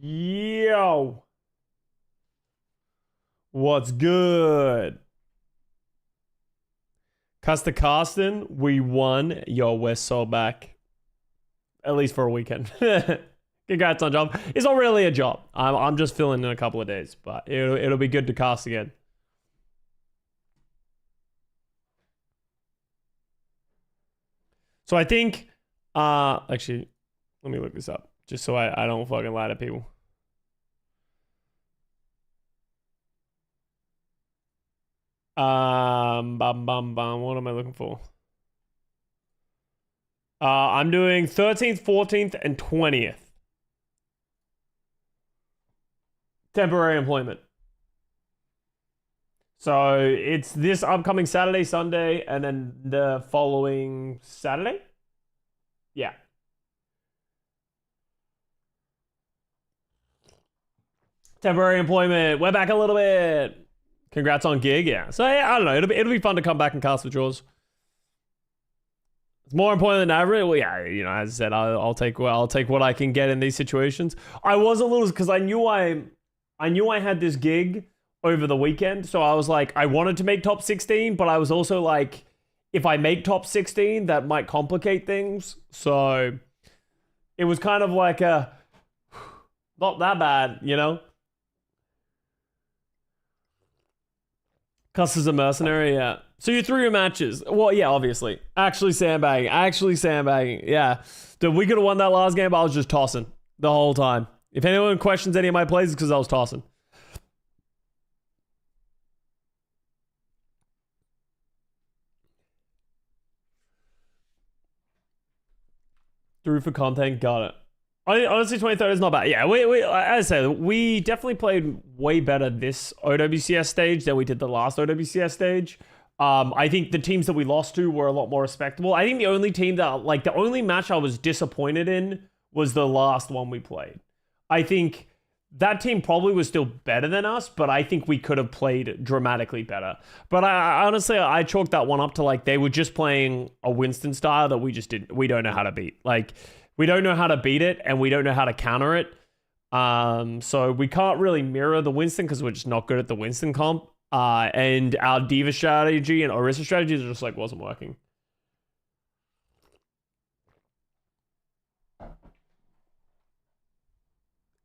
Yo, what's good? Custa Carsten, we won. Yo, we're so back. At least for a weekend. Congrats on job. It's not really a job. I'm just filling in a couple of days, but it'll be good to cast again. So I think, actually, let me look this up just so I don't fucking lie to people. What am I looking for? I'm doing 13th, 14th, and 20th. Temporary employment. So it's this upcoming Saturday, Sunday, and then the following Saturday? Yeah. Temporary employment. We're back a little bit. Congrats on gig, yeah. So yeah, I don't know. It'll be fun to come back and cast with Jaws. It's more important than average. Well, yeah, you know, as I said, I'll take what I can get in these situations. I was a little because I knew I had this gig over the weekend, so I was like, I wanted to make top 16, but I was also like, if I make top 16, that might complicate things. So it was kind of like a not that bad, you know. Cuss is a mercenary, yeah. So you threw your matches. Well, yeah, obviously. Actually sandbagging. Yeah. Dude, we could have won that last game, but I was just tossing the whole time. If anyone questions any of my plays, it's because I was tossing. Through for content, got it. Honestly, 23rd is not bad. Yeah, we as I said, we definitely played way better this OWCS stage than we did the last OWCS stage. I think the teams that we lost to were a lot more respectable. I think the only team that, like, the only match I was disappointed in was the last one we played. I think that team probably was still better than us, but I think we could have played dramatically better. But I honestly, I chalked that one up to, like, they were just playing a Winston style that we don't know how to beat. Like, we don't know how to beat it, and we don't know how to counter it. So we can't really mirror the Winston because we're just not good at the Winston comp. And our Diva strategy and Orisa strategies just like wasn't working.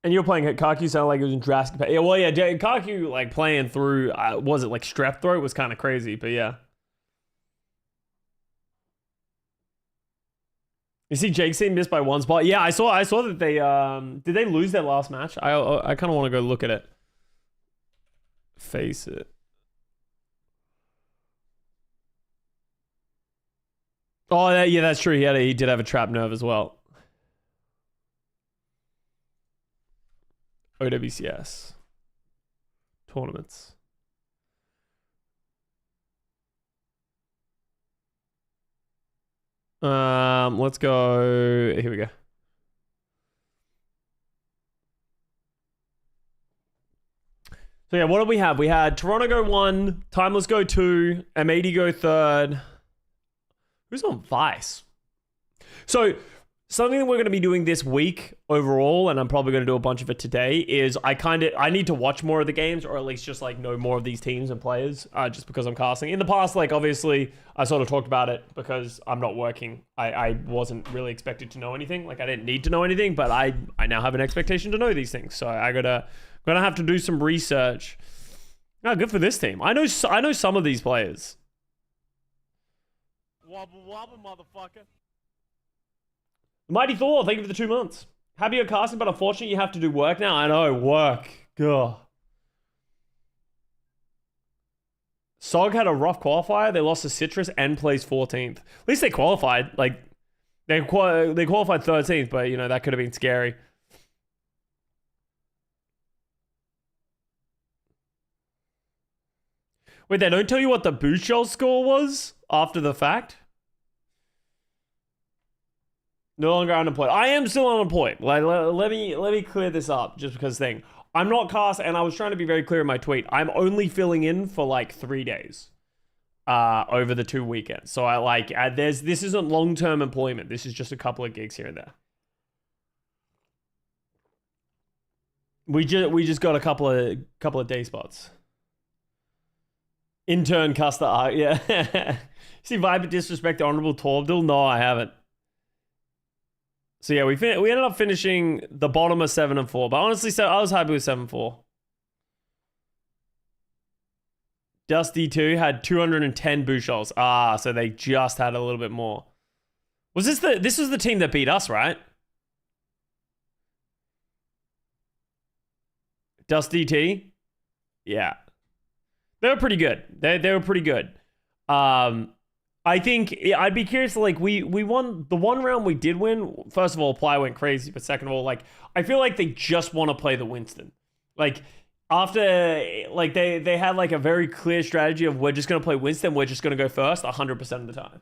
And you're playing Kaku sounded like it was in drastic pain. Yeah, well, yeah, Kaku like playing through, was it like strep throat was kind of crazy, but yeah. You see Jake seemed missed by one spot. Yeah, I saw that they did they lose their last match? I kind of want to go look at it. Face it. Oh, yeah, that's true. He did have a trap nerve as well. OWCS tournaments. Let's go. Here we go. So yeah, what did we have? We had Toronto go 1, Timeless go 2, M80 go 3rd. Who's on Vice? So something that we're going to be doing this week overall, and I'm probably going to do a bunch of it today, is I need to watch more of the games, or at least just like know more of these teams and players, just because I'm casting. In the past, like obviously I sort of talked about it because I'm not working. I wasn't really expected to know anything. Like I didn't need to know anything, but I now have an expectation to know these things. So gonna have to do some research. Oh, good for this team. I know some of these players. Wobble wobble, motherfucker. Mighty Thor, thank you for the 2 months. Happy you're casting, but unfortunately you have to do work now. I know, work. God. Sog had a rough qualifier. They lost to Citrus and placed 14th. At least they qualified. Like, they qualified 13th, but, you know, that could have been scary. Wait, they don't tell you what the Bouchel score was after the fact? No longer unemployed. I am still unemployed. Like, let me clear this up just because thing. I'm not cast, and I was trying to be very clear in my tweet. I'm only filling in for like 3 days over the 2 weekends. So this isn't long-term employment. This is just a couple of gigs here and there. We just got a couple of day spots. Intern Custa art, yeah. See Viper disrespect the Honorable Torbdil? No, I haven't. So yeah, we ended up finishing the bottom of 7 and 4, but honestly, so I was happy with 7-4. Dusty 2 had 210 Bushols. Ah, so they just had a little bit more. Was this was the team that beat us, right? Dusty T? Yeah. They were pretty good. They were pretty good. I think I'd be curious. Like we won the one round we did win. First of all, Ply went crazy, but second of all, like I feel like they just want to play the Winston. Like after like they had like a very clear strategy of we're just gonna play Winston. We're just gonna go first 100% of the time.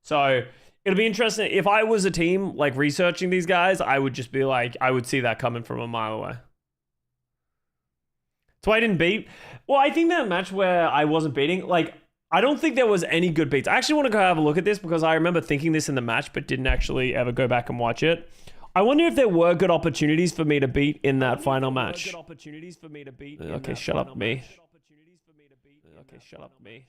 So it'll be interesting. If I was a team like researching these guys, I would just be like I would see that coming from a mile away. So I didn't beat. Well, I think that match where I wasn't beating, like, I don't think there was any good beats. I actually want to go have a look at this because I remember thinking this in the match, but didn't actually ever go back and watch it. I wonder if there were good opportunities for me to beat in that final match. Okay, shut up, me. Okay, shut up, me.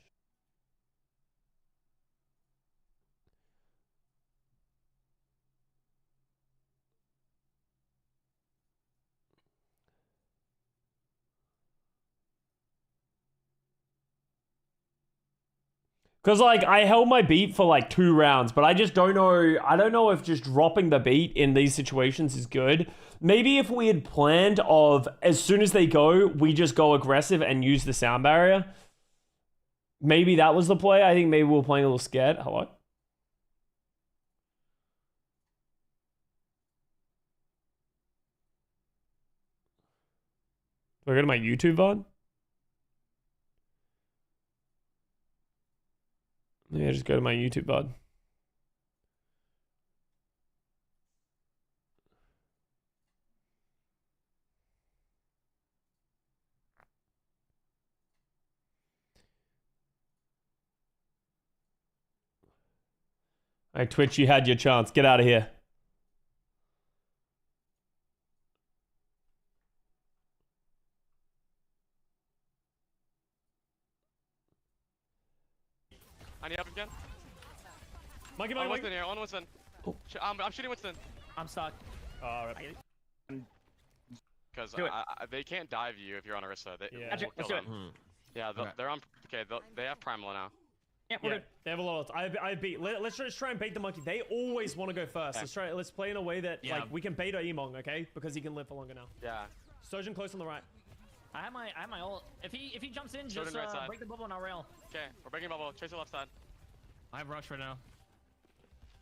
Because, like, I held my beat for, like, 2 rounds, but I just don't know. I don't know if just dropping the beat in these situations is good. Maybe if we had planned of, as soon as they go, we just go aggressive and use the sound barrier. Maybe that was the play. I think maybe we were playing a little scared. Hello? Do I go to my YouTube VOD? Yeah, just go to my YouTube VOD. Hey, Twitch, you had your chance. Get out of here. I need help again. Mikey, On Winston here, on Winston. Oh. I'm shooting Winston. I'm stuck. Alright. Because they can't dive you if you're on Orisa. Yeah. Let's do it. Yeah, they're on. Okay, they have Primal now. Yeah, we're good. They have a lot. I beat. Let's just try and bait the monkey. They always want to go first. Let's play in a way that like we can bait our Emong, okay? Because he can live for longer now. Yeah. Sojourn close on the right. I have my ult. If he jumps in, just right break the bubble and I'll rail. Okay, we're breaking bubble. Chase the left side. I have rush right now.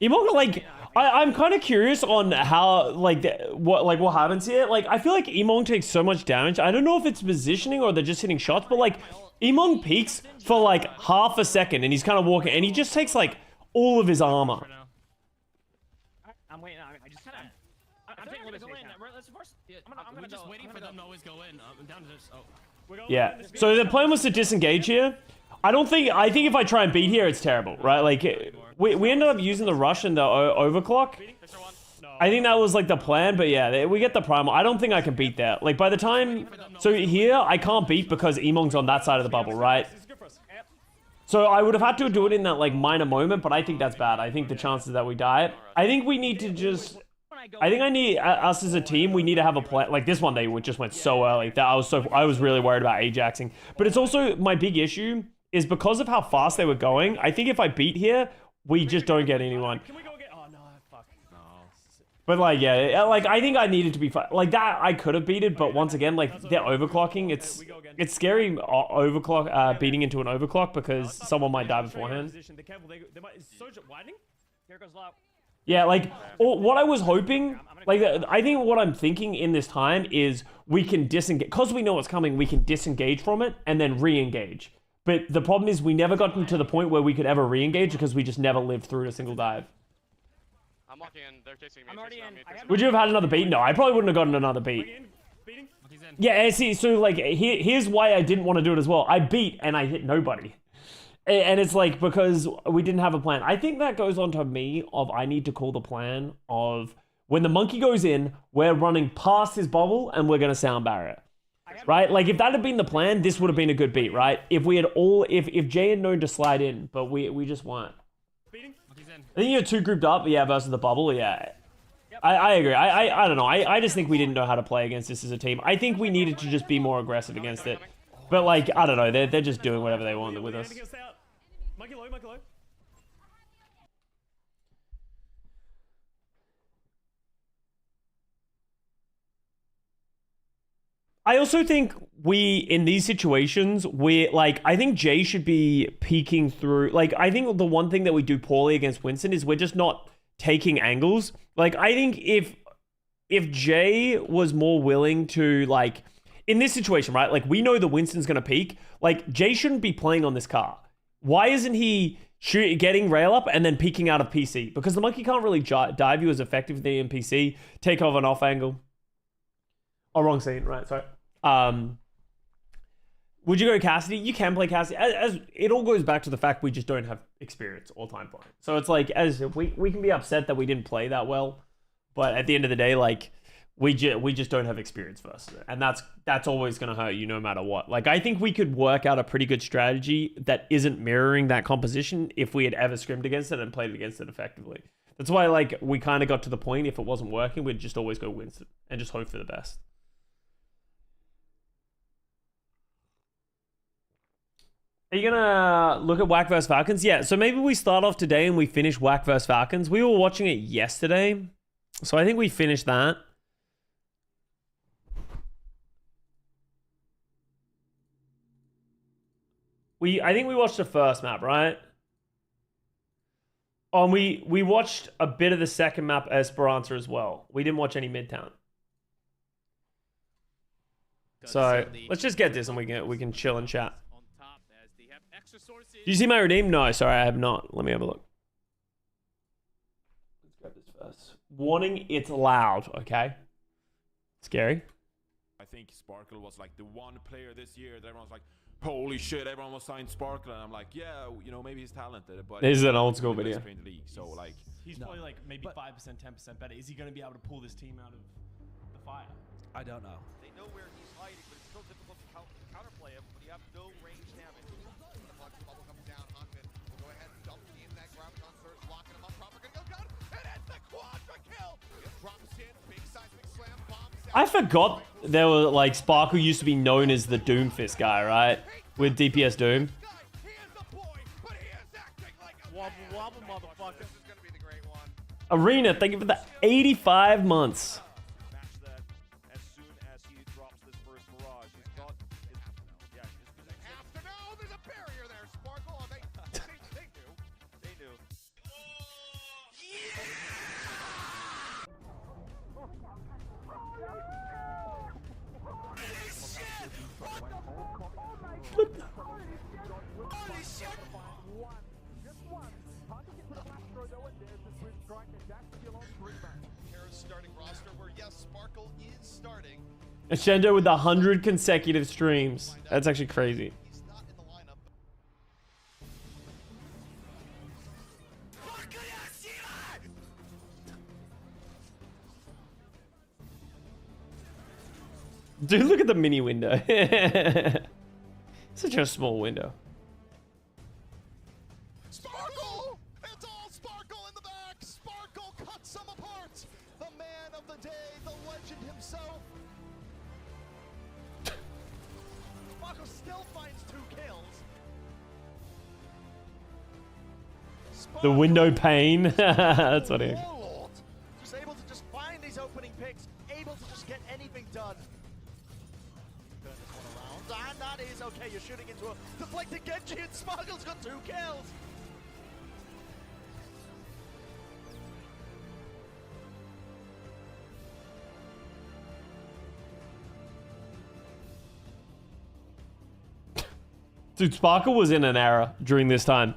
Emong, like, I'm kind of curious on how, like, what happens here. Like, I feel like Emong takes so much damage. I don't know if it's positioning or they're just hitting shots, but, like, Emong peeks for, like, half a second, and he's kind of walking, and he just takes, like, all of his armor. I'm waiting. I just kind of... I'm taking a little bit of space. Let's first... We're just waiting for them to always go in. I'm down to this... Oh. Yeah, so the plan was to disengage here. I think if I try and beat here, it's terrible, right? Like, we ended up using the rush and the overclock. I think that was, like, the plan, but yeah, we get the primal. I don't think I can beat that. Like, by the time... So here, I can't beat because Emong's on that side of the bubble, right? So I would have had to do it in that, like, minor moment, but I think that's bad. I think the chances that we die... I think we need to just... us as a team, we need to have a plan. Like, this one, they just went so early that I was really worried about Ajaxing. But it's also, my big issue is because of how fast they were going, I think if I beat here, we just don't get anyone. Can we go get... Oh, no, fuck. No. But, like, yeah, like, I think I needed to be... Like, that, I could have beat it, but once again, like, they're overclocking. It's scary overclock, beating into an overclock because someone might die beforehand. Yeah, like, what I was hoping, like, I think what I'm thinking in this time is we can disengage, because we know what's coming, we can disengage from it and then re-engage. But the problem is we never got to the point where we could ever re-engage because we just never lived through a single dive. I'm walking in, they're chasing me. I'm already in. Would you have had another beat? No, I probably wouldn't have gotten another beat. Yeah, see, so, like, here's why I didn't want to do it as well. I beat and I hit nobody. And it's like, because we didn't have a plan. I think that goes on to me of I need to call the plan of When the monkey goes in, we're running past his bubble and we're going to sound barrier. Right? Like if that had been the plan, this would have been a good beat, right? If we had all, if Jay had known to slide in, but we just weren't. I think you're 2 grouped up, yeah, versus the bubble, yeah. I agree. I don't know. I just think we didn't know how to play against this as a team. I think we needed to just be more aggressive against it. But like, I don't know. They're just doing whatever they want with us. Monkey low, monkey low. I also think in these situations, I think Jay should be peeking through. Like, I think the one thing that we do poorly against Winston is we're just not taking angles. Like, I think if Jay was more willing to, like, in this situation, right? Like, we know that Winston's going to peek. Like, Jay shouldn't be playing on this car. Why isn't he getting rail up and then peeking out of PC? Because the monkey can't really dive you as effectively in PC. Take off an off angle. Oh, wrong scene. Right, sorry. Would you go Cassidy? You can play Cassidy. As it all goes back to the fact we just don't have experience all time playing. So it's like, as we can be upset that we didn't play that well, but at the end of the day, like we just don't have experience first, and that's always gonna hurt you no matter what. Like I think we could work out a pretty good strategy that isn't mirroring that composition if we had ever scrimmed against it and played against it effectively. That's why like we kind of got to the point, if it wasn't working, we'd just always go Winston and just hope for the best. Are you gonna look at WAC vs Falcons? Yeah, so maybe we start off today and we finish WAC vs Falcons. We were watching it yesterday, so I think we finished that. I think we watched the first map, right? Oh, and we watched a bit of the second map, Esperanza, as well. We didn't watch any Midtown. So let's just get this and we can chill and chat. Do you see my redeem? No, sorry, I have not. Let me have a look. Let's grab this first. Warning, it's loud, okay? Scary. I think Sparkle was like the one player this year that everyone was like, holy shit, everyone was signed Sparkle. And I'm like, yeah, you know, maybe he's talented, but this is an old school video. So like, he's probably like maybe 5%, 10% better. Is he going to be able to pull this team out of the fire? I don't know. They know where he's hiding, but it's still difficult to counterplay him when you have no range damage. The bubble comes down, Huntman will go ahead and dump in that Graviton surge, locking him up, proper gonna go down, and it's the quadra kill! It drops in, big seismic slam, bombs out. I forgot there were like Sparkle used to be known as the Doomfist guy, right? With DPS Doom. He is the boy, but he is acting like a Wobble, wobble, motherfucker. This is gonna be the great one. Arena, thank you for the 85 months. Match that as soon as he drops this first barrage. He's got his, yeah, his position. Have to know there's a barrier there, Sparkle. Oh, they knew. They knew. Starting roster where yes, Sparkle is starting. Ascendo with 100 consecutive streams. That's actually crazy. He's not in the lineup. Dude, look at the mini window. Such a small window. Sparkle! It's all Sparkle in the back. Sparkle cuts them apart. The man of the day, the legend himself. Sparkle still finds 2 kills. The window pane. That's funny. Warlord, just able to just find these opening picks, able to just get anything done. Turn this one around, and that is okay. You're shooting into a deflected Genji, and Sparkle's got 2 kills. Dude, Sparkle was in an era during this time.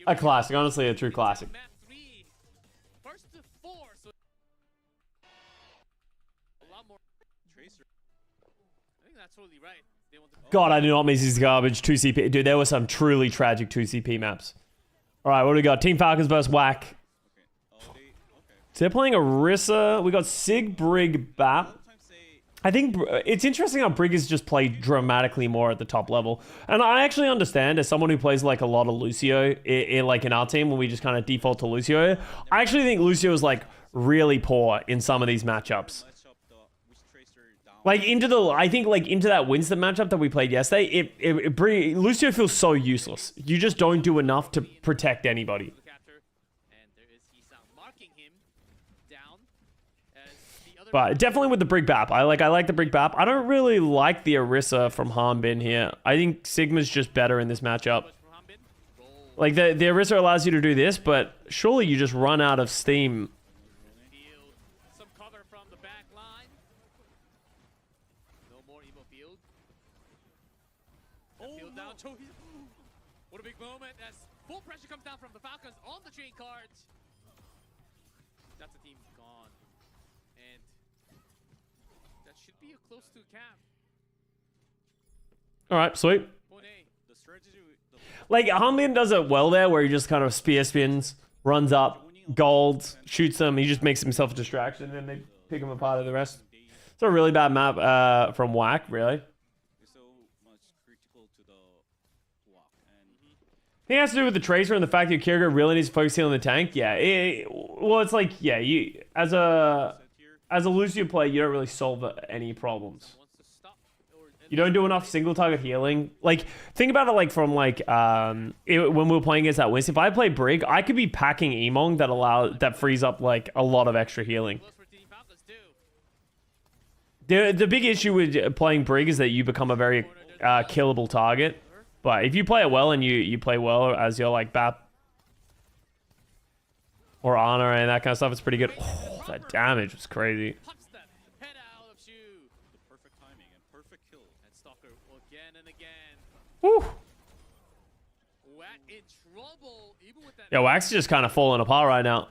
A classic, honestly, a true classic. Map 3. First to 4, so a lot more. Tracer. I think that's totally right. God, I do not miss his garbage. 2 CP. Dude, there were some truly tragic 2 CP maps. All right, what do we got? Team Falcons versus WAC. So they're playing Orisa. We got Sig, Brig, Bap. I think it's interesting how Brig has just played dramatically more at the top level. And I actually understand, as someone who plays like a lot of Lucio, like in our team, when we just kind of default to Lucio, I actually think Lucio is like really poor in some of these matchups. Like I think like into that Winston matchup that we played yesterday, Lucio feels so useless. You just don't do enough to protect anybody. But definitely with the Brig Bap. I like the Brig Bap. I don't really like the Orisa from Harbin here. I think Sigma's just better in this matchup. Like the Orisa allows you to do this, but surely you just run out of steam. Some cover from the back line. No more Evo field. Field down. What a big moment as full pressure comes down from the Falcons on the train cards. That's a team gone. And that should be a close to cap. All right, sweet. Like, Hamlin does it well there, where he just kind of spear spins, runs up, gold, shoots them. He just makes himself a distraction, and then they pick him apart of the rest. It's a really bad map from WAC, really. I think it has to do with the Tracer and the fact that Kiriga really needs to focus on the tank. Yeah, well, it's like, yeah, you as a Lucio player, you don't really solve any problems. You don't do enough single target healing. Like, think about it like from like when we were playing against that Winston. If I play Brig, I could be packing Emong that frees up like a lot of extra healing. The big issue with playing Brig is that you become a very killable target. But if you play it well and you play well as your like Bap or Ana and that kind of stuff, it's pretty good. Oh, that damage was crazy. Woo. Yeah, WAC's just kind of falling apart right now.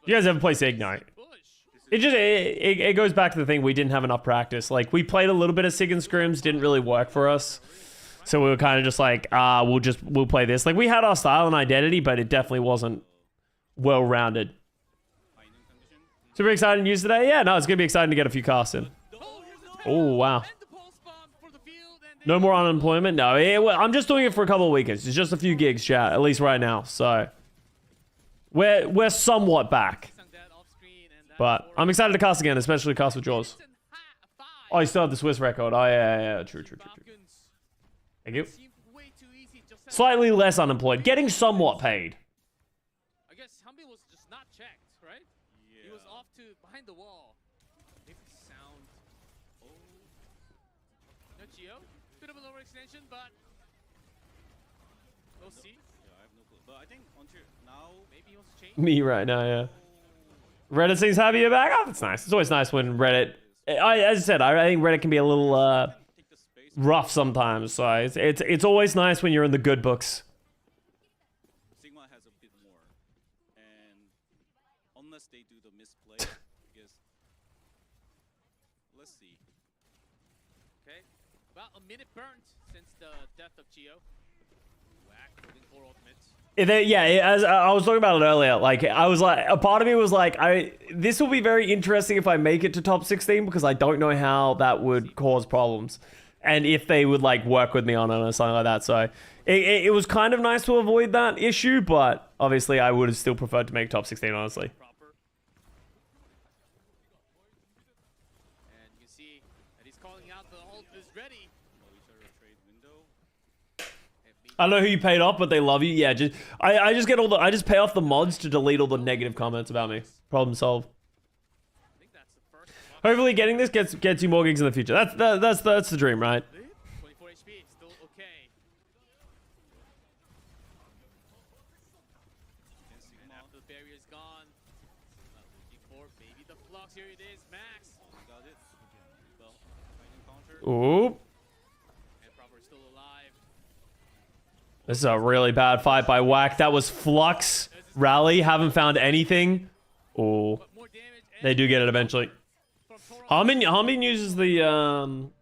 You guys ever play Ignite? It goes back to the thing, we didn't have enough practice. Like, we played a little bit of Sig and Scrims, didn't really work for us. So we were kind of just like, we'll play this. Like, we had our style and identity, but it definitely wasn't well-rounded. Super exciting news today? Yeah, no, it's going to be exciting to get a few casts in. Oh, wow. No more unemployment? No, I'm just doing it for a couple of weekends. It's just a few gigs, chat, at least right now. So, we're somewhat back. But I'm excited to cast again, especially cast with Jaws. Oh, you still have the Swiss record. Oh, yeah. True. Thank you. Slightly less unemployed. Getting somewhat paid. I guess Humby was just not checked, right? Yeah. He was off to behind the wall. Maybe sound. Oh. No Geo. Bit of a lower extension, but. We'll see. Yeah, I have no clue. But I think onto now, maybe he wants to change. Me right now, yeah. Reddit seems happy you're back. Oh, that's nice. It's always nice when Reddit. As I said, I think Reddit can be a little rough sometimes. So it's always nice when you're in the good books. Sigma has a bit more, and unless they do the misplay, because let's see. Okay, about a minute burnt since the death of Geo. Whack moving for ultimates. As I was talking about it earlier, like I was like, a part of me was like, this will be very interesting if I make it to top 16 because I don't know how that would cause problems, and if they would like work with me on it or something like that. So it was kind of nice to avoid that issue, but obviously I would have still preferred to make top 16, honestly. And you can see that he's calling out the ult is ready. I don't know who you paid off, but they love you. Yeah, I just pay off the mods to delete all the negative comments about me. Problem solved. Hopefully, getting this gets you more gigs in the future. That's the dream, right? 24 HP, still okay. And after the barrier's gone, looking for maybe the flux. Here it is, Max. Got it. Well, Ooh. This is a really bad fight by WAC. That was Flux. Rally. Haven't found anything. Oh. They do get it eventually. Harmin uses the I think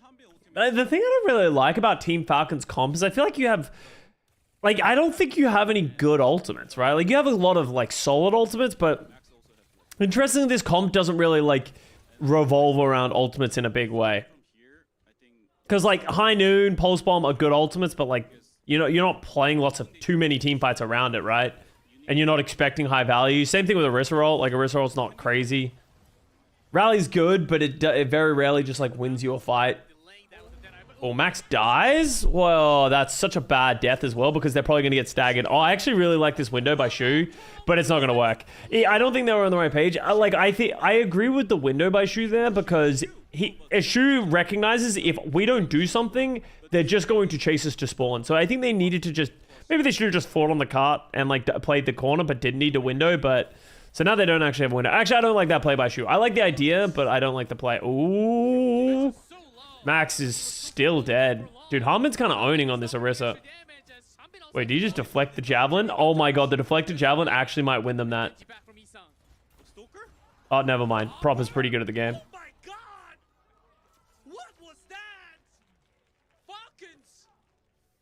Hanbin ultimate. the thing I don't really like about Team Falcon's comp is I feel like you have, like, I don't think you have any good ultimates, right? Like, you have a lot of, like, solid ultimates, but Max also has one. interestingly, this comp doesn't really, like, revolve around ultimates in a big way. From here, I think Because, like, High Noon, Pulse Bomb are good ultimates, but, like, you know, you're not playing lots of too many team fights around it, right? And you're not expecting high value. Same thing with Orisa Roll. Like, Orisa Roll's not crazy. Rally's good, but it very rarely just, like, wins you a fight. Oh, Max dies? Well, that's such a bad death as well because they're probably going to get staggered. Oh, I actually really like this window by Shu, but it's not going to work. I don't think they were on the right page. I agree with the window by Shu there because Shu recognizes if we don't do something, they're just going to chase us to spawn. So I think they needed to just, maybe they should have just fought on the cart and like played the corner, but didn't need a window. But so now they don't actually have a window. Actually, I don't like that play by Shu. I like the idea, but I don't like the play. Ooh. Max is still dead. Dude, Harmon's kind of owning on this Orisa. Wait, did you just deflect the javelin? Oh my god, the deflected javelin actually might win them that. Stoker? Oh, never mind. Prop is pretty good at the game. Oh my god! What was that? Falcons!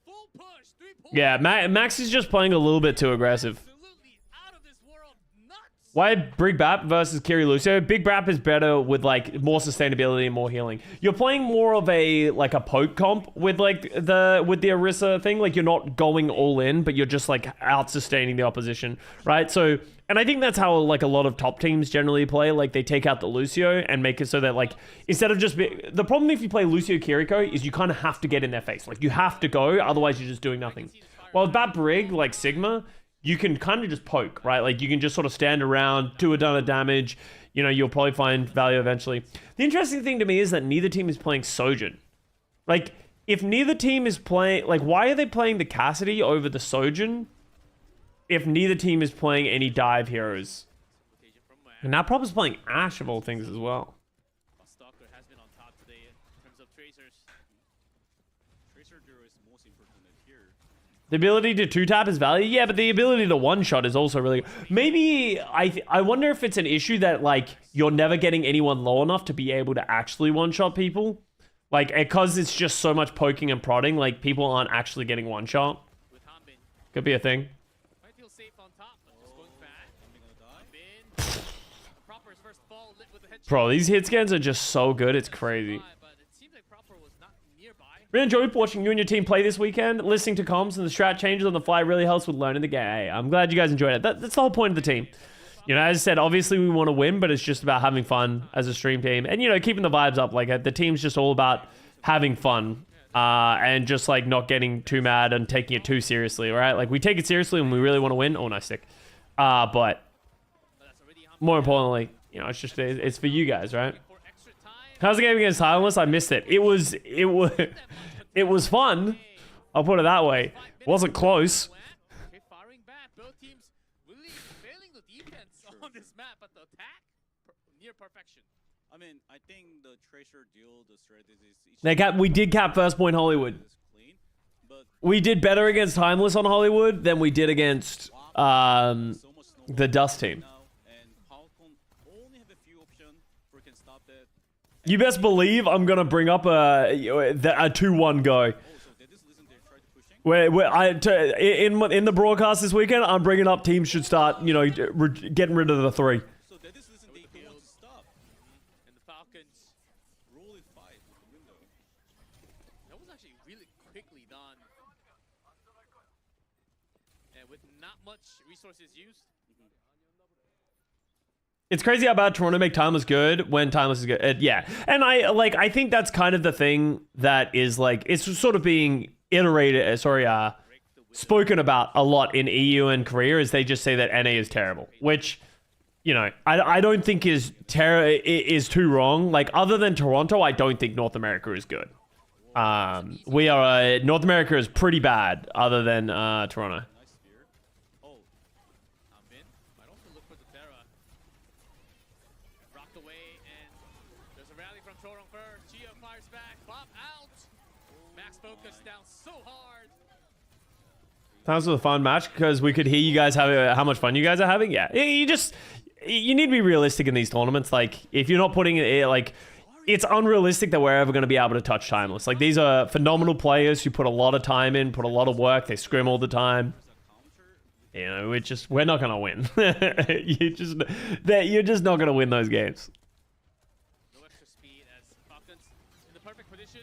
Full push, 3 points. Yeah, Max is just playing a little bit too aggressive. Absolutely out of this world. Nuts! Why Big Bap versus Kiri Lucio? Big Bap is better with like more sustainability and more healing. You're playing more of a like a poke comp with like the Orisa thing. Like you're not going all in, but you're just like out sustaining the opposition, right? So, and I think that's how like a lot of top teams generally play. Like they take out the Lucio and make it so that like instead of just the problem if you play Lucio Kiriko is you kind of have to get in their face. Like you have to go, otherwise you're just doing nothing. Well, with Bat Brig like Sigma, you can kind of just poke, right? Like you can just sort of stand around, do a ton of damage. You know, you'll probably find value eventually. The interesting thing to me is that neither team is playing Sojin. Like, if neither team is playing, like, why are they playing the Cassidy over the Sojin if neither team is playing any dive heroes? And now Prop is playing Ashe of all things as well. Stalker has been on top today in terms of tracers. Tracer Duo is most important here. The ability to two-tap is value, yeah, but the ability to one-shot is also really good. Maybe, I wonder if it's an issue that, like, you're never getting anyone low enough to be able to actually one-shot people. Like, because it's just so much poking and prodding, like, people aren't actually getting one-shot. With Hanbin. Could be a thing. Might feel safe on top, but just going back. Hanbin gonna die. Hanbin. Proper's first fall lit with the headshot. Bro, these hit scans are just so good, it's crazy. But it seems like Proper was not nearby. Really enjoyed watching you and your team play this weekend. Listening to comms and the strat changes on the fly really helps with learning the game. Hey, I'm glad you guys enjoyed it. That's the whole point of the team. You know, as I said, obviously we want to win, but it's just about having fun as a stream team. And, you know, keeping the vibes up. Like, the team's just all about having fun. And just, like, not getting too mad and taking it too seriously, right? Like, we take it seriously when we really want to win. Oh, nice stick. But more importantly, you know, it's just, it's for you guys, right? For extra time. How's the game against Timeless? I missed it. It was fun. I'll put it that way. Wasn't close. Okay, firing back. Both teams really failing the defense on this map, but the attack near perfection. I mean, I think the Tracer Duo, the strategies. We did cap first point Hollywood. Is clean, but We did better against Timeless on Hollywood than we did against so much the Dust team. now, and Falcon only have a few options who can stop that. You best believe I'm gonna bring up a 2-1 go. Oh, so they just listen. They try to pushing. In the broadcast this weekend, I'm bringing up teams should start, you know, getting rid of the 3. So they just listen. They don't want to stop. And the Falcons, Rolling 5 with the window. that was actually really quickly done. And with not much resources used. It's crazy how bad Toronto make Timeless good when Timeless is good. Yeah. And I think that's kind of the thing that is like, it's sort of being iterated, spoken about a lot in EU and Korea is they just say that NA is terrible, which, you know, I don't think is too wrong. Like other than Toronto, I don't think North America is good. North America is pretty bad other than Toronto. Nice spear. Oh, Hanbin might also look for the Terra. Rocked away, and there's a rally from Chorong first. Chia fires back. Pop out. Max focus down so hard. That was a fun match because we could hear you guys how much fun you guys are having. Yeah, you just you need to be realistic in these tournaments. Like, if you're not putting it, like, it's unrealistic that we're ever going to be able to touch Timeless. Like, these are phenomenal players who put a lot of time in, put a lot of work. They scrim all the time. You know, we're not going to win. You're just not going to win those games. No extra speed as Falcons in the perfect position.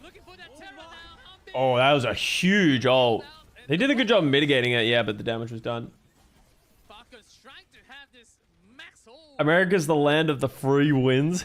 Looking for that terror now. Oh, that was a huge ult. They did a good job mitigating it, yeah, but the damage was done. Falcons trying to have this max hold. America's the land of the free wins.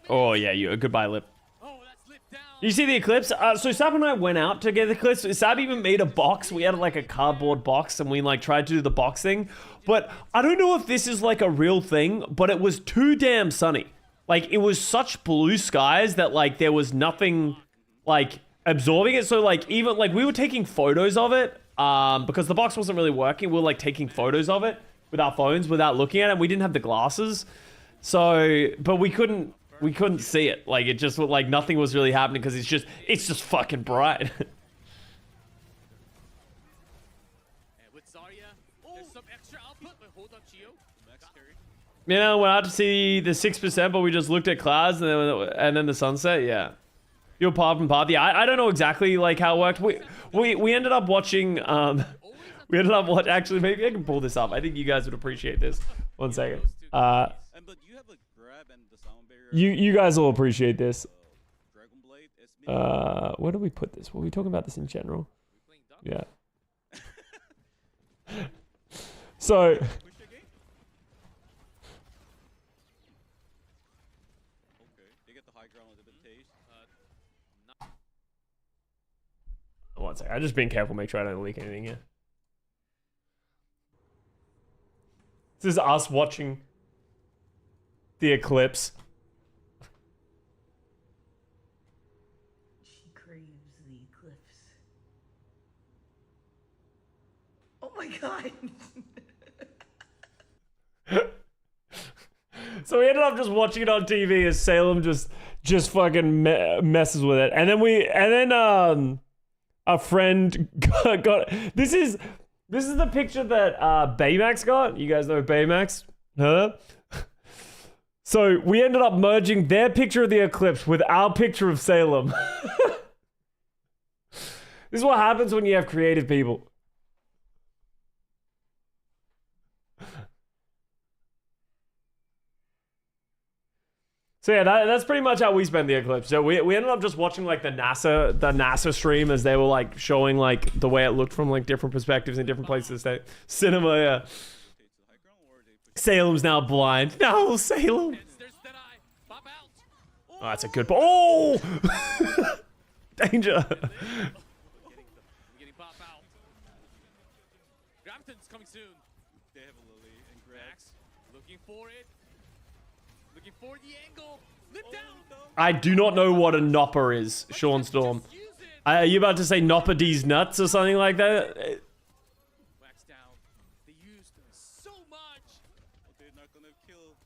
Oh, yeah, goodbye, Lip. Oh, that's Lip down. You see the Eclipse? So Sab and I went out to get the Eclipse. Sab even made a box. We had like a cardboard box and we like tried to do the box thing. But I don't know if this is like a real thing, but it was too damn sunny. Like, it was such blue skies that like there was nothing like absorbing it. So like even like we were taking photos of it because the box wasn't really working. We were like taking photos of it with our phones without looking at it. We didn't have the glasses. So, but we couldn't see it. Like, it just looked like nothing was really happening because it's just fucking bright. And with Zarya, there's some extra output, but hold on, Gio. Max carry. You know, went out to see the 6%, but we just looked at clouds and then the sunset. Yeah, you're part from part. Yeah, I don't know exactly like how it worked. We ended up watching. Actually, maybe I can pull this up. I think you guys would appreciate this. One second. But you have a grab and the sound barrier. You guys will appreciate this. Dragon Blade is Where do we put this? Were we talking about this in general? Yeah. So. Push again? Okay, they get the high ground with a bit of taste. One second. I'm just being careful. Make sure I don't leak anything here. This is us watching the eclipse. She craves the eclipse. Oh my god. So we ended up just watching it on TV as Salem just fucking messes with it, and then a friend got this is the picture that Baymax got. You guys know Baymax? Huh? So we ended up merging their picture of the eclipse with our picture of Salem. This is what happens when you have creative people. So yeah, that's pretty much how we spend the eclipse. So we ended up just watching like the NASA stream as they were like showing like the way it looked from like different perspectives in different places. Cinema, yeah. Salem's now blind. No, Salem. Oh, that's a good. Oh, danger. Getting pop out. Grafton's coming soon. They have a Lily and Max looking for it. Looking for the angle. Lift down. I do not know what a nopper is, Sean Storm. Are you about to say nopper D's nuts or something like that? Wax down. They used so much. they're not gonna kill.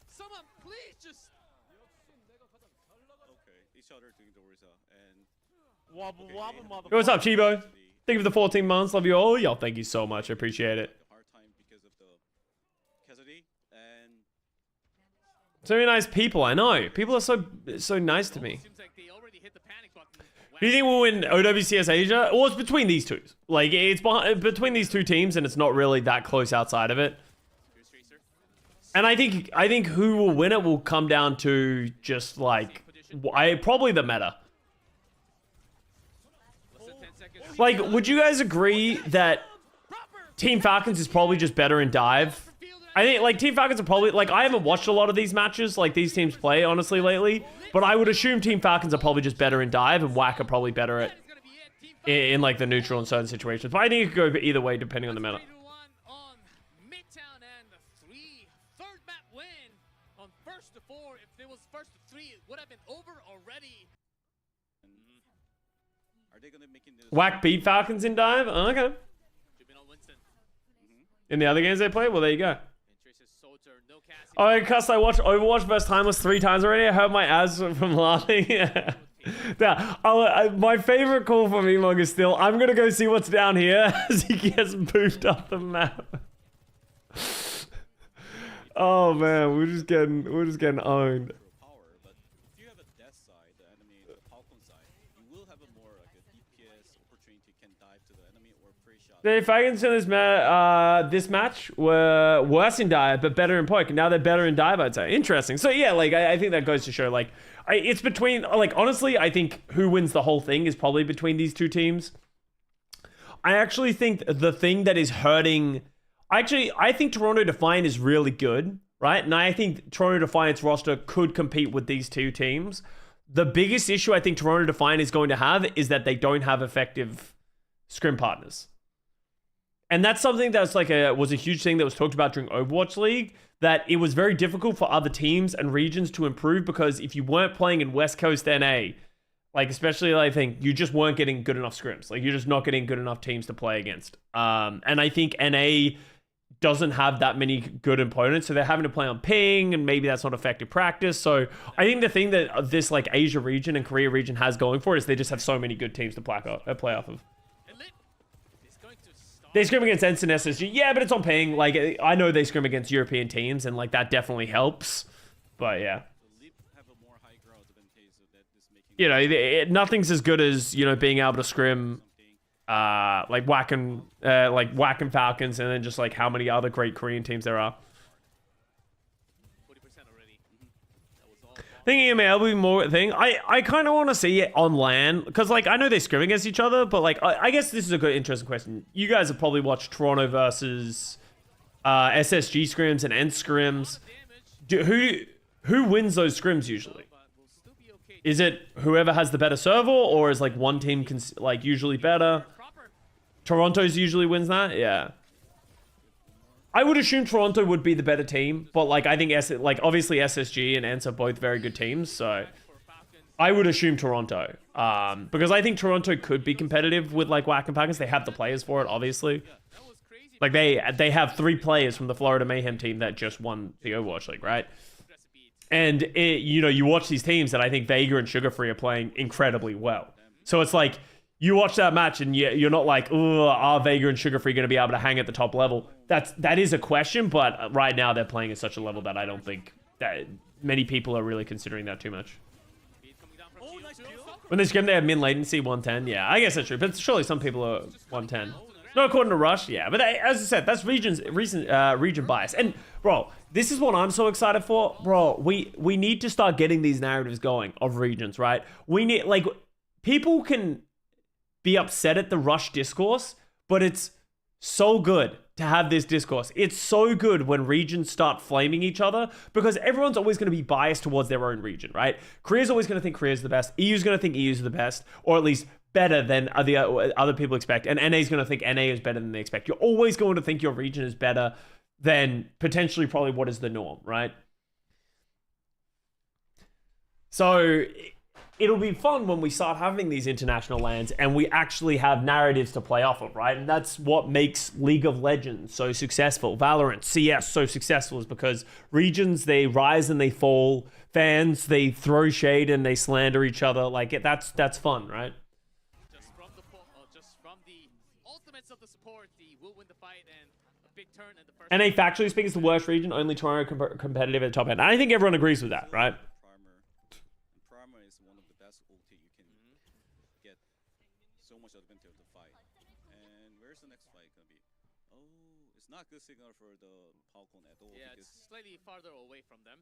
Someone please just. Okay, each other doing the Orisa and Wobble, wobble, mother. Hey, what's up, Chibo? Thank you for the 14 months. Love you all. Y'all, thank you so much. I appreciate it. a hard time because of the Cassidy and So many nice people. I know. People are so nice to me. Seems like they already hit the panic button. Do you think we'll win OWCS Asia? Well, it's between these two. Like, it's between these two teams, and it's not really that close outside of it. And I think who will win it will come down to just like probably the meta. Like, would you guys agree that Team Falcons is probably just better in dive? I think like Team Falcons are probably like I haven't watched a lot of these matches like these teams play honestly lately, but I would assume Team Falcons are probably just better in dive and WAC are probably better at in like the neutral in certain situations. But I think it could go either way depending on the meta. Midtown and third map win on first to 4. If there was first to 3, it would have been over already. are they gonna make it? WAC beat Falcons in dive? Oh, okay. In the other games they play? Well, there you go. Oh, Custa, I watched Overwatch vs Timeless 3 times already. I hurt my ass from laughing. My favorite call from Emog is still, I'm gonna go see what's down here as he gets moved up the map. Oh man, we're just getting owned. Power, but if you have a death side, the enemy, the Falcon side, you will have a more like a DPS opportunity can dive to the enemy or pre-shot. The Falcons in this match were worse in dive, but better in poke. Now they're better in dive, I'd say. Interesting. So yeah, like I think that goes to show, like, it's between, like, honestly, I think who wins the whole thing is probably between these two teams. I actually think the thing that is hurting, I think Toronto Defiant is really good, right? And I think Toronto Defiant's roster could compete with these two teams. The biggest issue I think Toronto Defiant is going to have is that they don't have effective scrim partners. And that's something that's like was a huge thing that was talked about during Overwatch League, that it was very difficult for other teams and regions to improve, because if you weren't playing in West Coast NA, like, especially, I think you just weren't getting good enough scrims. Like, you're just not getting good enough teams to play against. And I think NA doesn't have that many good opponents, so they're having to play on ping, and maybe that's not effective practice. So I think the thing that this, like, Asia region and Korea region has going for it is they just have so many good teams to play off of. They scrim against Ensign SSG. Yeah, but it's on ping. Like, I know they scrim against European teams, and, like, that definitely helps. But, yeah. You know, nothing's as good as, you know, being able to scrim, like, whacking Falcons, and then just, like, how many other great Korean teams there are. I think EMA will be more thing. I kind of want to see it on LAN, because, like, I know they scrim against each other, but, like, I guess this is a good, interesting question. You guys have probably watched Toronto versus SSG scrims and ENT scrims. Who wins those scrims usually? Is it whoever has the better server, or is, like, one team like usually better? Toronto's usually wins that, yeah. I would assume Toronto would be the better team, but, like, I think obviously SSG and ENT are both very good teams, so I would assume Toronto, because I think Toronto could be competitive with, like, Whack and Falcons. They have the players for it, obviously. Like, they have 3 players from the Florida Mayhem team that just won the Overwatch League, right? And you know, you watch these teams, and I think Vega and Sugar Free are playing incredibly well. So it's like, you watch that match and you're not like, oh, are Vega and Sugar Free going to be able to hang at the top level? That is a question, but right now they're playing at such a level that I don't think that many people are really considering that too much. When they scrim, they have min latency 110. Yeah, I guess that's true, but surely some people are 110. Not according to Rush, yeah. But as I said, that's region bias. And bro, this is what I'm so excited for, bro. We need to start getting these narratives going of regions, right? We need, like, people can be upset at the Rush discourse, but it's so good to have this discourse. It's so good when regions start flaming each other, because everyone's always going to be biased towards their own region, right? Korea's always going to think Korea's the best. EU's going to think EU's the best, or at least better than other people expect. And NA's going to think NA is better than they expect. You're always going to think your region is better than potentially probably what is the norm, right? So it'll be fun when we start having these international lands and we actually have narratives to play off of, right? And that's what makes League of Legends so successful. Valorant, CS so successful, is because regions, they rise and they fall. Fans, they throw shade and they slander each other. Like, that's fun, right? Just from the ultimates of the support, the will win the fight, and a big turn in the first. NA factually speaking is the worst region. Only Toronto competitive at the top end. And I think everyone agrees with that, right? Not good signal for the Falcon at all. Yeah, it's slightly farther away from them.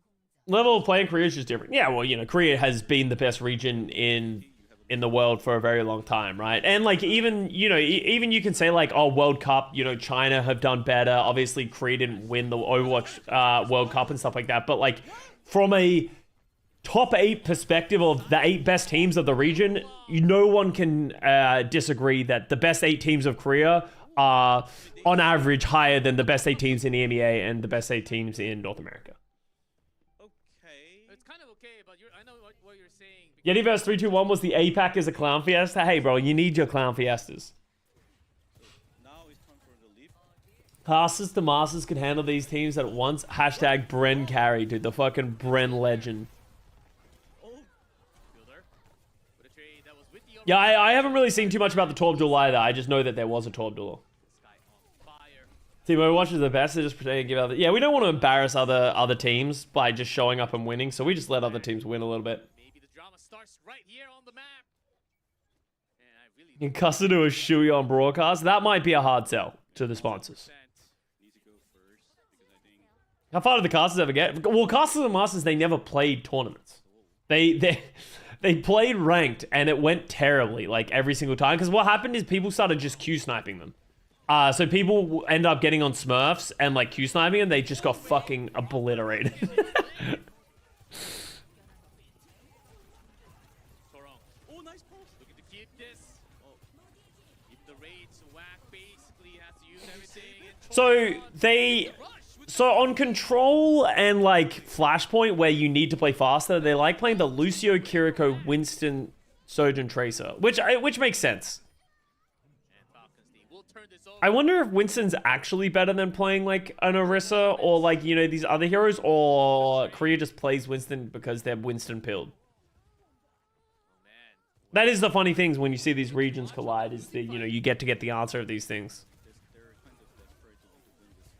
Level of play in Korea is just different. Yeah, well, you know, Korea has been the best region in the world for a very long time, right? And, like, even, you know, even you can say, like, oh, World Cup, you know, China have done better. Obviously, Korea didn't win the Overwatch World Cup and stuff like that. But, like, from a top 8 perspective of the 8 best teams of the region, no one can disagree that the best 8 teams of Korea are on average higher than the best 8 teams in EMEA and the best 8 teams in North America. Okay. It's kind of okay, but I know what you're saying. Yetiverse 321 was the APAC as a clown fiesta. Hey, bro, you need your clown fiestas. Now it's time for the leap. Casters to Masters can handle these teams at once. Hashtag Bren carry, dude. The fucking Bren legend. Fielder with With a trade that was with the Yeah, I haven't really seen too much about the Torb duel either. I just know that there was a Torb duel. Sky on fire. Team Overwatch is the best. They just pretend to give other. Yeah, we don't want to embarrass other teams by just showing up and winning, so we just let other teams win a little bit. Maybe the drama starts right here on the map. And I really And Custa do a shoey on broadcast. That might be a hard sell to the sponsors. Need to go first because I think How far did the casters ever get? Well, casters and masters, they never played tournaments. They played ranked and it went terribly like every single time. Because what happened is people started just Q sniping them. So people end up getting on Smurfs and like Q sniping and they just got fucking obliterated. Torong. Oh, nice pulse. Looking to keep this. Oh, even the rage. Whack basically has to use everything. And So Torong they. rush with So on Control and like Flashpoint, where you need to play faster, they like playing the Lucio, Kiriko, Winston, Sojourn, Tracer, which makes sense. and Falcons team will turn this over. I wonder if Winston's actually better than playing like an Orisa or like, you know, these other heroes, or Korea just plays Winston because they're Winston pilled. Man, That is the funny things when you see these regions collide, is that, you know, you get the answer of these things. they're kind of desperate to win this.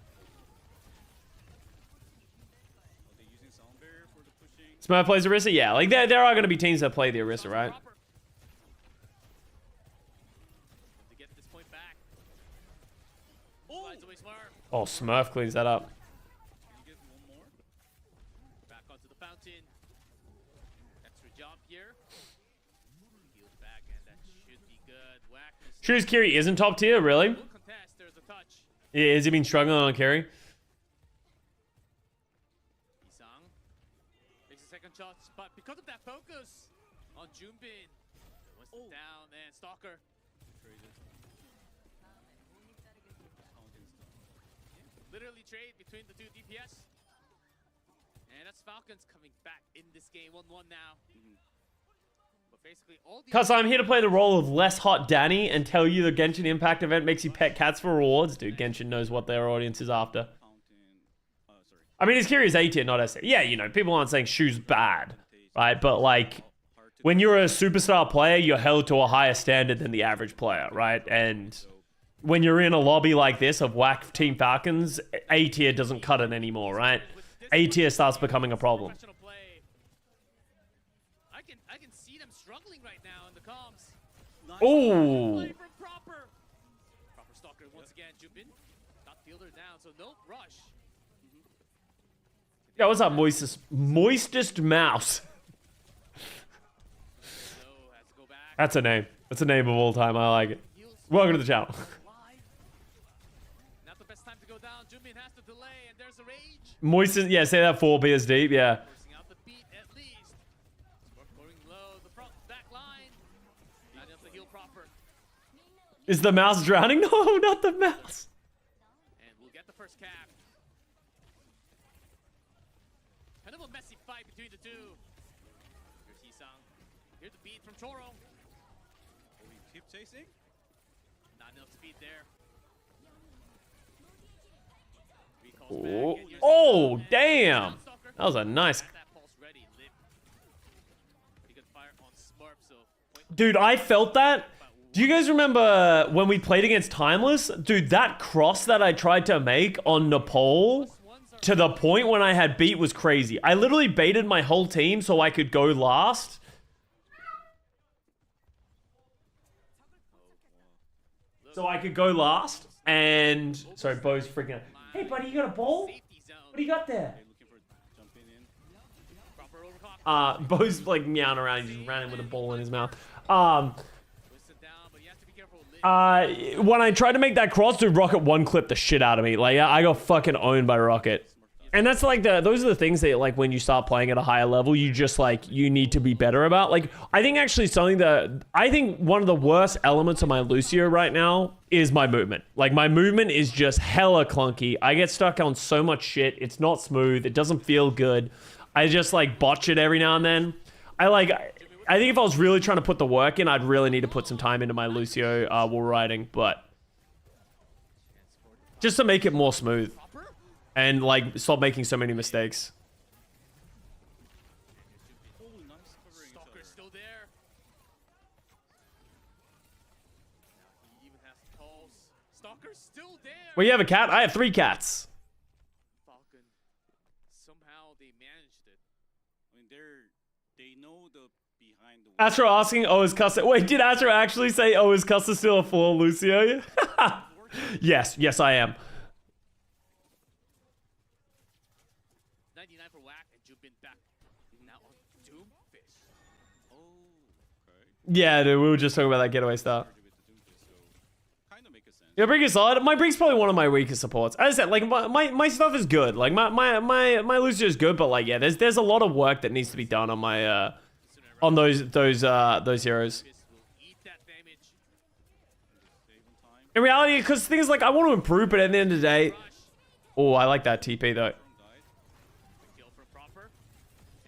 Are they using sound barrier for the pushing? Smurf plays Orisa? Yeah, like there are going to be teams that play the Orisa, right? proper. To get this point back. Slides away Smurf. Oh, Smurf cleans that up. Can you get one more? Back onto the fountain. Extra jump here. Heals back, and that should be good. Whack. Shoes Kiri isn't top tier, really? Will contest. There's a touch. Yeah, has he been struggling on carry? Isang makes a second shot, but because of that focus on Junbin, Winston down and Stalker. Traded. Fountain's done. Literally trade between the two DPS. And that's Falcons coming back in this game 1-1 now. But basically all the Cuz I'm here to play the role of less hot Danny and tell you the Genshin Impact event makes you pet cats for rewards. Dude, Genshin knows what their audience is after. Fountain. Sorry. I mean, his Kiri is A tier, not S tier. Yeah, you know, people aren't saying Shu's bad, right? But like, Hard to when you're a superstar player, you're held to a higher standard than the average player, right? And when you're in a lobby like this of whack Team Falcons, A tier doesn't cut it anymore, right? A tier starts becoming a problem. professional play. I can see them struggling right now in the comms. Ooh. Play from proper. Proper Stalker once again. Junbin got fielder down, so no rush. Yeah, what's up, moistest mouse? So has to go back. That's a name. That's a name of all time. I like it. Heals Welcome to the channel. live. Not the best time to go down. Junbin has to delay, and there's a rage. Moistest, yeah, say that 4 beers deep, yeah. Forcing out the beat at least. Spark going low. The front back line. Not enough to heal proper. Is the mouse drowning? No, not the mouse. And we'll get the first cap. Kind of a messy fight between the two. Here's Hisang. Here's the beat from Choro. We keep chasing. Not enough speed there. Recalls Oh, back, and here's oh, Hisang, and damn. Stalker. That was a nice. Got that pulse ready, lit. Pretty good fire on Smurf, so point Dude, I felt that. Do you guys remember when we played against Timeless? Dude, that cross that I tried to make on Nepal to the point when I had beat was crazy. I literally baited my whole team so I could go last. So I could go last. And sorry, Bo's freaking out. Hey, buddy, you got a ball? safety zone. What do you got there? They're looking for jumping in. Proper overclock. Bo's like meowing around. He just ran in with a ball in his mouth. Twisted down, but you have to be careful. Lit. When I tried to make that cross, dude, Rocket one clipped the shit out of me. Like, I got fucking owned by Rocket. And that's like those are the things that like when you start playing at a higher level, you just like, you need to be better about. Like, I think actually I think one of the worst elements of my Lucio right now is my movement. Like, my movement is just hella clunky. I get stuck on so much shit. It's not smooth. It doesn't feel good. I just like botch it every now and then. I think if I was really trying to put the work in, I'd really need to put some time into my Lucio wall riding, but just to make it more smooth and like stop making so many mistakes. Oh, nice covering each Stalker's other. still there. calls. Stalker's still there. Well, you have a cat? I have 3 cats. Falcon. Somehow they managed it. I mean, they know the behind the. Astro asking, oh, is Custa... Wait, did Astro actually say, oh, is Custa still a 4 Lucio? Yes, I am. 99 for Whack and Jubin back. Now on Doomfish. Oh, okay. Yeah, dude, we were just talking about that getaway start. Kind of make a sense. Yeah, Brig is solid. My Brig's probably one of my weakest supports. As I said, like my stuff is good. Like my Lucio is good, but like yeah, there's a lot of work that needs to be done on my on those heroes. Will eat that damage. In reality, because things like I want to improve, but at the end of the day, Rush. oh, I like that TP though. The kill from Proper.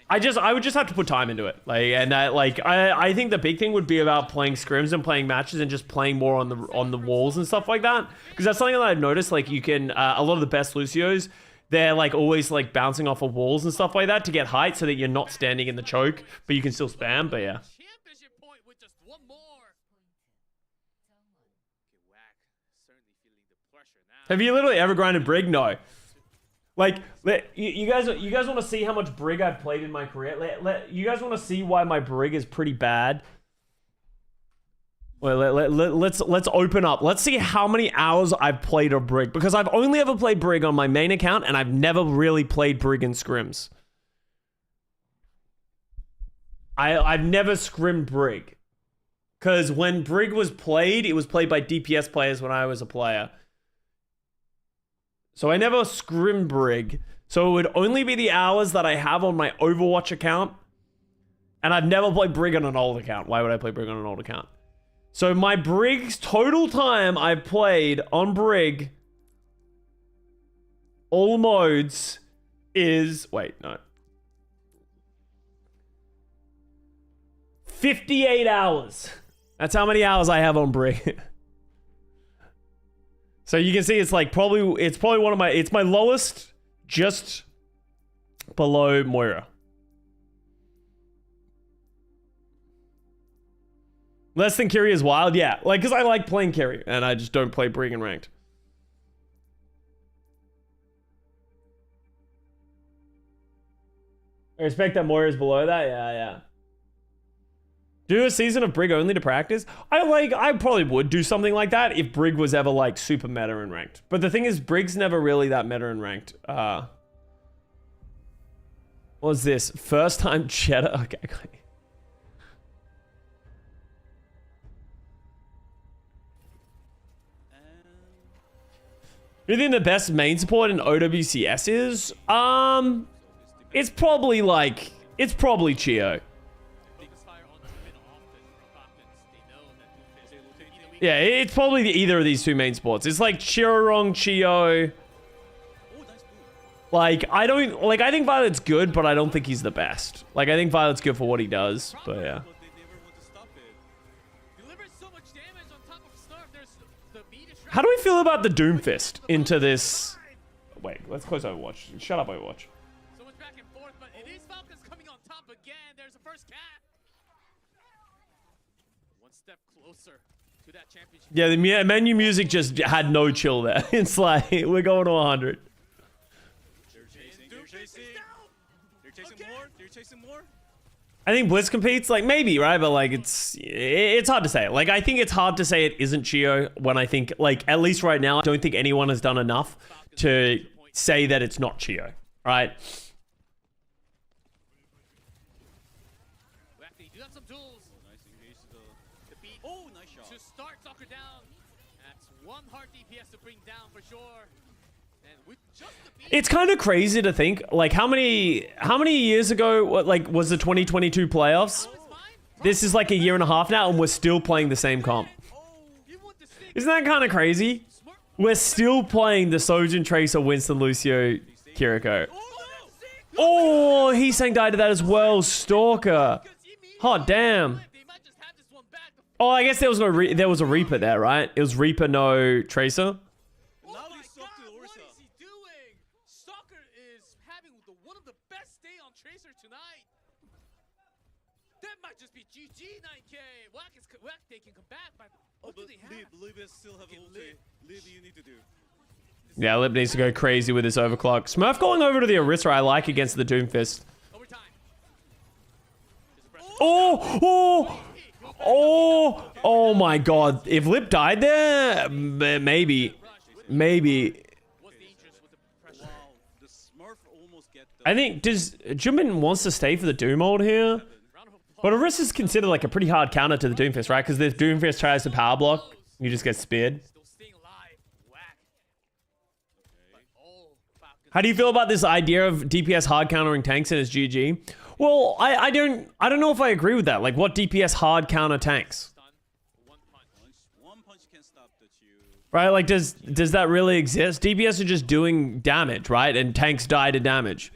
I would just have to put time into it. Like, and I think the big thing would be about playing scrims and playing matches and just playing more on the walls and stuff like that. Because that's something that I've noticed. Like, you can a lot of the best Lucios, they're like always like bouncing off of walls and stuff like that to get height, so that you're not standing in the choke, but you can still spam. But yeah. Championship point with just one more. Okay, Whack certainly feeling the pressure now. Have you literally ever grinded Brig? No. Like, you guys want to see how much Brig I've played in my career? You guys want to see why my Brig is pretty bad? Well, let's open up. Let's see how many hours I've played of Brig, because I've only ever played Brig on my main account, and I've never really played Brig in scrims. I've never scrimmed Brig, because when Brig was played, it was played by DPS players when I was a player. So I never scrimmed Brig. So it would only be the hours that I have on my Overwatch account. And I've never played Brig on an old account. Why would I play Brig on an old account? So my Brig's total time I've played on Brig, all modes, is... Wait, no. 58 hours. That's how many hours I have on Brig. So you can see it's probably one of it's my lowest, just below Moira. Less than Kiri is wild, yeah. Like, because I like playing Kiri, and I just don't play Brig in ranked. I respect that Moira's below that, yeah. Do a season of Brig only to practice? I probably would do something like that if Brig was ever like super meta in ranked. But the thing is, Brig's never really that meta in ranked. What's this? First time cheddar? Okay. Who do you think the best main support in OWCS is? It's probably Chio. Yeah, it's probably either of these two main sports. It's like Chirorong, Chio. Like, I think Violet's good, but I don't think he's the best. Like, I think Violet's good for what he does, but yeah. How do we feel about the Doomfist into this? Wait, let's close Overwatch. Shut up, Overwatch. So much back and forth, but it is Falcons coming on top again. There's the first cat. One step closer to that championship. Yeah, the menu music just had no chill there. It's like, we're going to 100. They're chasing more. I think Blitz competes, like, maybe, right? But, like, it's hard to say. Like, I think it's hard to say it isn't Chio when I think, like, at least right now, I don't think anyone has done enough to say that it's not Chio, right? Actually, do have some tools. Nice engage to The beat nice shot. to start Soccer down. That's one hard DPS to bring down for sure. And with just the beat, It's kind of crazy to think, like, how many years ago, like, was the 2022 playoffs? This is like a year and a half now, and we're still playing the same comp. Isn't that kind of crazy? We're still playing the Sojin, Tracer, Winston, Lucio, Kiriko. Oh, he sang die to that as well. Stalker. Hot damn. they might just have this one back. Oh, I guess there was there was a Reaper there, right? It was Reaper, no Tracer. Oh my god, what is he doing? Stalker is having one of the best day on Tracer tonight. That might might just be GG 9K. Whack, they can come back, but what do they have? Lib still have ulti. Lib, you need to do. Yeah, Lib needs to go crazy with this overclock. Smurf going over to the Orisa I like against the Doomfist. Overtime. Oh my god. If Lip died there, maybe. Was dangerous with the pressure. Wow, the Smurf almost get the I think, does Jumin wants to stay for the Doom ult here? Round of But applause. Orisa's considered like a pretty hard counter to the Doomfist, right? Because if Doomfist tries to power block, you just get speared. Still staying alive. Whack. But, oh, Falcons. How do you feel about this idea of DPS hard countering tanks in his GG? Well, I don't know if I agree with that. Like, what DPS hard counter tanks? Stun. One punch. one punch can stop the Q. Right? Like, does that really exist? DPS are just doing damage, right? And tanks die to damage.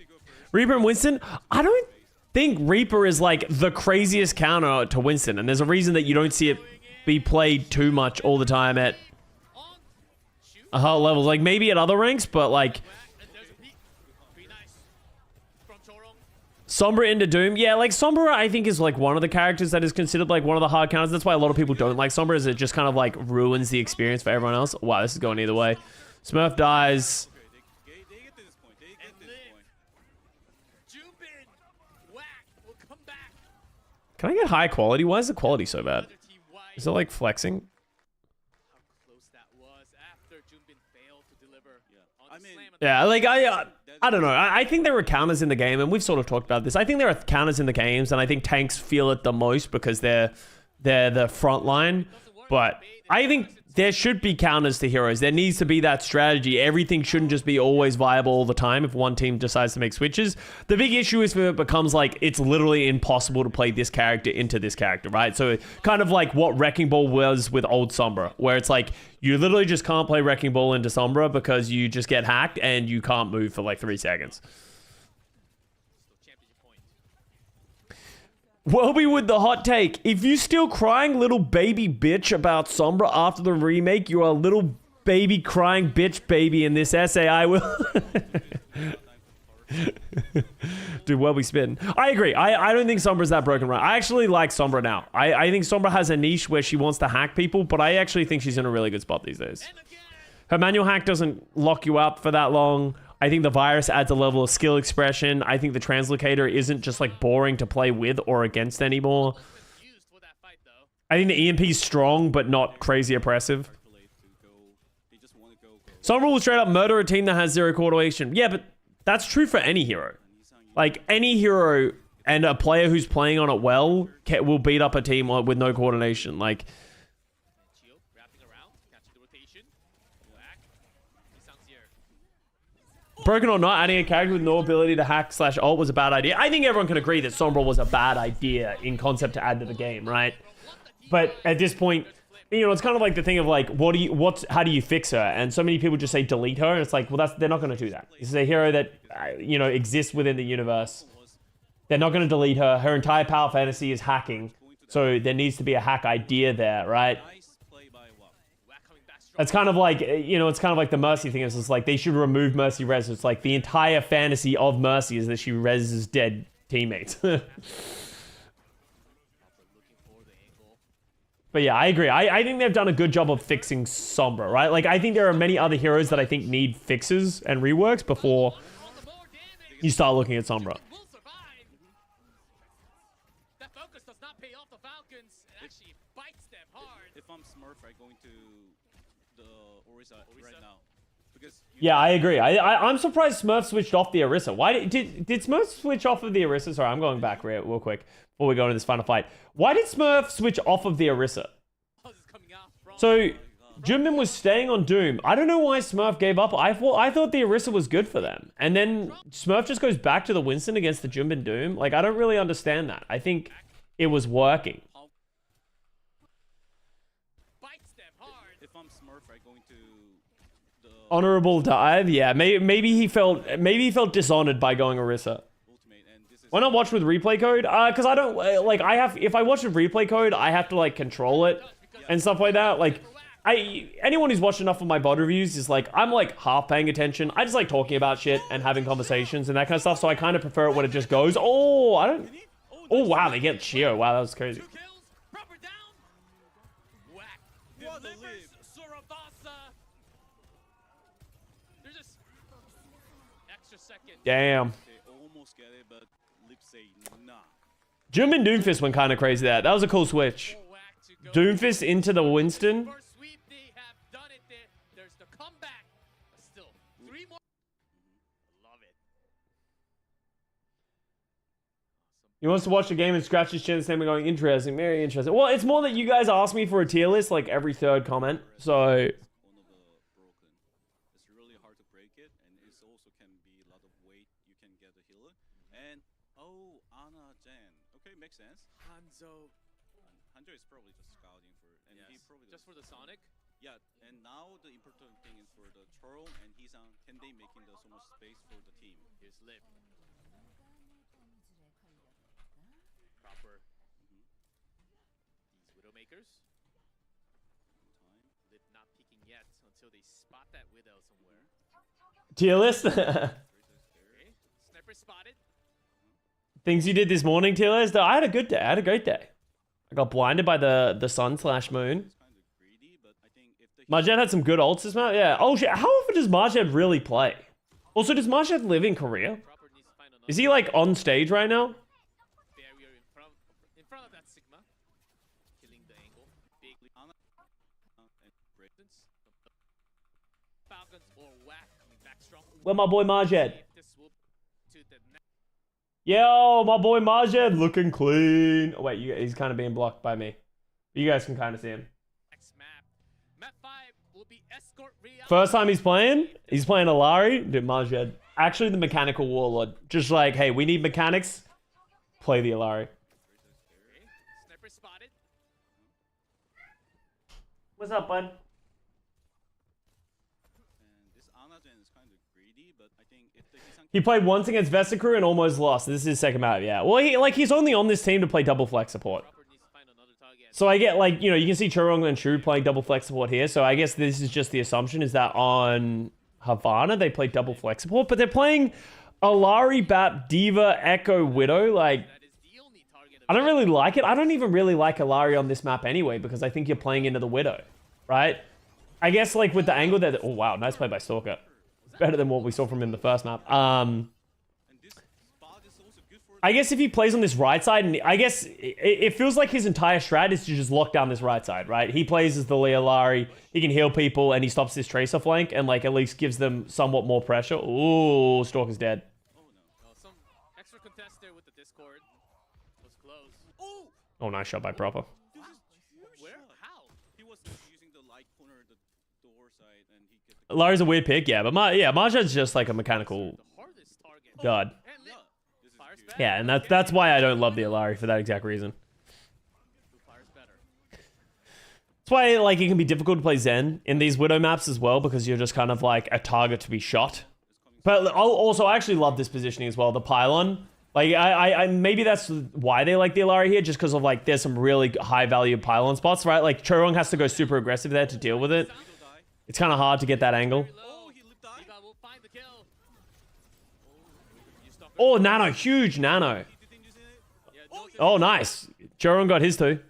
Reaper and Winston? I don't think Reaper is like the craziest counter to Winston. And there's a reason that you don't see it be played too much all the time at On. Shoot. high levels. Like, maybe at other ranks, but like... Whack. And there's a peek. Pretty nice. From Chorong. Sombra into Doom. Yeah, like Sombra I think is like one of the characters that is considered like one of the hard counters. That's why a lot of people don't like Sombra, is it just kind of like ruins the experience for everyone else. Wow, this is going either way. Smurf dies. They get to this point. They get to this point. Jubin. Whack. Will come back. Can I get high quality? Why is the quality so bad? Other team white. Is it like flexing? How close that was after Jumbin failed to deliver. Yeah. On I the mean- slam. Yeah, like I don't know. I think there are counters in the game, and we've sort of talked about this. I think there are counters in the games, and I think tanks feel it the most because they're the front line. But I think there should be counters to heroes. There needs to be that strategy. Everything shouldn't just be always viable all the time if one team decides to make switches. The big issue is when it becomes like it's literally impossible to play this character into this character, right? So kind of like what Wrecking Ball was with old Sombra, where it's like you literally just can't play Wrecking Ball into Sombra because you just get hacked and you can't move for like 3 seconds. Still championship point. Welby with the hot take. If you still crying little baby bitch about Sombra after the remake, you are a little baby crying bitch baby in this essay. I will. Dude, Welby spitting. I agree. I don't think Sombra's that broken right. I actually like Sombra now. I think Sombra has a niche where she wants to hack people, but I actually think she's in a really good spot these days. And again. Her manual hack doesn't lock you up for that long. I think the virus adds a level of skill expression. I think the translocator isn't just like boring to play with or against anymore. Was used for that fight though. I think the EMP is strong, but not crazy oppressive. Calculate to go. They just want to go. Sombra will straight up murder a team that has zero coordination. Yeah, but that's true for any hero. Like, any hero and a player who's playing on it well will beat up a team with no coordination. Like, Chio wrapping around, catching the rotation. Whack. He sounds here. broken or not, adding a character with no ability to hack / ult was a bad idea. I think everyone can agree that Sombra was a bad idea in concept to add to the game, right? But at this point, you know, it's kind of like the thing of like, how do you fix her? And so many people just say delete her, and it's like, well, they're not going to do that. This is a hero that, you know, exists within the universe. They're not going to delete her. Her entire power fantasy is hacking, so there needs to be a hack idea there, right? Nice play by Wap. Whack coming back strong. It's kind of like, you know, it's kind of like the Mercy thing. It's just like they should remove Mercy res. It's like the entire fantasy of Mercy is that she reses dead teammates. Looking for the angle. But yeah, I agree. I think they've done a good job of fixing Sombra, right? Like, I think there are many other heroes that I think need fixes and reworks before On the more damage. you start looking at Sombra. Will survive. That focus does not pay off the Falcons. It actually bites them hard. If I'm Smurf, I'm going to the Orisa right now. Because you Yeah, I agree. I'm surprised Smurf switched off the Orisa. Why did Smurf switch off of the Orisa? Sorry, I'm going back real quick before we go into this final fight. Why did Smurf switch off of the Orisa? Buzz is coming out from So Jimin was staying on Doom. I don't know why Smurf gave up. I thought the Orisa was good for them. And then Smurf just goes back to the Winston against the Jimin Doom. Like, I don't really understand that. I think it was working. bites them hard. if I'm Smurf, I'm going to the Honorable dive. Yeah, maybe he felt dishonored by going Orisa. ultimate, and this is Why not watch with replay code? Because I don't like if I watch with replay code, I have to like control it and stuff like that. Like anyone who's watched enough of my VOD reviews is like, I'm like half paying attention. I just like talking about shit and having conversations and that kind of stuff. So I kind of prefer it when it just goes. Oh, I don't. Oh, wow, they get Chio. Wow, that was crazy. 2 kills. Proper down. Whack. What a Delivers leap. Surabasa. There's just extra second. Damn. They almost get it, but Lip say nah. Jim and Doomfist went kind of crazy there. That was a cool switch. Whack to go. Doomfist into the Winston. First sweep, they have done it. There's the comeback. But still, 3 more. Love it. He wants to watch the game and scratch his chin and saying, going, interesting, very interesting. Well, it's more that you guys ask me for a tier list like every third comment. So, One of the broken. It's really hard to break it, and it also can be a lot of weight. You can get a healer. And oh, Ana Jan. Okay, makes sense. Hanzo. Hanjo is probably just scouting for, and he probably Just for the Sonic. Yeah, and now the important thing is for the Chorl, and he's on. Can they making so much space for the team? Here's Lip. Proper. These Widowmakers. Lip not peeking yet until they spot that Widow somewhere. tier list. Okay. Sniper spotted. Things you did this morning, tier list. I had a good day. I had a great day. I got blinded by the sun / moon. Kind of greedy, but I think if the Marjad had some good ults this match. Yeah. Oh shit. How often does Marjad really play? Also, does Marjad live in Korea? Proper needs to find another Is he like on stage right now? barrier in front of that Sigma. Killing the angle. Big Ana and break. Falcons or Whack coming back strong. Where my boy Marjad? This will to the next Yo, my boy Marjad looking clean. Oh, wait, he's kind of being blocked by me. You guys can kind of see him. map. Map 5 will be escort reality. First time he's playing Alari. Dude, Marjad. Actually, the mechanical warlord. Just like, hey, we need mechanics. Play the Alari. Okay. Sniper spotted. What's up, bud? And this Ana Jan is kind of greedy, but I think if the Hisan He played once against Vesicrew and almost lost. This is his second map, yeah. Well, he's only on this team to play double flex support. Proper needs to find another target. So I get, like, you can see Churong and Shu playing double flex support here. So I guess this is just the assumption is that on Havana they play double flex support, but they're playing Alari, Bap, Diva, Echo, Widow. Like, That is the only target. I don't really like it. I don't even really like Alari on this map anyway because I think you're playing into the Widow, right? I guess, like, with the angle that... Oh, wow. Nice play by Stalker. It's better than what we saw from him in the first map. and this spot is also good for I guess if he plays on this right side, and I guess it feels like his entire strat is to just lock down this right side, right? He plays as the Leolari, he can heal people, and he stops this Tracer flank, and like at least gives them somewhat more pressure. Ooh, Stalker's dead. Some extra contest there with the Discord. Was close. Oh, nice shot by Proper. this is huge Where? shot. How? He was using the light corner, the door side, and he get the Lari's a weird pick, yeah, but Marjad's just like a mechanical The hardest target. god. And Lip This is fires huge. back. Yeah, and that's why I don't love the Alari for that exact reason. Who fires better? That's why, like, it can be difficult to play Zen in these Widow maps as well because you're just kind of like a target to be shot. But also, I actually love this positioning as well. The pylon, like, I maybe that's why they like the Alari here, just because of like there's some really high value pylon spots, right? Like Churong has to go super aggressive there to deal with it. It's kind of hard to get that angle. Oh, he lip dive. Diva will find the kill. You stalker. Oh, nano, huge nano. He didn't use it. Yeah, no Oh, nice. Churong got his too.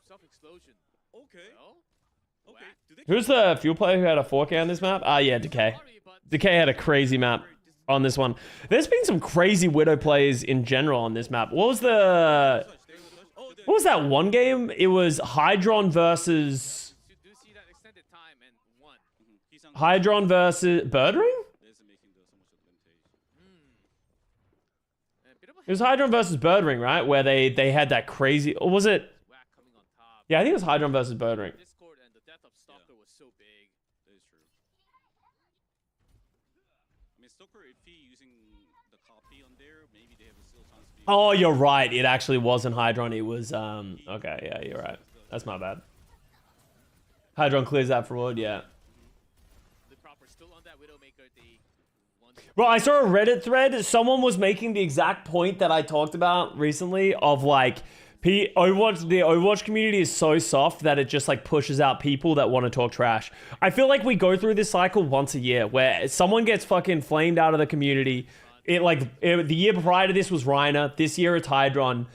self-explosion. Okay. No? Okay. Do they Who's the fuel player who had a 4K on this map? Ah, yeah, Decay. Sorry, but Decay had a crazy map on this one. There's been some crazy Widow plays in general on this map. What was the... Oh, What was that one game? It was Hydron versus... you do see that extended time and one. he's on Hydron versus... Birdring? There's making so much advantage. And a bit of a It was Hydron versus Birdring, right? Where they had that crazy... Or was it... whack coming on top. Yeah, I think it was Hydron versus Birdring. Discord and the death of Stalker was so big. That is true. I mean, Stoker, if he using the copy on there, maybe they have a still chance to be. Oh, you're right. It actually wasn't Hydron. It was... Okay, yeah, you're right. That's my bad. Hydron clears that fraud, yeah. The proper still on that Widowmaker. They won. Bro, I saw a Reddit thread. Someone was making the exact point that I talked about recently of like... the Overwatch community is so soft that it just like pushes out people that want to talk trash. I feel like we go through this cycle once a year where someone gets fucking flamed out of the community, the year prior to this was Reiner. This year it's Hydron.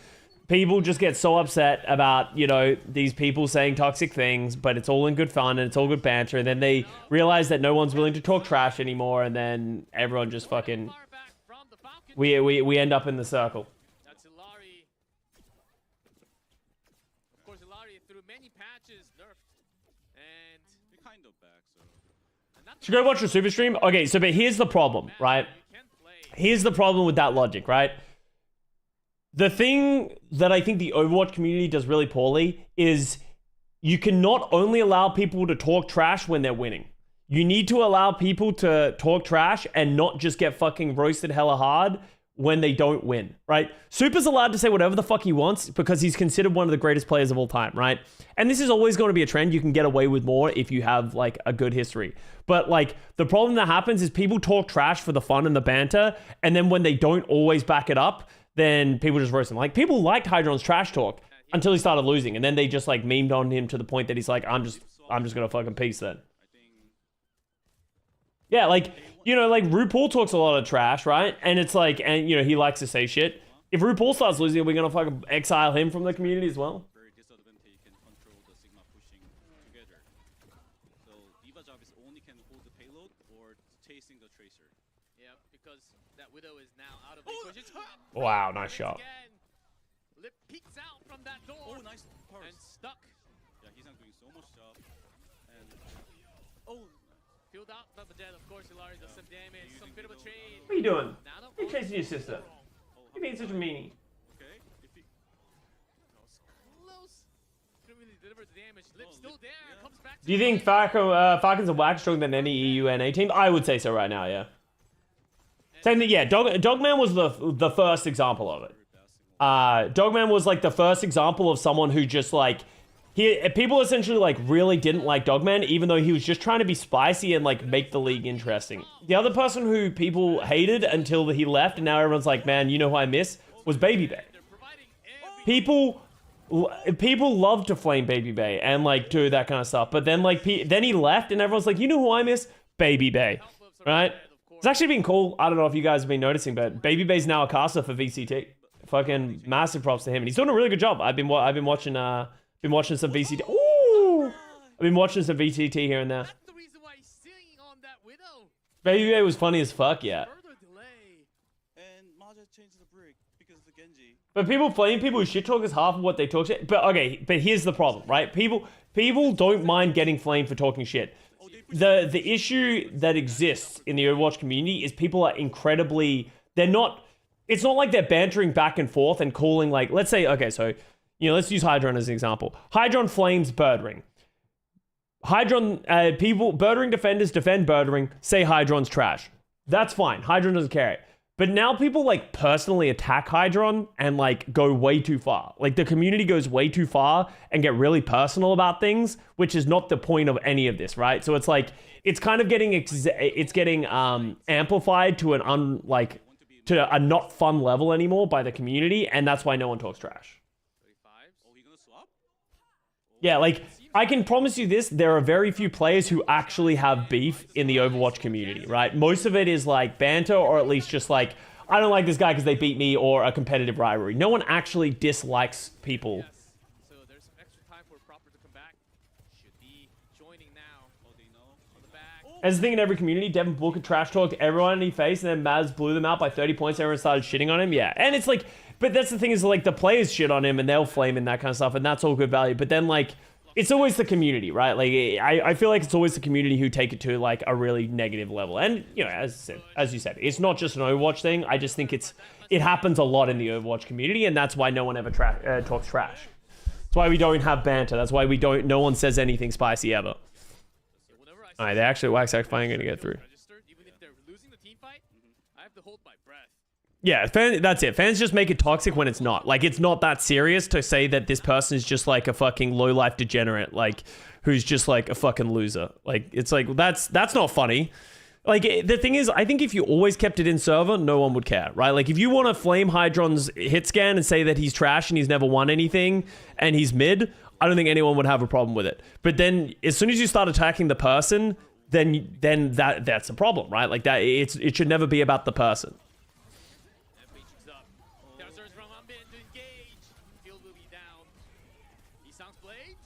People just get so upset about, you know, these people saying toxic things, but it's all in good fun and it's all good banter. And then they realize that no one's willing to talk trash anymore. And then everyone just fucking, we end up in the circle. That's Ilari. Of course, Ilari through many patches nerfed. And We're kind of back, so. Should go watch your super stream? Okay, so but here's the problem, right? Here's the problem with that logic, right? The thing that I think the Overwatch community does really poorly is you can not only allow people to talk trash when they're winning. You need to allow people to talk trash and not just get fucking roasted hella hard when they don't win, right? Super's allowed to say whatever the fuck he wants because he's considered one of the greatest players of all time, right? And this is always going to be a trend. You can get away with more if you have like a good history. But like the problem that happens is people talk trash for the fun and the banter, and then when they don't always back it up, then people just roast him. Like people liked Hydron's trash talk until he started losing, and then they just like memed on him to the point that he's like, I'm just gonna fucking peace then. Yeah, like, you know, like RuPaul talks a lot of trash, right? And it's like, and you know, he likes to say shit. If RuPaul starts losing, we're gonna fucking exile him from the community as well. Very disadvantage can control the Sigma pushing together. So Diva job is only can hold the payload or chasing the tracer. yeah, because that Widow is now out of the equation. Wow, nice shot. Again, Lip peeks out from that door. Oh, nice powers. And stuck. Yeah, he's not doing so much job. And Peeled out by the dead, of course. Ilari does some damage, some bit of a trade. What are you doing? Nano You're chasing your sister. You're being such a meanie. okay, if he Close. Couldn't really deliver the damage. Lip's still there. Comes back to Do you think Falcons are whack stronger than any EU NA team? I would say so right now, yeah. Same thing, yeah. Dogman was the first example of it. Dogman was like the first example of someone who just like people essentially like really didn't like Dogman, even though he was just trying to be spicy and like make the league interesting. The other person who people hated until he left, and now everyone's like, man, you know who I miss, was Baby Bay. People love to flame Baby Bay and like do that kind of stuff, but then like then he left, and everyone's like, you know who I miss, Baby Bay, right? It's actually been cool. I don't know if you guys have been noticing, but Baby Bay's now a caster for VCT. Fucking massive props to him, and he's doing a really good job. I've been watching some VCT. Ooh, I've been watching some VCT here and there. That's the reason why he's sitting on that Widow. Baby Bay was funny as fuck, yeah. Further delay. and Maja changed the brick because of the Genji. But people who shit talk is half of what they talk shit. But okay, but here's the problem, right? People don't mind getting flamed for talking shit. The issue that exists in the Overwatch community is people are incredibly, it's not like they're bantering back and forth and calling like, let's say, okay, so, you know, let's use Hydron as an example. Hydron flames Birdring. Birdring defenders defend Birdring, say Hydron's trash. That's fine. Hydron doesn't care. But now people like personally attack Hydron and like go way too far. Like the community goes way too far and get really personal about things, which is not the point of any of this, right? So it's like, it's kind of getting, amplified to to a not fun level anymore by the community. And that's why no one talks trash. 35s. Oh, he gonna swap? Yeah, like, I can promise you this, there are very few players who actually have beef in the Overwatch community, right? Most of it is like banter, or at least just like, I don't like this guy because they beat me, or a competitive rivalry. No one actually dislikes people. Yes. So there's some extra time for Proper to come back. Should be joining now. Oh, they know. On the back. As a thing in every community, Devin Booker trash talked everyone in his face, and then Maz blew them out by 30 points, everyone started shitting on him, yeah. And it's like, but that's the thing is like, the players shit on him, and they'll flame and that kind of stuff, and that's all good value. But then like, it's always the community, right? Like, I feel like it's always the community who take it to like a really negative level. And you know, as you said, it's not just an Overwatch thing. I just think it happens a lot in the Overwatch community, and that's why no one ever talks trash. That's why we don't have banter. That's why no one says anything spicy ever. All right, they actually wax X fine gonna get through. Even if they're losing the team fight, I have to hold my breath. Yeah, that's it. Fans just make it toxic when it's not. Like, it's not that serious to say that this person is just like a fucking low-life degenerate, like, who's just like a fucking loser. Like, it's like, that's not funny. Like, the thing is, I think if you always kept it in server, no one would care, right? Like, if you want to flame Hydron's hit scan and say that he's trash and he's never won anything and he's mid, I don't think anyone would have a problem with it. But then, as soon as you start attacking the person, then that's a problem, right? Like, it should never be about the person. Sounds Blade.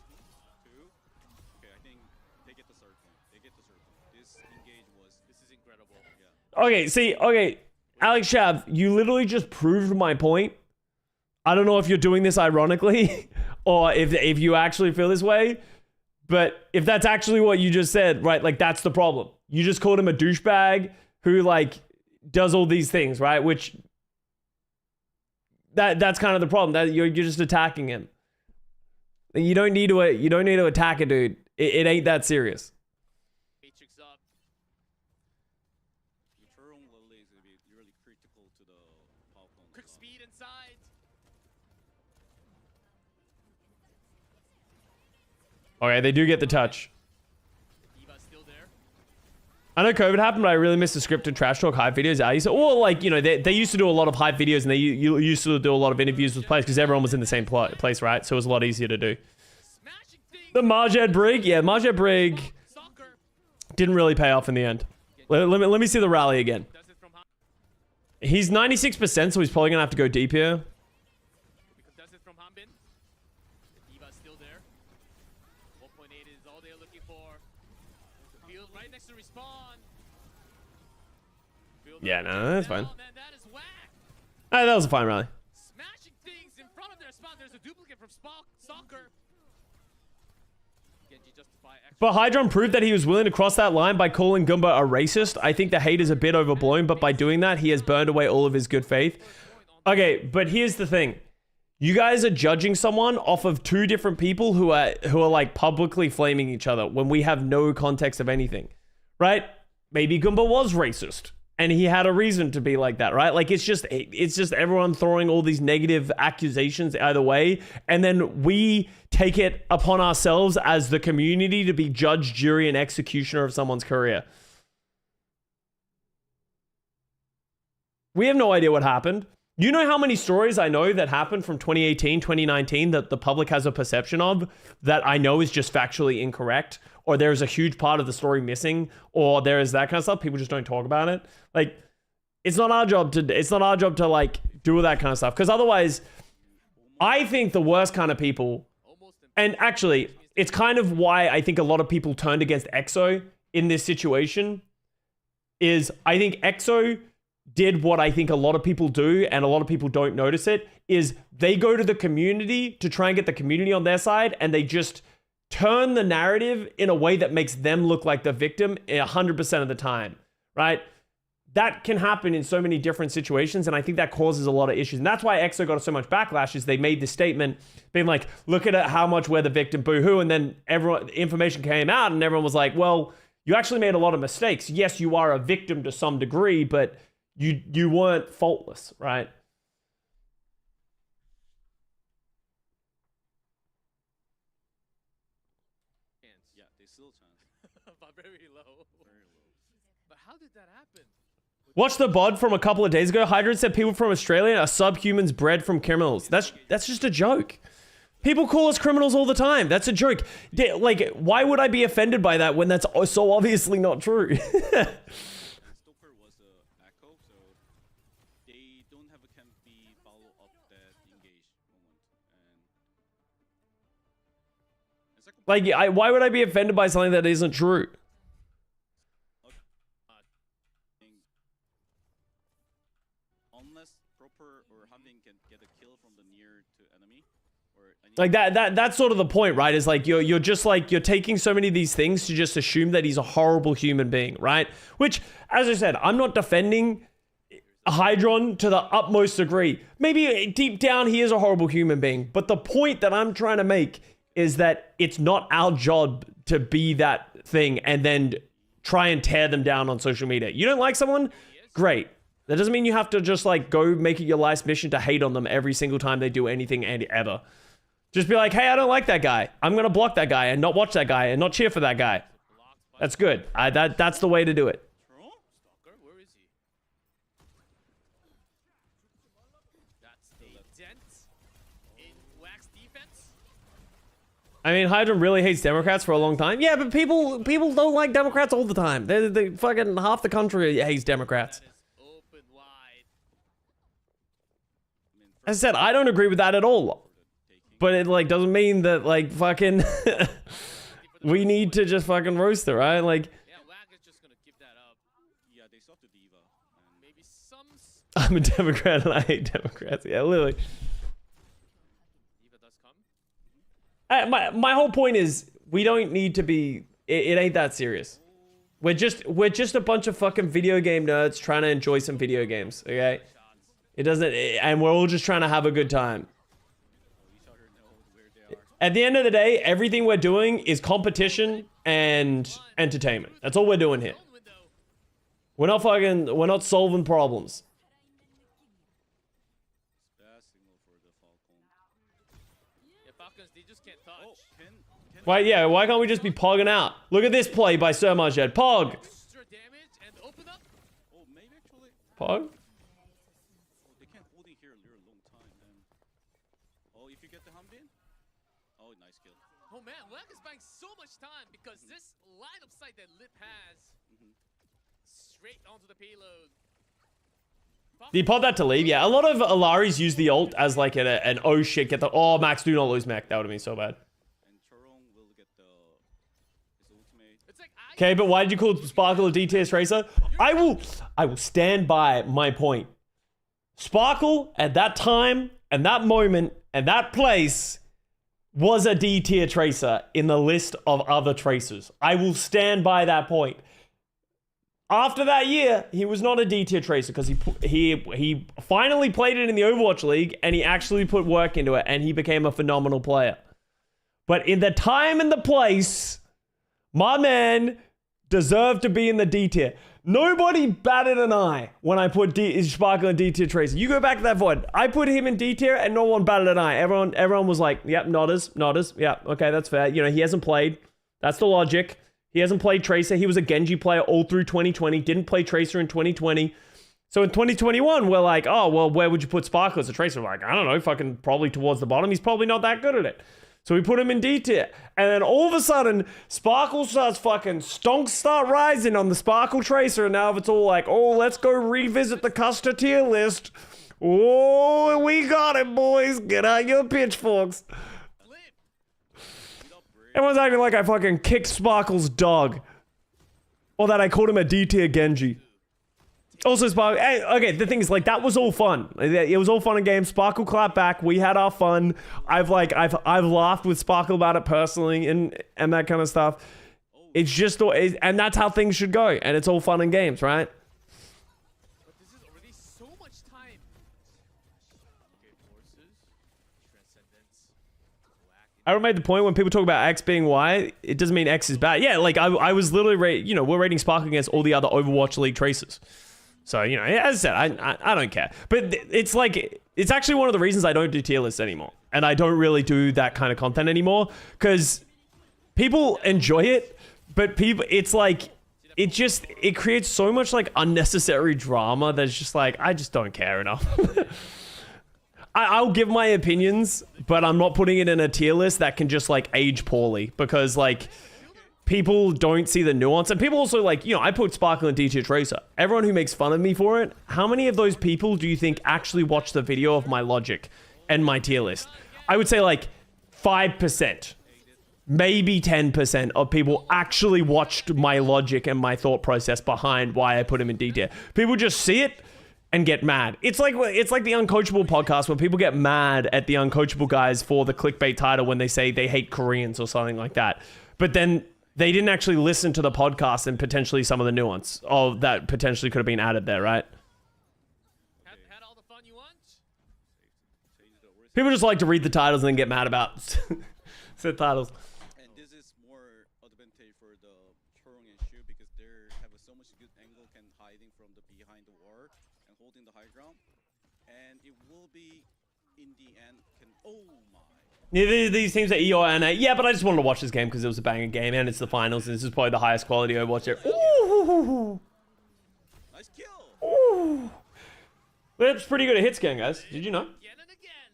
2. Okay, I think they get the third point. They get the third point. This engage was. This is incredible. Yeah. Okay, see, okay, Alex Shav, you literally just proved my point. I don't know if you're doing this ironically or if you actually feel this way, but if that's actually what you just said, right, like that's the problem. You just called him a douchebag who like does all these things, right? Which that's kind of the problem. That you're just attacking him. You don't need to attack a dude. It ain't that serious. Matrix up. The turn on Lily is going to be really critical to the Falcon. Quick speed inside. Okay, they do get the touch. Diva's still there. I know COVID happened, but I really miss the scripted trash talk hype videos. I used to, or like, you know, they used to do a lot of hype videos and you used to do a lot of interviews with players because everyone was in the same place, right? So it was a lot easier to do. Smashing things. The Marjad Brig, yeah, Marjad Brig Soccer. didn't really pay off in the end. Let me see the rally again. Does it from He's 96%, so he's probably gonna have to go deep here. Does it from Hanbin. Diva's still there. 1.8 is all they're looking for. Field right next to respawn. Field Yeah, no, that's fine. down, and that is whack. That was a fine rally. Smashing things in front of their spawn. There's a duplicate from Soccer. Genji justify action. But Hydron proved that he was willing to cross that line by calling Goomba a racist. I think the hate is a bit overblown, but by doing that, he has burned away all of his good faith. Okay, but here's the thing. You guys are judging someone off of two different people who are like publicly flaming each other when we have no context of anything, right? Maybe Goomba was racist and he had a reason to be like that, right? Like it's just everyone throwing all these negative accusations either way, and then we take it upon ourselves as the community to be judge, jury, and executioner of someone's career. We have no idea what happened. You know how many stories I know that happened from 2018, 2019 that the public has a perception of that I know is just factually incorrect, or there's a huge part of the story missing, or there is that kind of stuff. People just don't talk about it. Like, it's not our job to like do that kind of stuff. Because otherwise, I think the worst kind of people, and actually, it's kind of why I think a lot of people turned against EXO in this situation, is I think EXO did what I think a lot of people do, and a lot of people don't notice it, is they go to the community to try and get the community on their side, and they just turn the narrative in a way that makes them look like the victim 100% of the time, right? That can happen in so many different situations, and I think that causes a lot of issues. And that's why EXO got so much backlash, is they made this statement being like, look at how much we're the victim, boo-hoo, and then information came out, and everyone was like, well, you actually made a lot of mistakes. Yes, you are a victim to some degree, but you weren't faultless, right? Yeah, they still chance. But very low. Very low. But how did that happen? Watch the bod from a couple of days ago. Hydra said people from Australia are subhumans bred from criminals. That's just a joke. People call us criminals all the time. That's a joke. Like, why would I be offended by that when that's so obviously not true? Stoker was a echo, so they don't have a can be follow up that engage moment. And second Like, why would I be offended by something that isn't true? thing, unless proper or Hanbin can get a kill from the near to enemy, or Like that's sort of the point, right? Is like you're just like you're taking so many of these things to just assume that he's a horrible human being, right? Which, as I said, I'm not defending Hydron to the utmost degree. Maybe deep down he is a horrible human being, but the point that I'm trying to make is that it's not our job to be that thing and then try and tear them down on social media. You don't like someone? Great. That doesn't mean you have to just like go make it your life's mission to hate on them every single time they do anything and ever. Just be like, hey, I don't like that guy. I'm going to block that guy and not watch that guy and not cheer for that guy. That's good. That's the way to do it. Stalker, where is he? That's a dent in Wax defense. I mean, Hydron really hates Democrats for a long time. Yeah, but people don't like Democrats all the time. They fucking half the country hates Democrats. That is open wide. As I said, I don't agree with that at all. taking but it like doesn't mean that like fucking we need to just fucking roast it, right? Like Yeah, WAC is just gonna give that up. Yeah, they stopped the diva. And Maybe some I'm a Democrat and I hate Democrats. Yeah, literally. diva does come. My whole point is we don't need to be. It ain't that serious. We're just a bunch of fucking video game nerds trying to enjoy some video games. Okay, it doesn't, and we're all just trying to have a good time. each other know where they are. At the end of the day, everything we're doing is competition and entertainment. That's all we're doing here. Zone window. We're not solving problems. Bad signal for the Falcon. Yeah, Falcons, they just can't touch. Oh, can Why can't we just be pogging out? Look at this play by Sir Marjed. Pog. Extra damage and open up. oh maybe actually Pog. they can't hold it here a long time. And oh, if you get the Humvee, oh nice kill. Oh man, WAC is buying so much time because this line of sight that Lip has straight onto the payload. Did he pop that to leave? Yeah, a lot of Alaris use the ult as like an oh shit, get the, oh Max, do not lose mech. That would have been so bad. And Chorong will get his ultimate. It's like Okay, but why did you call Sparkle a DTS Tracer? I will stand by my point. Sparkle at that time and that moment and that place was a D tier tracer in the list of other tracers. I will stand by that point. After that year, he was not a D tier tracer because he finally played it in the Overwatch League and he actually put work into it and he became a phenomenal player. But in the time and the place, my man deserved to be in the D tier. Nobody batted an eye when I put Sparkle in D tier tracer. You go back to that VOD. I put him in D tier and no one batted an eye. Everyone was like, yep, nodders. Yeah, okay, that's fair. You know, he hasn't played. That's the logic. He hasn't played Tracer. He was a Genji player all through 2020. Didn't play Tracer in 2020. So in 2021, we're like, oh, well, where would you put Sparkle as a Tracer? We're like, I don't know, fucking probably towards the bottom. He's probably not that good at it. So we put him in D tier. And then all of a sudden, Sparkle starts fucking stonks start rising on the Sparkle Tracer. And now it's all like, oh, let's go revisit the Custa tier list. Oh, we got it, boys. Get out your pitchforks. Everyone's acting like I fucking kicked Sparkle's dog. Or that I called him a D tier Genji. Also, Sparkle. Hey, okay, the thing is, like, that was all fun. It was all fun and games. Sparkle clapped back. We had our fun. I've laughed with Sparkle about it personally and that kind of stuff. It's just, and that's how things should go. And it's all fun and games, right? But this is already so much time. Okay, forces, transcendence, WAC. I made the point when people talk about X being Y, it doesn't mean X is bad. Yeah, like I was literally, we're rating Sparkle against all the other Overwatch League tracers. So, as I said, I don't care. But it's like, it's actually one of the reasons I don't do tier lists anymore. And I don't really do that kind of content anymore. Because people enjoy it, but it's like, it creates so much like unnecessary drama that's just like, I just don't care enough. I'll give my opinions, but I'm not putting it in a tier list that can just like age poorly. Because like, people don't see the nuance. And people also like, I put Sparkle in D tier Tracer. Everyone who makes fun of me for it, how many of those people do you think actually watch the video of my logic and my tier list? I would say like 5%, maybe 10% of people actually watched my logic and my thought process behind why I put him in D tier. People just see it and get mad. It's like the Uncoachable podcast where people get mad at the Uncoachable guys for the clickbait title when they say they hate Koreans or something like that. But then they didn't actually listen to the podcast and potentially some of the nuance of that potentially could have been added there, right? Had all the fun you want? People just like to read the titles and then get mad about said titles. And this is more advantage for the Chorong and Shu because they have so much good angle can hiding from the behind the wall and holding the high ground. And it will be in the end oh my. Yeah, these teams are EO and A. Yeah, but I just wanted to watch this game because it was a banging game and it's the finals and this is probably the highest quality Overwatch there. Ooh. Nice kill. Ooh. Lip's pretty good at hit scan, guys. Did you know? Again and again.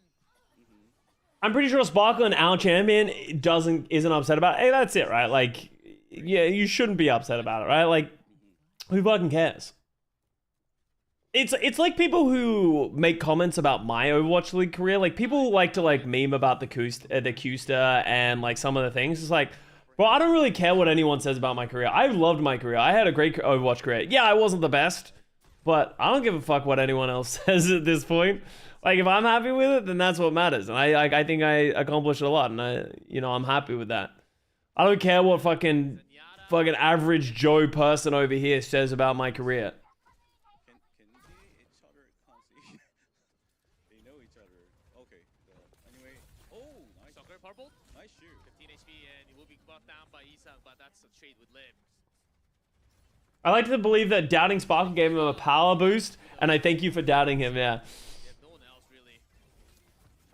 I'm pretty sure Sparkle and our champion isn't upset about it. Hey, that's it, right? Like, yeah, you shouldn't be upset about it, right? Like, who fucking cares? It's like people who make comments about my Overwatch League career. Like people like to like meme about the Custa and like some of the things. It's like, bro, I don't really care what anyone says about my career. I loved my career. I had a great Overwatch career. Yeah, I wasn't the best, but I don't give a fuck what anyone else says at this point. Like if I'm happy with it, then that's what matters. And I think I accomplished a lot, and I'm happy with that. I don't care what fucking average Joe person over here says about my career. Can they each other? Can't see. They know each other. Okay. Anyway. Oh, nice. Soccer purple. Nice shoot. 15 HP and he will be brought down by Isang, but that's a trade with Lim. I like to believe that doubting Sparkle gave him a power boost, and I thank you for doubting him. Yeah. They have no one else really.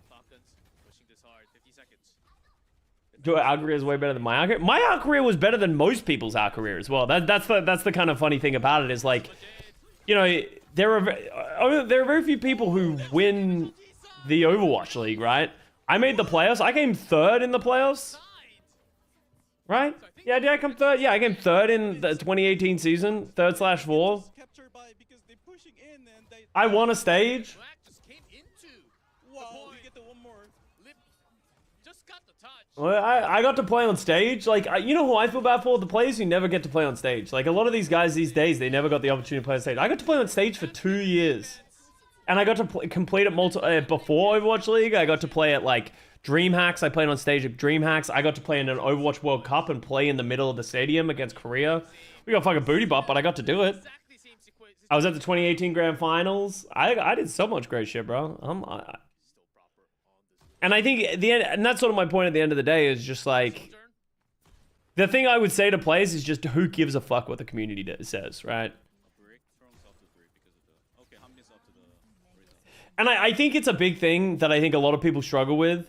Falcons pushing this hard. 50 seconds. Our career is way better than my career. My career was better than most people's career as well. That's the kind of funny thing about it is like, you know, there are very few people who win the Overwatch League, right? I made the playoffs. I came third in the playoffs, right? Yeah, did I come third? Yeah, I came third in the 2018 season, 3rd/4. Captured by because they're pushing in and they. I won a stage. Black just came into Wow, the we point. get the one more. Lip just got the touch. Well, I got to play on stage. Like, you know who I feel bad for? The players who never get to play on stage. Like, a lot of these guys these days, they never got the opportunity to play on stage. I got to play on stage for 2 years. And I got to complete it before Overwatch League. I got to play at, like, DreamHacks. I played on stage at DreamHacks. I got to play in an Overwatch World Cup and play in the middle of the stadium against Korea. We got fucking booty butt, but I got to do it. Exactly same sequence. I was at the 2018 Grand Finals. I did so much great shit, bro. And I think at the end, and that's sort of my point at the end of the day is just like, the thing I would say to players is just who gives a fuck what the community says, right? Brick throws off the 3 because of the. Okay, Hanbin's up to the. And I think it's a big thing that I think a lot of people struggle with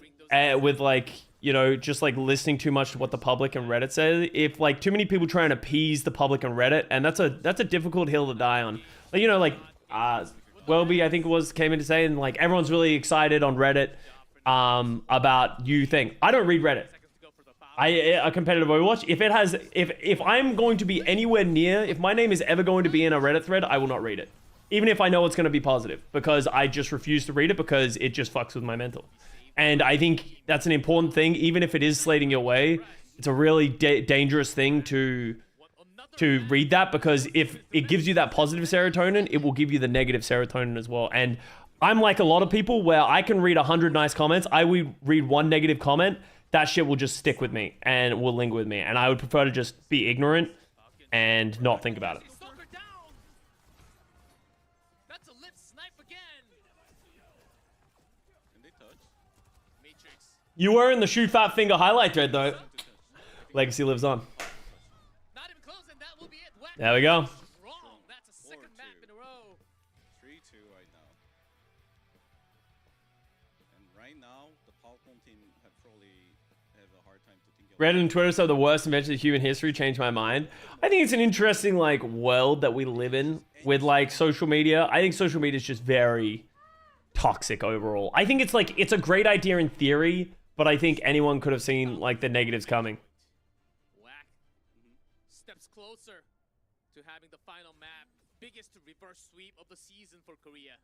like, you know, just like listening too much to what the public and Reddit say. If like too many people try and appease the public and Reddit, and that's a difficult hill to die on. Like, you know, like Welby, I think it was, came in to say, and like everyone's really excited on Reddit about you thing. I don't read Reddit. A competitive Overwatch, if I'm going to be anywhere near, if my name is ever going to be in a Reddit thread, I will not read it. Even if I know it's going to be positive, because I just refuse to read it because it just fucks with my mental. And I think that's an important thing, even if it is slating your way. It's a really dangerous thing to read that, because if it gives you that positive serotonin, it will give you the negative serotonin as well. And I'm like a lot of people where I can read 100 nice comments. I would read one negative comment. That shit will just stick with me and will linger with me. And I would prefer to just be ignorant and not think about it. Stalker down. That's a Lip snipe again. Can they touch? Matrix. You were in the shoe fat finger highlight thread though. Legacy lives on. Not even close, and that will be it. Whack. There we go. Wrong. That's a second 4-2. map in a row. 3-2 right now. And right now, the Falcon team probably have a hard time to think of. Reddit and Twitter said the worst invention of human history changed my mind. I think it's an interesting like world that we live in with like social media. I think social media is just very toxic overall. I think it's like, it's a great idea in theory, but I think anyone could have seen like the negatives coming. Whack. Steps closer to having the final map. Biggest reverse sweep of the season for Korea.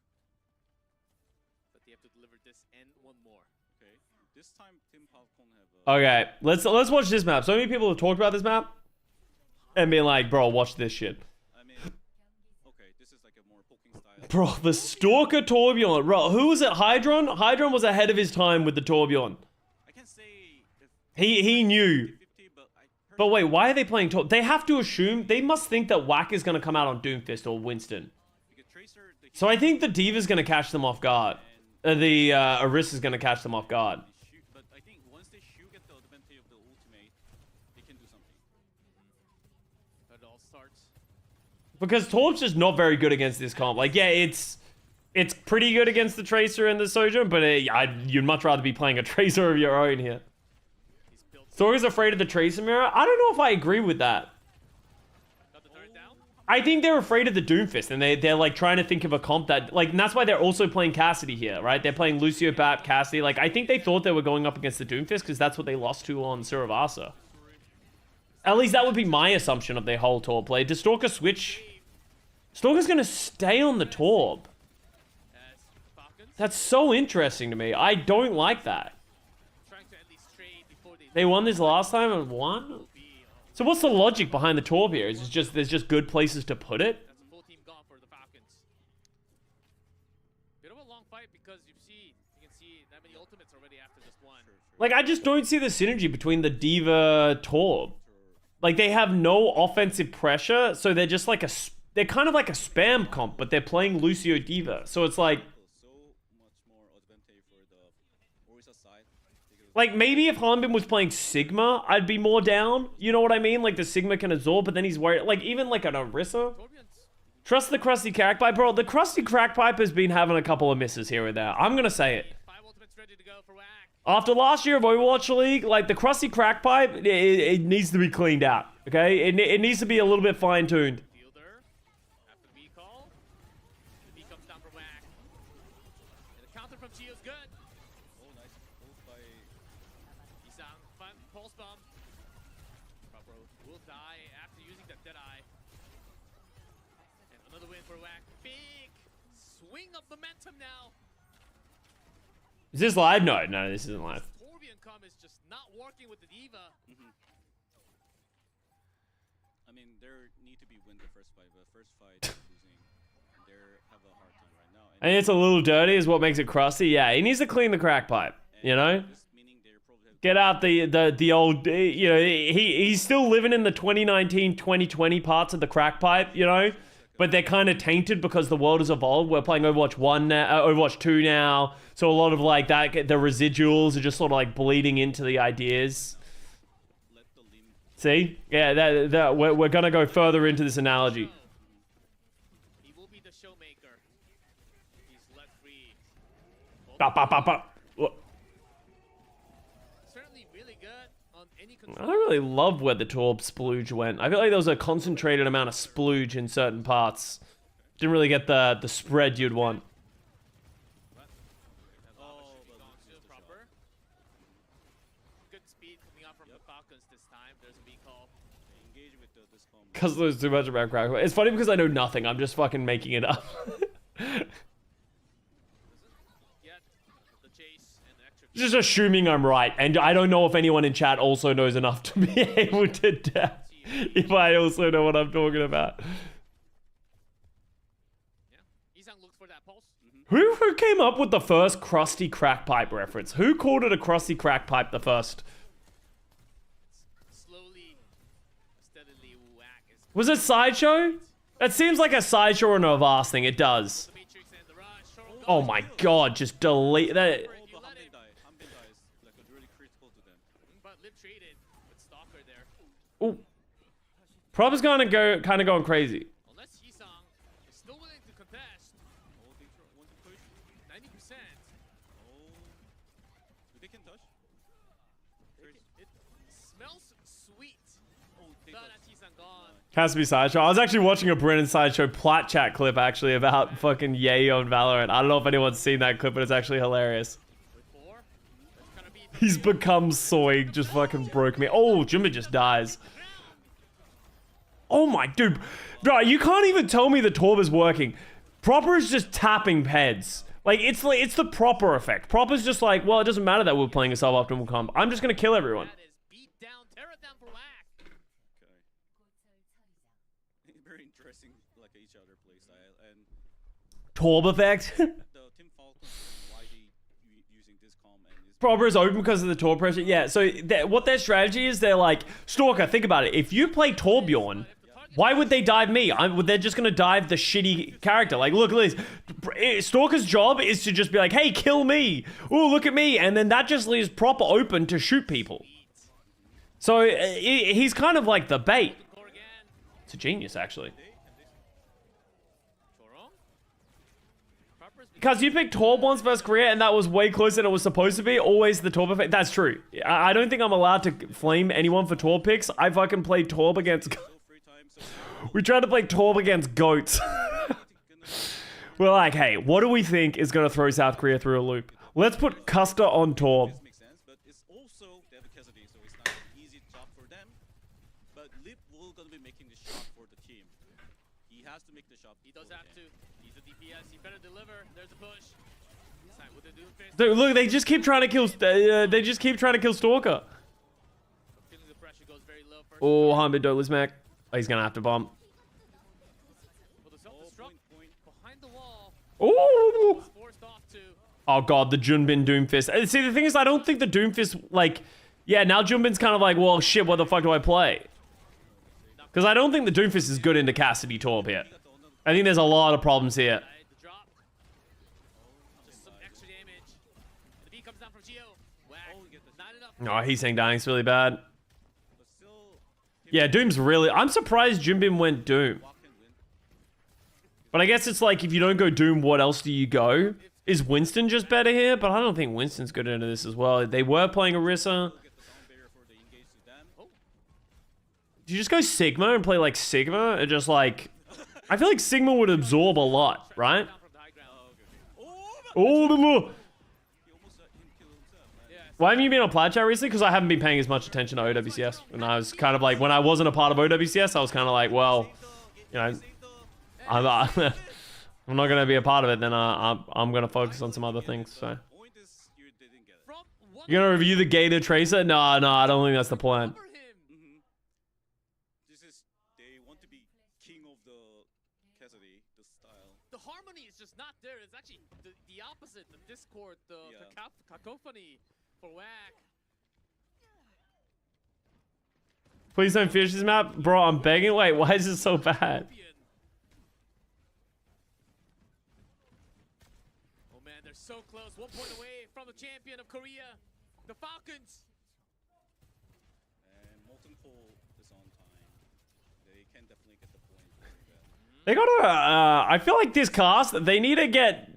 But they have to deliver this and one more. Okay. This time, Team Falcon have a. Okay, let's watch this map. So many people have talked about this map and being like, bro, watch this shit. I mean, okay, this is like a more poking style. Bro, the Stalker Torbjorn. Bro, who was it? Hydron? Hydron was ahead of his time with the Torbjorn. I can't say if He knew. 50, but I. But wait, why are they playing Torb? They have to assume, they must think that Whack is going to come out on Doomfist or Winston. Because Tracer, the So I think the Diva's going to catch them off guard. The Orisa's going to catch them off guard. shoot, but I think once they shoot get the advantage of the ultimate, they can do something. It all starts. Because Torb's just not very good against this comp. Like, yeah, it's pretty good against the Tracer and the Sojourn, but you'd much rather be playing a Tracer of your own here. He's built. Stalker's afraid of the Tracer mirror? I don't know if I agree with that. Got the turret down. I think they're afraid of the Doomfist, and they're like trying to think of a comp that, like, and that's why they're also playing Cassidy here, right? They're playing Lucio, Bap, Cassidy. Like, I think they thought they were going up against the Doomfist because that's what they lost to on Suravasa. At least that would be my assumption of their whole tour play. Does Stalker switch Stalker's gonna stay on the Torb. As Falcons That's so interesting to me. I don't like that. trying to at least trade before They won this last time and won? So what's the logic behind the Torb here? Is it just there's just good places to put it? That's a full team gone for the Falcons. Bit of a long fight because you can see that many ultimates already after just one. Like, I just don't see the synergy between the D.Va Torb. Like, they have no offensive pressure, so they're just like they're kind of like a spam comp, but they're playing Lucio D.Va. So it's like, So much more advantage for the Orisa side. Because like maybe if Hanbin was playing Sigma, I'd be more down. You know what I mean? Like the Sigma can absorb, but then he's worried. Like even like an Orisa. Torbjorn's Trust the Krusty Crack Pipe, bro. The Krusty Crack Pipe has been having a couple of misses here and there. I'm gonna say it. 5 ultimates ready to go for Whack. After last year of Overwatch League, like the Krusty Crack Pipe, it needs to be cleaned out. Okay, it needs to be a little bit fine tuned. Fielder after the B call. The B comes down for Whack. And the counter from Chio's good. oh nice both by Isang, fun pulse bomb. Proper will die after using that Deadeye. And another win for Whack. Big swing of momentum now. Is this live? No, this isn't live. Torbjorn come is just not working with the D.Va. I mean they need to be win the first fight, but first fight they're losing. They have a hard time right now. And it's a little dirty is what makes it crusty. Yeah, he needs to clean the crack pipe, you know? This meaning they're probably have Get out the old, you know, he's still living in the 2019-2020 parts of the crack pipe, you know? But they're kind of tainted because the world has evolved. We're playing Overwatch 1 now, Overwatch 2 now. So a lot of like that, the residuals are just sort of like bleeding into the ideas. let the limb. See? Yeah, we're gonna go further into this analogy. He will be the showmaker. He's let free. Bop, bop, bop, bop. Look, Certainly really good on any I control. don't really love where the Torb splooge went. I feel like there was a concentrated amount of splooge in certain parts. Didn't really get the spread you'd want. Oh, but proper. Good speed coming out from the Falcons this time. There's a B call. Engage with this combo. Because there's too much about crack pipe. It's funny because I know nothing. I'm just fucking making it up. Yet the chase and the extra. Just assuming I'm right, and I don't know if anyone in chat also knows enough to be able to tell if I also know what I'm talking about. Yeah. Isang looks for that pulse. Who came up with the first Krusty Crack Pipe reference? Who called it a Krusty Crack Pipe the first? Slowly, steadily, Whack is Was it Sideshow? That seems like a Sideshow or a Vast thing. It does. the Matrix and the rush. Short Oh goes. my god, just delete that. You Oh, let him, Hanbin die is like a really critical to them. but lip traded with Stalker there. Ooh. Prob is kind of going crazy. Unless Hisang is still willing to contest. Oh, they want to push. 90%. Oh, they can touch. It smells sweet. Oh, they But touch. that's Hisang gone. Has to be Sideshow. I was actually watching a Brennan Sideshow plat chat clip actually about fucking Yay on Valorant. I don't know if anyone's seen that clip, but it's actually hilarious. With 4. That's gonna be He's become soy, just fucking broke me. Oh, Jimmy just dies. Oh my, dude. Bro, you can't even tell me the Torb is working. Proper is just tapping heads. Like, it's the Proper effect. Proper's just like, well, it doesn't matter that we're playing a suboptimal comp. I'm just gonna kill everyone. That is beat down, tear it down for Whack. Okay. Very interesting, like each other play style, and Torb effect. the Team Falcons why they using this comp and is Proper is open because of the Torb pressure. Yeah, so what their strategy is, they're like, Stalker, think about it. If you play Torbjorn, why would they dive me? They're just gonna dive the shitty character. Like, look at this. Stalker's job is to just be like, hey, kill me. Oh, look at me. And then that just leaves Proper open to shoot people. So he's kind of like the bait. Core again. It's a genius, actually. Chorong. Proper's Because you picked Torb once versus Korea, and that was way closer than it was supposed to be. Always the Torb effect. That's true. I don't think I'm allowed to flame anyone for Torb picks. I fucking played Torb against... so free time, so We tried to play Torb against goats. We're like, hey, what do we think is going to throw South Korea through a loop? Let's put Custa on Torb. this makes sense, but it's also they have a Cassidy, so it's not an easy job for them. But Lip will gonna be making the shot for the team. He has to make the shot. He does have to. He's a DPS. He better deliver. There's a push. Side with the Doomfist. Dude, look, they just keep trying to kill. They just keep trying to kill Stalker. Feeling the pressure goes very low first. Oh, Hamid, don't lose Mac. Oh, he's gonna have to bump. Well, the self-destruct behind the wall. Oh. He's forced off to. Oh god, the Junbin Doomfist. See, the thing is, I don't think the Doomfist, like, yeah, now Junbin's kind of like, well, shit, what the fuck do I play? Because I don't think the Doomfist is good into Cassidy Torb here. I think there's a lot of problems here. The drop. Just some extra damage. The beat comes down from Geo. Whack. Not enough. Oh, he's saying dying's really bad. Yeah, Doom's really... I'm surprised Junbin went Doom. But I guess it's like, if you don't go Doom, what else do you go? Is Winston just better here? But I don't think Winston's good into this as well. They were playing Orisa. Do you just go Sigma and play like Sigma? And just like... I feel like Sigma would absorb a lot, right? Oh, the more. Why haven't you been on Plat Chat recently? Because I haven't been paying as much attention to OWCS. And I was kind of like, when I wasn't a part of OWCS, I was kind of like, well, you know, I'm not going to be a part of it. Then I'm going to focus on some other things. So, you're going to review the Gator Tracer? No, I don't think that's the plan. The harmony is just not there. It's actually the opposite. The discord, the cacophony for Whack. Please don't finish this map. Bro, I'm begging. Wait, why is this so bad? Oh man, they're so close. 1 point away from the champion of Korea, the Falcons. And Molten Coal is on time. They can definitely get the point. They gotta, I feel like this cast, they need to get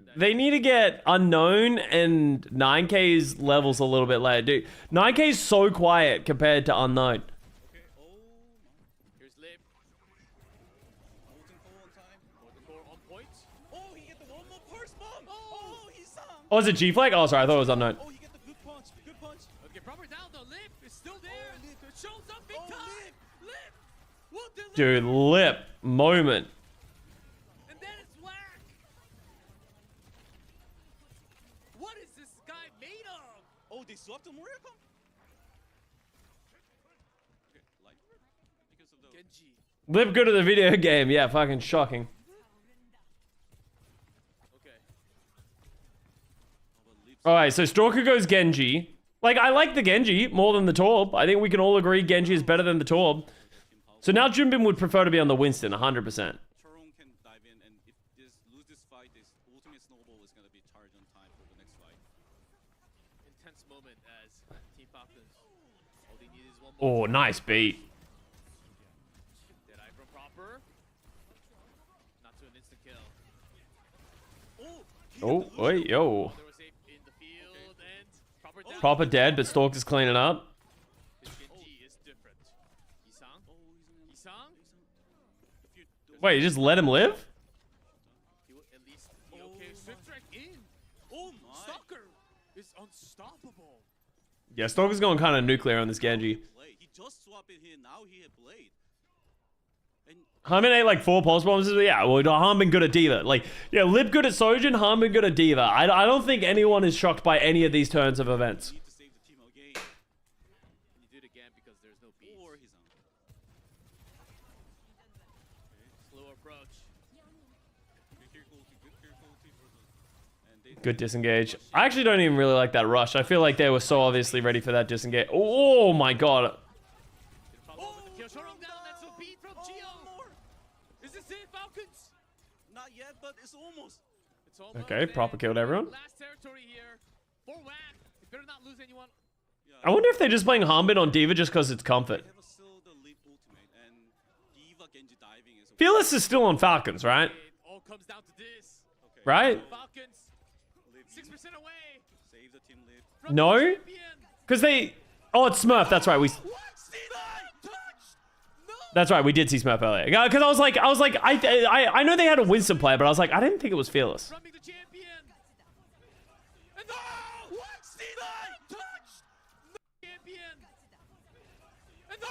Unknown and 9K's levels a little bit later. Dude, 9K's so quiet compared to Unknown. Okay, oh Here's Lib. Molten Coal on time. Molten Core on point. Oh, he get the one more burst bomb. Oh, he's on. Oh, is it G-Flag? Oh, sorry, I thought it was Unknown. Oh, he get the good punch. Good punch. Okay, proper down though. Lib is still there. Oh, Lib. It shows up big time. Lib. Will deliver. Dude, lip moment. And then it's Whack. What is this guy made of? Oh, they swapped the Murakom. Okay, like because of the Genji. Lip good at the video game. Yeah, fucking shocking. Okay. Alright, so Stalker goes Genji. Like, I like the Genji more than the Torb. I think we can all agree Genji is better than the Torb. So now Junbin would prefer to be on the Winston, 100%. Charon can dive in, and if this lose this fight, this ultimate snowball is gonna be charged on time for the next fight. Intense moment as Team Falcons. All they need is one more. Oh, nice beat. Deadeye from proper. Not to an instant kill. Oh, wait, yo. There was a in the field and proper down. Proper dead, but Stalker's cleaning up. This Genji is different. Isang? Isang? Wait, you just let him live? He will at least be okay. Swift strike in. Oh my! Stalker is unstoppable. Yeah, Stalker's going kind of nuclear on this Genji. Blade. He just swapped it here. Now he had Blade. And Harmon ate like 4 pulse bombs. Yeah, well, Harmon good at Diva. Like, yeah, Lip good at Sojin, Harmon good at Diva. I don't think anyone is shocked by any of these turns of events. need to save the team again. And you do it again because there's no beat. Or he's on. Slow approach. Good carefulty for the. And they Good disengage. I actually don't even really like that rush. I feel like they were so obviously ready for that disengage. Oh my god. Follow up with the kill. Shorong down. That's a beat from Geo. Is this it, Falcons? Not yet, but it's almost. It's almost Okay, proper killed everyone. Last territory here for Whack. He better not lose anyone. Yeah. I wonder if they're just playing Harmon on Diva just because it's comfort. They have a still the leap ultimate, and Diva Genji diving is. Fearless is still on Falcons, right? It all comes down to this. Okay. Right? Falcons, Live 6% away. Save the team live. From No? the champion. Because they... Oh, it's Smurf. That's right. What? Touched? No. That's right. We did see Smurf earlier. Because I was like, I know they had a Winston player, but I was like, I didn't think it was Fearless. Rubbing the champion. And no! What? Touched? No champion. And no!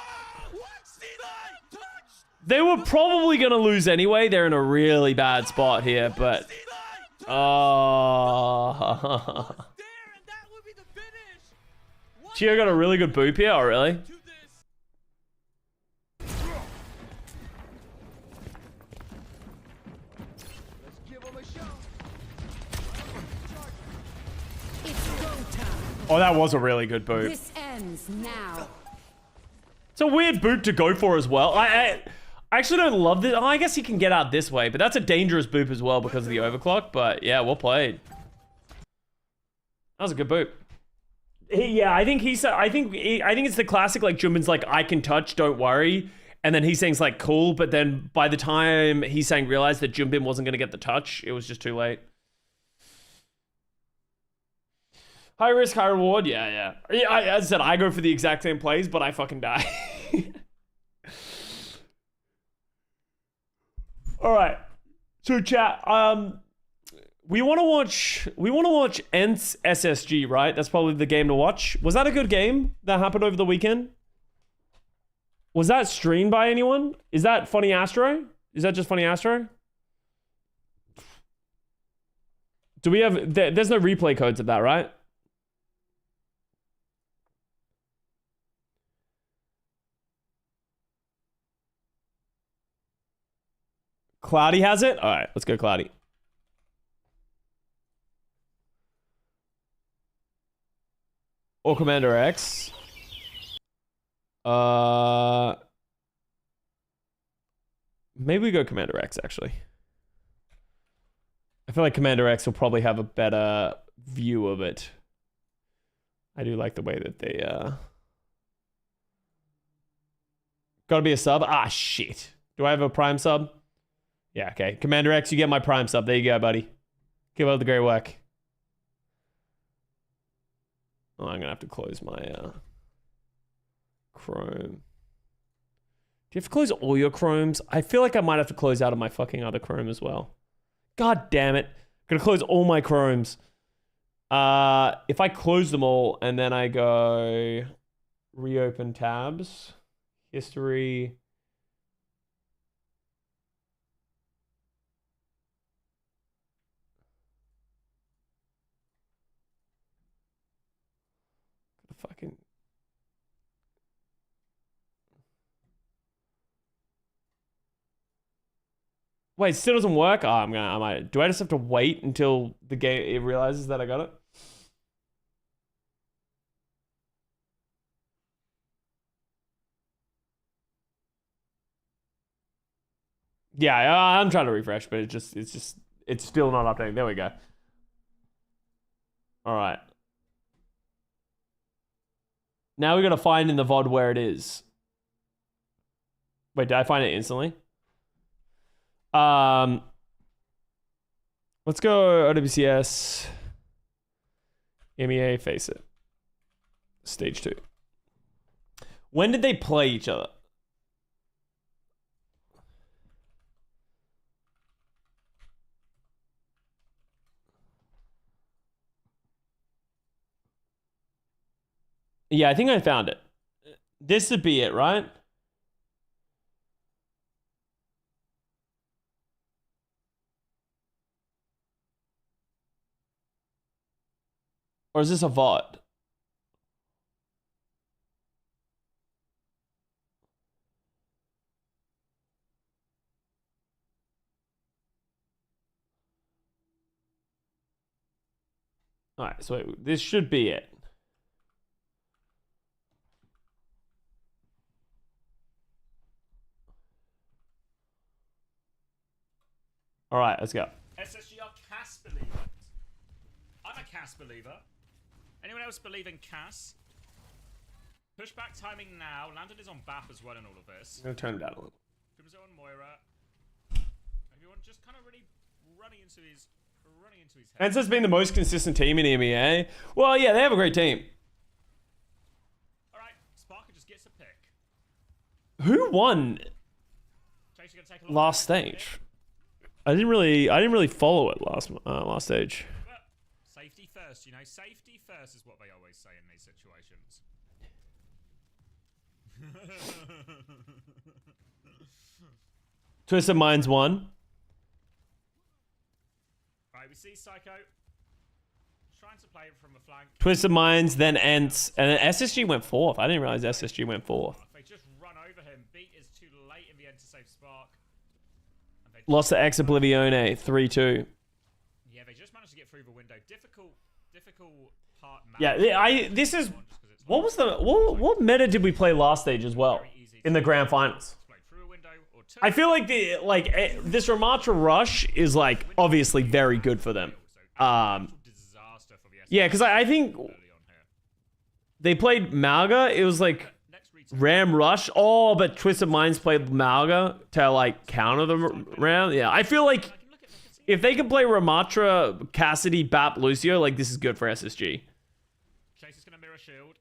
What? Touched? They were probably going to lose anyway. They're in a really bad spot here, but... Oh. Chio got a really good boop here. Oh, really? Oh, that was a really good boop. This ends now. It's a weird boop to go for as well. I actually don't love this. Oh, I guess he can get out this way, but that's a dangerous boop as well because of the overclock. But yeah, well played. That was a good boop. I think it's the classic like Junbin's like I can touch, don't worry, and then he's saying it's like cool, but then by the time he's saying realized that Junbin wasn't gonna get the touch, it was just too late. High risk, high reward. Yeah. As I said, I go for the exact same plays, but I fucking die. All right. So chat, we want to watch Ents SSG, right? That's probably the game to watch. Was that a good game that happened over the weekend? Was that streamed by anyone? Is that Funny Astro? Is that just Funny Astro? Do we have... There's no replay codes of that, right? Cloudy has it? All right, let's go Cloudy. Or Commander X. Maybe we go Commander X, actually. I feel like Commander X will probably have a better view of it. I do like the way that they... Gotta be a sub? Ah, shit. Do I have a Prime sub? Yeah, okay. Commander X, you get my Prime sub. There you go, buddy. Keep up the great work. Oh, I'm gonna have to close my Chrome. Do you have to close all your Chromes? I feel like I might have to close out of my fucking other Chrome as well. God damn it. I'm gonna close all my Chromes. If I close them all and then I go reopen tabs, history. Fucking wait, it still doesn't work. Oh, I might. Do I just have to wait until the game it realizes that I got it? Yeah, I'm trying to refresh, but it's still not updating. There we go. All right. Now we got to find in the VOD where it is. Wait, did I find it instantly? Let's go OWCS. MEA, face it. Stage 2. When did they play each other? Yeah, I think I found it. This would be it, right? Or is this a VOD? All right, so wait, this should be it. All right, let's go. SSG are CAS believers. I'm a CAS believer. Anyone else believe in CAS? Pushback timing now. Landon is on BAP as well in all of this. I'm going to turn it down a little. Crimzo and Moira. Everyone just kind of really running into his head. Enzo's been the most consistent team in EMEA. Well, yeah, they have a great team. All right, Sparker just gets a pick. Who won last stage? I didn't really follow it last stage. But safety first, you know. Safety first is what they always say in these situations. Twisted Minds won. Right, we see Psycho trying to play it from a flank. Twisted Minds, then Ents, and then SSG went fourth. I didn't realize SSG went fourth. They just run over him. Beat is too late in the end to save Spark. And they Lost to Ex Oblivione 3-2. yeah, they just managed to get through the window. Difficult part. Yeah, this is what was the what meta did we play last stage as well in the grand finals? I feel like this Ramatra Rush is like obviously very good for them. Yeah, because I think they played Malga. It was like Ram Rush. Oh, but Twisted Minds played Malga to like counter the round. Yeah, I feel like if they can play Ramatra, Cassidy, Bap, Lucio, like this is good for SSG. Chase is going to mirror shield.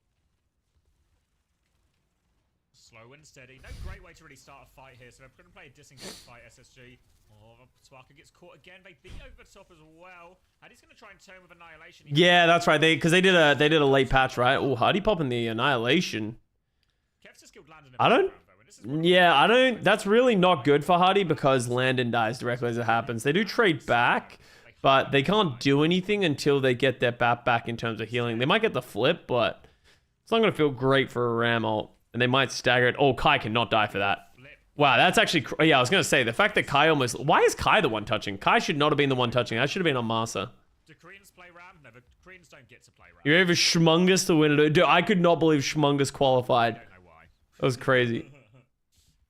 Slow and steady. No great way to really start a fight here. So they're going to play a disengaged fight, SSG. Oh, Sparker gets caught again. They beat over the top as well. And he's going to try and turn with Annihilation. Yeah, that's right. Because they did a late patch, right? Oh, Hardy popping the Annihilation. I don't. Yeah, I don't. That's really not good for Hardy because Landon dies directly as it happens. They do trade back, but they can't do anything until they get their bat back in terms of healing. They might get the flip, but it's not going to feel great for a Ram ult. And they might stagger it. Oh, Kai cannot die for that. Wow, that's actually... Yeah, I was going to say, the fact that Kai almost... Why is Kai the one touching? Kai should not have been the one touching. That should have been on Masa. Do Koreans play Ram? No, the Koreans don't get to play Ram. You're over Schmungus to win it. Dude, I could not believe Schmungus qualified. I don't know why. That was crazy.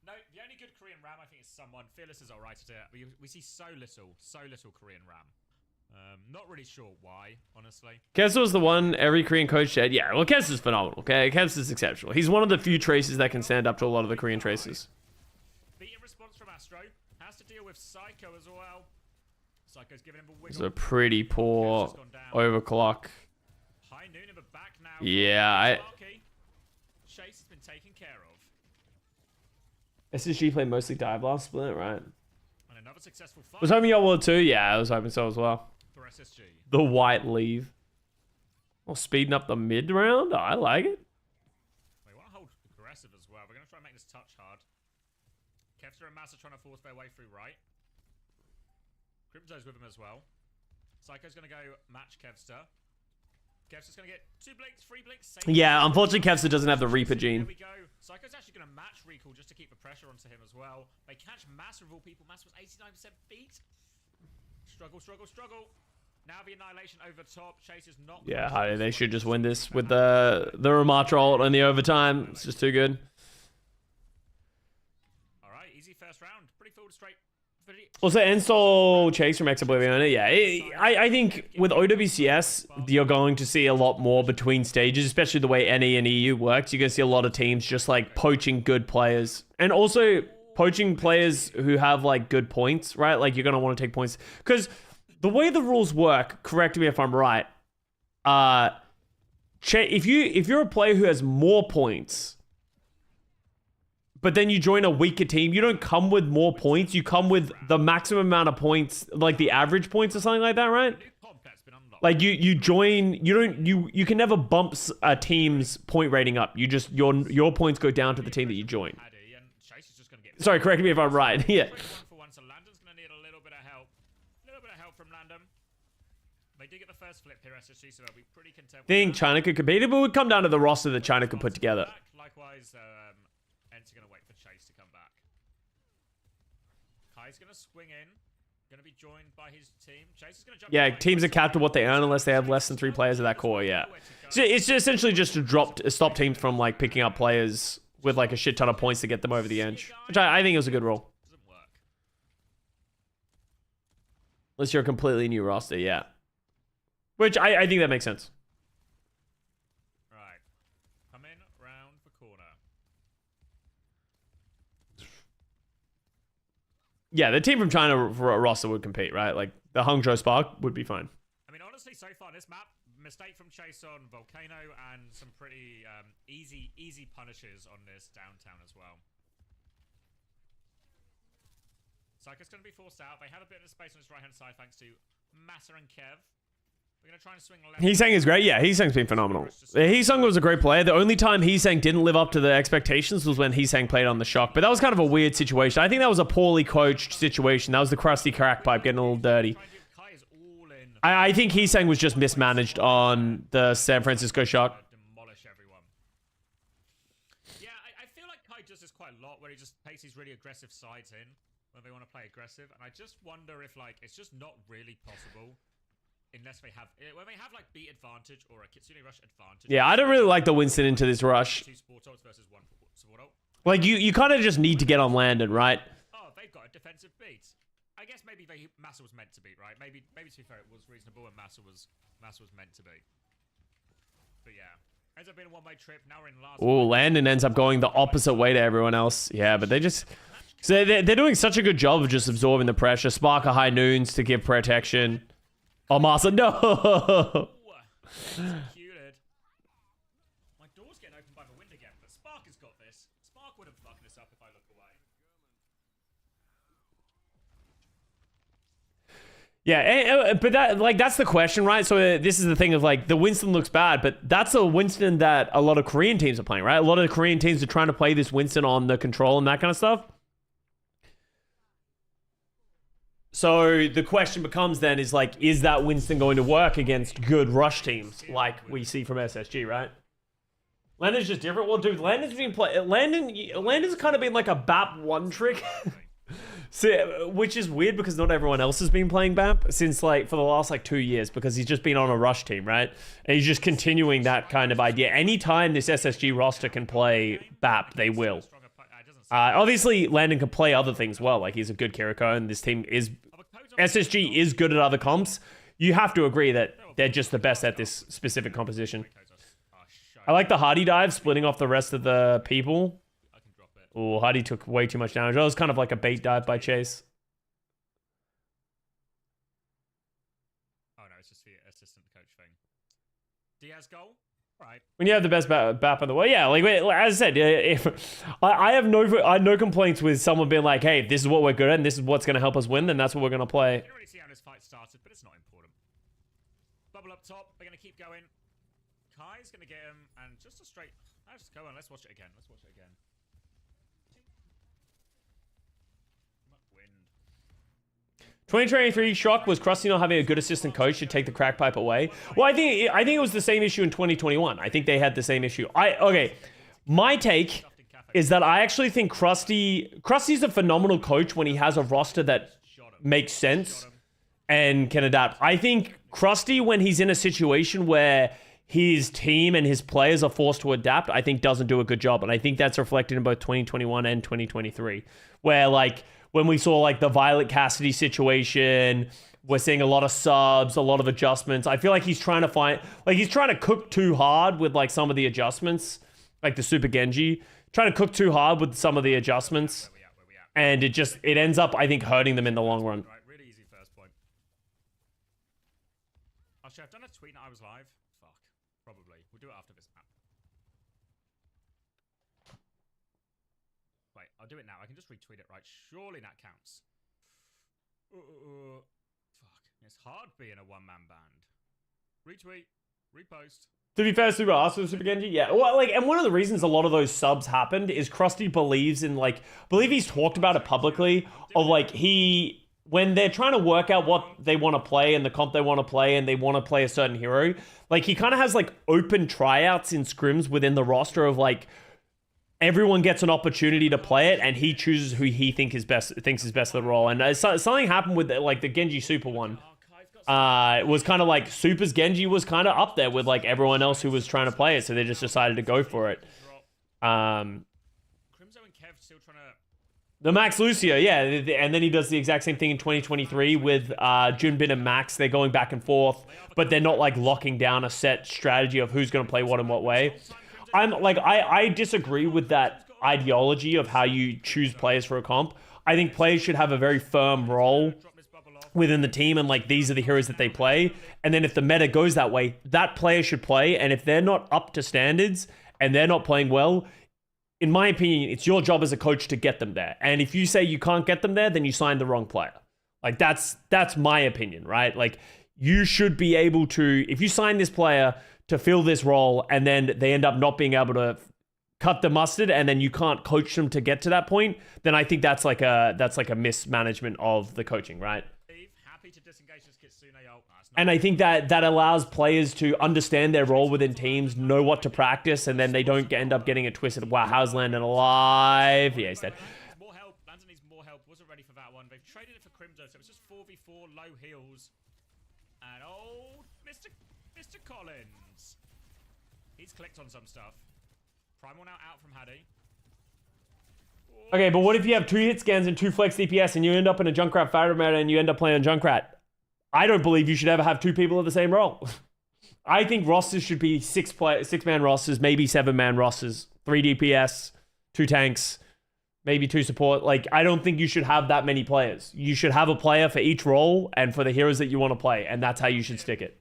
No, the only good Korean Ram I think is someone. Fearless is alright at it. We see so little Korean Ram. Not really sure why, honestly. Kevs was the one every Korean coach said, yeah, well, Kevs is phenomenal, okay? Kevs is exceptional. He's one of the few traces that can stand up to a lot of the Korean traces. Beat in response from Astro. Has to deal with Psycho as well. Psycho's giving him a wiggle. It's a pretty poor overclock. High noon in the back now. Yeah, Chase has been taken care of. SSG played mostly dive last split, right? And another successful fight. Was hoping y'all would too? Yeah, I was hoping so as well. For SSG. The white leave. Oh, speeding up the mid round? I like it. They want to hold aggressive as well. We're going to try and make this touch hard. Kevster and Massa trying to force their way through right. Crypto's with him as well. Psycho's going to go match Kevster. Kevster's going to get 2 blinks, 3 blinks. Yeah, unfortunately Kevster doesn't have the Reaper gene. Here we go. Psycho's actually going to match Recall just to keep the pressure onto him as well. They catch Mass of all people. Mass was 89% beat. Struggle. Now the Annihilation over top. Chase is not... Yeah, they should just win this with the Ramatra ult and the overtime. It's just too good. Alright, easy first round. Pretty full straight. Also, Enstall Chase from Ex Oblivion. Yeah, I think with OWCS, you're going to see a lot more between stages, especially the way NE and EU works. You're going to see a lot of teams just like poaching good players. And also poaching players who have like good points, right? Like you're going to want to take points. Because the way the rules work, correct me if I'm right, if you're a player who has more points, but then you join a weaker team, you don't come with more points. You come with the maximum amount of points, like the average points or something like that, right? Like you join, you can never bump a team's point rating up. You just your points go down to the team that you join. Sorry, correct me if I'm right. Yeah. So Landon's going to need a little bit of help. A little bit of help from Landon. They did get the first flip here, SSG, so they'll be pretty content. Think China could compete, but it would come down to the roster that China could put together. Likewise, Ents are going to wait for Chase to come back. Kai's going to swing in. Going to be joined by his team. Chase is going to jump. Yeah, teams are capped to what they earn unless they have less than 3 players of that core. Yeah, so it's essentially just to stop teams from like picking up players with like a shit ton of points to get them over the edge, which I think was a good rule. Unless you're a completely new roster, yeah. Which I think that makes sense. Right, come in round the corner. Yeah, the team from China for a roster would compete, right? Like the Hangzhou Spark would be fine. I mean, honestly, so far this map, mistake from Chase on Volcano and some pretty easy punishes on this downtown as well. Psycho's going to be forced out. They have a bit of space on his right-hand side thanks to Massa and Kev. We're gonna try and swing left. Heesang is great. Yeah, Heesang's been phenomenal. Heesang was a great player. The only time Heesang didn't live up to the expectations was when Heesang played on the Shock. But that was kind of a weird situation. I think that was a poorly coached situation. That was the crusty crack pipe getting a little dirty. Kai is all in. I think Heesang was just mismanaged on the San Francisco Shock. Demolish everyone. Yeah, I feel like Kai does this quite a lot, where he just takes these really aggressive sides in when they want to play aggressive, and I just wonder if like it's just not really possible unless they have when they have like beat advantage or a Kitsune rush advantage. Yeah, I don't really like the Winston into this rush. 2 support ults versus 1 support ult. Like you kind of just need to get on Landon, right? Oh, they've got a defensive beat. I guess maybe Massa was meant to beat, right? Maybe to be fair, it was reasonable, and Massa was meant to be. But yeah, ends up being a one-way trip. Now we're in last. Oh, Landon ends up going the opposite way to everyone else. Yeah, but they just so they're doing such a good job of just absorbing the pressure. Spark a high noons to give protection. Oh, Massa, no. Executed. My door's getting opened by the wind again, but Spark has got this. Spark wouldn't fuck this up if I look away. Yeah, but that's the question, right? So this is the thing of like the Winston looks bad, but that's a Winston that a lot of Korean teams are playing, right? A lot of the Korean teams are trying to play this Winston on the control and that kind of stuff. So the question becomes then is like, is that Winston going to work against good rush teams like we see from SSG, right? Landon's just different. Well, dude, Landon's kind of been like a BAP one trick. So, which is weird because not everyone else has been playing BAP since like for the last like 2 years because he's just been on a rush team, right? And he's just continuing that kind of idea. Anytime this SSG roster can play BAP, they will. Obviously, Landon can play other things well. Like he's a good Kiriko, and this team is SSG is good at other comps. You have to agree that they're just the best at this specific composition. I like the Hardy dive, splitting off the rest of the people. Oh, Hardy took way too much damage. That was kind of like a bait dive by Chase. Oh no, it's just the assistant coach thing. Diaz goal. Right. When you have the best BAP in the world, yeah. Like as I said, if I have no complaints with someone being like, "Hey, this is what we're good at, and this is what's going to help us win," then that's what we're going to play. I didn't really see how this fight started, but it's not important. Bubble up top. We're going to keep going. Kai's going to get him, and just a straight. Let's go on. Let's watch it again. Let's watch it again. Wind. 2023 shock was Krusty not having a good assistant coach to take the crack pipe away. Well, I think it was the same issue in 2021. I think they had the same issue. My take is that I actually think Krusty's a phenomenal coach when he has a roster that makes sense and can adapt. I think Krusty, when he's in a situation where his team and his players are forced to adapt, I think doesn't do a good job. And I think that's reflected in both 2021 and 2023, where like when we saw like the Violet Cassidy situation, we're seeing a lot of subs, a lot of adjustments. I feel like he's trying to cook too hard with like some of the adjustments, like the Super Genji, trying to cook too hard with some of the adjustments. And it ends up, I think, hurting them in the long run. Right, really easy first point. Actually, I've done a tweet and I was live. Fuck. Probably. We'll do it after this map. Wait, I'll do it now. I can just retweet it, right? Surely that counts. Fuck. It's hard being a one-man band. Retweet. Repost. To be fair, Super asked for the Super Genji, yeah. Well, like, and one of the reasons a lot of those subs happened is Krusty believes in, like, he's talked about it publicly, of, like, when they're trying to work out what they want to play and the comp they want to play and they want to play a certain hero, like, he kind of has, like, open tryouts in scrims within the roster of, like, everyone gets an opportunity to play it and he chooses who he thinks is best for the role. And something happened with, like, the Genji Super one. It was kind of like Super's Genji was kind of up there with like everyone else who was trying to play it, so they just decided to go for it. Crimzo and Kev still trying to... The Max Lucio, yeah, and then he does the exact same thing in 2023 with Junbin and Max. They're going back and forth, but they're not like locking down a set strategy of who's going to play what in what way. I disagree with that ideology of how you choose players for a comp. I think players should have a very firm role within the team, and like these are the heroes that they play, and then if the meta goes that way, that player should play. And if they're not up to standards and they're not playing well, in my opinion, it's your job as a coach to get them there. And if you say you can't get them there, then you signed the wrong player. Like that's my opinion, right? Like you should be able to, if you sign this player to fill this role and then they end up not being able to cut the mustard and then you can't coach them to get to that point, then I think that's like a mismanagement of the coaching, right? Happy to disengage this Kitsune ult. And I think that allows players to understand their role within teams, know what to practice, and then they don't end up getting it twisted. Wow, how's Landon alive? Yeah, he's dead. More help. Landon needs more help. Wasn't ready for that one. They've traded it for Crimzo, so it was just 4v4, low heals. And oh, Mr. Collins. He's clicked on some stuff. Primal now out from Haddy. Okay, but what if you have 2 hit scans and 2 flex DPS and you end up in a Junkrat Fire meta and you end up playing Junkrat? I don't believe you should ever have 2 people at the same role. I think rosters should be 6-man rosters, maybe 7-man rosters, 3 DPS, 2 tanks, maybe 2 support. Like, I don't think you should have that many players. You should have a player for each role and for the heroes that you want to play, and that's how you should stick it.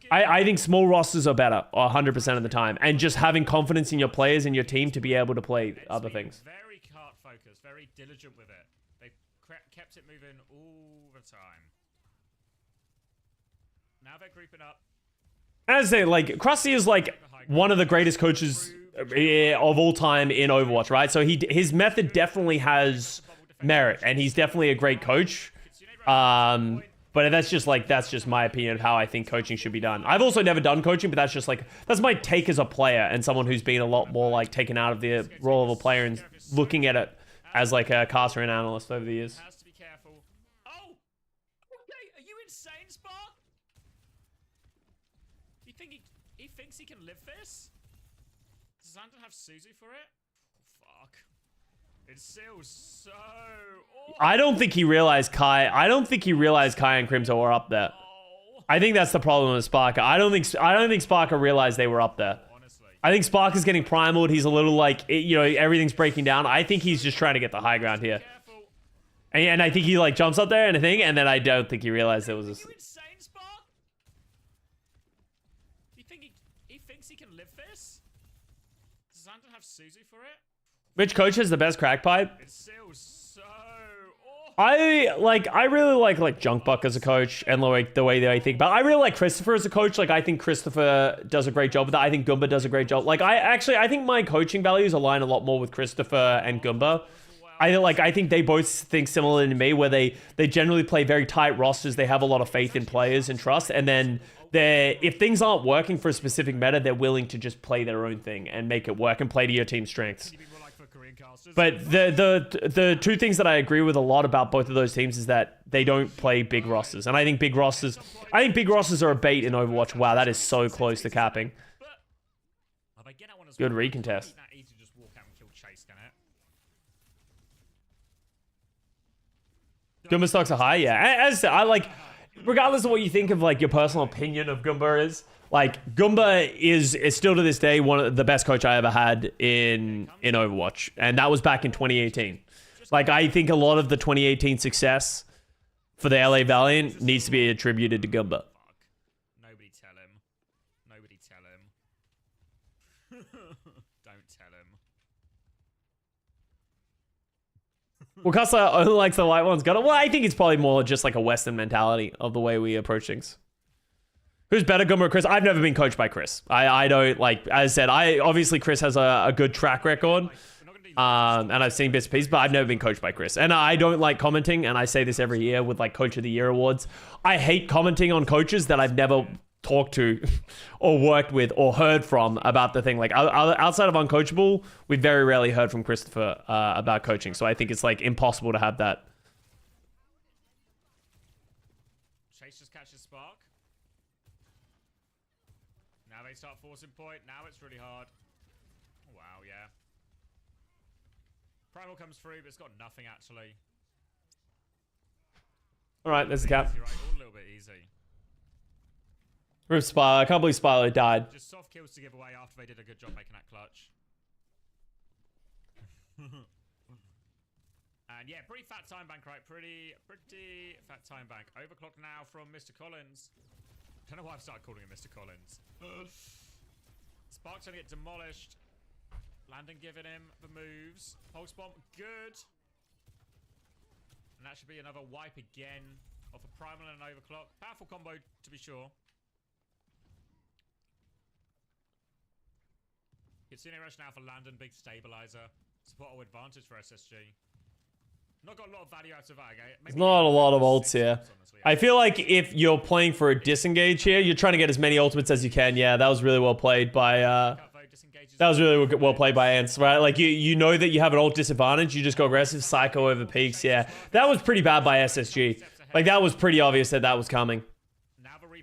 I think small rosters are better 100% of the time, and just having confidence in your players and your team to be able to play other things. Very cart focused, very diligent with it. They've kept it moving all the time. Now they're grouping up. As I say, like, Krusty is like one of the greatest coaches of all time in Overwatch, right? So his method definitely has merit, and he's definitely a great coach. But that's just my opinion of how I think coaching should be done. I've also never done coaching, but that's my take as a player and someone who's been a lot more like taken out of the role of a player and looking at it as like a caster and analyst over the years. Has to be careful. Oh, okay. Are you insane, Spark? You think he thinks he can live this? Does Landon have Suzu for it? Fuck. It's still so. Oh. I don't think he realized Kai and Crimzo were up there. I think that's the problem with Sparker. I don't think Sparker realized they were up there. I think Sparker's getting primaled. He's a little like, everything's breaking down. I think he's just trying to get the high ground here. And I think he like jumps up there and then I don't think he realized there was a. Are you insane, Spark? You think he thinks he can live this? Does Landon have Suzu for it? Which coach has the best crack pipe? It's still so. I really like Junkbuck as a coach and like the way that I think. But I really like Christopher as a coach. Like I think Christopher does a great job with that. I think Goomba does a great job. Like I think my coaching values align a lot more with Christopher and Goomba. I think they both think similarly to me, where they generally play very tight rosters. They have a lot of faith in players and trust, and then if things aren't working for a specific meta, they're willing to just play their own thing and make it work and play to your team's strengths. But the 2 things that I agree with a lot about both of those teams is that they don't play big rosters, and I think big rosters are a bait in Overwatch. Wow, that is so close to capping. Good recontest. Goomba stocks are high, yeah. As I like, regardless of what you think of like your personal opinion of Goomba is, like Goomba is still to this day one of the best coach I ever had in Overwatch, and that was back in 2018. Like I think a lot of the 2018 success for the LA Valiant needs to be attributed to Goomba. Nobody tell him. Nobody tell him. Don't tell him. Well, Custa only likes the light ones. Well, I think it's probably more just like a Western mentality of the way we approach things. Who's better, Goomba or Chris? I've never been coached by Chris. I don't, like, as I said, obviously Chris has a good track record. And I've seen bits and pieces, but I've never been coached by Chris. And I don't like commenting, and I say this every year with like Coach of the Year awards. I hate commenting on coaches that I've never talked to or worked with or heard from about the thing. Like outside of Uncoachable, we've very rarely heard from Christopher about coaching. So I think it's like impossible to have that. Chase just catches Spark. Now they start forcing point. Now it's really hard. Wow, yeah. Primal comes through, but it's got nothing actually. All right, there's the cap. Easy, right? All a little bit easy. Rip Spilo. I can't believe Spilo died. Just soft kills to give away after they did a good job making that clutch. And yeah, pretty fat time bank, right? Pretty fat time bank. Overclock now from Mr. Collins. I don't know why I've started calling him Mr. Collins. Spark's gonna get demolished. Landon giving him the moves. Pulse bomb, good. And that should be another wipe again. Off a primal and an overclock. Powerful combo, to be sure. Kitsune Rush now for Landon, big stabilizer. Support advantage for SSG. Not got a lot of value out of that, okay? There's not a lot of ults here. I feel like if you're playing for a disengage here, you're trying to get as many ultimates as you can. Yeah, that was really well played by Ants, right? Like you know that you have an ult disadvantage, you just go aggressive, Psycho over peaks. Yeah, that was pretty bad by SSG. Like that was pretty obvious that that was coming.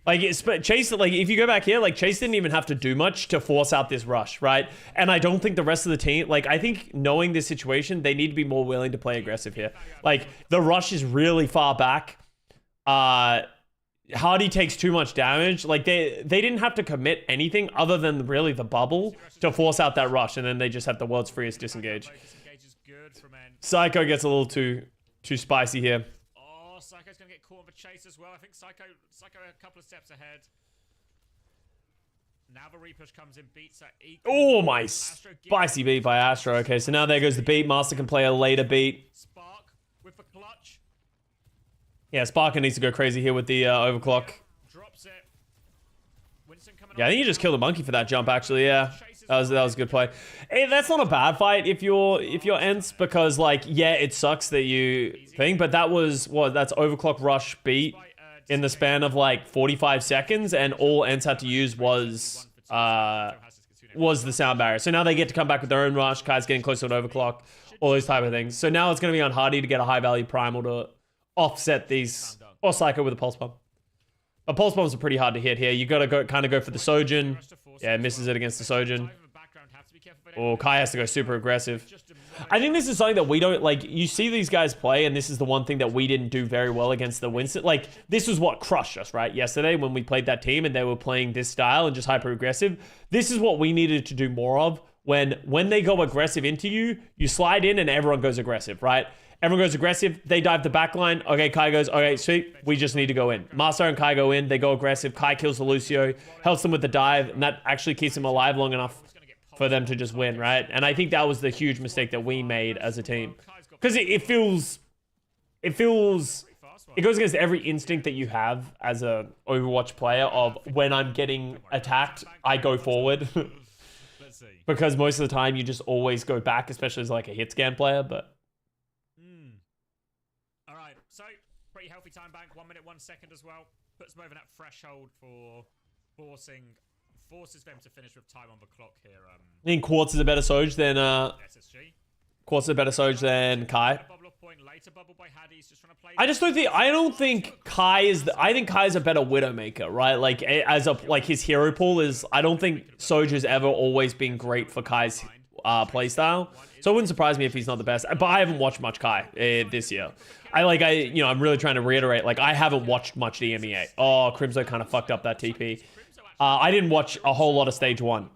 Like Chase, like if you go back here, like Chase didn't even have to do much to force out this rush, right? And I don't think the rest of the team, like I think knowing this situation, they need to be more willing to play aggressive here. Like the rush is really far back. Hardy takes too much damage. Like they didn't have to commit anything other than really the bubble to force out that rush, and then they just have the world's freest disengage. Psycho gets a little too spicy here. Psycho's gonna get caught in the chase as well. I think Psycho a couple of steps ahead. Now the repush comes in, beats that equal. Oh my spicy beat by Astro. Okay, so now there goes the beat. Master can play a later beat. Spark with the clutch. Yeah, Sparker needs to go crazy here with the overclock. Drops it. Winston coming Yeah, I think you just killed a monkey for that jump. Actually, yeah. That was a good play. Hey, that's not a bad fight if you're Ents, because like yeah, it sucks that you think, but that was that's overclock rush beat in the span of like 45 seconds, and all Ents had to use was the sound barrier. So now they get to come back with their own rush. Kai's getting closer to overclock, all those type of things. So now it's going to be on Hardy to get a high value primal to offset these, or Psycho with a pulse bomb. A pulse bombs are pretty hard to hit here. You got to kind of go for the Sojin. Yeah, misses it against the Sojin. Or Kai has to go super aggressive. I think this is something that we don't, like, you see these guys play, and this is the one thing that we didn't do very well against the Winston. Like, this was what crushed us, right? Yesterday when we played that team and they were playing this style and just hyper aggressive. This is what we needed to do more of. When they go aggressive into you, you slide in and everyone goes aggressive, right? Everyone goes aggressive. They dive the back line. Okay, Kai goes, okay, sweet. We just need to go in. Master and Kai go in. They go aggressive. Kai kills the Lucio, helps them with the dive, and that actually keeps them alive long enough for them to just win, right? And I think that was the huge mistake that we made as a team. Because it goes against every instinct that you have as a Overwatch player of when I'm getting attacked, I go forward. Because most of the time you just always go back, especially as like a hit scan player, but... So, pretty healthy time bank, 1 minute, 1 second as well. Puts them over that threshold for forces them to finish with time on the clock here. I think Quartz is a better Soj than Kai. I don't think Kai is I think Kai's a better Widowmaker, right? Like as a his hero pool is, I don't think Soj has ever always been great for Kai's playstyle. So it wouldn't surprise me if he's not the best. But I haven't watched much Kai this year. I'm really trying to reiterate, like, I haven't watched much DMEA. Oh, Crimzo kind of fucked up that TP. I didn't watch a whole lot of stage 1.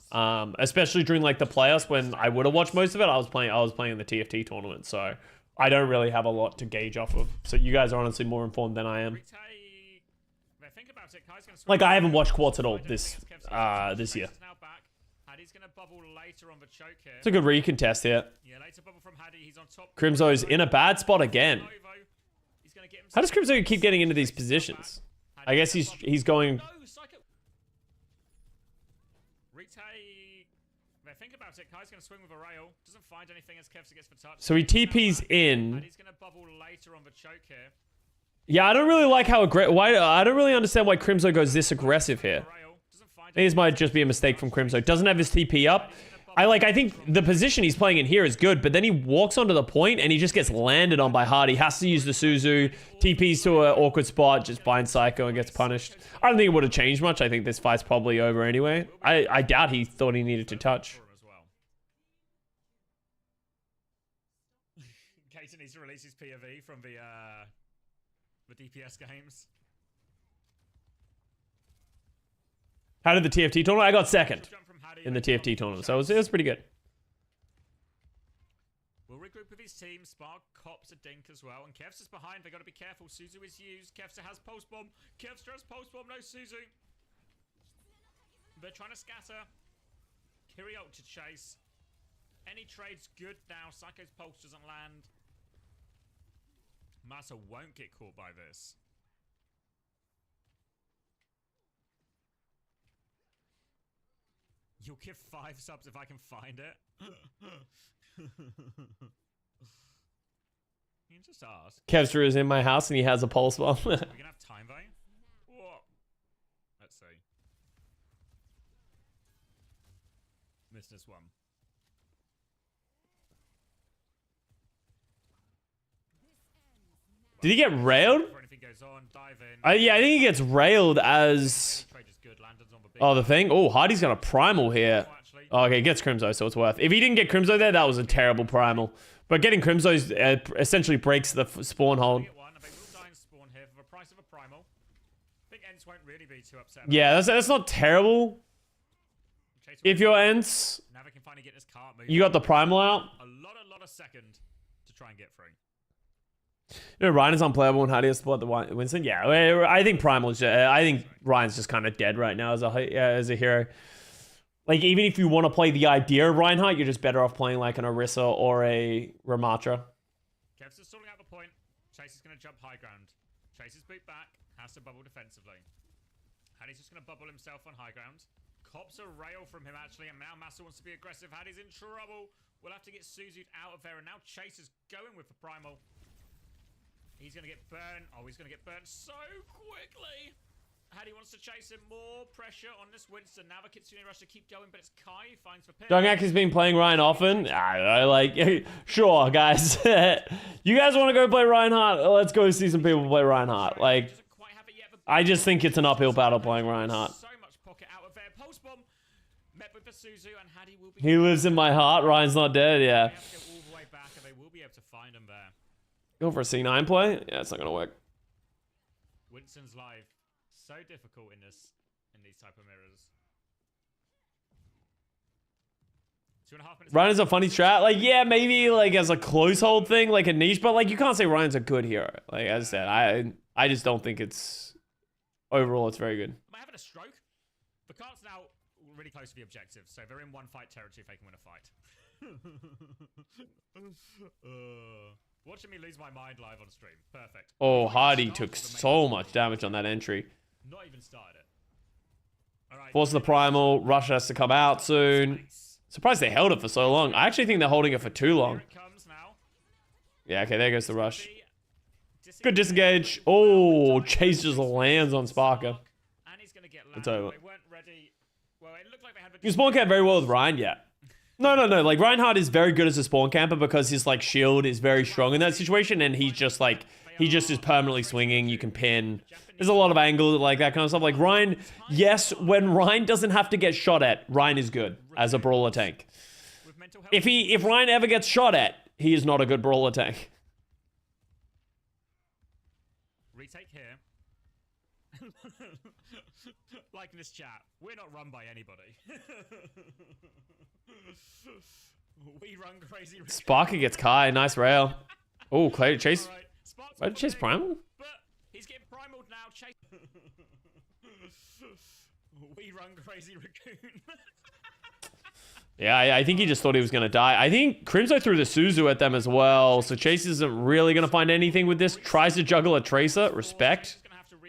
Especially during, like, the playoffs when I would have watched most of it. I was playing in the TFT tournament, so I don't really have a lot to gauge off of. So you guys are honestly more informed than I am. Like, I haven't watched Quartz at all this year. It's a good recontest here. Crimzo's in a bad spot again. How does Crimzo keep getting into these positions? I guess he's going... So he TP's in. Yeah, I don't really like how I don't really understand why Crimzo goes this aggressive here. I think this might just be a mistake from Crimzo. Doesn't have his TP up. I think the position he's playing in here is good, but then he walks onto the point and he just gets landed on by Hardy. Has to use the Suzu, TPs to an awkward spot, just binds Psycho and gets punished. I don't think it would have changed much. I think this fight's probably over anyway. I doubt he thought he needed to touch. Kaiten needs to release his POV from the DPS games. How did the TFT tournament? I got second in the TFT tournament, so it was pretty good. We'll regroup with his team. Spark cops a dink as well, and Kev's is behind. They got to be careful. Suzu is used. Kevster has pulse bomb. Kevster has pulse bomb. No Suzu. They're trying to scatter. Kiriot to chase. Any trade's good now. Psycho's pulse doesn't land. Massa won't get caught by this. You'll give 5 subs if I can find it. You can just ask. Kevster is in my house and he has a pulse bomb. We're gonna have time though. Whoa. Let's see. Missed this one. Did he get railed? Before anything goes on, dive in. Yeah, I think he gets railed as... Trade is good. Landon's on the big Oh, the thing? Oh, Hardy's got a primal here. Oh, okay, gets Crimzo, so it's worth. If he didn't get Crimzo there, that was a terrible primal. But getting Crimzo essentially breaks the spawn hold. They will die and spawn here for the price of a primal. I think Ents won't really be too upset. Yeah, that's not terrible. If you're Ents, Now they can finally get this cart moving. you got the primal out. A lot of second to try and get through. You know, Ryan is unplayable and Hardy has to support the Winston. Yeah, I think primal's. I think Ryan's just kind of dead right now as a hero. Like, even if you want to play the idea of Reinhardt, you're just better off playing like an Orisa or a Ramatra. Kev's just stalling out the point. Chase is going to jump high ground. Chase is boot back. Has to bubble defensively. Hattie's just going to bubble himself on high ground. Cops a rail from him, actually, and now Massa wants to be aggressive. Hattie's in trouble. We'll have to get Suzu'd out of there, and now Chase is going with the primal. He's going to get burned. Oh, he's going to get burned so quickly. Hattie wants to chase him. More pressure on this Winston. Now the Kitsune rush to keep going, but it's Kai who finds the pin. Dongak has been playing Ryan often. I like, sure, guys. You guys want to go play Reinhardt? Let's go see some people play Reinhardt. Like, I just think it's an uphill battle playing Reinhardt. So much pocket out of there. Pulse bomb met with the Suzu, and Hattie will be. He lives in my heart. Ryan's not dead. Yeah. They have to go all the way back, and they will be able to find him there. Go for a C9 play. Yeah, it's not gonna work. Winston's live. So difficult in these type of mirrors. 2.5 minutes. Ryan's a funny strat. Like, yeah, maybe like as a close hold thing, like a niche, but like you can't say Ryan's a good hero. Like as I said, I just don't think it's overall it's very good. Am I having a stroke? The cart's now really close to the objective, so they're in one fight territory if they can win a fight. Watching me lose my mind live on stream. Perfect. Oh, Hardy took so much damage on that entry. Not even started it. All right. Force the primal. Rush has to come out soon. Surprised they held it for so long. I actually think they're holding it for too long. Here it comes now. Yeah, okay, there goes the rush. Good disengage. Oh, Chase just lands on Sparker. And he's gonna get It's over. They weren't ready. Well, it looked like they had the You spawn camp very well with Ryan, yeah. No. Like, Reinhardt is very good as a spawn camper because his, like, shield is very strong in that situation, and he's just, like, he just is permanently swinging. You can pin. There's a lot of angle, like, that kind of stuff. Like, Ryan, yes, when Ryan doesn't have to get shot at, Ryan is good as a brawler tank. If Ryan ever gets shot at, he is not a good brawler tank. Retake here. Like in this chat, we're not run by anybody. We run crazy. Sparker gets Kai. Nice rail. Oh, Clay to Chase. Right. Why did Chase primal? But he's getting primaled now. Chase. We run crazy raccoon. Yeah, I think he just thought he was going to die. I think Crimzo threw the Suzu at them as well, so Chase isn't really going to find anything with this. Tries to juggle a Tracer. Respect.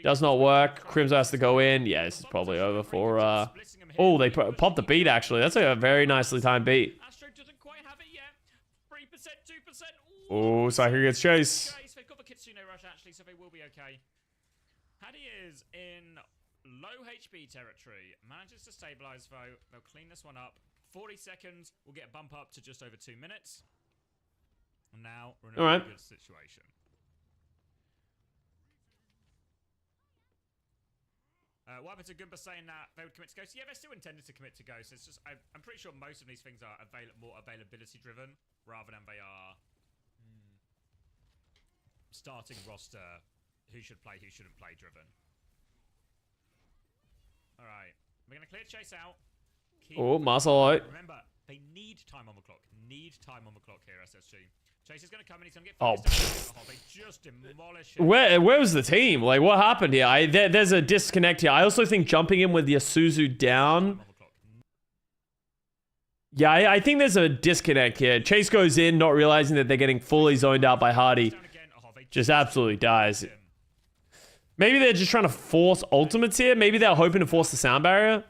Does not work. Crimzo has to go in. Yeah, this is probably over for... Oh, they popped the beat, actually. That's a very nicely timed beat. Astro doesn't quite have it yet. 3%, 2%. Oh, Psycho gets Chase. They've got the Kitsune rush, actually, so they will be okay. Hattie is in low HP territory. Manages to stabilize, though. They'll clean this one up. 40 seconds. We'll get a bump up to just over 2 minutes. And now we're in a really good situation. What happened to Goomba saying that they would commit to Ghost? Yeah, they're still intended to commit to Ghost. It's just I'm pretty sure most of these things are more availability driven rather than they are starting roster who should play, who shouldn't play driven. All right, we're gonna clear Chase out. Oh, muscle out. Remember, they need time on the clock. Need time on the clock here, SSG. Chase is going to come and he's going to get focused. Oh, they just demolish him. Where was the team? Like, what happened here? There's a disconnect here. I also think jumping in with Yasuzu down... Yeah, I think there's a disconnect here. Chase goes in, not realizing that they're getting fully zoned out by Hardy. Just absolutely dies. Maybe they're just trying to force ultimates here. Maybe they're hoping to force the sound barrier.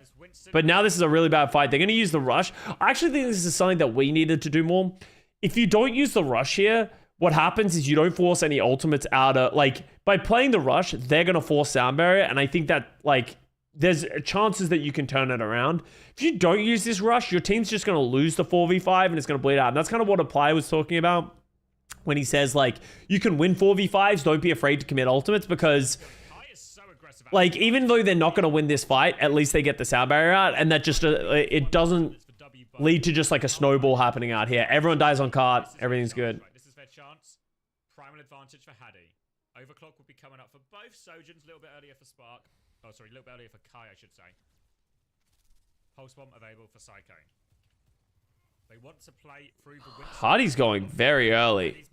But now this is a really bad fight. They're going to use the rush. I actually think this is something that we needed to do more. If you don't use the rush here, what happens is you don't force any ultimates out of, like, by playing the rush, they're going to force sound barrier. And I think that, like, there's chances that you can turn it around. If you don't use this rush, your team's just going to lose the 4v5 and it's going to bleed out. And that's kind of what a player was talking about when he says, like, you can win 4v5s, don't be afraid to commit ultimates, because, like, even though they're not going to win this fight, at least they get the sound barrier out, and that just, it doesn't lead to just, like, a snowball happening out here. Everyone dies on cart, everything's good. This is their chance. Primal advantage for Haddy. Overclock will be coming up for both Sojins, a little bit earlier for Spark. Oh, sorry, a little bit earlier for Kai, I should say. Pulse Bomb available for Psycho. They want to play through the winter. Hardy's going very early.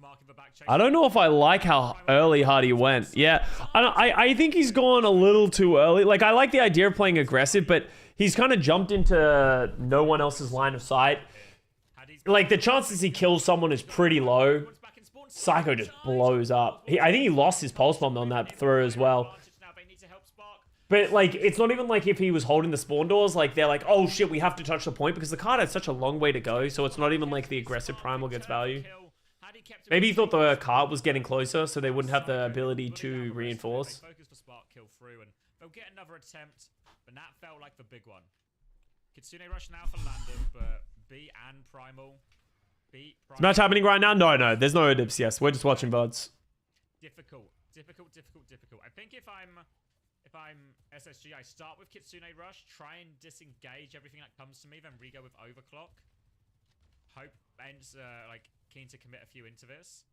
I don't know if I like how early Hardy went. Yeah, I think he's gone a little too early. Like, I like the idea of playing aggressive, but he's kind of jumped into no one else's line of sight. Like, the chances he kills someone is pretty low. Psycho just blows up. I think he lost his pulse bomb on that throw as well. But, like, it's not even like if he was holding the spawn doors, like, they're like, oh shit, we have to touch the point, because the card has such a long way to go, so it's not even like the aggressive primal gets value. Maybe he thought the cart was getting closer, so they wouldn't have the ability to reinforce. They'll get another attempt, but that felt like the big one. Kitsune rush now for Landon, but B and Primal. Is match happening right now? No, there's no OWCS. We're just watching VODs. Difficult. I think if I'm SSG, I start with Kitsune Rush, try and disengage everything that comes to me, then re-go with Overclock. Hope ends like keen to commit a few into this.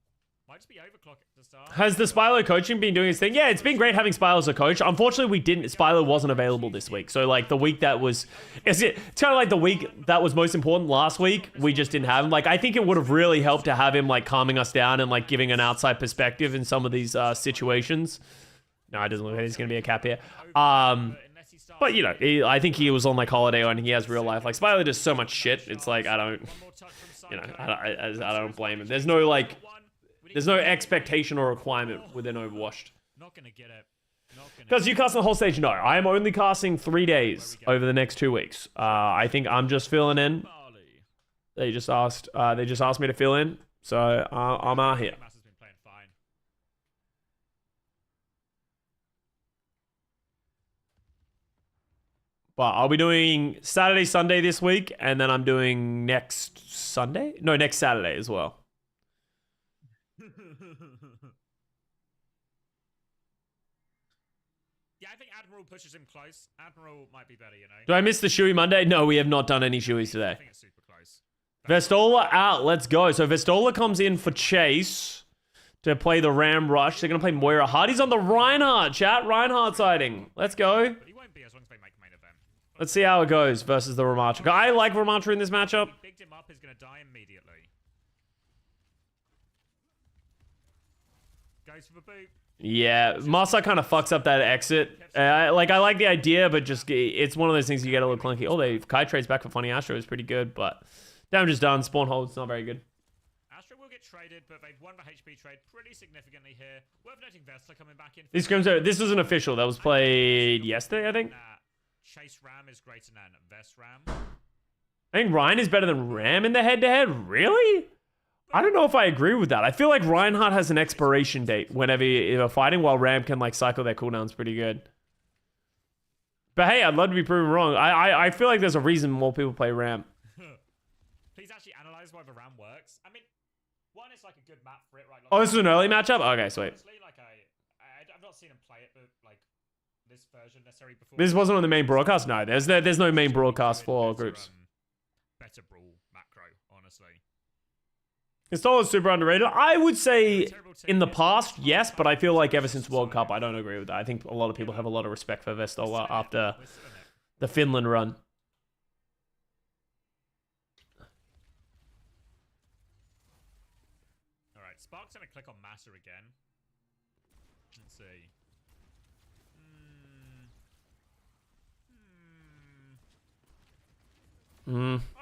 Might just be Overclock at the start. Has the Spilo coaching been doing his thing? Yeah, it's been great having Spilo as a coach. Unfortunately, Spilo wasn't available this week. So, like, the week that was... It's kind of like the week that was most important last week. We just didn't have him. Like, I think it would have really helped to have him, like, calming us down and, like, giving an outside perspective in some of these situations. No, it doesn't look like he's going to be a cap here. But, you know, I think he was on, like, holiday and he has real life. Like, Spilo does so much shit. It's like, I don't... You know, I don't blame him. There's no, like... There's no expectation or requirement within Overwatched. Not gonna get it. Because you cast the whole stage? No, I am only casting 3 days over the next 2 weeks. I think I'm just filling in. They just asked me to fill in, so I'm out here. But I'll be doing Saturday, Sunday this week, and then I'm doing next Sunday? No, next Saturday as well. Yeah, I think Admiral pushes him close. Admiral might be better, you know. Do I miss the Shui Monday? No, we have not done any Shuis today. I think it's super close. Vestola out. Let's go. So Vestola comes in for Chase to play the Ram Rush. They're going to play Moira. Hardy's on the Reinhardt, chat. Reinhardt sighting. Let's go. But he won't be as long as they make main event. Let's see how it goes versus the Ramattra. I like Ramattra in this matchup. He picked him up, he's going to die immediately. Goes for the boot. Yeah, Masa kind of fucks up that exit. I like the idea, but just it's one of those things you get a little clunky. Oh, Kai trades back for Funny Astro is pretty good, but damage is done. Spawn hold's not very good. Astro will get traded, but they've won the HP trade pretty significantly here. Worth noting Vesta coming back in. This wasn't official. That was played yesterday, I think. Chase Ram is greater than Vest Ram. I think Ryan is better than Ram in the head-to-head. Really? I don't know if I agree with that. I feel like Reinhardt has an expiration date whenever you're fighting, while Ram can, like, cycle their cooldowns pretty good. But hey, I'd love to be proven wrong. I feel like there's a reason more people play Ram. Please actually analyze why the Ram works. I mean, one, it's like a good map for it, right? Like, Oh, this is an early matchup? Okay, sweet. Honestly, like I've not seen him play it, but like this version necessarily before. This wasn't on the main broadcast? No, there's no main broadcast for groups. Better brawl macro, honestly. Installer is super underrated. I would say in the past, yes, but I feel like ever since World Cup, I don't agree with that. I think a lot of people have a lot of respect for Vestola after the Finland run. Alright, Spark's gonna click on Massa again. Let's see.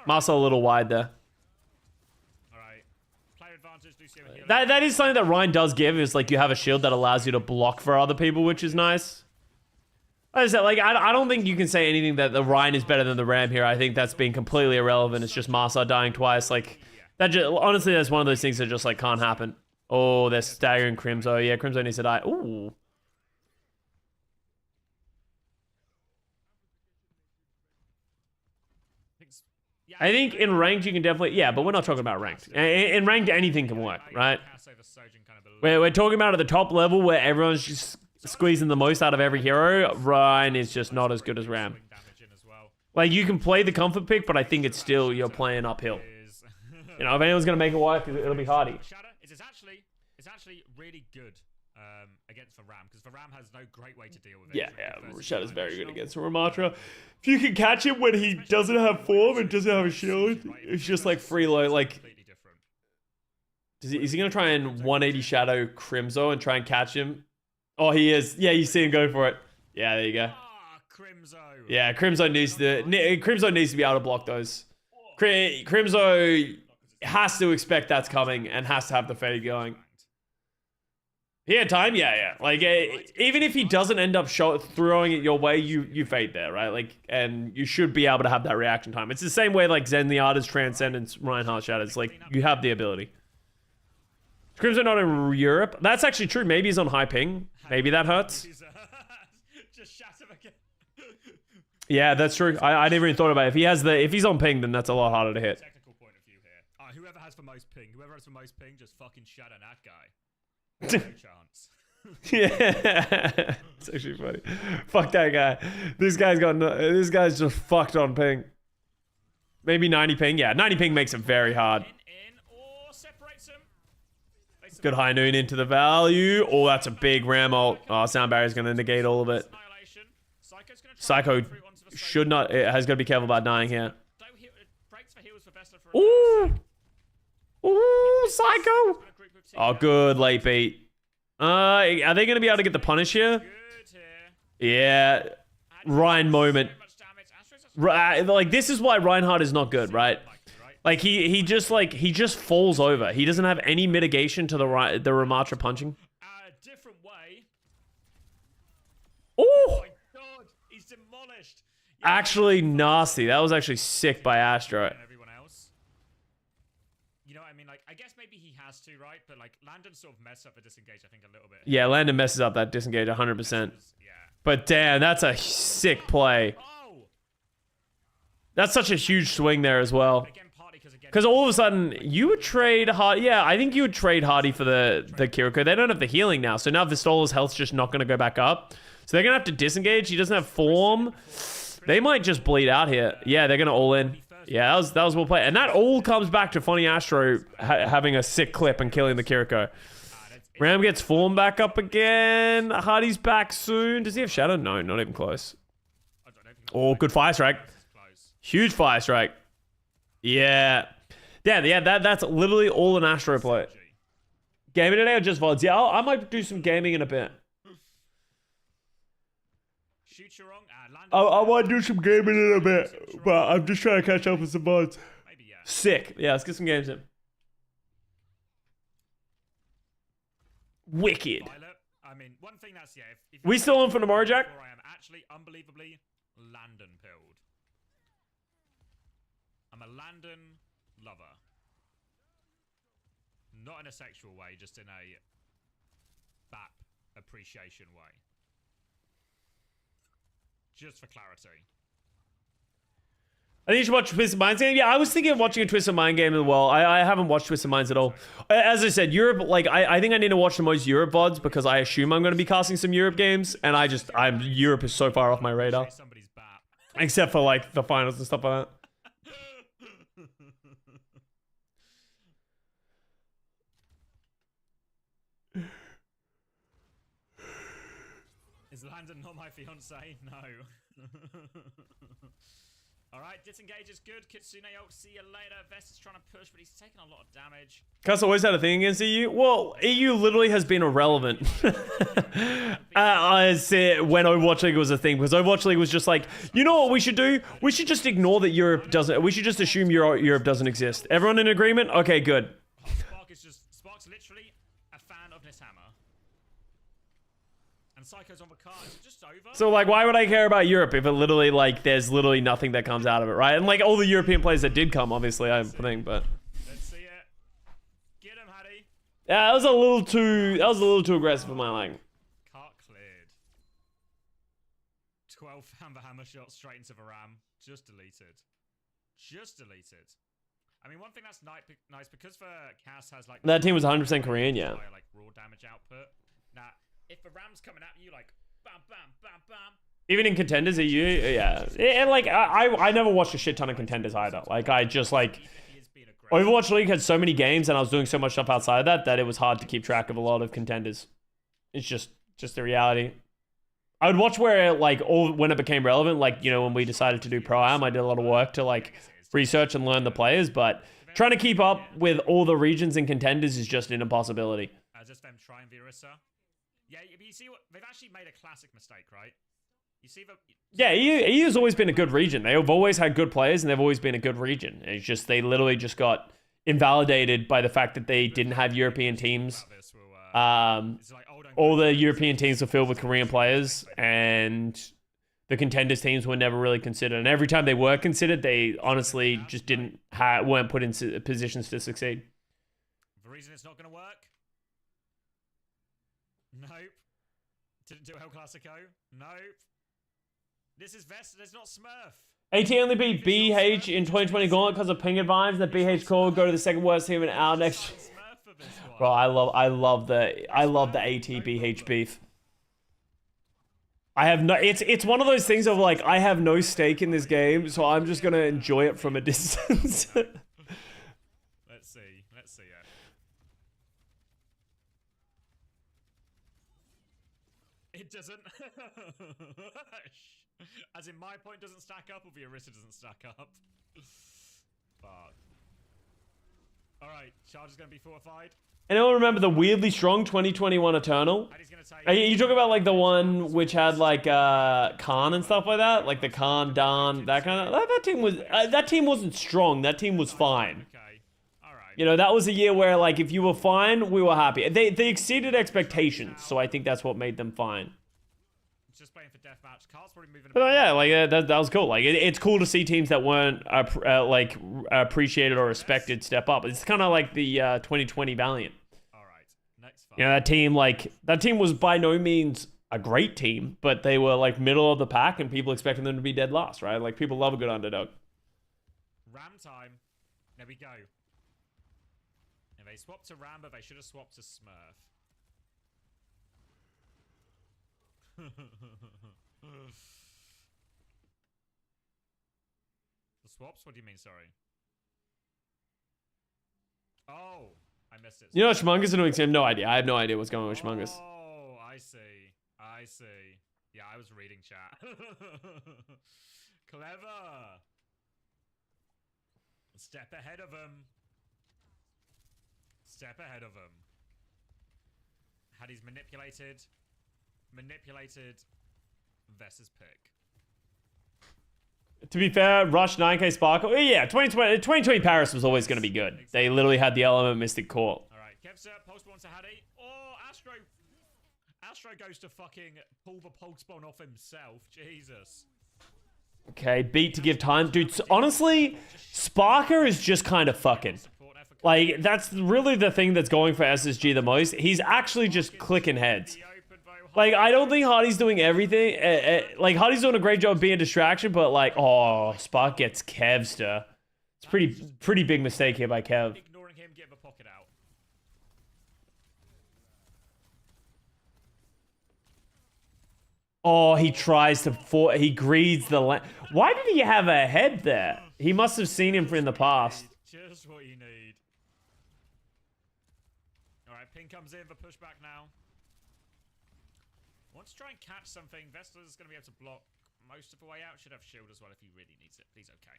Massa a little wide there. That is something that Ryan does give, is like you have a shield that allows you to block for other people, which is nice. I said, like, I don't think you can say anything that the Rhine is better than the Ram here. I think that's been completely irrelevant. It's just Massa dying twice. Like, that just, honestly, that's one of those things that just, like, can't happen. Oh, they're staggering Crimzo. Yeah, Crimzo needs to die. Ooh. I think in ranked you can definitely, yeah, but we're not talking about ranked. In ranked, anything can work, right? We're talking about at the top level where everyone's just squeezing the most out of every hero. Rhine is just not as good as Ram. Like, you can play the comfort pick, but I think it's still, you're playing uphill. You know, if anyone's going to make it work, it'll be Hardy. It's actually really good against the Ram, because the Ram has no great way to deal with it. Yeah, Shadow's very good against Ramatra. If you can catch him when he doesn't have form and doesn't have a shield, it's just like freeload. Like, is he going to try and 180 Shadow Crimzo and try and catch him? Oh, he is. Yeah, you see him go for it. Yeah, there you go. Crimzo. Yeah, Crimzo needs to be able to block those. Crimzo has to expect that's coming and has to have the fade going. He had time, yeah. Like, even if he doesn't end up throwing it your way, you fade there, right? Like, and you should be able to have that reaction time. It's the same way like Zenyatta's Transcendence, Reinhardt Shadows. Like, you have the ability. Crimson not in Europe. That's actually true. Maybe he's on high ping. Maybe that hurts. Yeah, that's true. I never even thought about it. If he's on ping, then that's a lot harder to hit. Technical point of view here. Whoever has the most ping, just fucking shadow that guy. No chance. Yeah, it's actually funny. Fuck that guy. This guy's just fucked on ping. Maybe 90 ping. Yeah, 90 ping makes it very hard. Good high noon into the value. Oh, that's a big Ram ult. Oh, sound barrier's gonna negate all of it. Psycho should not. It has got to be careful about dying here. Ooh. Ooh, Psycho. Oh, good late beat. Are they going to be able to get the punish here? Yeah. Ryan moment. Like, this is why Reinhardt is not good, right? Like, he just falls over. He doesn't have any mitigation to the Ramatra punching. Different way. Oh my god, he's demolished. Actually nasty. That was actually sick by Astro. I guess maybe he has to, right? But like Landon sort of messed up the disengage, I think, a little bit. Yeah, Landon messes up that disengage 100%. Yeah. But damn, that's a sick play. Oh. That's such a huge swing there as well. Because all of a sudden, you would trade Hardy. Yeah, I think you would trade Hardy for the Kiriko. They don't have the healing now. So now Vistola's health's just not going to go back up. So they're going to have to disengage. He doesn't have form. They might just bleed out here. Yeah, they're going to all in. Yeah, that was well played. And that all comes back to Funny Astro having a sick clip and killing the Kiriko. Ram gets form back up again. Hardy's back soon. Does he have Shadow? No, not even close. Oh, good fire strike. Huge fire strike. Yeah. That's literally all an Astro play. Gaming today or just VODs? Yeah, I might do some gaming in a bit. I might do some gaming in a bit, but I'm just trying to catch up with some VODs. Sick. Yeah, let's get some games in. Wicked. I mean, one thing that's, yeah. If we still on for tomorrow, Jack? I am actually unbelievably Landon pilled. I'm a Landon lover. Not in a sexual way, just in a BAP appreciation way. Just for clarity. I think you should watch Twisted Minds game. Yeah, I was thinking of watching a Twisted Mind game as well. I haven't watched Twisted Minds at all. As I said, Europe, like, I think I need to watch the most Europe VODs because I assume I'm going to be casting some Europe games. And Europe is so far off my radar. Except for, like, the finals and stuff like that. Is Landon not my fiance? No. Alright, disengage is good. Kitsune ult, see you later. Vest is trying to push, but he's taking a lot of damage. Custa always had a thing against EU? Well, EU literally has been irrelevant. I said when Overwatch League was a thing, because Overwatch League was just like, you know what we should do? We should just ignore that Europe doesn't, we should just assume Europe doesn't exist. Everyone in agreement? Okay, good. Spark's literally a fan of Nishammer. and Psycho's on the card. Is it just over? So, like, why would I care about Europe if it literally, like, there's literally nothing that comes out of it, right? And, like, all the European players that did come, obviously, I think, but... Let's see it. Get him, Hattie. Yeah, that was a little too aggressive for my liking. Cart cleared. 12 found the hammer shot straight into the ram. Just deleted. Just deleted. I mean, one thing that's nice because the Cass has, like... That team was 100% Korean, yeah. Like, raw damage output. Now, if the ram's coming at you, like, bam, bam, bam, bam... Even in Contenders, yeah. And, like, I never watched a shit ton of Contenders either. Like, I just, like... Overwatch League had so many games and I was doing so much stuff outside of that it was hard to keep track of a lot of Contenders. It's just the reality. I would watch where, like, when it became relevant, like, you know, when we decided to do Pro-Am, I did a lot of work to, like, research and learn the players, but trying to keep up with all the regions and Contenders is just an impossibility. Just them trying the Orisa. Yeah, you see what they've actually made a classic mistake, right? You see the yeah, EU has always been a good region. They've always had good players and they've always been a good region. It's just they literally just got invalidated by the fact that they didn't have European teams. All the European teams were filled with Korean players and the Contenders teams were never really considered. And every time they were considered, they honestly just weren't put in positions to succeed. The reason it's not going to work? Nope. Didn't do El Clasico? Nope. This is Vest, there's not Smurf. AT only beat BH in 2020 Gauntlet because of ping advice that BH called go to the second worst team in our next. Bro, I love the AT BH beef. I have no. It's one of those things of like I have no stake in this game, so I'm just gonna enjoy it from a distance. Let's see. It doesn't. As in, my point doesn't stack up, or the Orisa doesn't stack up. Fuck. All right, Charge is gonna be fortified. Anyone remember the weirdly strong 2021 Eternal? You talk about like the one which had like Khan and stuff like that, like the Khan, Dan, that kind of. That team wasn't strong. That team was fine. Okay. All right. You know, that was a year where like if you were fine, we were happy. They exceeded expectations, so I think that's what made them fine. Just playing for deathmatch. Carl's probably moving. But yeah, like that was cool. Like it's cool to see teams that weren't like appreciated or respected step up. It's kind of like the 2020 Valiant. All right, next fight. You know, that team was by no means a great team, but they were like middle of the pack, and people expecting them to be dead last, right? Like people love a good underdog. Ram time. There we go. And they swapped to Ram, but they should have swapped to Smurf. The swaps? What do you mean, sorry? Oh, I missed it. You know what Schmungus is doing? I have no idea. I have no idea what's going on with Schmungus. Oh, I see. Yeah, I was reading chat. Clever. Step ahead of him. Hattie's manipulated. Vess's pick. To be fair, Rush 9K Sparkle. Yeah, 2020 Paris was always going to be good. They literally had the element Mystic Court. All right, Kev's post one to Hattie. Oh, Astro goes to fucking pull the pulse spawn off himself. Jesus. Okay, beat to give time. Dude, honestly, Sparker is just kind of fucking. Like, that's really the thing that's going for SSG the most. He's actually just clicking heads. Like, I don't think Hardy's doing everything. Like, Hardy's doing a great job being a distraction, but like, oh, Spark gets Kevster. It's pretty big mistake here by Kev. Ignoring him, get the pocket out. Oh, he tries to he greeds the land. Why did he have a head there? He must have seen him in the past. Just what you need. All right, ping comes in for pushback now. Want to try and catch something. Vesta's going to be able to block most of the way out. Should have shield as well if he really needs it. He's okay.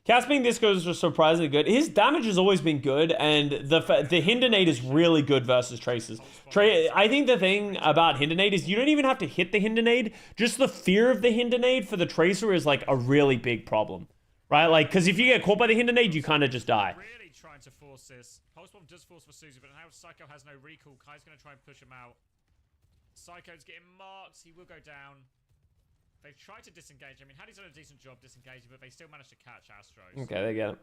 Cass being this good is just surprisingly good. His damage has always been good, and the Hindernate is really good versus Traces. I think the thing about Hindernate is you don't even have to hit the Hindernate. Just the fear of the Hindernate for the Tracer is like a really big problem. right? Like, because if you get caught by the hinder nade, you kind of just die. Really trying to force this. Pulse bomb does force for Susie, but now Psycho has no recall. Kai's going to try and push him out. Psycho's getting marked. He will go down. They've tried to disengage. I mean, Hattie's done a decent job disengaging, but they still managed to catch Astros. Okay, they get it.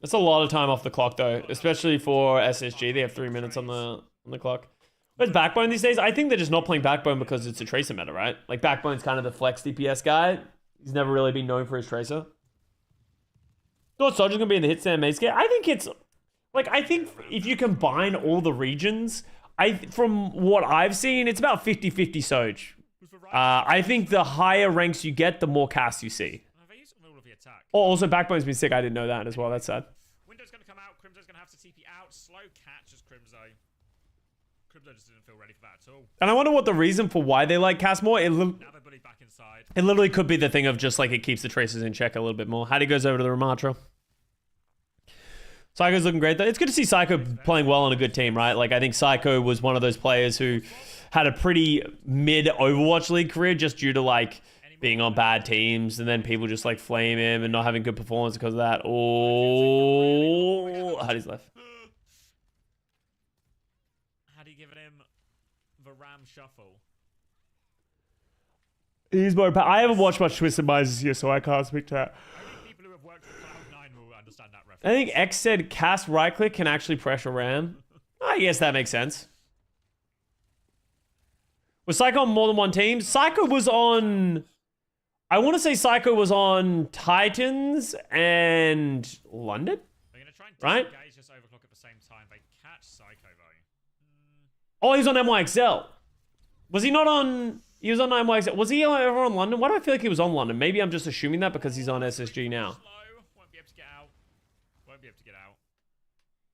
That's a lot of time off the clock, though, especially for SSG. They have 3 minutes on the clock. Where's Backbone these days? I think they're just not playing Backbone because it's a Tracer meta, right? Like, Backbone's kind of the flex DPS guy. He's never really been known for his Tracer. Thought Soldier's going to be in the hit stand maze game. I think it's... Like, I think if you combine all the regions, from what I've seen, it's about 50-50 Soj. I think the higher ranks you get, the more casts you see. Oh, also Backbone's been sick. I didn't know that as well. That's sad. Window's going to come out. Crimzo's going to have to TP out. Slow catches Crimzo. Crimzo just didn't feel ready for that at all. And I wonder what the reason for why they like cast more. Now they're bullied back inside. It literally could be the thing of just like it keeps the Tracers in check a little bit more. Hattie goes over to the Ramatra. Psycho's looking great though. It's good to see Psycho playing well on a good team, right? Like I think Psycho was one of those players who had a pretty mid Overwatch League career just due to like being on bad teams and then people just like flame him and not having good performance because of that. Oh, Hattie's left. Hattie giving him the Ram shuffle. He's more. I haven't watched much Twisted Minds this year, so I can't speak to that. People who have worked with Cloud9 will understand that reference. I think X said cast right click can actually pressure Ram. I guess that makes sense. Was Psycho on more than one team? Psycho was on... I want to say Psycho was on Titans and London? They're going to try and right? disengage this overclock at the same time. They catch Psycho though. Oh, he was on NYXL. Was he not on... He was on NYXL. Was he ever on London? Why do I feel like he was on London? Maybe I'm just assuming that because he's on SSG now. Slow. Won't be able to get out. Won't be able to get out.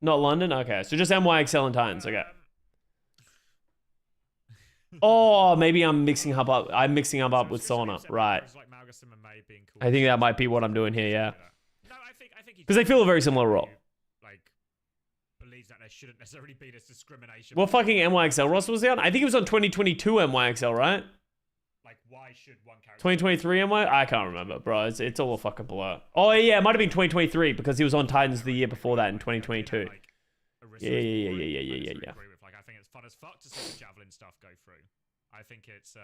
Not London? Okay, so just NYXL and Titans. Okay. Oh, maybe I'm mixing him up. I'm mixing him up with Sauna. Right. I think that might be what I'm doing here, yeah. Because they feel a very similar role. Like, believes that there shouldn't necessarily be this discrimination. What fucking NYXL roster was he on? I think he was on 2022 NYXL, right? Like, why should one character... 2023 NY? I can't remember, bro. It's all a fucking blur. Oh, yeah, it might have been 2023 because he was on Titans the year before that in 2022. Yeah. I think it's fun as fuck to see the Javelin stuff go through. I think it's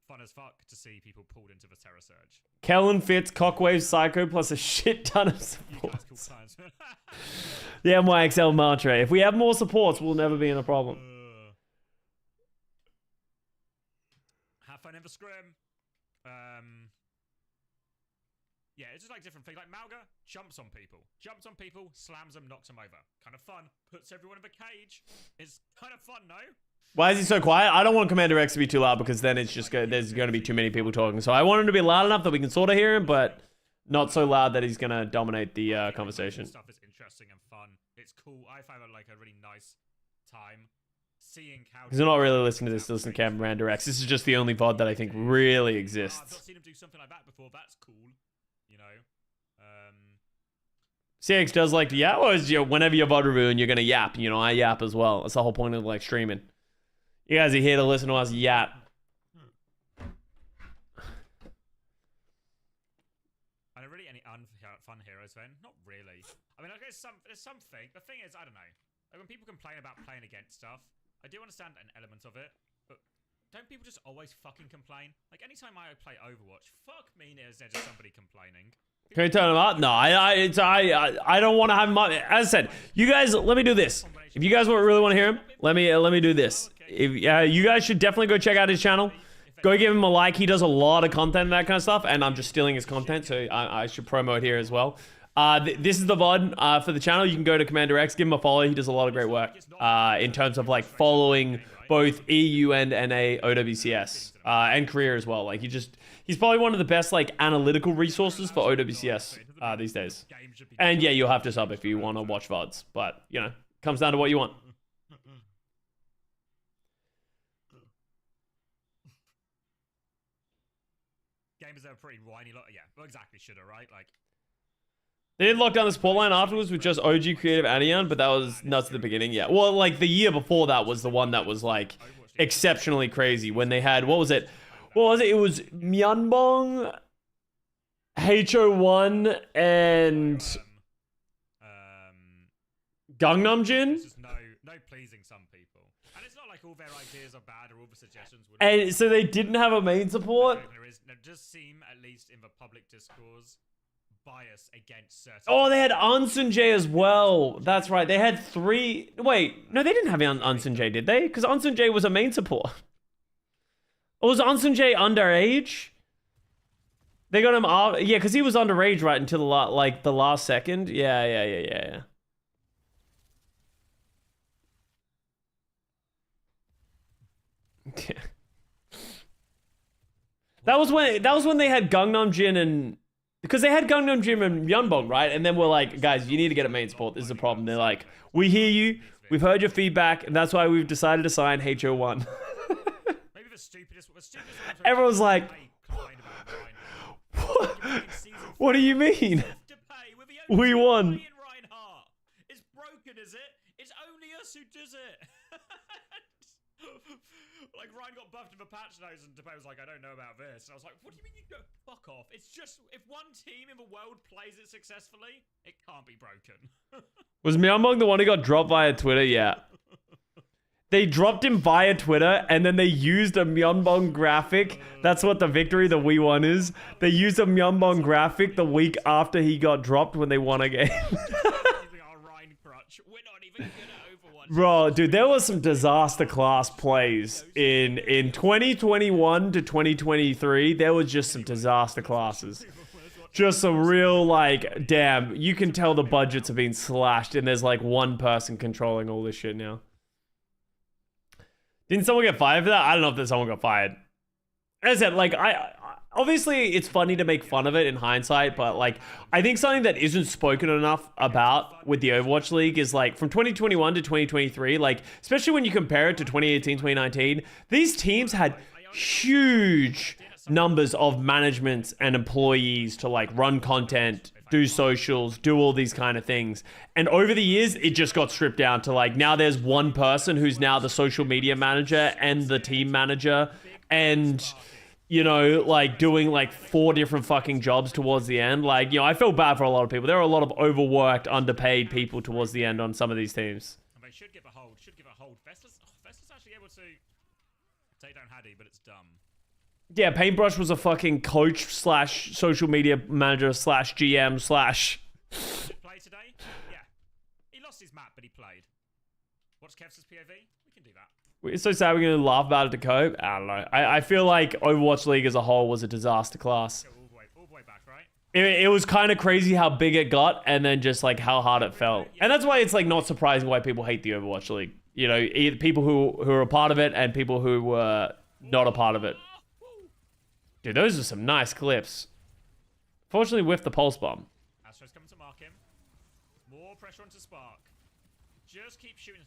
fun as fuck to see people pulled into the Terror Surge. Kellen Fitz, Cockwave, Psycho, plus a shit ton of supports. The NYXL mantra. If we have more supports, we'll never be in a problem. Have fun in the scrim. Yeah, it's just like different things. Like Malga jumps on people, slams them, knocks them over. Kind of fun. Puts everyone in the cage. It's kind of fun, no? Why is he so quiet? I don't want Commander X to be too loud because then it's just there's going to be too many people talking. So I want him to be loud enough that we can sort of hear him, but not so loud that he's going to dominate the conversation. Stuff is interesting and fun. It's cool. I found it like a really nice time seeing how... Because they're not really listening to this to listen to Commander X. This is just the only VOD that I think really exists. I've not seen him do something like that before. That's cool. You know? CX does like to yap. Well, whenever you're VOD reviewing, you're going to yap. You know, I yap as well. That's the whole point of like streaming. You guys are here to listen to us yap. Are there really any fun heroes then? Not really. I mean, there's something. The thing is, I don't know. Like when people complain about playing against stuff, I do understand an element of it, but don't people just always fucking complain? Like anytime I play Overwatch, fuck me, there's just somebody complaining. Can we turn them up? No, I don't want to have my... As I said, you guys, let me do this. If you guys really want to hear him, let me do this. If you guys should definitely go check out his channel. Go give him a like. He does a lot of content and that kind of stuff, and I'm just stealing his content, so I should promote here as well. This is the VOD for the channel. You can go to Commander X, give him a follow. He does a lot of great work in terms of like following both EU and NA OWCS and career as well. Like he's probably one of the best like analytical resources for OWCS these days. And yeah, you'll have to sub if you want to watch VODs, but you know, comes down to what you want. Gamers are pretty whiny. Yeah, well, exactly. Shoulda, right? Like. They did lock down the support line afterwards with just OG Creative Adian, but that was nuts at the beginning. Yeah, well, like the year before that was the one that was like exceptionally crazy when they had, what was it? It was Myeonbong HO1 and Gangnam Jin. There's just no pleasing some people, and it's not like all their ideas are bad or all the suggestions would. And so they didn't have a main support. There does seem, at least in the public discourse, bias against certain. Oh, they had Ansun J as well. That's right. They had 3. Wait, no, they didn't have Ansun J, did they? Because Ansun J was a main support. Or was Ansun J underage? They got him off. Yeah, because he was underage right until the last second. Yeah. That was when they had Gangnam Jin and because they had Gangnam Jin and Yeonbong, right? And then we're like, guys, you need to get a main support. This is a problem. They're like, we hear you, we've heard your feedback, and that's why we've decided to sign HO1. Maybe the stupidest Everyone's like, what do you mean? We won. It's broken, is it? It's only us who does it. Like Ryan got buffed in the patch notes and Depay was like, I don't know about this. And I was like, what do you mean you go? Fuck off. It's just, if one team in the world plays it successfully, it can't be broken. Was Myeonbong the one who got dropped via Twitter? Yeah. They dropped him via Twitter and then they used a Myeonbong graphic. That's what the victory that we won is. They used a Myeonbong graphic the week after he got dropped when they won a game. Bro, dude, there was some disaster class plays in 2021 to 2023. There was just some disaster classes. Just some real, like, damn, you can tell the budgets have been slashed and there's like one person controlling all this shit now. Didn't someone get fired for that? I don't know if someone got fired. As I said, like, obviously it's funny to make fun of it in hindsight, but like, I think something that isn't spoken enough about with the Overwatch League is like from 2021 to 2023, like, especially when you compare it to 2018, 2019, these teams had huge numbers of management and employees to like run content, do socials, do all these kind of things. And over the years, it just got stripped down to like, now there's one person who's now the social media manager and the team manager and, you know, like doing like 4 different fucking jobs towards the end. Like, you know, I feel bad for a lot of people. There are a lot of overworked, underpaid people towards the end on some of these teams. And they should give a hold. Vesta's actually able to take down Haddy, but it's dumb. Yeah, Paintbrush was a fucking coach slash social media manager slash GM slash... Play today? Yeah. He lost his map, but he played. What's Kev's POV? We can do that. It's so sad we're going to laugh about it to cope. I don't know. I feel like Overwatch League as a whole was a disaster class. All the way back, right? It was kind of crazy how big it got and then just like how hard it felt. And that's why it's like not surprising why people hate the Overwatch League. You know, either people who are a part of it and people who were not a part of it. Dude, those are some nice clips. Fortunately, with the pulse bomb. Astro's coming to mark him. More pressure onto Spark. Just keep shooting.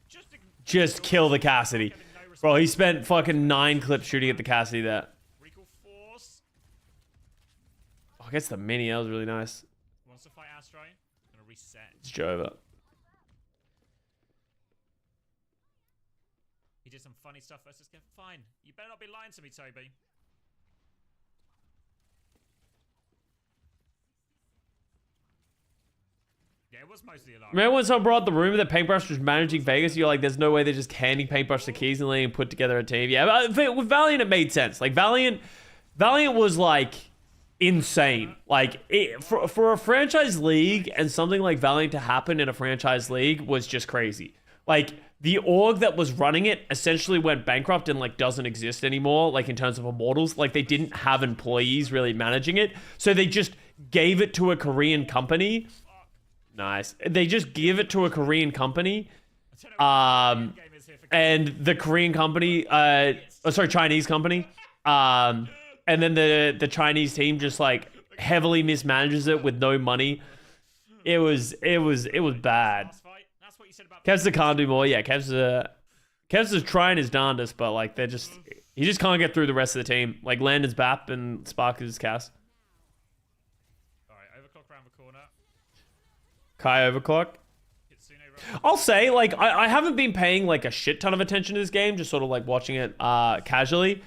Just kill the Cassidy. Bro, he spent fucking 9 clips shooting at the Cassidy there. Recall force. Oh, I guess the mini, that was really nice. Wants to fight Astro. Gonna reset. It's Jova. He did some funny stuff versus Kev. Fine. You better not be lying to me, Toby. Yeah, it was mostly a lot. Remember when someone brought up the rumor that Paintbrush was managing Vegas? You're like, there's no way they're just handing Paintbrush the keys and letting him put together a team. Yeah, but with Valiant, it made sense. Like, Valiant was, like, insane. Like, for a franchise league and something like Valiant to happen in a franchise league was just crazy. Like, the org that was running it essentially went bankrupt and, like, doesn't exist anymore, like, in terms of Immortals. Like, they didn't have employees really managing it. So they just gave it to a Korean company. Nice. They just give it to a Korean company. And the Korean company, Chinese company. And then the Chinese team just like heavily mismanages it with no money. It was bad. Kev's can't do more. Yeah, Kev's is trying his darndest, but like he just can't get through the rest of the team. Like Landon's BAP and Spark is Cass. Kai overclock. I'll say, like, I haven't been paying, like, a shit ton of attention to this game, just sort of, like, watching it casually.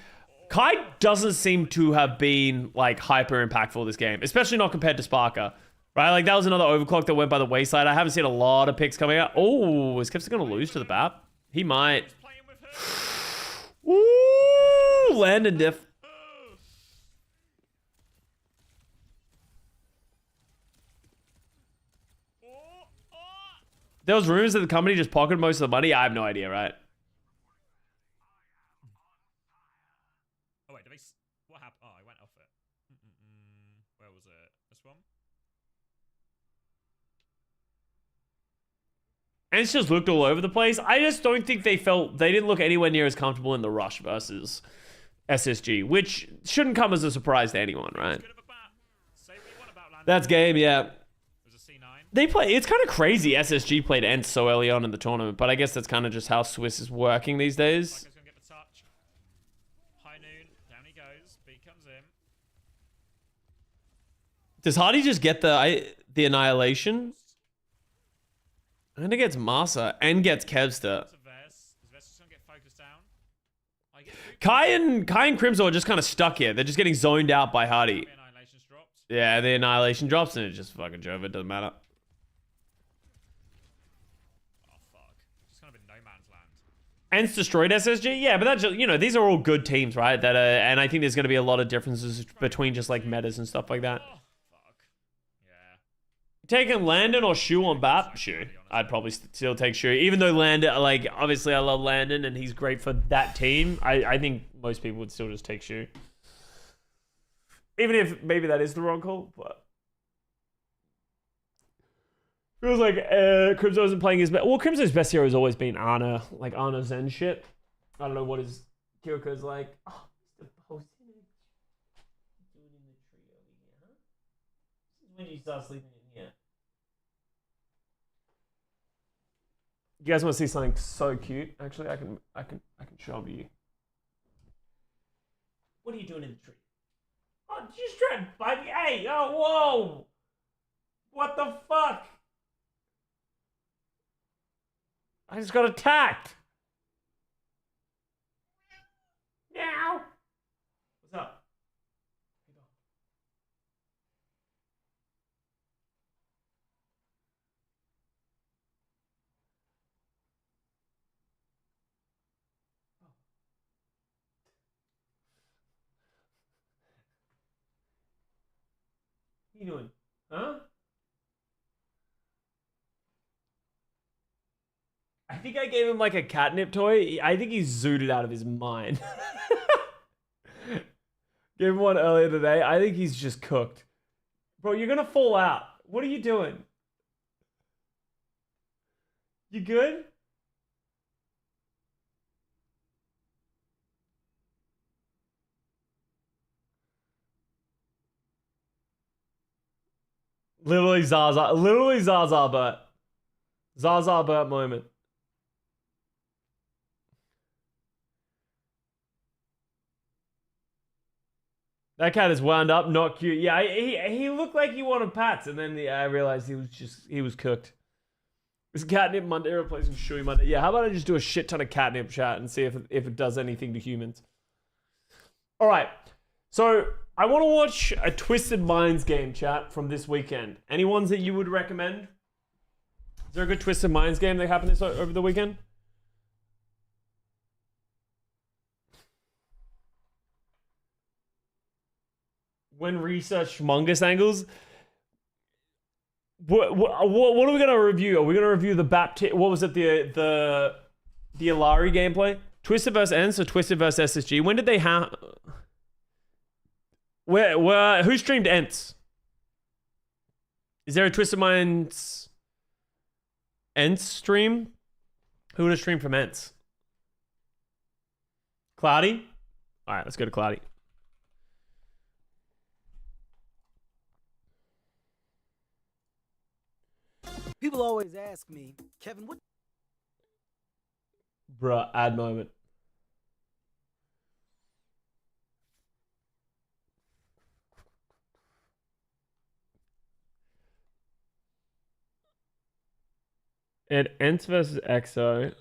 Kai doesn't seem to have been like hyper impactful this game, especially not compared to Sparker. Right? Like that was another overclock that went by the wayside. I haven't seen a lot of picks coming out. Oh, is Custa going to lose to the BAP? He might. Ooh, Landon diff. There was rumors that the company just pocketed most of the money. I have no idea, right? Oh wait, what happened? Oh, I went off it. Where was it? This one? And it's just looked all over the place. I just don't think they didn't look anywhere near as comfortable in the rush versus SSG, which shouldn't come as a surprise to anyone, right? That's game, yeah. They play. It's kind of crazy. SSG played Ents so early on in the tournament, but I guess that's kind of just how Swiss is working these days. High noon, down he goes. B comes in. Does Hardy just get the annihilation? And it gets Masa and gets Kevster. Kai and Crimson are just kind of stuck here. They're just getting zoned out by Hardy. Yeah, the annihilation drops and it just fucking drove. It doesn't matter. Ents destroyed SSG? Yeah, but that's just, you know, these are all good teams, right? That and I think there's going to be a lot of differences between just like metas and stuff like that. Taking Landon or Shu on BAP? Shu. I'd probably still take Shu. Even though Landon, like, obviously I love Landon and he's great for that team. I think most people would still just take Shu. Even if maybe that is the wrong call, but... Feels like Crimzo isn't playing his best. Well, Crimzo's best hero has always been Ana, like Ana Zen shit. I don't know what his Kiriko's like. Oh, Mr. Posting. Doing in the tree over here, huh? This is when you start sleeping in here. You guys want to see something so cute? Actually, I can show you. What are you doing in the tree? Oh, just trying to bite me. Hey, oh, whoa! What the fuck? I just got attacked. Meow. What's up? What are you doing? Huh? I think I gave him like a catnip toy. I think he's zooted out of his mind. Gave him one earlier today. I think he's just cooked. Bro, you're gonna fall out. What are you doing? You good? Literally Zaza Bert. Zaza Bert moment. That cat is wound up, not cute. Yeah, he looked like he wanted pats, and then I realized he was cooked. This catnip Monday replacing Shui Monday. Yeah, how about I just do a shit ton of catnip chat and see if it does anything to humans. All right, so I want to watch a Twisted Minds game, chat, from this weekend. Any ones that you would recommend? Is there a good Twisted Minds game that happened over the weekend? When research Mungus angles, what are we gonna review? Are we gonna review the what was it, the Alari gameplay? Twisted vs Ents or Twisted vs SSG? When did they have? Who streamed Ents? Is there a Twisted Minds Ents stream? Who would have streamed from Ents? Cloudy? All right, let's go to Cloudy. People always ask me, Kevin, what? Bruh, ad moment. It Ents versus EXO.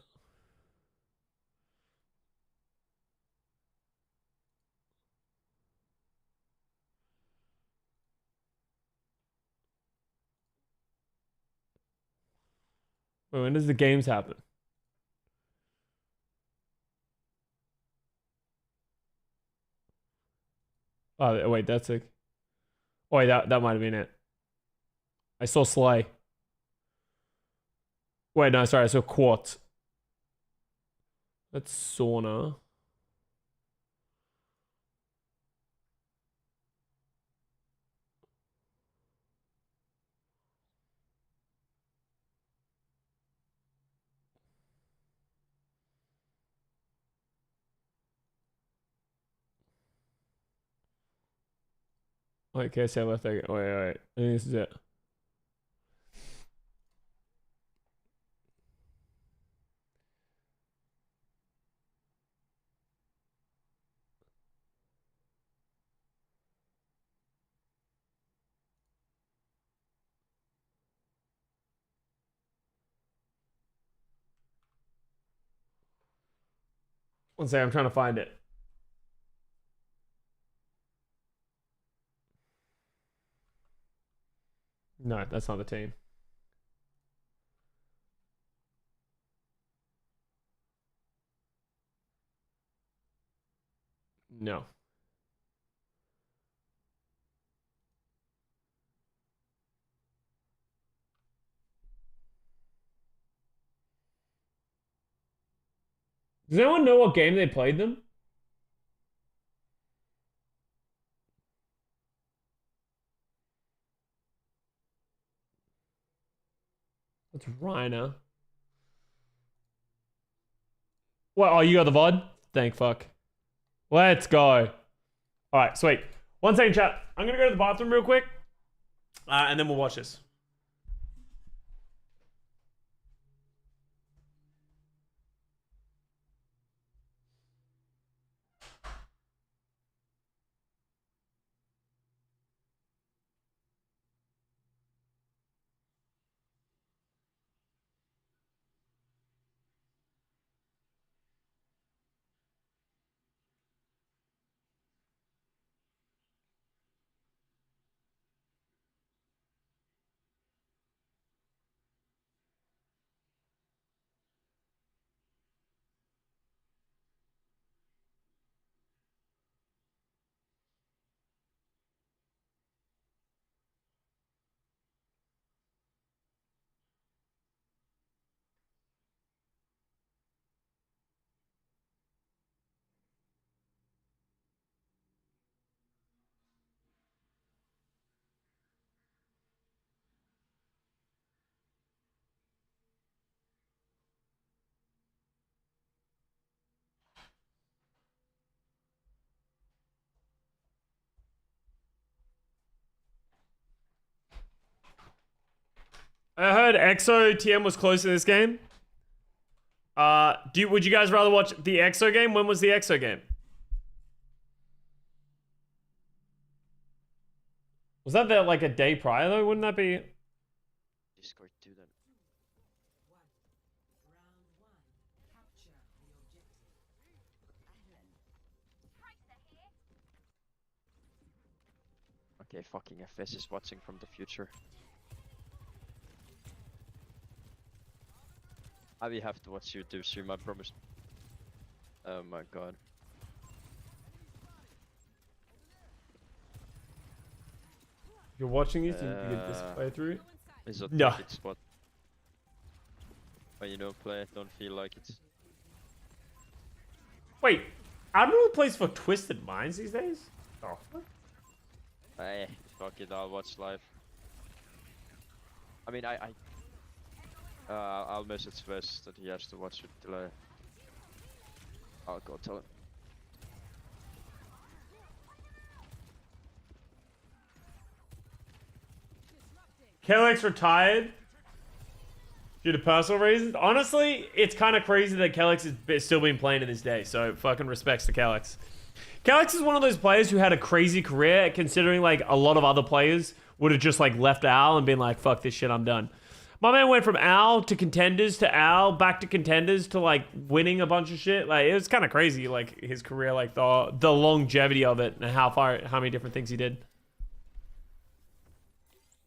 Wait, when does the games happen? Oh, wait, that's a... Oh, wait, that might have been it. I saw Slay. Wait, no, sorry, I saw Quartz. That's Sauna. Wait, okay, say left. Wait. I think this is it. One second, I'm trying to find it. No, that's not the team. No. Does anyone know what game they played them? That's Reiner. What? Oh, you got the VOD? Thank fuck. Let's go. All right, sweet. One second, chat. I'm gonna go to the bathroom real quick, and then we'll watch this. I heard EXO TM was close in this game. Would you guys rather watch the EXO game? When was the EXO game? Was that like a day prior though? Wouldn't that be? Discord do that. Okay, fucking FS is watching from the future. I will have to watch YouTube stream, I promise. Oh my god. You're watching it, you get this playthrough? It's a No. toxic spot. When you don't play it, don't feel like it's... Wait, Admiral plays for Twisted Minds these days? Oh, fuck. Eh, fuck it, I'll watch live. I mean, I'll message Wes that he has to watch it till I'll go tell him. Kellex retired due to personal reasons. Honestly, it's kind of crazy that Kellex is still been playing to this day. So fucking respects to Kellex. Kellex is one of those players who had a crazy career, considering like a lot of other players would have just like left Al and been like, "Fuck this shit, I'm done." My man went from Al to contenders to Al back to contenders to like winning a bunch of shit. Like it was kind of crazy, like his career, like the longevity of it and how many different things he did.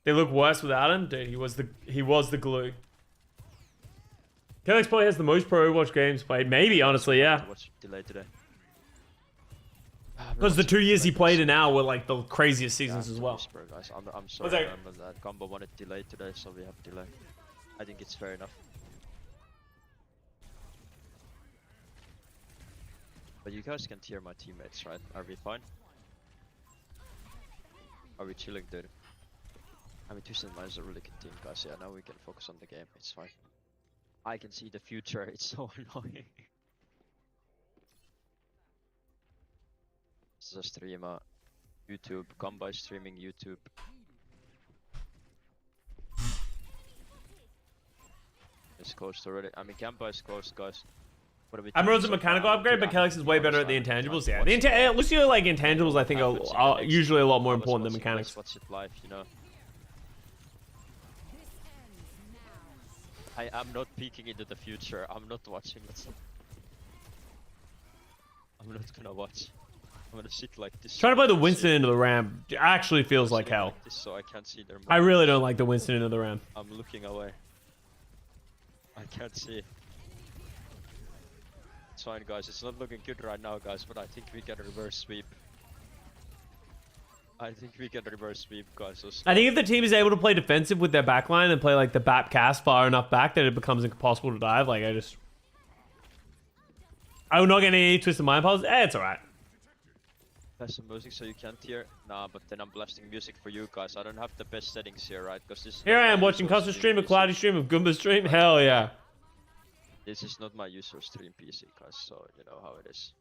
They look worse without him, dude. He was the glue. Kellex probably has the most pro Overwatch games played. Maybe, honestly, yeah. What's delay today? Because the 2 years he played in now were like the craziest seasons as well. Whisper, guys. I'm sorry, that? remember that combo wanted delay today, so we have delay. I think it's fair enough. But you guys can hear my teammates, right? Are we fine? Are we chilling, dude? I mean, Twisted Mind is a really good team, guys. Yeah, now we can focus on the game. It's fine. I can see the future. It's so annoying. This is a stream, YouTube. Come by streaming YouTube. It's closed already. I mean, Kampa is closed, guys. Emerald's a mechanical upgrade, but Kellex is way better at the intangibles. Yeah, at least you like intangibles. I think are usually a lot more important than mechanics. What's it live, you know? I am not peeking into the future. I'm not watching it. I'm not gonna watch. I'm gonna sit like this. Trying to play the Winston into the ramp actually feels like hell. Like this, so I can't see their. I really don't like the Winston into the ramp. I'm looking away. I can't see. It's fine, guys. It's not looking good right now, guys, but I think we can reverse sweep. I think we can reverse sweep, guys. So I think if the team is able to play defensive with their backline and play like the BAP cast far enough back that it becomes impossible to dive, like I will not get any Twisted Mind pulse. It's alright. Play some music so you can't hear. Nah, but then I'm blasting music for you guys. I don't have the best settings here, right? Because this. Here I am watching Custa stream, a Cloudy stream of Goomba stream. Hell yeah. This is not my user stream PC, guys, so you know how it is.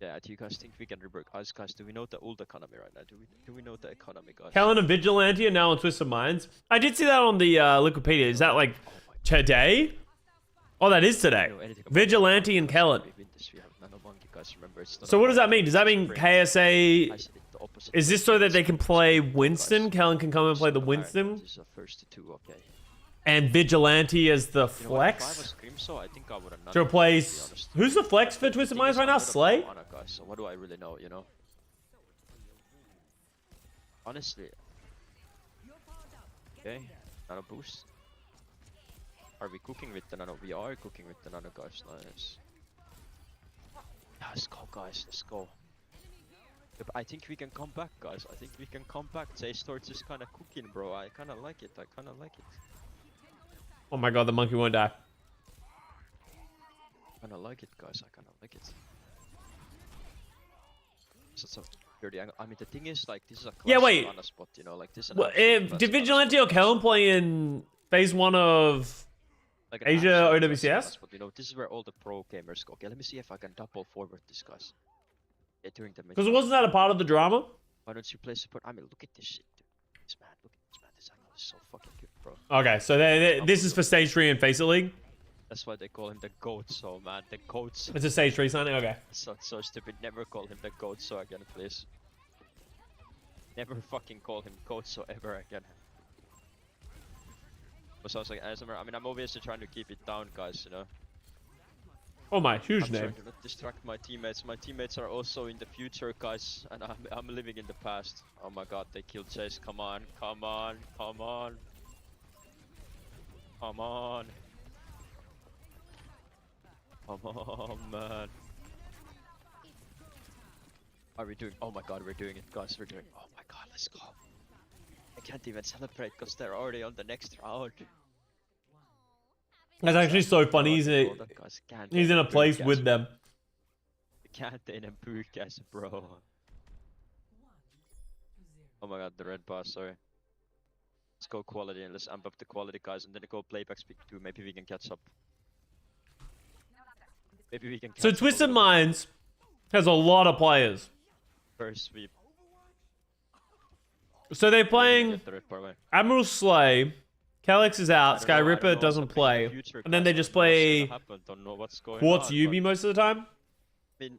Yeah, do you guys think we can rework? Guys, do we know the old economy right now? Do we know the economy, guys? Kellen and Vigilante are now on Twisted Minds. I did see that on the Wikipedia. Is that like today? Oh, that is today. Vigilante and Kellen. So what does that mean? Does that mean KSA? Is this so that they can play Winston? Kellen can come and play the Winston? And Vigilante as the flex? To replace... Who's the flex for Twisted Minds right now? Slay? So what do I really know, you know? Honestly. Okay, nano boost. Are we cooking with the nano? We are cooking with the nano, guys. Nice. Let's go, guys. Let's go. Yep, I think we can come back, guys. I think we can come back. J-Storage is kind of cooking, bro. I kind of like it. I kind of like it. Oh my god, the monkey won't die. I kind of like it, guys. I kind of like it. So dirty angle. I mean, the thing is, like, this is a classic spot, you know, like this. Well, did Vigilante or Kellen play in phase 1 of like Asia OWCS? But you know, this is where all the pro gamers go. Okay, let me see if I can double forward this, guys. Yeah, during the because wasn't that a part of the drama? Why don't you play support? I mean, look at this shit, dude. This man, look at this man. This angle is so fucking good, bro. Okay, so this is for stage 3 in Face It League. That's why they call him the GOAT, so man, the GOAT. It's a stage 3 signing. Okay. So stupid. Never call him the GOAT so again, please. Never fucking call him GOAT so ever again. But so I was like, I mean, I'm obviously trying to keep it down, guys. You know. Oh my, huge I'm name. trying to not distract my teammates. My teammates are also in the future, guys, and I'm living in the past. Oh my god, they killed Chase. Come on, come on, come on. Come on. Come on, man. Are we doing? Oh my god, we're doing it, guys. We're doing. Oh my god, let's go. I can't even celebrate because they're already on the next round. That's actually so funny. He's in a place with them. Can't in a boot, guys, bro. Oh my god, the red bar. Sorry. Let's go quality and let's amp up the quality, guys, and then go playback speed 2. Maybe we can catch up. Maybe we can. So Twisted Minds has a lot of players. First sweep. So they're playing Admiral Slay, Calyx is out, Sky Ripper doesn't play, and then they just play Quartz Yubi most of the time? I mean,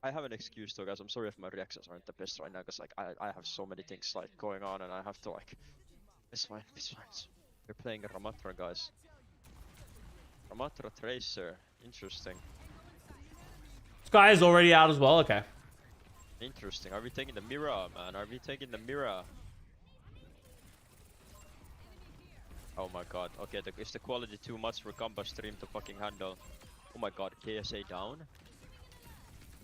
I have an excuse though, guys. I'm sorry if my reactions aren't the best right now, because like I have so many things like going on, and I have to like. It's fine, it's fine. We're playing Ramatra, guys. Ramatra Tracer, interesting. Sky is already out as well. Okay. Interesting. Are we taking the mirror, man? Are we taking the mirror? Oh my god. Okay, is the quality too much for Gamba stream to fucking handle? Oh my god, KSA down?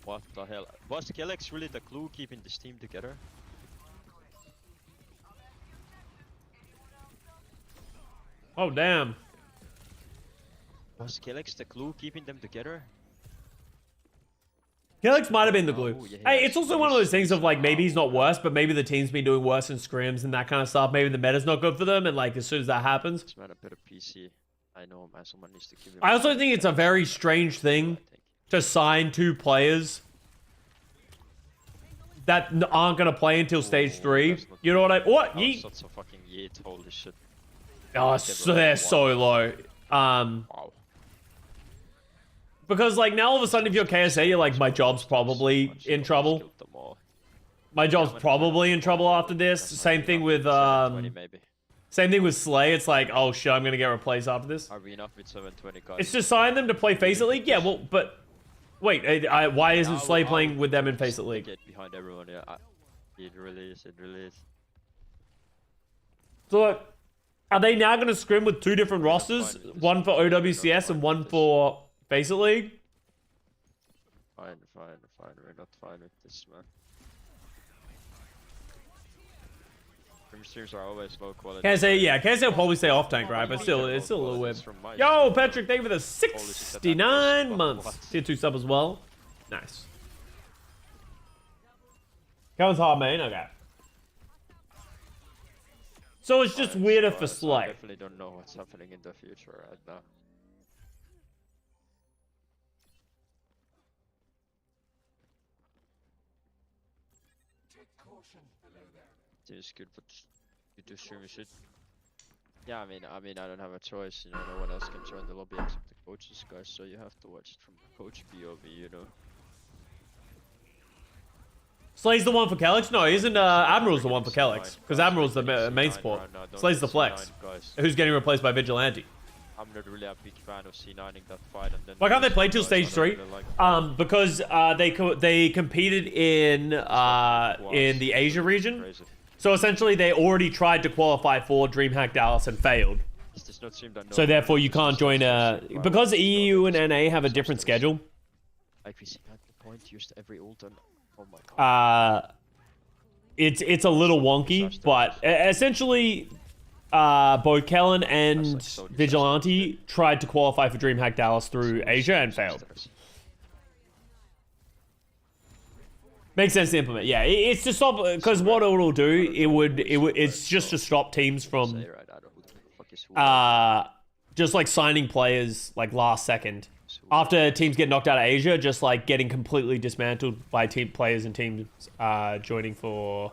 What the hell? Was Kelex really the clue keeping this team together? Oh, damn. Was Kelex the clue keeping them together? Kelex might have been the glue. Oh, yeah, Hey, it's also one of those things of like, maybe he's not worse, but maybe the team's been doing worse in scrims and that kind of stuff. Maybe the meta's not good for them, and like, as soon as that happens. This man a better PC. I know, man. Someone needs to give him. I also think it's a very strange thing to sign 2 players that aren't going to play until stage 3. You know what I... What? Yeet? Such a fucking yeet. Holy shit. Oh, so they're so low. Wow. Because, like, now all of a sudden, if you're KSA, you're like, my job's probably in trouble. My job's probably in trouble after this. Same thing with, Same thing with Slay. It's like, oh shit, I'm gonna get replaced after this. Are we enough with 720 guys? It's just sign them to play Faceit League? Yeah, well, but... Wait, why isn't Slay playing with them in Faceit League? Get behind everyone, yeah. It really is, it really is. So, look, are they now gonna scrim with 2 different rosters? One for OWCS and one for Faceit League? Fine. We're not fine with this, man. Streams are always low quality. KSA will probably stay off tank, right? But still, it's still a little weird. Yo, Patrick, thank you for the 69 months. Tier 2 sub as well. Nice. Kevin's hard main, okay. So it's just weirder for Slay. I definitely don't know what's happening in the future right now. It's good, but you do stream shit. Yeah, I mean, I don't have a choice. You know, no one else can join the lobby except the coaches, guys. So you have to watch it from the coach POV. You know. Slay's the one for Kelex? No, isn't Admiral's the one for Kelex? Because Admiral's the main support. Slay's the flex. Who's getting replaced by Vigilante? I'm not really a big fan of C9ing that fight, and then. Why can't they play till stage 3? Because they competed in the Asia region. So essentially, they already tried to qualify for DreamHack Dallas and failed. So therefore, you can't join because EU and NA have a different schedule. Oh my god. It's a little wonky, but essentially, both Kellen and Vigilante tried to qualify for DreamHack Dallas through Asia and failed. Makes sense to implement. Yeah, it's to stop, because what it will do, it's just to stop teams from just like signing players like last second after teams get knocked out of Asia, just like getting completely dismantled by team players and teams joining for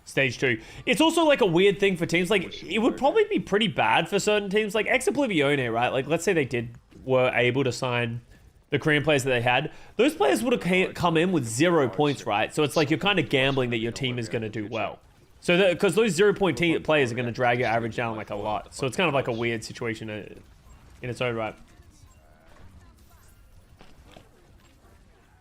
stage 2. It's also like a weird thing for teams. Like, it would probably be pretty bad for certain teams, like Ex Oblivione, right? Like, let's say they were able to sign the Korean players that they had, those players would have come in with 0 points, right? So it's like you're kind of gambling that your team is going to do well. So because those 0 point players are going to drag your average down like a lot. So it's kind of like a weird situation in its own right.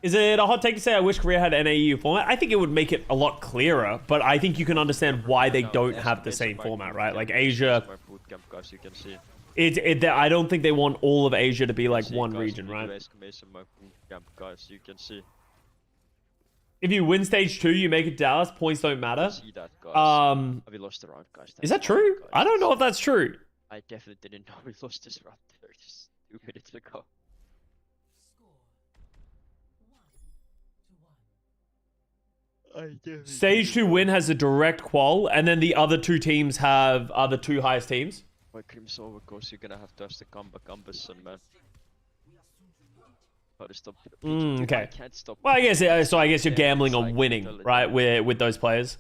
Is it a hot take to say I wish Korea had an AEU format? I think it would make it a lot clearer, but I think you can understand why they don't have the same format, right? Like Asia... I don't think they want all of Asia to be like one region, right? If you win stage 2, you make it Dallas, points don't matter. Is that true? I don't know if that's true. I definitely didn't know we lost this round there just 2 minutes ago. Stage 2 win has a direct qual, and then the other 2 teams are the 2 highest teams. My Crim's over, course you're gonna have to ask the Gambas, son, man. Gotta stop. Okay. I can't stop. Well, I guess so. I guess you're gambling on winning, right? With those players.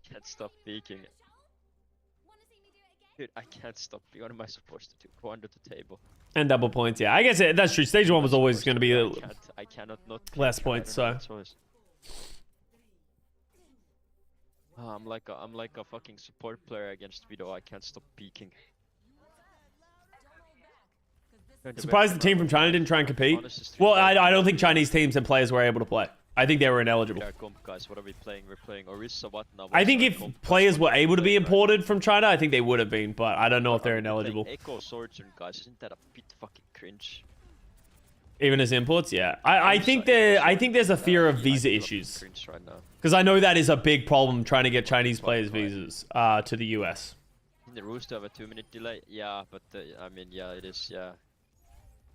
Can't stop peeking. Dude, I can't stop. What am I supposed to do? Go under the table. And double points. Yeah, I guess that's true. Stage 1 was always going to be I cannot not less points. So. I'm like a fucking support player against Vito. I can't stop peeking. Surprised the team from China didn't try and compete. Well, I don't think Chinese teams and players were able to play. I think they were ineligible. Our comp guys, what are we playing? We're playing Orisa, what now? I think if players were able to be imported from China, I think they would have been, but I don't know if they're ineligible. Echo Swordsman guys, isn't that a bit fucking cringe? Even as imports, yeah. I think there's a fear of visa issues. Because I know that is a big problem trying to get Chinese players visas to the US. The rules to have a 2-minute delay, yeah, but I mean, yeah, it is, yeah.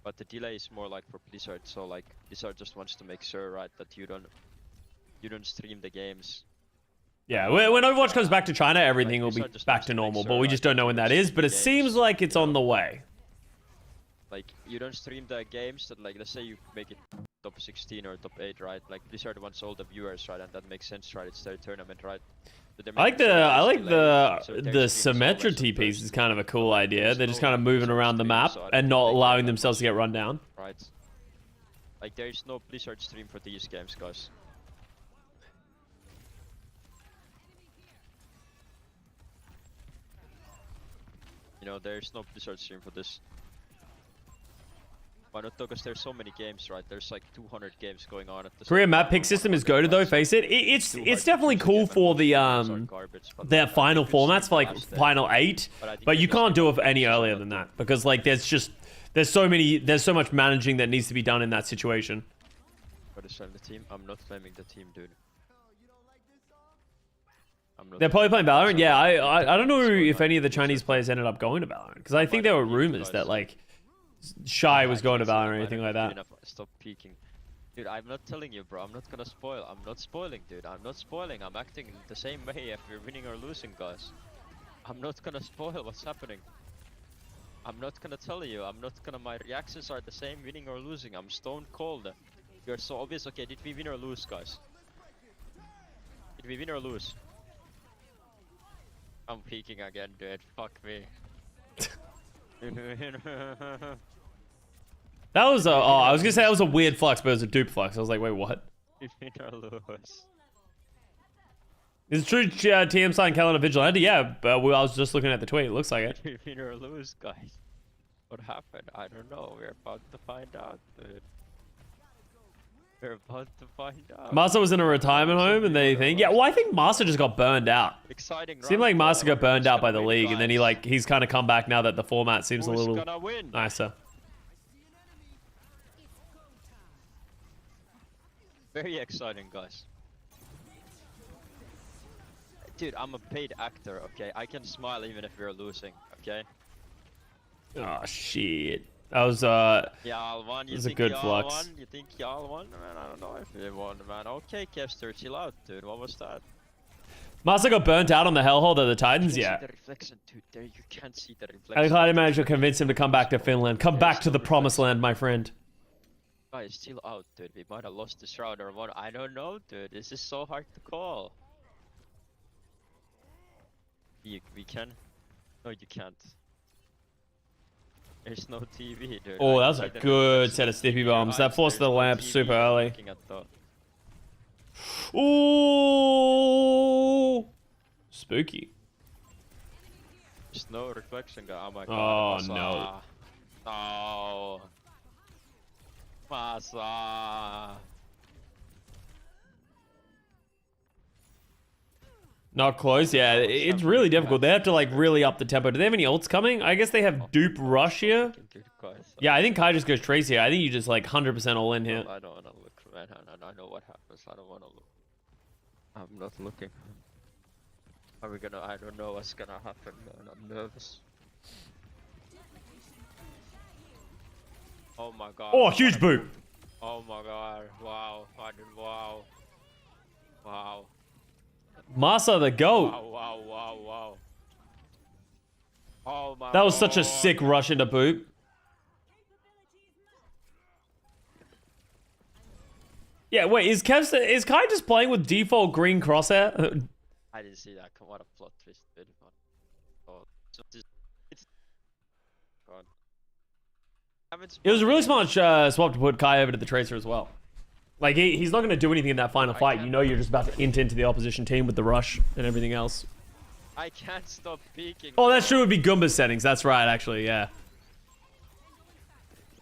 But the delay is more like for Blizzard, so like Blizzard just wants to make sure, right, that you don't stream the games. Yeah, when Overwatch comes back to China, everything will be back to normal, but we just don't know when that is. But it seems like it's on the way. Like, you don't stream the games that, like, let's say you make it top 16 or top 8, right? Like, Blizzard wants all the viewers, right? And that makes sense, right? It's their tournament, right? I like the Symmetrity piece is kind of a cool idea. They're just kind of moving around the map and not allowing themselves to get run down. Right. Like, there is no Blizzard stream for these games, guys. You know, there's no Blizzard stream for this. Why not? Because there's so many games, right? There's like 200 games going on at the Korea map pick system is goated though, face it. It's definitely cool for the their final formats for like final 8, but you can't do it any earlier than that because like there's so much managing that needs to be done in that situation. What is the team? I'm not claiming the team, dude. They're probably playing Valorant. Yeah, I don't know if any of the Chinese players ended up going to Valorant because I think there were rumors that like Shy was going to Valorant or anything like that. Stop peeking. Dude, I'm not telling you, bro. I'm not gonna spoil. I'm not spoiling, dude. I'm not spoiling. I'm acting the same way if we're winning or losing, guys. I'm not gonna spoil what's happening. I'm not gonna tell you. I'm not gonna... My reactions are the same winning or losing. I'm stone cold. You're so obvious. Okay, did we win or lose, guys? Did we win or lose? I'm peeking again, dude. Fuck me. That was I was gonna say that was a weird flux, but it was a dupe flux. I was like, wait, what? Is it true TM signed Calendar Vigilante? Yeah, but I was just looking at the tweet. It looks like it. Win or lose, guys. What happened? I don't know. We're about to find out, dude. We're about to find out. Masa was in a retirement home, and they think, yeah. Well, I think Masa just got burned out. Exciting. Seemed like Masa got burned out by the league, and then he's kind of come back now that the format seems a little nicer. Very exciting, guys. Dude, I'm a paid actor, okay? I can smile even if we're losing, okay? Oh shit. That was y'all won. You think a good flux. Won? You think y'all won? Man, I don't know if they won, man. Okay, Kevster, chill out, dude. What was that? Masa got burnt out on the Hellhole of the Titans, yeah. The reflection, dude. There, you can't see the reflection. I thought I managed to convince him to come back to Finland. Come back to the promised land, my friend. Guys, still out, dude. We might have lost this round or what. I don't know, dude. This is so hard to call. We can? No, you can't. There's no TV, dude. Oh, that was a good set of stiffy bombs. That forced the lamp super early. Ooh, spooky. There's no reflection, guy. Oh my god. Oh no. No. Masa. Not close, yeah. It's really difficult. They have to like really up the tempo. Do they have any ults coming? I guess they have dupe rush here. Yeah, I think Kai just goes Trace here. I think you just like 100% all in here. I don't want to look, man. I know what happens. I don't want to look. I'm not looking. Are we gonna? I don't know what's gonna happen, man. I'm nervous. Oh my god. Oh, huge boot. Oh my god. Wow. Wow. Wow. Masa the GOAT. Wow. Oh my. That was such a sick rush into boot. Yeah, wait, is Kai just playing with default green crosshair? I didn't see that. What a plot twist, dude. Oh, it's God. It was a really smart swap to put Kai over to the Tracer as well. Like, he's not going to do anything in that final fight. You know you're just about to int into the opposition team with the rush and everything else. I can't stop peeking. Oh, that's true. It would be Goomba's settings. That's right, actually, yeah.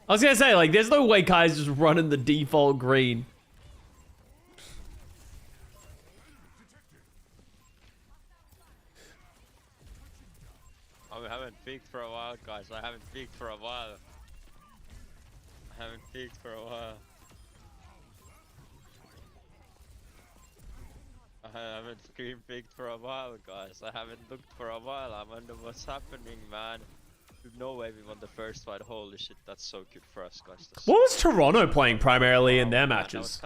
I was going to say, like, there's no way Kai's just running the default green. I haven't peaked for a while, guys. I haven't peaked for a while. I haven't peaked for a while. I haven't screen peeked for a while, guys. I haven't looked for a while. I wonder what's happening, man. There's no way we won the first fight. Holy shit, that's so good for us, guys. That's What was Toronto playing primarily in their matches?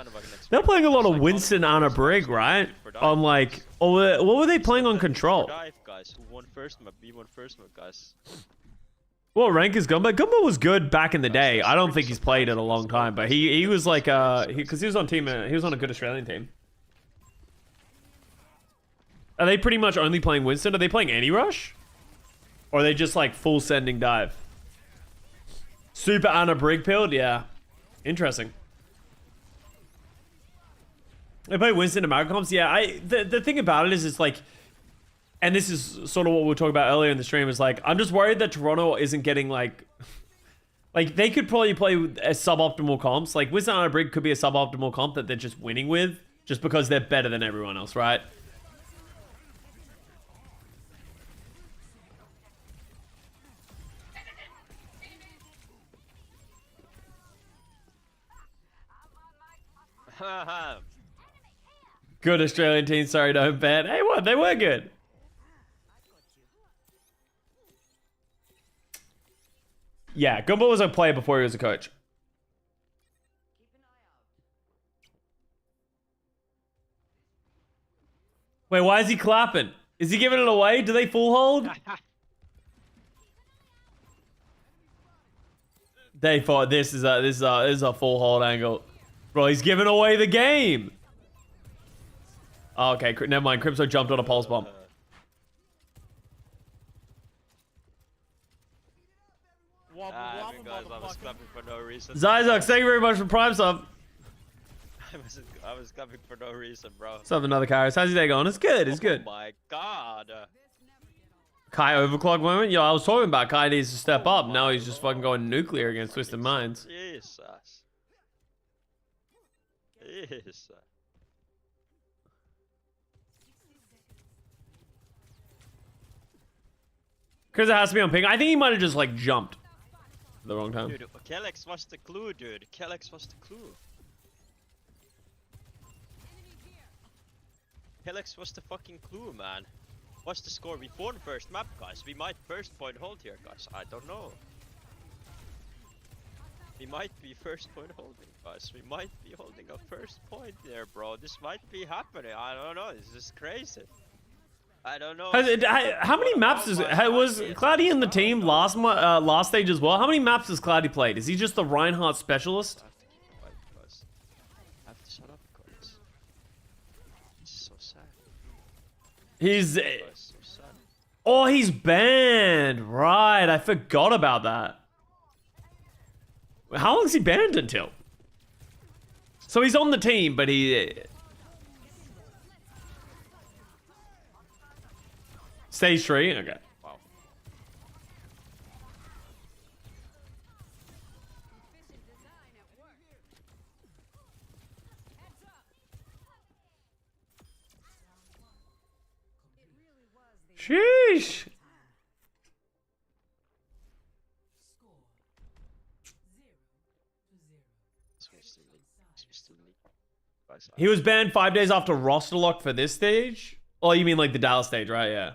They're playing a lot of Winston and a Brig, right? On like, what were they playing on Control? Dive, guys. Who won first map? We won first map, guys. What rank is Gumbo? Gumbo was good back in the day. I don't think he's played in a long time, but he was like because he was on he was on a good Australian team. Are they pretty much only playing Winston? Are they playing any rush? Or are they just like full sending dive? Super Anna Brig pilled? Yeah. Interesting. They play Winston and Maricomps? Yeah, the thing about it is it's like, and this is sort of what we were talking about earlier in the stream, is like, I'm just worried that Toronto isn't getting like they could probably play a suboptimal comps. Like Winston and Anna Brig could be a suboptimal comp that they're just winning with, just because they're better than everyone else, right? Good Australian team, sorry, don't bet. Hey, what? They were good. Yeah, Gumbo was a player before he was a coach. Wait, why is he clapping? Is he giving it away? Do they full hold? They thought this is a full hold angle. Bro, he's giving away the game. Oh, okay, never mind. Crypto jumped on a pulse bomb. Guys, I was clapping for no reason. Zyzox, thank you very much for Prime sub. I was clapping for no reason, bro. What's up, another Kairos? How's your day going? It's good, it's good. Oh my god. Kai overclock moment? Yo, I was talking about Kai needs to step up. Now he's just fucking going nuclear against Twisted Minds. Jesus. Jesus. Because it has to be on ping. I think he might have just like jumped at the wrong time. Dude, Kellex was the clue, dude. Kellex was the clue. Kellex was the fucking clue, man. What's the score? We won first map, guys. We might first point hold here, guys. I don't know. We might be first point holding, guys. We might be holding a first point there, bro. This might be happening. I don't know. This is crazy. I don't know. How many maps was Cloudy in the team last stage as well? How many maps has Cloudy played? Is he just the Reinhardt specialist? I have to shut up, guys. This is so sad. He's So sad. oh, he's banned. Right, I forgot about that. How long is he banned until? So he's on the team, but he stage 3. Okay. Wow. Sheesh. He was banned 5 days after roster lock for this stage? Oh, you mean like the Dallas stage, right? Yeah.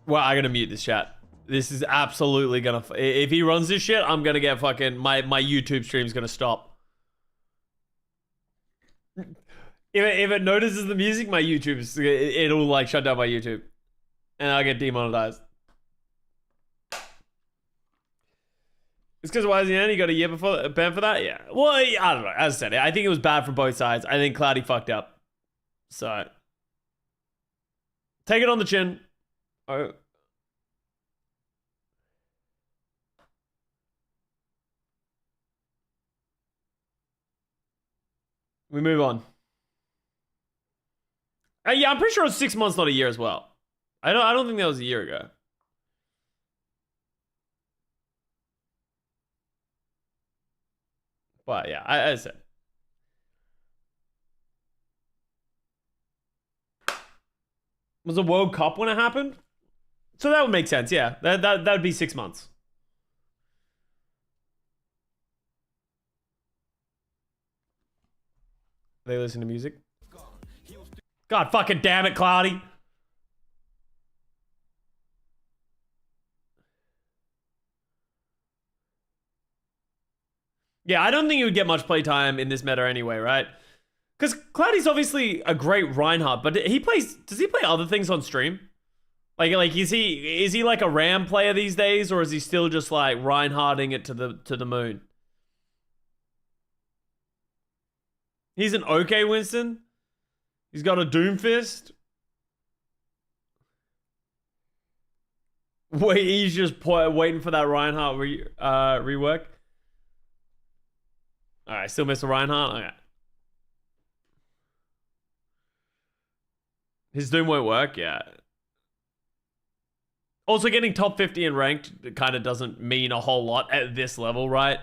Well, I gotta mute this chat. This is absolutely gonna... If he runs this shit, I'm gonna get fucking... My YouTube stream's gonna stop. If it notices the music, my YouTube's... It'll like shut down my YouTube. And I'll get demonetized. It's because YZN, you got a year before ban for that? Yeah. Well, I don't know. As I said, I think it was bad for both sides. I think Cloudy fucked up. So... Take it on the chin. Oh. We move on. Yeah, I'm pretty sure it was 6 months, not a year as well. I don't think that was a year ago. But yeah, as I said. Was the World Cup when it happened? So that would make sense, yeah. That would be 6 months. They listen to music. God fucking damn it, Cloudy. Yeah, I don't think he would get much playtime in this meta anyway, right? Because Cloudy's obviously a great Reinhardt, but he plays. Does he play other things on stream? Like is he like a Ram player these days, or is he still just like Reinhardting it to the moon? He's an okay Winston. He's got a Doomfist. Wait, he's just waiting for that Reinhardt rework. All right, still miss a Reinhardt. Okay. His Doom won't work. Yeah. Also, getting top 50 in ranked kind of doesn't mean a whole lot at this level, right?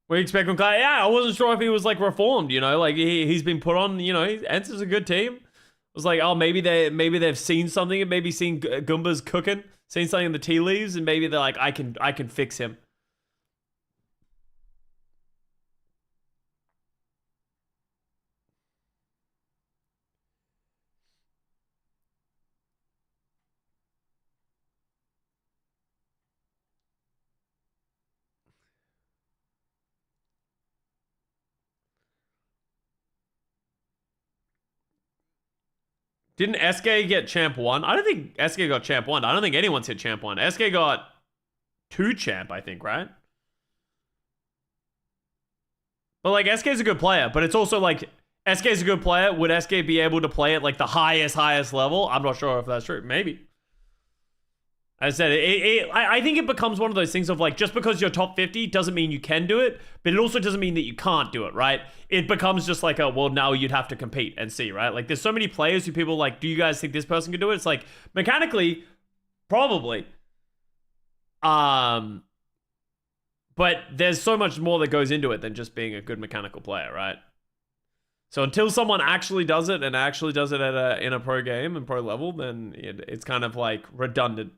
What do you expect from Clay? Yeah, I wasn't sure if he was like reformed, you know, like he's been put on, you know, Enter's a good team. It was like, oh, maybe they've seen something, and maybe seen Goomba's cooking, seen something in the tea leaves, and maybe they're like, I can fix him. Didn't SK get champ 1? I don't think SK got champ 1. I don't think anyone's hit champ 1. SK got 2 champ, I think, right? But like SK's a good player, but it's also like SK's a good player. Would SK be able to play at like the highest level? I'm not sure if that's true. Maybe. As I said, I think it becomes one of those things of like, just because you're top 50 doesn't mean you can do it, but it also doesn't mean that you can't do it, right? It becomes just like a, well, now you'd have to compete and see, right? Like there's so many players who people like, do you guys think this person could do it? It's like, mechanically, probably. But there's so much more that goes into it than just being a good mechanical player, right? So until someone actually does it and actually does it at in a pro game and pro level, then it's kind of like redundant.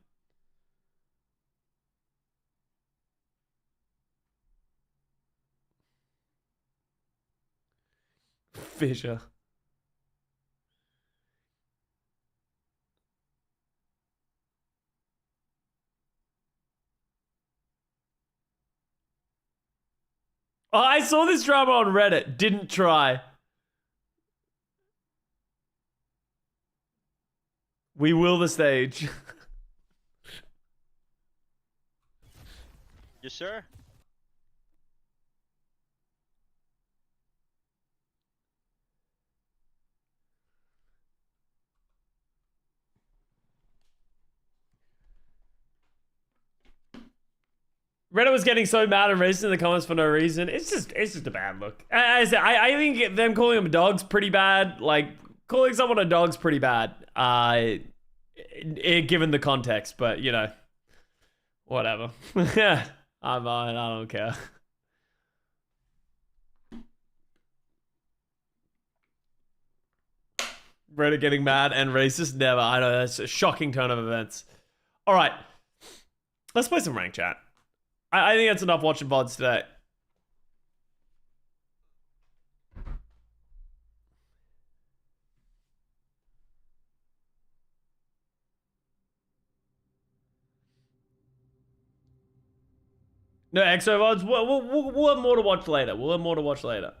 Fisher. Oh, I saw this drama on Reddit. Didn't try. We will the stage. Yes, sir. Reddit was getting so mad and racist in the comments for no reason. It's just a bad look. I think them calling them dogs pretty bad. Like calling someone a dog's pretty bad. Given the context, but you know, whatever. I'm fine. I don't care. Reddit getting mad and racist? Never. I know, that's a shocking turn of events. All right, let's play some rank chat. I think that's enough watching VODs today. No EXO VODs? We'll have more to watch later. We'll have more to watch later.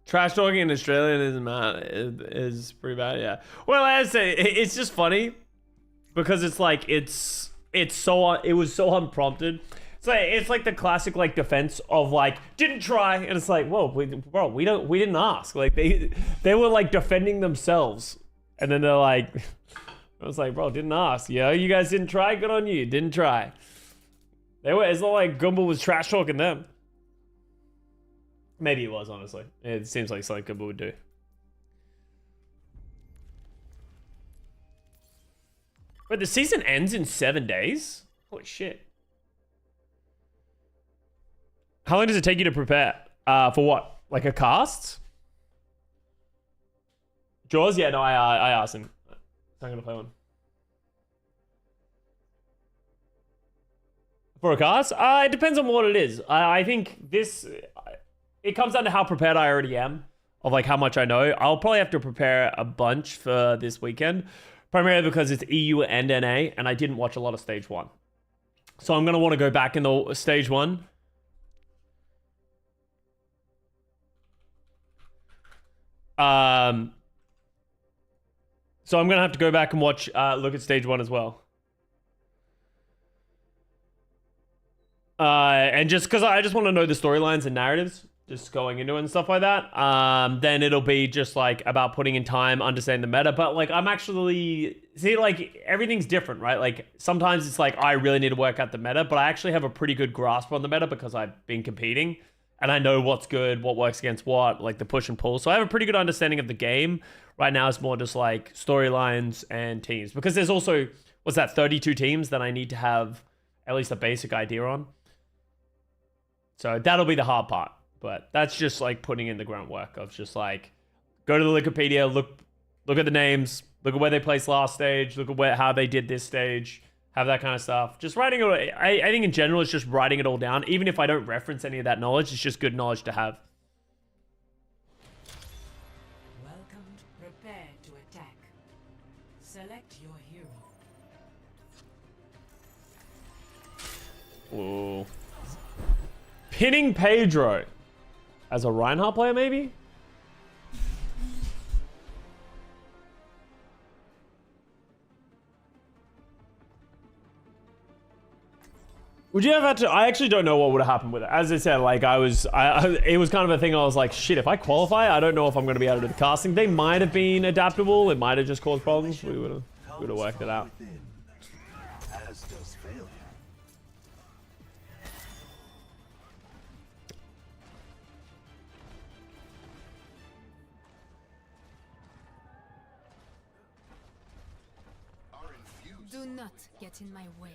Trash talking in Australian is pretty bad, yeah. Well, as I say, it's just funny because it's like it was so unprompted. It's like the classic like defense of like didn't try, and it's like, whoa, we didn't ask. Like they were like defending themselves, and then they're like, I was like, bro, didn't ask. You know, you guys didn't try. Good on you, didn't try. It's not like Goomba was trash talking them. Maybe it was, honestly. It seems like something Goomba would do. But the season ends in 7 days? Holy shit. How long does it take you to prepare? For what? Like a cast? Jaws? Yeah, no, I asked him. So I'm gonna play one. For a cast? It depends on what it is. I think this... It comes down to how prepared I already am. Of like how much I know. I'll probably have to prepare a bunch for this weekend. Primarily because it's EU and NA. And I didn't watch a lot of stage 1. So I'm going to want to go back in the stage 1. So I'm going to have to go back and watch, look at stage 1 as well. And just because I just want to know the storylines and narratives, just going into it and stuff like that. Then it'll be just like about putting in time, understanding the meta. But like I'm actually see like everything's different, right? Like sometimes it's like I really need to work out the meta, but I actually have a pretty good grasp on the meta because I've been competing and I know what's good, what works against what, like the push and pull. So I have a pretty good understanding of the game. Right now it's more just like storylines and teams because there's also what's that 32 teams that I need to have at least a basic idea on. So that'll be the hard part. But that's just like putting in the groundwork of just like go to the Wikipedia, look at the names, look at where they placed last stage, look at how they did this stage, have that kind of stuff. Just writing it. I think in general it's just writing it all down. Even if I don't reference any of that knowledge, it's just good knowledge to have. Welcome. Prepare to attack. Select your hero. Ooh. Pinning Pedro. As a Reinhardt player, maybe? Would you have had to... I actually don't know what would have happened with it. As I said, like, it was kind of a thing I was like, shit, if I qualify, I don't know if I'm going to be able to do the casting. They might have been adaptable. It might have just caused problems. We would have worked it out. Do not get in my way.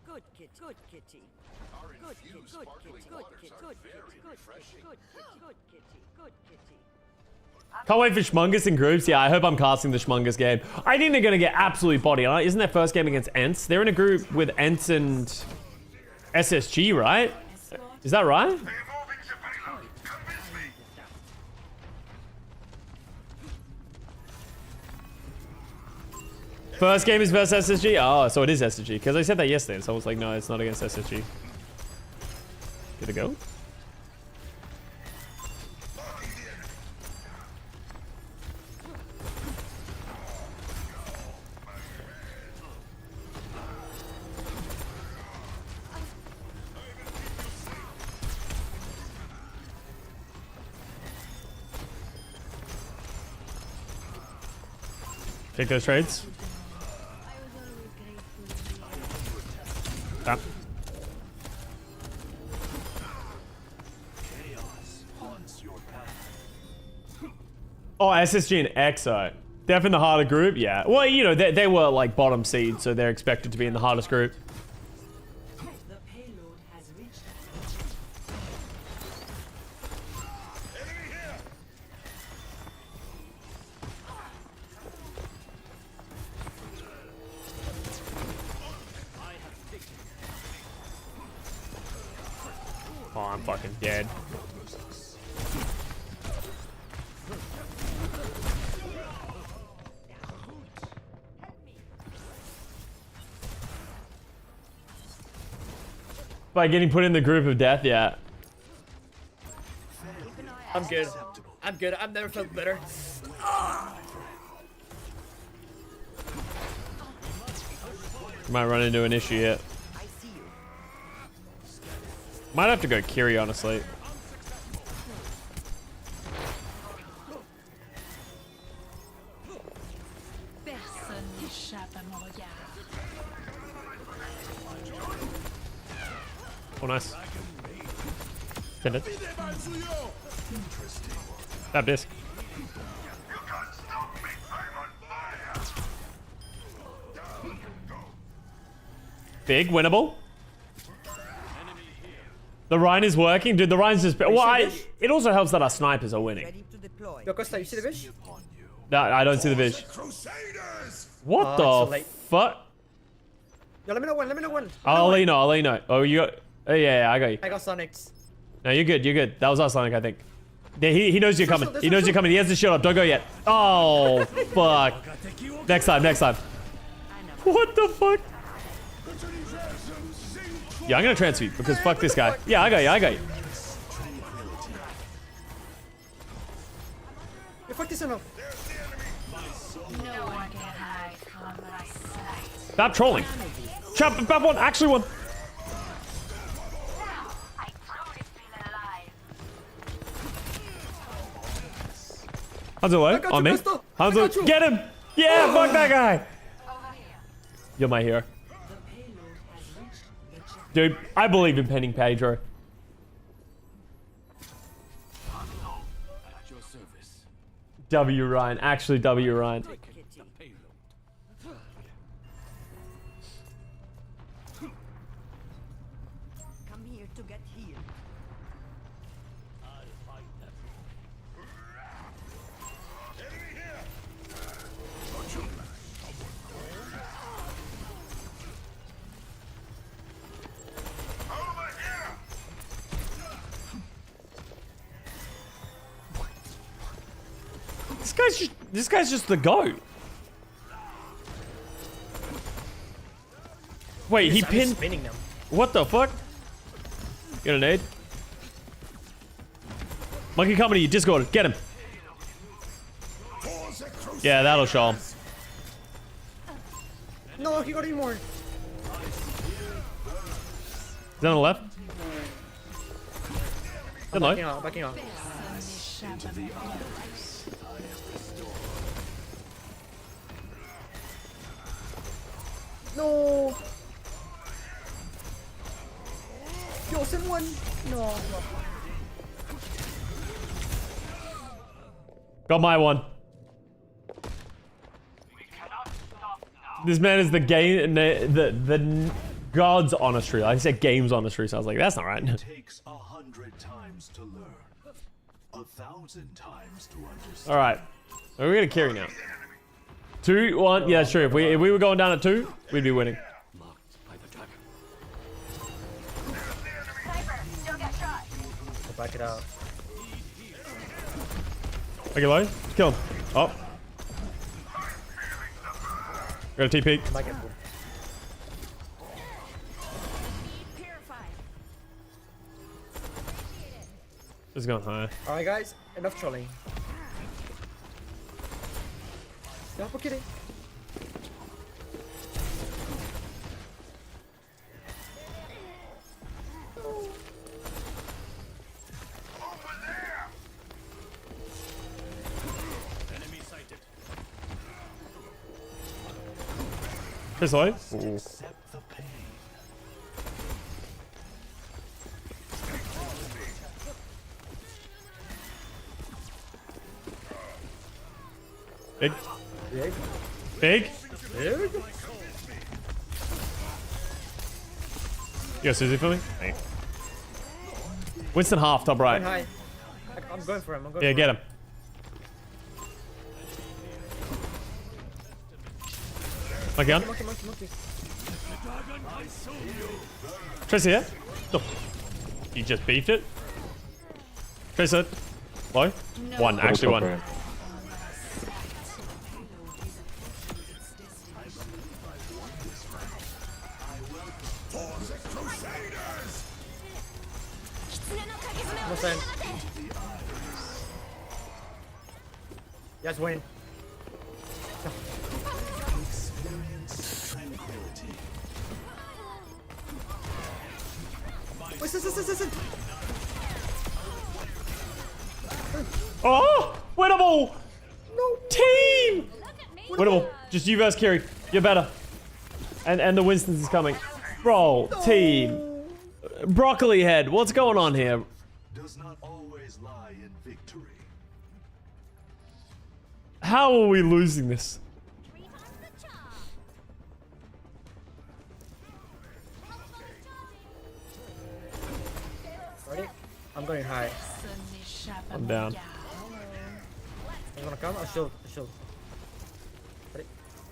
Good kid, good kitty. Good kid, good kid, good kid, good kid, good kitty, good kitty. Can't wait for Schmungus in groups. Yeah, I hope I'm casting the Schmungus game. I think they're going to get absolutely bodied. Isn't their first game against Ents? They're in a group with Ents and SSG, right? Is that right? First game is versus SSG? Oh, so it is SSG. Because I said that yesterday, so I was like, no, it's not against SSG. Did it go? Take those trades. Ah. Oh, SSG and EXO. Def in the harder group? Yeah. Well, you know, they were like bottom seed, so they're expected to be in the hardest group. The payload has reached. Oh, I'm fucking dead. By getting put in the group of death, yeah. I'm good. I'm good. I've never felt better. Might run into an issue yet. Might have to go Kiri, honestly. Oh, nice. Send it. Tap disc. Big, winnable. The Rhine is working. Dude, the Rhine's just... Well, it also helps that our snipers are winning. Ready to deploy. Yo, Custa, you see the fish? No, I don't see the vision. What it's so the late. fuck? Yo, let me know when. Let me know when. I'll let you know. I'll let you know. Oh, you got... Oh, yeah, I got you. I got Sonics. No, you're good. You're good. That was us, Sonic, I think. Yeah, he knows you're coming. He knows you're coming. He has the shield up. Don't go yet. Oh, fuck. Next time. Next time. What the fuck? Yeah, I'm gonna transfer you because fuck this guy. Yeah, I got you. I got you. You fuck this enough. Stop trolling. Trap, bad one. Actually one. Hanzo low on me. Hanzo, get him. Yeah, fuck that guy. You're my hero. Dude, I believe in penning Pedro. W Ryan. Actually, W Ryan. Come here to get healed. This guy's just the GOAT. Wait, he pinned. Spinning them. What the fuck? Get a nade. Monkey coming to you, Discord. Get him. Yeah, that'll show him. No, he got any more. Is that on the left? I'm Hello. backing out. Backing out. No. Yo, someone. No. Got my one. This man is the game, the God's honestly. I said game's honestly, so I was like, that's not right. It takes 100 times to learn, 1,000 times to understand. All right, we're gonna carry now. 2, 1. Yeah, sure. If we were going down at 2, we'd be winning. I'll back it out. Okay, low. Kill him. Oh. Got a TP. Might get food. Just going high. Alright, guys. Enough trolling. Yeah, we're kidding. This way. Ooh. Big. Big. Big. Big. You got Susie for me? Hey. Winston half, top right. Hi. I'm going for him. I'm going Yeah, for get him. him. My gun. Monkey, monkey, monkey. Tracer here. Oh. You just beefed it. Tracer. Low. One, actually one. No sense. Yes, win. Listen. Oh! Winnable! No. Team! Winnable. Just you versus Kiri. You're better. And the Winston's is coming. Bro, team. Broccoli head. What's going on here? Does not always lie in victory. How are we losing this? I'm going high. I'm down. You wanna come? I'll shield. Ready?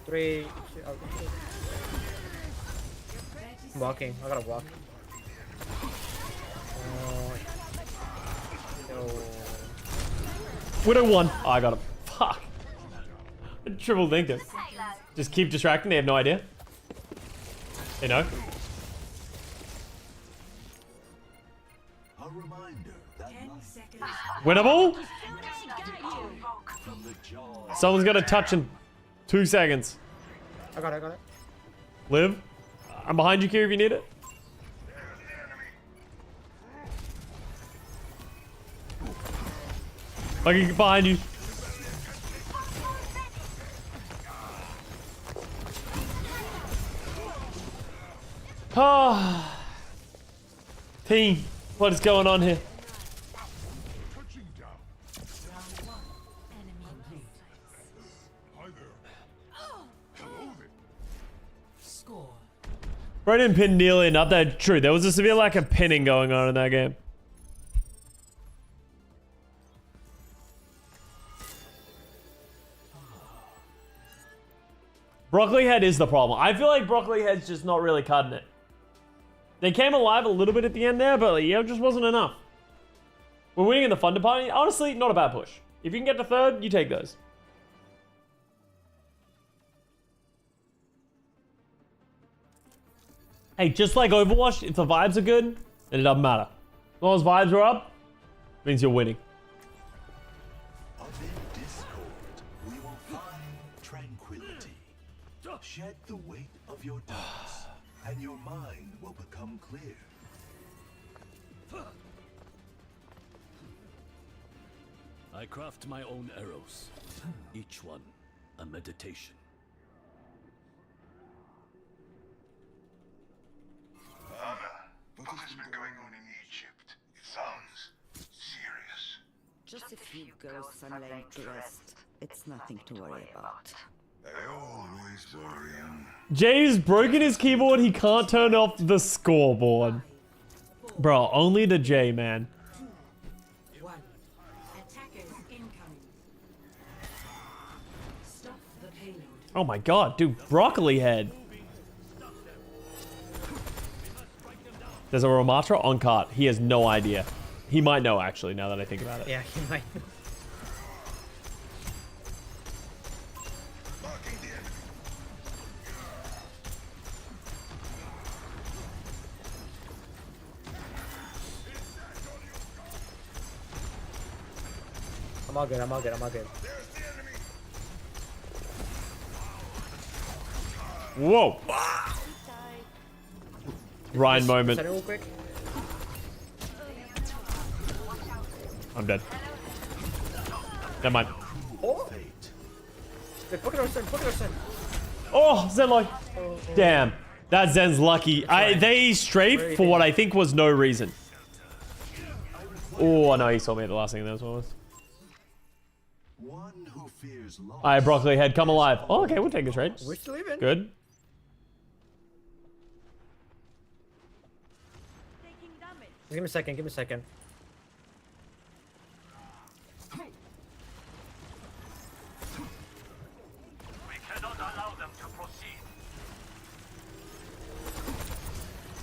3, 2, I'm walking. I gotta walk. Widow 1. Oh, I got him. Fuck. I triple linked him. Just keep distracting. They have no idea. They know. A reminder that Winnable? Someone's got to touch in 2 seconds. I got it. Liv? I'm behind you, Kira, if you need it. Like, behind you. Ah. Team, what is going on here? Bro didn't pin nearly enough. That's true. There was a severe lack of pinning going on in that game. Broccoli Head is the problem. I feel like Broccoli Head's just not really cutting it. They came alive a little bit at the end there, but like, yeah, it just wasn't enough. We're winning in the Thunder Party. Honestly, not a bad push. If you can get to third, you take those. Hey, just like Overwatch, if the vibes are good, then it doesn't matter. As long as vibes are up, means you're winning. Amid discord, we will find tranquility. Shed the weight of your doubts, and your mind will become clear. I craft my own arrows, each one a meditation. What has been going on in Egypt? It sounds serious. Just a few ghosts I'm laying to rest. It's nothing to worry about. They always worry. Jay's broken his keyboard. He can't turn off the scoreboard. Bro, only the J, man. Oh my god, dude, Broccoli Head. There's a Ramatra on cart. He has no idea. He might know, actually, now that I think about it. Yeah, he might. I'm all good. Whoa! Ryan moment. Set it real quick. I'm dead. Never mind. Oh! Look at our son. Oh, Zen like. Damn. That Zen's lucky. They strafed for what I think was no reason. Oh, I know he saw me at the last thing that was. Alright, Broccoli Head, come alive. Oh, okay, we'll take a trade. We're still even. Good. Give me a second.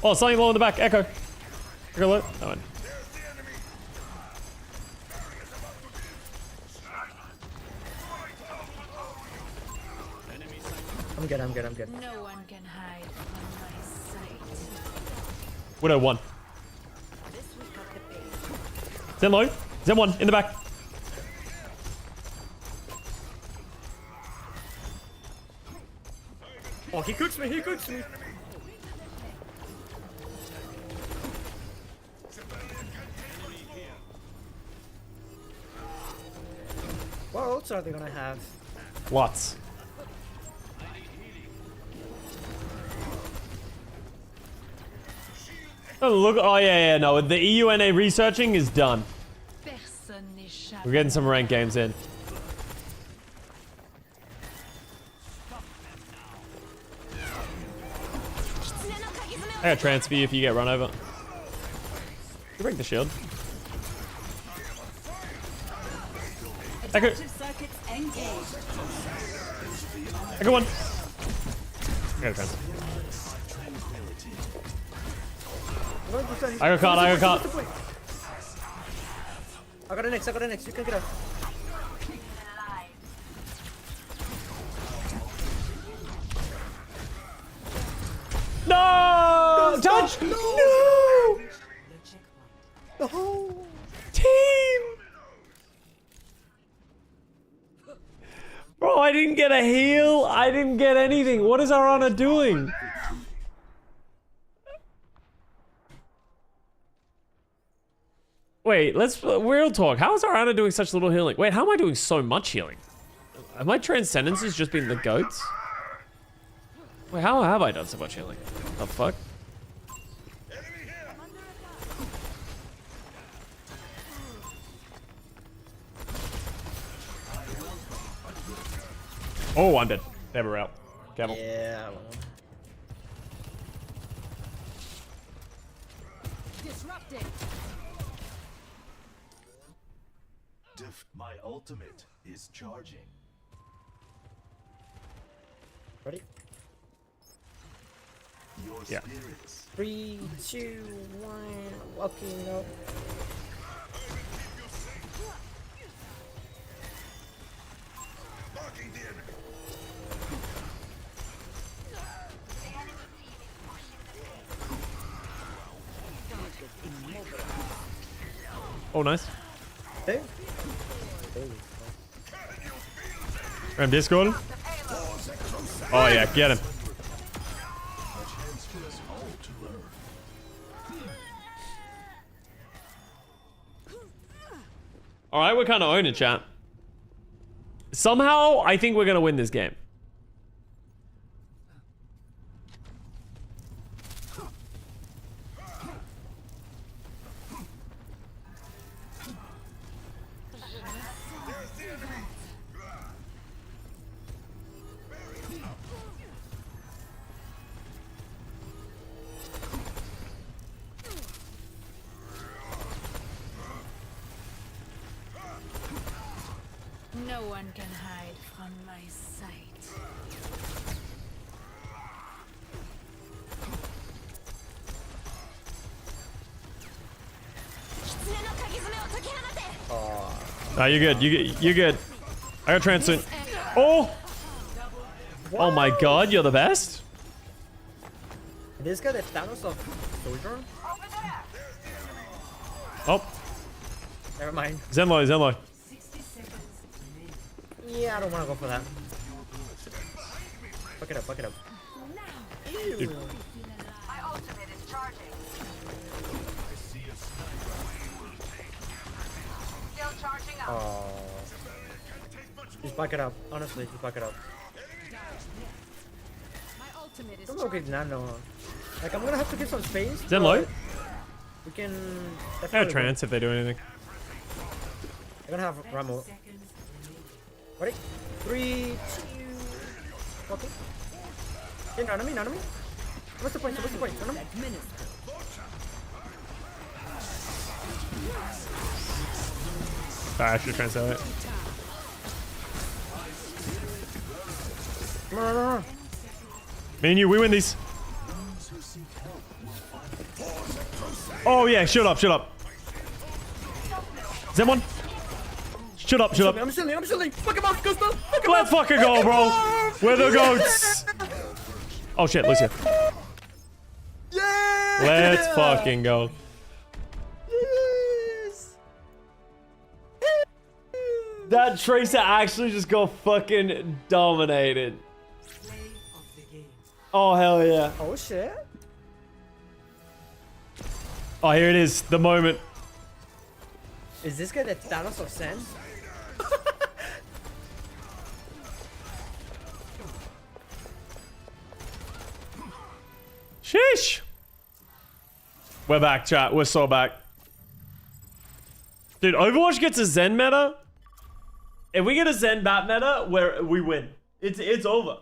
Oh, something low in the back. Echo. Echo low. That one. I'm good. No one can hide from my sight. Widow 1. Zen low. Zen 1 in the back. Oh, he cooks me. What else are they gonna have? Lots. Oh, look. Oh, yeah. No, the EUNA researching is done. We're getting some ranked games in. I got transfer you if you get run over. You break the shield. Echo. Adaptive circuits engaged. Echo one. I got a chance. I got caught. I got caught. I got an X. I got an X. You can get out. No! Touch! No! No! Team! Bro, I didn't get a heal. I didn't get anything. What is Arana doing? Wait, let's real talk. How is Arana doing such little healing? Wait, how am I doing so much healing? Have my transcendences just been the goats? Wait, how have I done so much healing? The fuck? Oh, I'm dead. They were out. Careful. Yeah. Disrupted. My ultimate is charging. Ready? Your Yeah. spirits. 3, 2, 1. Walking up. Oh, nice. Hey. Ram Discord. Oh yeah, get him. All right, we're kind of owning, chat. Somehow, I think we're gonna win this game. No one can hide from my sight. Nah, you're good. You're good. I got transcend. Oh! Oh my god, you're the best. This guy, the Thanos of Sojourn? Oh, Never mind. Zenlo, Zenlo. Yeah, I don't want to go for that. Fuck it up, fuck it up. Dude. My ultimate is charging. Still charging up. Oh. Just back it up. Honestly, just back it up. My ultimate is I'm okay, Nano. Like, I'm gonna have to give some space. Zenlo? but We can. I got definitely trance if they do anything. I'm gonna have Ramo. Ready? 3, 2. Okay. Okay, none of me, none of me. What's the point? What's the point? None of me. I should translate it. Come on. Me and you, we win these. Oh yeah, shut up, shut up. Zen one. Shut up, shut up. I'm silly. Fuck him off, Custa. Fuck him Let's off. fucking go, bro. We're the goats. Oh shit, Lucia. Yeah. Let's fucking go. Yes. That Tracer actually just got fucking dominated. Oh hell yeah. Oh shit. Oh, here it is, the moment. Is this guy the Thanos of Sen? Sheesh. We're back, chat. We're so back. Dude, Overwatch gets a Zen meta. If we get a Zen bat meta, we win. It's over.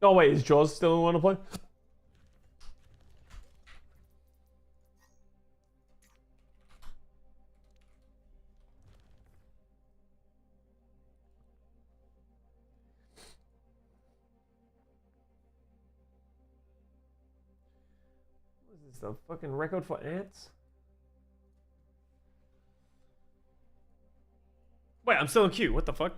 Oh wait, is Jaws still in want to play? What is this, the fucking record for ants? Wait, I'm still in queue. What the fuck?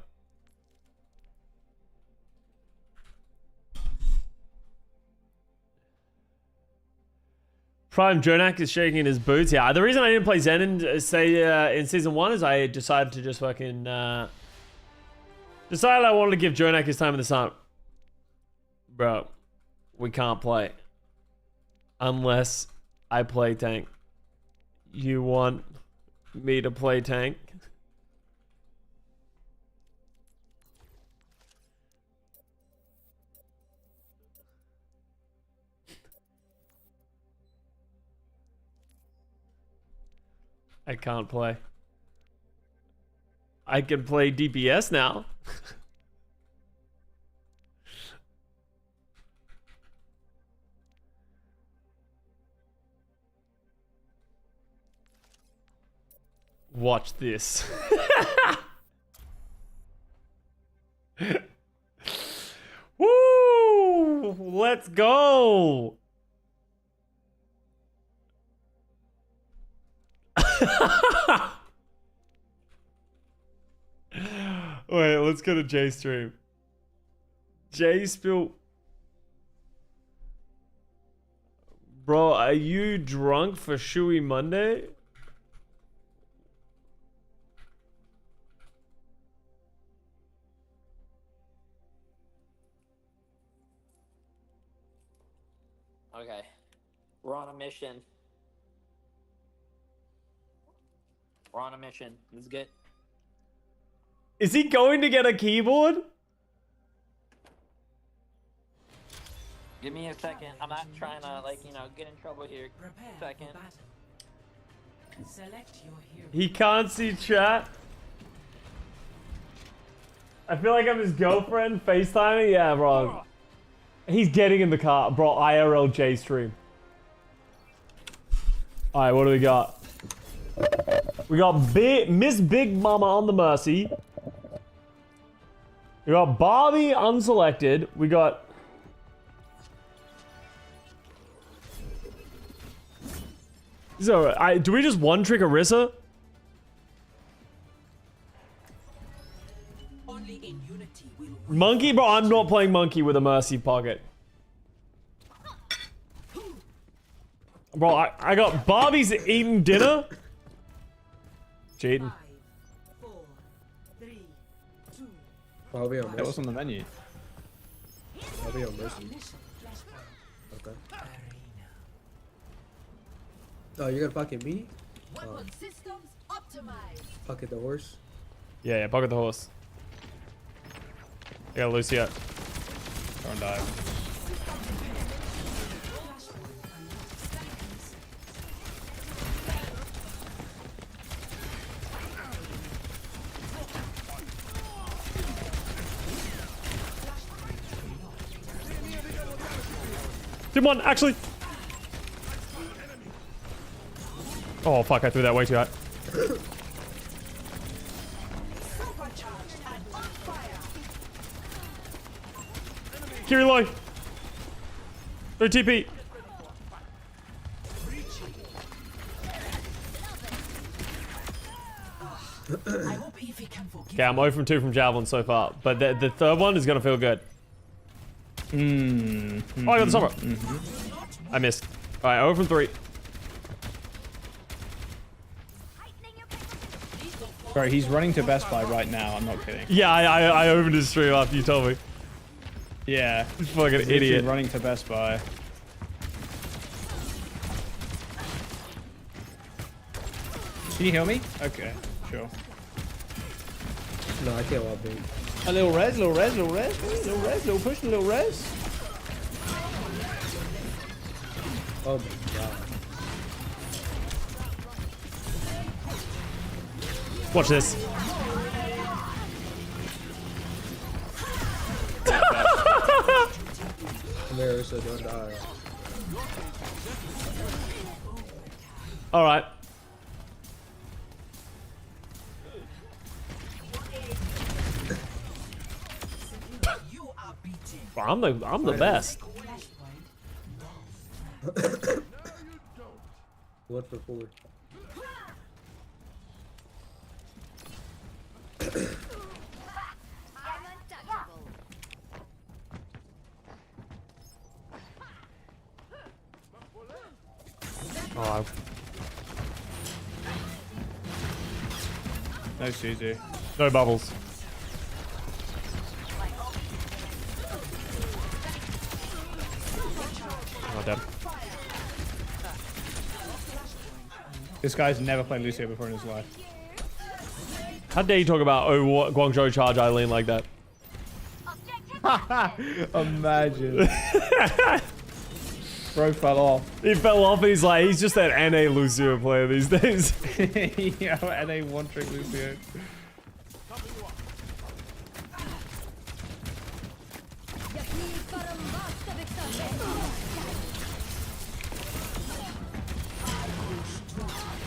Prime Jonak is shaking in his boots. Yeah, the reason I didn't play Zen in season 1 is I decided to just fucking decided I wanted to give Jonak his time in the sun. Bro, we can't play unless I play tank. You want me to play tank? I can't play. I can play DPS now. Watch this. Woo! Let's go. Wait, let's go to J stream. J spill. Bro, are you drunk for Shui Monday? Okay. We're on a mission. We're on a mission. This is good. Is he going to get a keyboard? Give me a second. I'm not trying to, like, you know, get in trouble here. Second. Select your hero. He can't see chat. I feel like I'm his girlfriend FaceTiming. Yeah, bro. He's getting in the car. Bro, IRL J stream. Alright, what do we got? We got Miss Big Mama on the Mercy. We got Barbie unselected. We got... So, do we just one trick Orisa? Only in unity will Monkey? Bro, I'm not playing Monkey with a Mercy pocket. Bro, I got Barbie's eating dinner. Jaden. Barbie on That Mercy. was on the menu. Barbie on Mercy. Okay. Oh, you're gonna pocket me? systems optimized. Pocket the horse? Yeah, pocket the horse. Yeah, Lucia. Don't die. Team one, actually. Oh fuck, I threw that way too high. Kiri low. No TP. Okay, I'm 0 from 2 from Javelin so far, but the third one is gonna feel good. Oh, I got the Sombra. I missed. Alright, 0 from 3. Sorry, he's running to Best Buy right now. I'm not kidding. Yeah, I opened his stream after you told me. Yeah. Fucking He's idiot. running to Best Buy. Can you heal me? Okay, sure. No, I can't walk big. A little res, little res, little res, little res, little push, little res. Oh my god. Watch this. Orisa, don't die. All right. Bro, I'm the best. What for 4? Oh. No Suzu. No bubbles. Oh, damn. This guy's never played Lucio before in his life. How dare you talk about Guangzhou charge Eileen like that? Imagine. Bro fell off. He fell off and he's just that NA Lucio player these days. Yeah, NA one trick Lucio.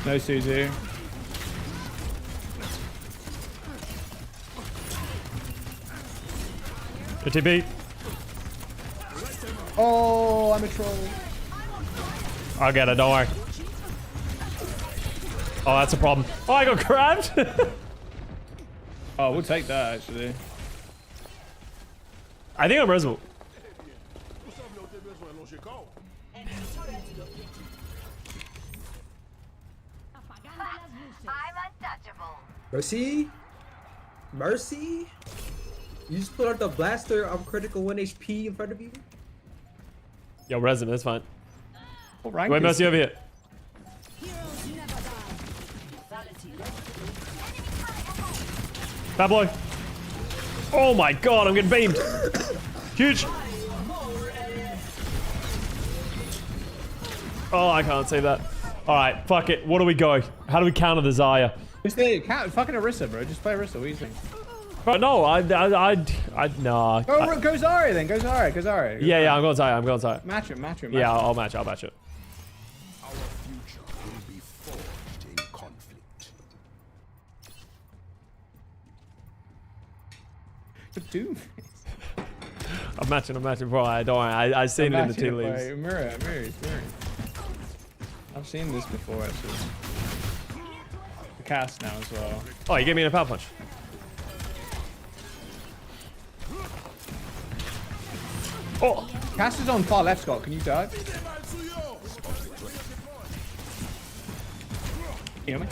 No Suzu. TB. Oh, I'm a troll. I'll get it, don't worry. Oh, that's a problem. Oh, I got grabbed. Oh, we'll take that actually. I think I'm reasonable. Mercy? Mercy? You just put out the blaster, I'm critical 1 HP in front of you? Yo, resin, that's fine. Wait, Mercy over here. Bad boy. Oh my god, I'm getting beamed. Huge. Oh, I can't save that. Alright, fuck it. What do we go? How do we counter the Zarya? Just fucking Orisa, bro. Just play Orisa. What do you think? But no, nah. Go Zarya then. Go Zarya. Go Zarya. Yeah, I'm going Zarya. I'm going Zarya. Match him. Yeah, I'll match it. Our future will be forged in conflict. Doom. I'm matching, bro. I don't worry. I seen it in the tea leaves. Mirror. I've seen this before, actually. The cast now as well. Oh, you gave me a power punch. Oh, cast is on far left, Scott. Can you dive? You hear me?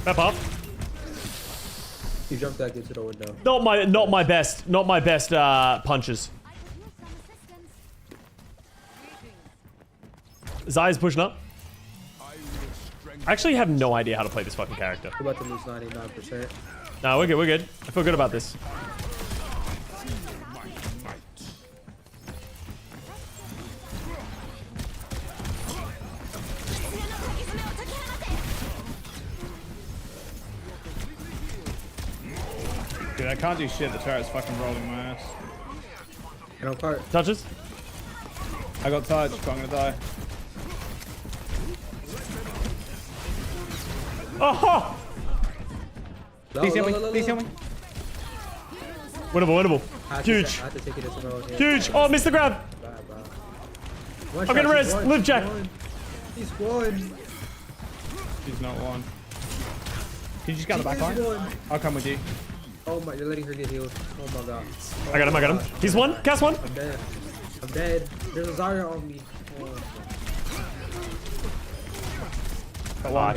Step up. You jumped that into the window. Not my best punches. Zarya's pushing up. I actually have no idea how to play this fucking character. We're about to lose 99%. No, we're good. I feel good about this. Dude, I can't do shit. The turret's fucking rolling my ass. Get on cart. Touches. I got touched, but I'm gonna die. Oh! Please heal me. Please heal me. Winnable. Huge. Huge. Oh, missed the grab. I'm getting res. Live, Jack. He's one. He's not one. Can you just get the back line? I'll come with you. Oh my, you're letting her get healed. Oh my god. I got him. He's one. Cast one. I'm dead. There's a Zarya on me. Oh, oh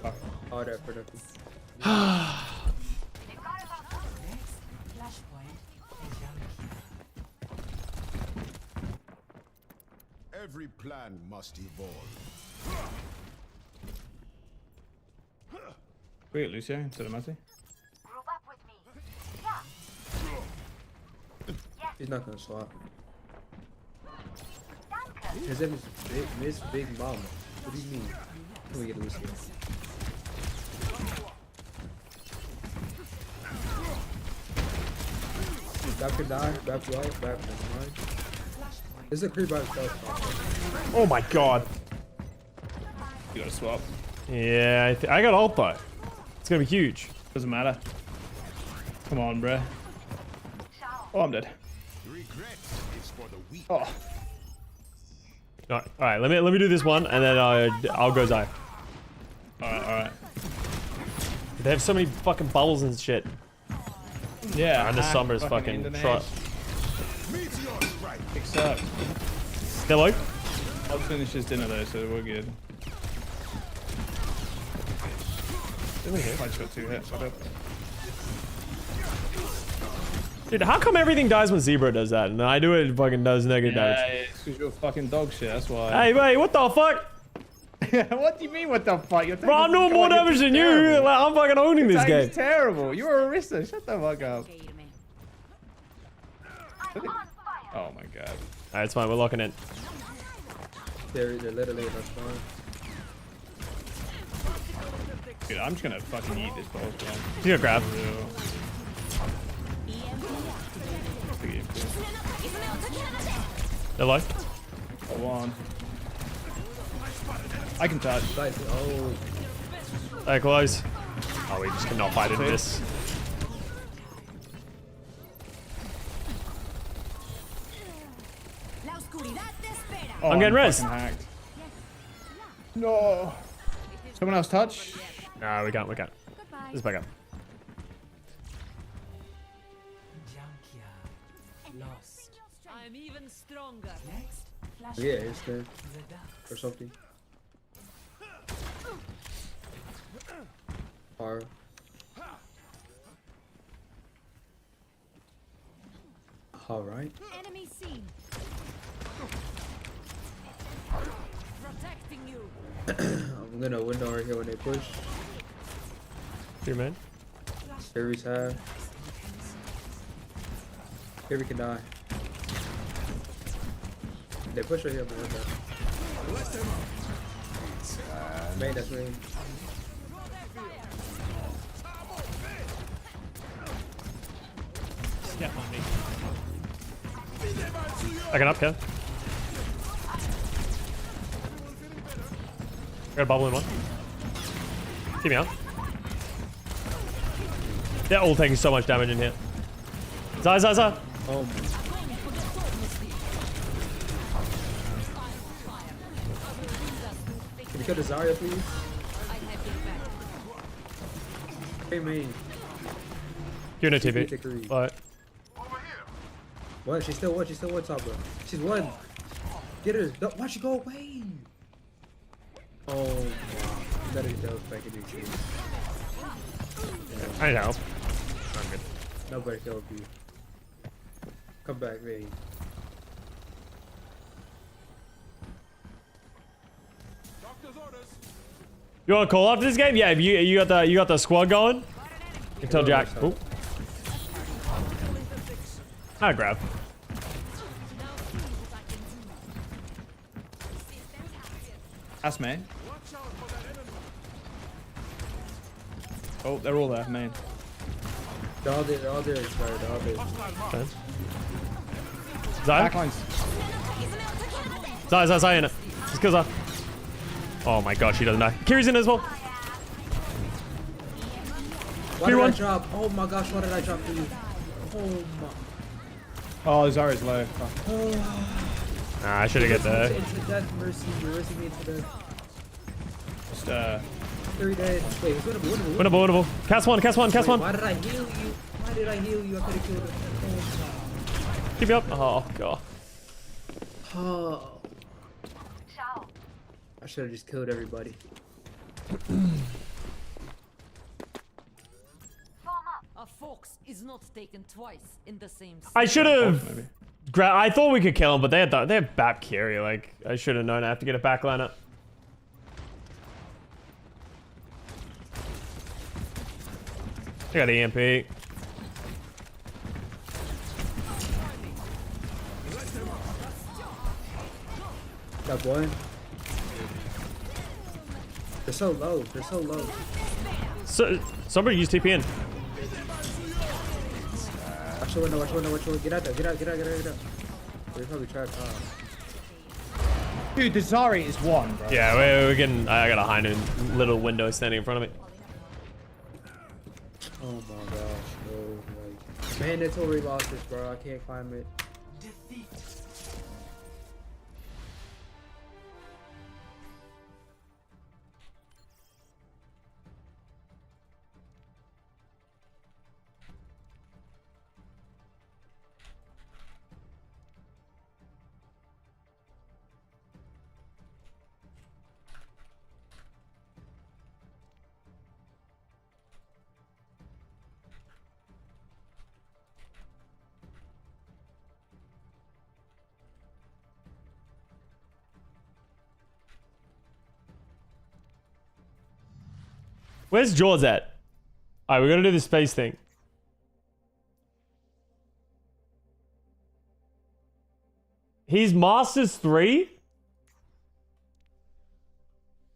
fuck. Oh, that for nothing. Every plan must evolve. Wait, Lucio, instead of Messi. He's not gonna swap. His name is Miss Big Mama. What do you mean? Let me get Lucio. Grab could die. Grab life. Grab mine. This is a creep by itself. Oh my god. You gotta swap. Yeah, I got ult though. It's gonna be huge. Doesn't matter. Come on, bruh. Oh, I'm dead. Oh. Alright, let me do this one and then I'll go Zai. Alright. They have so many fucking bubbles and shit. Yeah. And the summer's fucking trot. Picks up. Still low? I'll finish his dinner though, so we're good. I just got 2 hits. Dude, how come everything dies when Zebra does that? And I do it, fucking does negative damage. Yeah, it's because you're fucking dog shit, that's why. Hey, wait, what the fuck? What do you mean, what the fuck? You're Bro, I'm doing more damage than you. Like, I'm fucking owning this game. It's terrible. You're a Orisa. Shut the fuck up. Oh my god. Alright, it's fine. We're locking in. They're literally in our spawn. Dude, I'm just gonna fucking eat this ball. You gotta grab. They're low. One. I can touch. Oh. They're close. Oh, we just cannot fight into this. Oh, I'm getting res. Hacked. No. Someone else touch? No, we can't. Let's back up. I'm even stronger. Yeah, it's there. Or something. Or. Alright. Enemy seen. Protecting you. I'm gonna window right here when they push. Here, man. Carries half. Here we can die. They push right here, man. Main, that's main. Step on me. I can up, Kev. Got a bubble in one. Keep me out. They're all taking so much damage in here. Zai. Oh. Can you go to Zarya, please? Hey, main. You're in a TP. Alright. What? She's still one. She's still one top, bro. She's one. Get her. No, why'd she go away? Oh, wow. You better get those back in your team. I know. I'm good. Nobody killed you. Come back, man. You want to call after this game? Yeah, you got the squad going. You can tell Jack. Oh. I grab. That's me. Oh, they're all there, main. They're all there, they're all there. Okay. Zai? Backlines. Zai in it. Just kills her. Oh my god, she doesn't die. Kiri's in as well. Why did I drop? Oh my gosh, why did I drop for you? Oh my. Oh, Zarya's low. Nah, I should have get there. Into death, Mercy. You're rinsing me into death. Just, 3 dead. Wait, it's winnable. Winnable. Cast one. Wait, why did I heal you? Why did I heal you? I could have killed him. Keep me up. Oh god. Oh. I should have just killed everybody. A fox is not taken twice in the same. I should have. I thought we could kill him, but they had Bap carry. Like I should have known. I have to get a backline up. I got EMP. Got one. They're so low. They're so low. So somebody use TP in. Watch the window. Get out there. Get out. They probably tried. Dude, the Zari is one, bro. Yeah, we're getting. I got a high noon little window standing in front of me. Oh my gosh, bro. Like, mandatory losses, bro. I can't climb it. Where's Jaws at? All right, we're gonna do the space thing. He's Masters 3.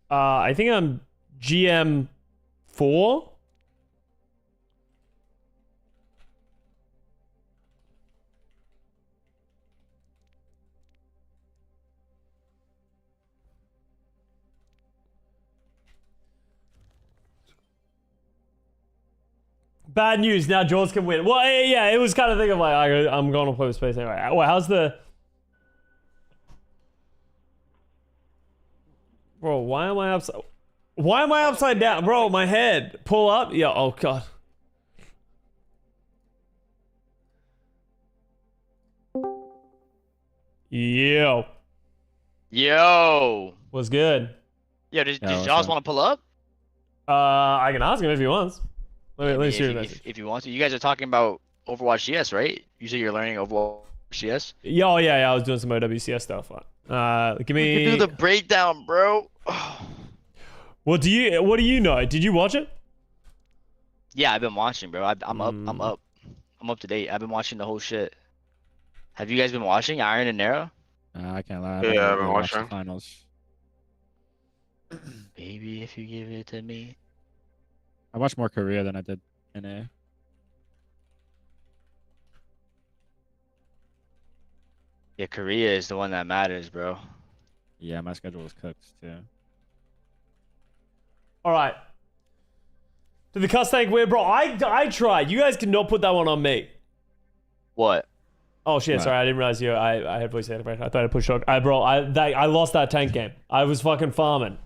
I think I'm GM 4. Bad news. Now Jaws can win. Well, yeah, it was kind of thinking like I'm going to play with space anyway. Well, how's the? Bro, why am I upside? Why am I upside down, bro? My head. Pull up. Yeah. Oh god. Yo. Yo. What's good? Yo, does Jaws want to pull up? I can ask him if he wants. Let me see if you want to. You guys are talking about Overwatch CS, right? You say you're learning Overwatch CS? Yeah, oh, yeah, I was doing some OWCS stuff. Give me. You can do the breakdown, bro. What do you know? Did you watch it? Yeah, I've been watching, bro. I'm up to date. I've been watching the whole shit. Have you guys been watching Iron and Narrow? I can't lie. Yeah, I've been watching the finals. Baby, if you give it to me. I watched more Korea than I did NA. Yeah, Korea is the one that matters, bro. Yeah, my schedule was cooked too. All right. Did the cuss tank weird, bro? I tried. You guys cannot put that one on me. What? Oh shit! Sorry, I didn't realize you. I had voice activation. I thought I pushed. Bro, I lost that tank game. I was fucking farming.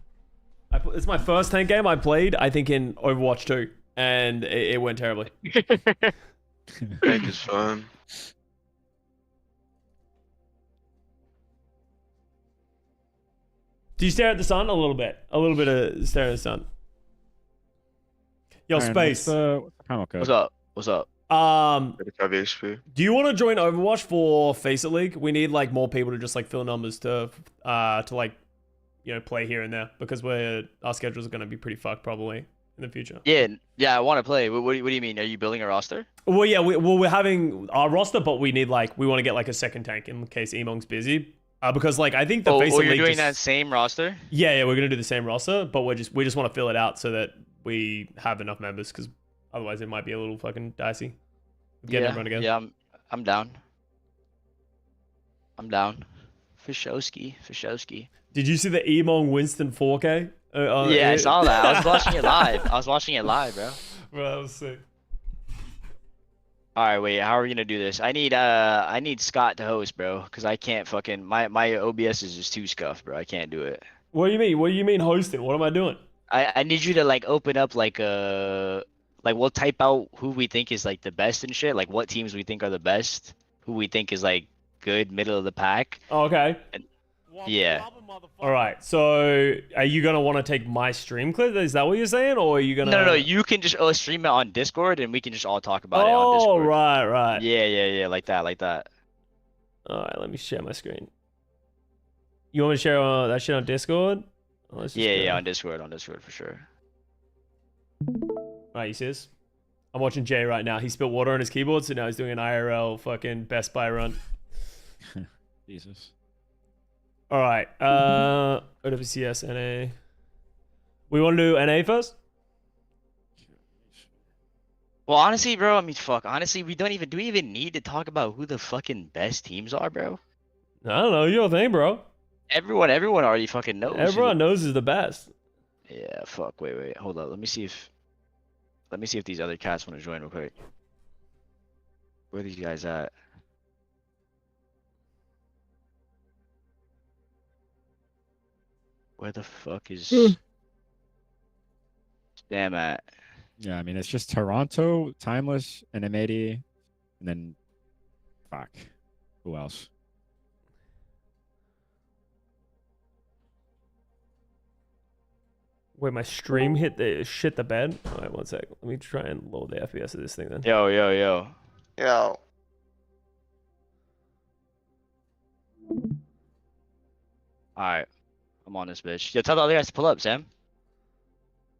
It's my first tank game I played. I think in Overwatch 2, and it went terribly. Tank is fun. Do you stare at the sun a little bit? A little bit of stare at the sun. Yo, Space. What's up? What's up? 35 HP. Do you want to join Overwatch for Face It League? We need like more people to just like fill numbers to like, you know, play here and there because our schedules are going to be pretty fucked probably in the future. Yeah, I want to play. What do you mean? Are you building a roster? Well, yeah, we're having our roster, but we want to get like a second tank in case Emong's busy. Because like I think the Face It League. You're doing that same roster? Yeah, we're gonna do the same roster, but we just want to fill it out so that we have enough members because otherwise it might be a little fucking dicey. Getting everyone together. Yeah, I'm down. I'm down. Fishowski. Did you see the Emong Winston 4K? Yeah, I saw that. I was watching it live. Bro. Bro, that was sick. All right, wait. How are we gonna do this? I need Scott to host, bro, because I can't fucking my OBS is just too scuffed, bro. I can't do it. What do you mean? What do you mean hosting? What am I doing? I need you to like open up like we'll type out who we think is like the best and shit, like what teams we think are the best, who we think is like good middle of the pack. Oh, okay. Yeah. All right. So, are you gonna want to take my stream clip? Is that what you're saying, or are you gonna? No. You can just stream it on Discord, and we can just all talk about it on Discord. Oh, right. Yeah, like that. All right. Let me share my screen. You want me to share that shit on Discord? Yeah, on Discord for sure. All right, you see this? I'm watching Jay right now. He spilled water on his keyboard, so now he's doing an IRL fucking Best Buy run. Jesus. All right. OWCS, NA. We want to do NA first? Well, honestly, bro, I mean, fuck. Honestly, do we even need to talk about who the fucking best teams are, bro? I don't know. You don't think, bro? Everyone already fucking knows. Everyone knows is the best. Yeah, fuck. Wait. Hold up. Let me see if these other cats want to join real quick. Where are these guys at? Where the fuck is Damn at? Yeah, I mean it's just Toronto, Timeless, and M80, and then fuck. Who else? Wait, my stream hit the bed. All right, one sec. Let me try and load the FPS of this thing then. Yo. Yo. Alright. I'm on this bitch. Yo, tell the other guys to pull up, Sam.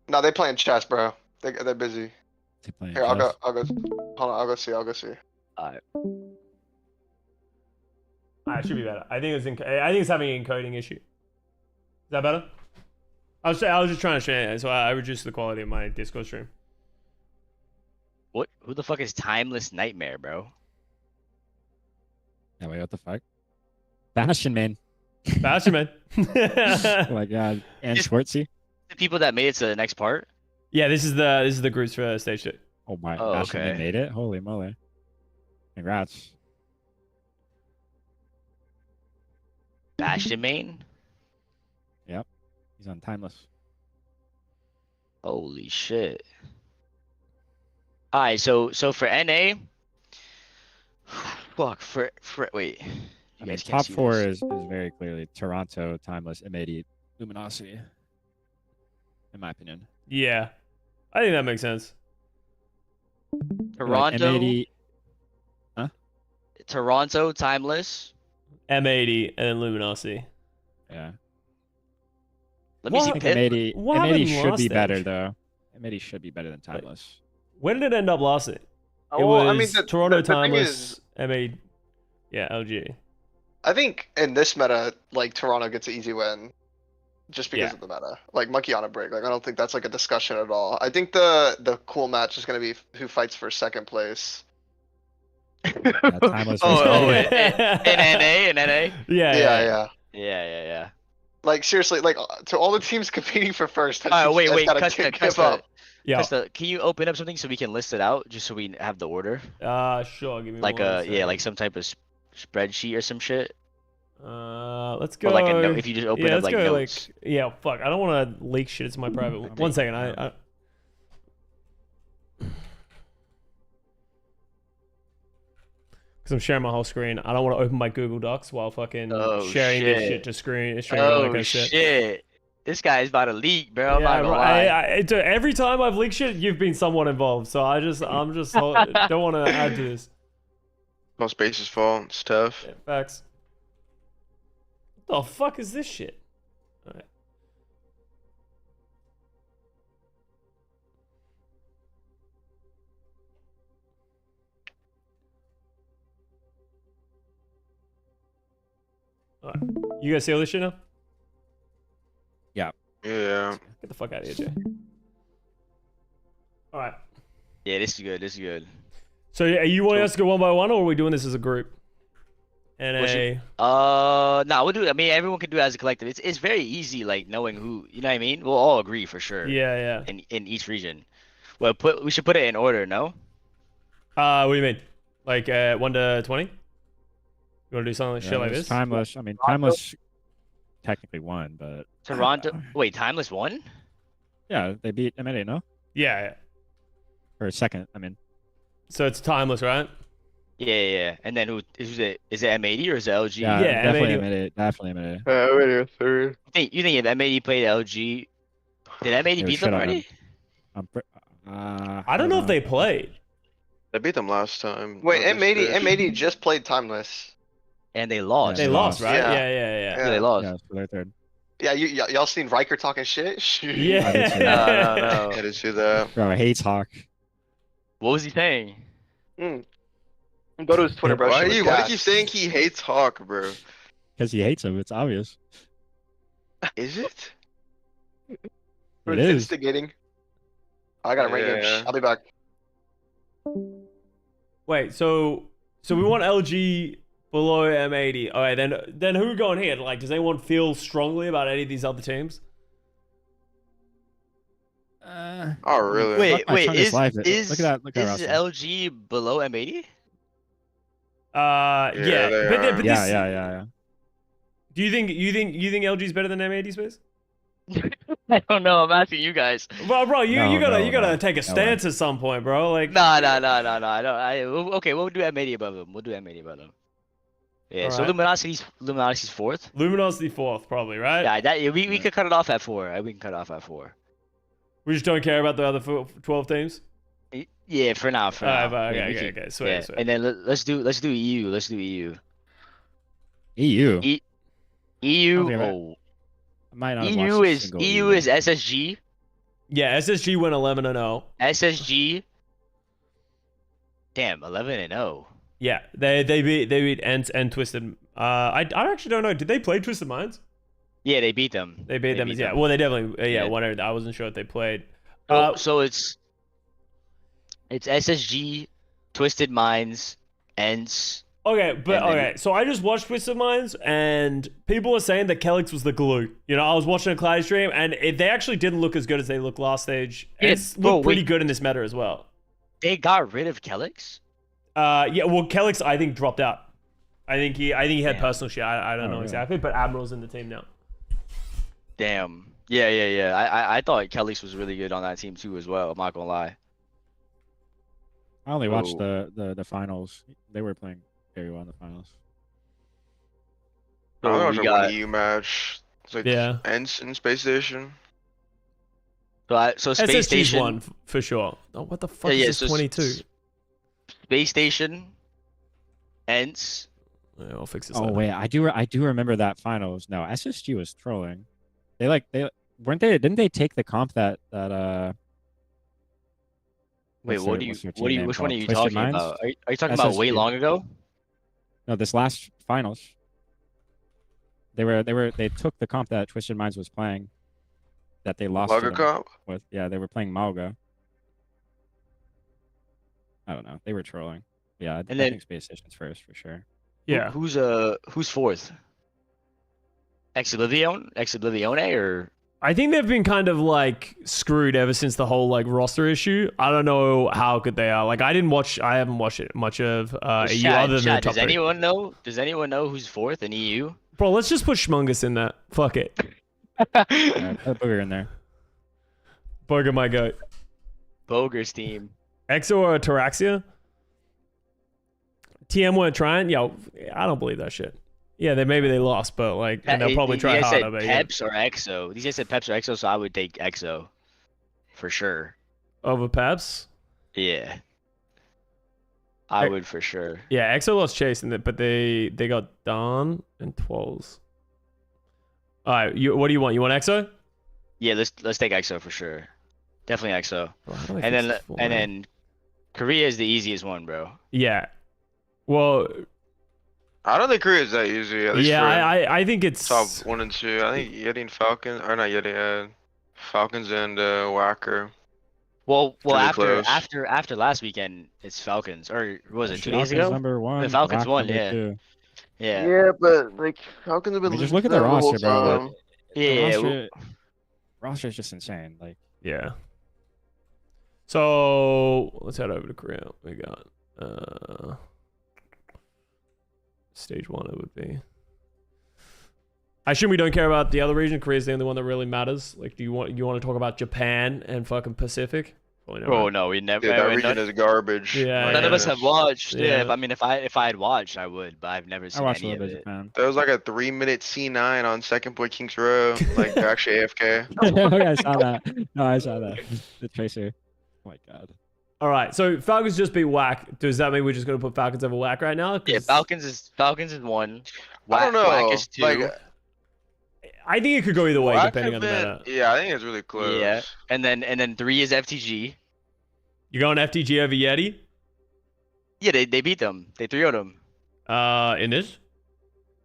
No, they playing chess, bro. They're busy. Here, I'll go. Hold on, I'll go see. Alright. It should be better. I think it's having an encoding issue. Is that better? I was just trying to share it, so I reduced the quality of my Discord stream. What? Who the fuck is Timeless Nightmare, bro? Yeah, wait, what the fuck? Bastion, man. Bastion, man. Oh my god. And Schwartzy. The people that made it to the next part? Yeah, this is the groups for stage 2. Oh my, Oh, Bastion okay. made it? Holy moly. Congrats. Bastion main? Yep. He's on Timeless. Holy shit. Alright, so for NA, fuck, wait. I mean, top 4 is very clearly Toronto, Timeless, M80, Luminosity. In my opinion. Yeah, I think that makes sense. Toronto, like M80, huh? Toronto, Timeless, M80, and then Luminosity. Yeah. Let me see. M80, What happened M80 should last be stage? better though. M80 should be better than Timeless. Where did it end up last night? Oh, It well, was I mean, Toronto, the thing Timeless, is- M80. Yeah, LG. I think in this meta, like Toronto gets an easy win, just because Yeah. of the meta. Like Monkey on a break. Like I don't think that's like a discussion at all. I think the cool match is gonna be who fights for second place. Timeless in NA? Yeah. Like seriously, like to all the teams competing for first. that Alright, team's wait, gotta Custa, give up. Yeah. Custa, can you open up something so we can list it out, just so we have the order? Sure. Give me Like one second. like some type of spreadsheet or some shit. Let's go. Or like a note, if you just open up let's like go, notes. Yeah, fuck. I don't want to leak shit. It's my private. One second. I because I'm sharing my whole screen. I don't want to open my Google Docs while fucking sharing this shit to screen. Oh shit. This guy's about to leak, bro. I'm not gonna lie. Every time I've leaked shit, you've been somewhat involved. So I'm just don't want to add to this. Most bases fall. It's tough. Yeah, facts. What the fuck is this shit? Alright. Alright. You guys see all this shit now? Yeah. Yeah. Get the fuck out of here, Jay. Alright. Yeah, this is good. So are you wanting us to go one by one, or are we doing this as a group? Nah, we'll do it. I mean, everyone can do it as a collective. It's very easy, like knowing who, you know what I mean? We'll all agree for sure. Yeah. In each region. Well, we should put it in order, no? What do you mean? Like 1 to 20? You want to do something like shit like it's this? Timeless. I mean, Timeless technically won, but Toronto. Wait, Timeless won? yeah, they beat M80, no? Yeah. Or second, I mean. So it's Timeless, right? Yeah. And then who's it? Is it M80 or is it LG? Yeah, definitely M80. Definitely M80. Third. You think if M80 played LG, did M80 beat them already? I don't know if they played. They beat them last time. Wait, M80 just played Timeless. And they lost. They lost, right? Yeah. They lost. Yeah, so they're third. Yeah, y'all seen Riker talking shit? Yeah. No. I didn't see that. Bro, I hate talk. What was he saying? Go to his Twitter, bro. Why do you keep saying he hates Hawk, bro? Because he hates him, it's obvious. Is it? It is. Instigating. I gotta rank games. I'll be back. Wait, so we want LG Below M80. All right, then who going here? Like, does anyone feel strongly about any of these other teams? Oh, really? Wait, is look at that roster. LG below M80? Yeah, they but are. Yeah. Do you think LG's better than M80 Space? I don't know. I'm asking you guys. Well, bro, you gotta no, take a stance at some point, bro. Like, Nah. I don't. Okay, we'll do M80 above them. We'll do M80 above them. Yeah. All So right. Luminosity's fourth. Luminosity fourth, probably, right? Yeah. We could cut it off at 4. We can cut it off at 4. We just don't care about the other 12 teams. Yeah, for now. Okay. Sweet. And then let's do EU. Let's do EU. EU. EU. Okay, Oh. I might not have EU watched a is single EU is SSG. Yeah, SSG went 11-0. SSG. Damn, 11-0. Yeah, they beat Ents and Twisted. I actually don't know. Did they play Twisted Minds? Yeah, they beat them. They beat them. Yeah, well, they definitely. Whatever. I wasn't sure if they played. So it's SSG, Twisted Minds, Ents. Okay. So I just watched Twisted Minds, and people are saying that Kelix was the glue. You know, I was watching a Clyde stream, and they actually didn't look as good as they looked last stage. Yeah, It's looked pretty good in this meta as well. They got rid of Kelix? Yeah. Well, Kelix, I think, dropped out. I think he had personal shit. I don't know exactly, but Admiral's in the team now. Damn. Yeah. I thought Kelix was really good on that team too as well. I'm not gonna lie. I only watched the finals. They were playing very well in the finals. I So watched we one got EU match. It's like Ents in Space Station. so Space SSG's Station won for sure. Oh, what the fuck is this 22? Space Station, Ents. Yeah, I'll fix this. Oh later. wait, I do remember that finals. No, SSG was trolling. Didn't they take the comp that Wait, which one are you Twisted talking Minds? about? Are you talking about way SSG. long ago? No, this last finals. They took the comp that Twisted Minds was playing that they lost to Malga them comp? with. Yeah, they were playing Malga. I don't know. They were trolling. Yeah, I think Space Station's first for sure. Yeah. Who's fourth? Ex-Oblivione or? I think they've been kind of like screwed ever since the whole like roster issue. I don't know how good they are. Like I haven't watched it much of EU other than the top Does 3. anyone know? Does anyone know who's fourth in EU? Bro, let's just put Schmungus in there. Fuck it. Put Booger in there. Booger my goat. Boger's team. Exo or Taraxia? TM weren't trying? Yo, I don't believe that shit. Yeah, maybe they lost, but like, and they'll probably try harder. Said but Peps or Exo. These guys said Peps or Exo, so I would take Exo for sure. Over Peps? Yeah. I would for sure. Yeah, Exo lost Chase, but they got Don and Twolls. All right, what do you want? You want Exo? Yeah, let's take Exo for sure. Definitely Exo. Bro, and then Korea is the easiest one, bro. Yeah. Well, I don't think Korea is that easy. At least yeah, for I think it's top 1 and 2. I think Yeti and Falcons, or not Yeti, Falcons and Whacker. Well, Pretty close. after last weekend, it's Falcons, or was it 2 days Falcons ago? number 1. The Falcons Rock won, number yeah. 2. Yeah. Yeah, but like Falcons have been. Just losing look at the the whole roster, bro. time. Yeah. Roster is just insane. Like, yeah. So let's head over to Korea. We got stage 1. It would be. I assume we don't care about the other region. Korea's the only one that really matters. Like, do you want to talk about Japan and fucking Pacific? Oh no, we never. Yeah, that region is garbage. Yeah, none of us have watched. Yeah. I mean, if I had watched, I would, but I've never seen watched a any of little bit it. of Japan. There was like a 3-minute C9 on second point Kings Row. Like they're actually AFK. Okay, I saw that. No, I saw that. The Tracer. Oh my god. All right, so Falcons just beat Whack. Does that mean we're just gonna put Falcons over Whack right now? Yeah, Falcons is 1. I don't know. Whack is 2. Like, I think it could go either way Whack depending on the have meta. yeah, I think it's really close. Yeah, and then 3 is FTG. You going FTG over Yeti? Yeah, they beat them. They 3-0'd them. In this?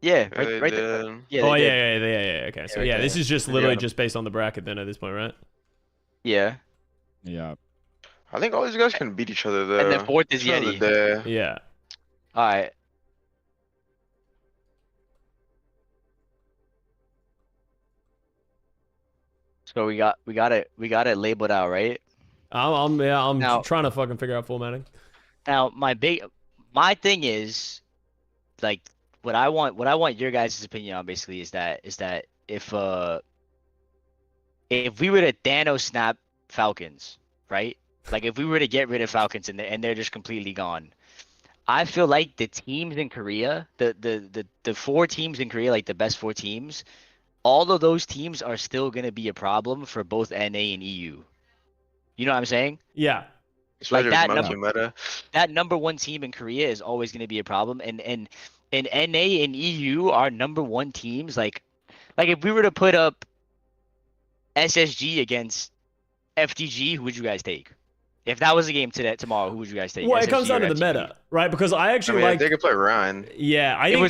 Yeah, Yeah, right, they right did. there. Yeah, Oh they did. yeah. Okay, so yeah, this is just literally just based on the bracket then at this point, right? Yeah. Yeah. I think all these guys can beat each other though. And then 4th is It's another Yeti. day. Yeah. All right. So we got it labeled out, right? I'm Now- trying to fucking figure out formatting. Now my thing is, like, what I want your guys' opinion on basically is that if we were to Thanos snap Falcons, right? Like if we were to get rid of Falcons and they're just completely gone, I feel like the teams in Korea, the 4 teams in Korea, like the best 4 teams, all of those teams are still gonna be a problem for both NA and EU. You know what I'm saying? Yeah. Especially Like with monkey meta. that number 1 team in Korea is always gonna be a problem, and NA and EU are number 1 teams. Like if we were to put up SSG against FTG, who would you guys take? If that was a game tomorrow, who would you guys take? Well, it SSG comes down or to the FTG? meta, right? Because I actually like. They could play Ryan. Yeah, I If think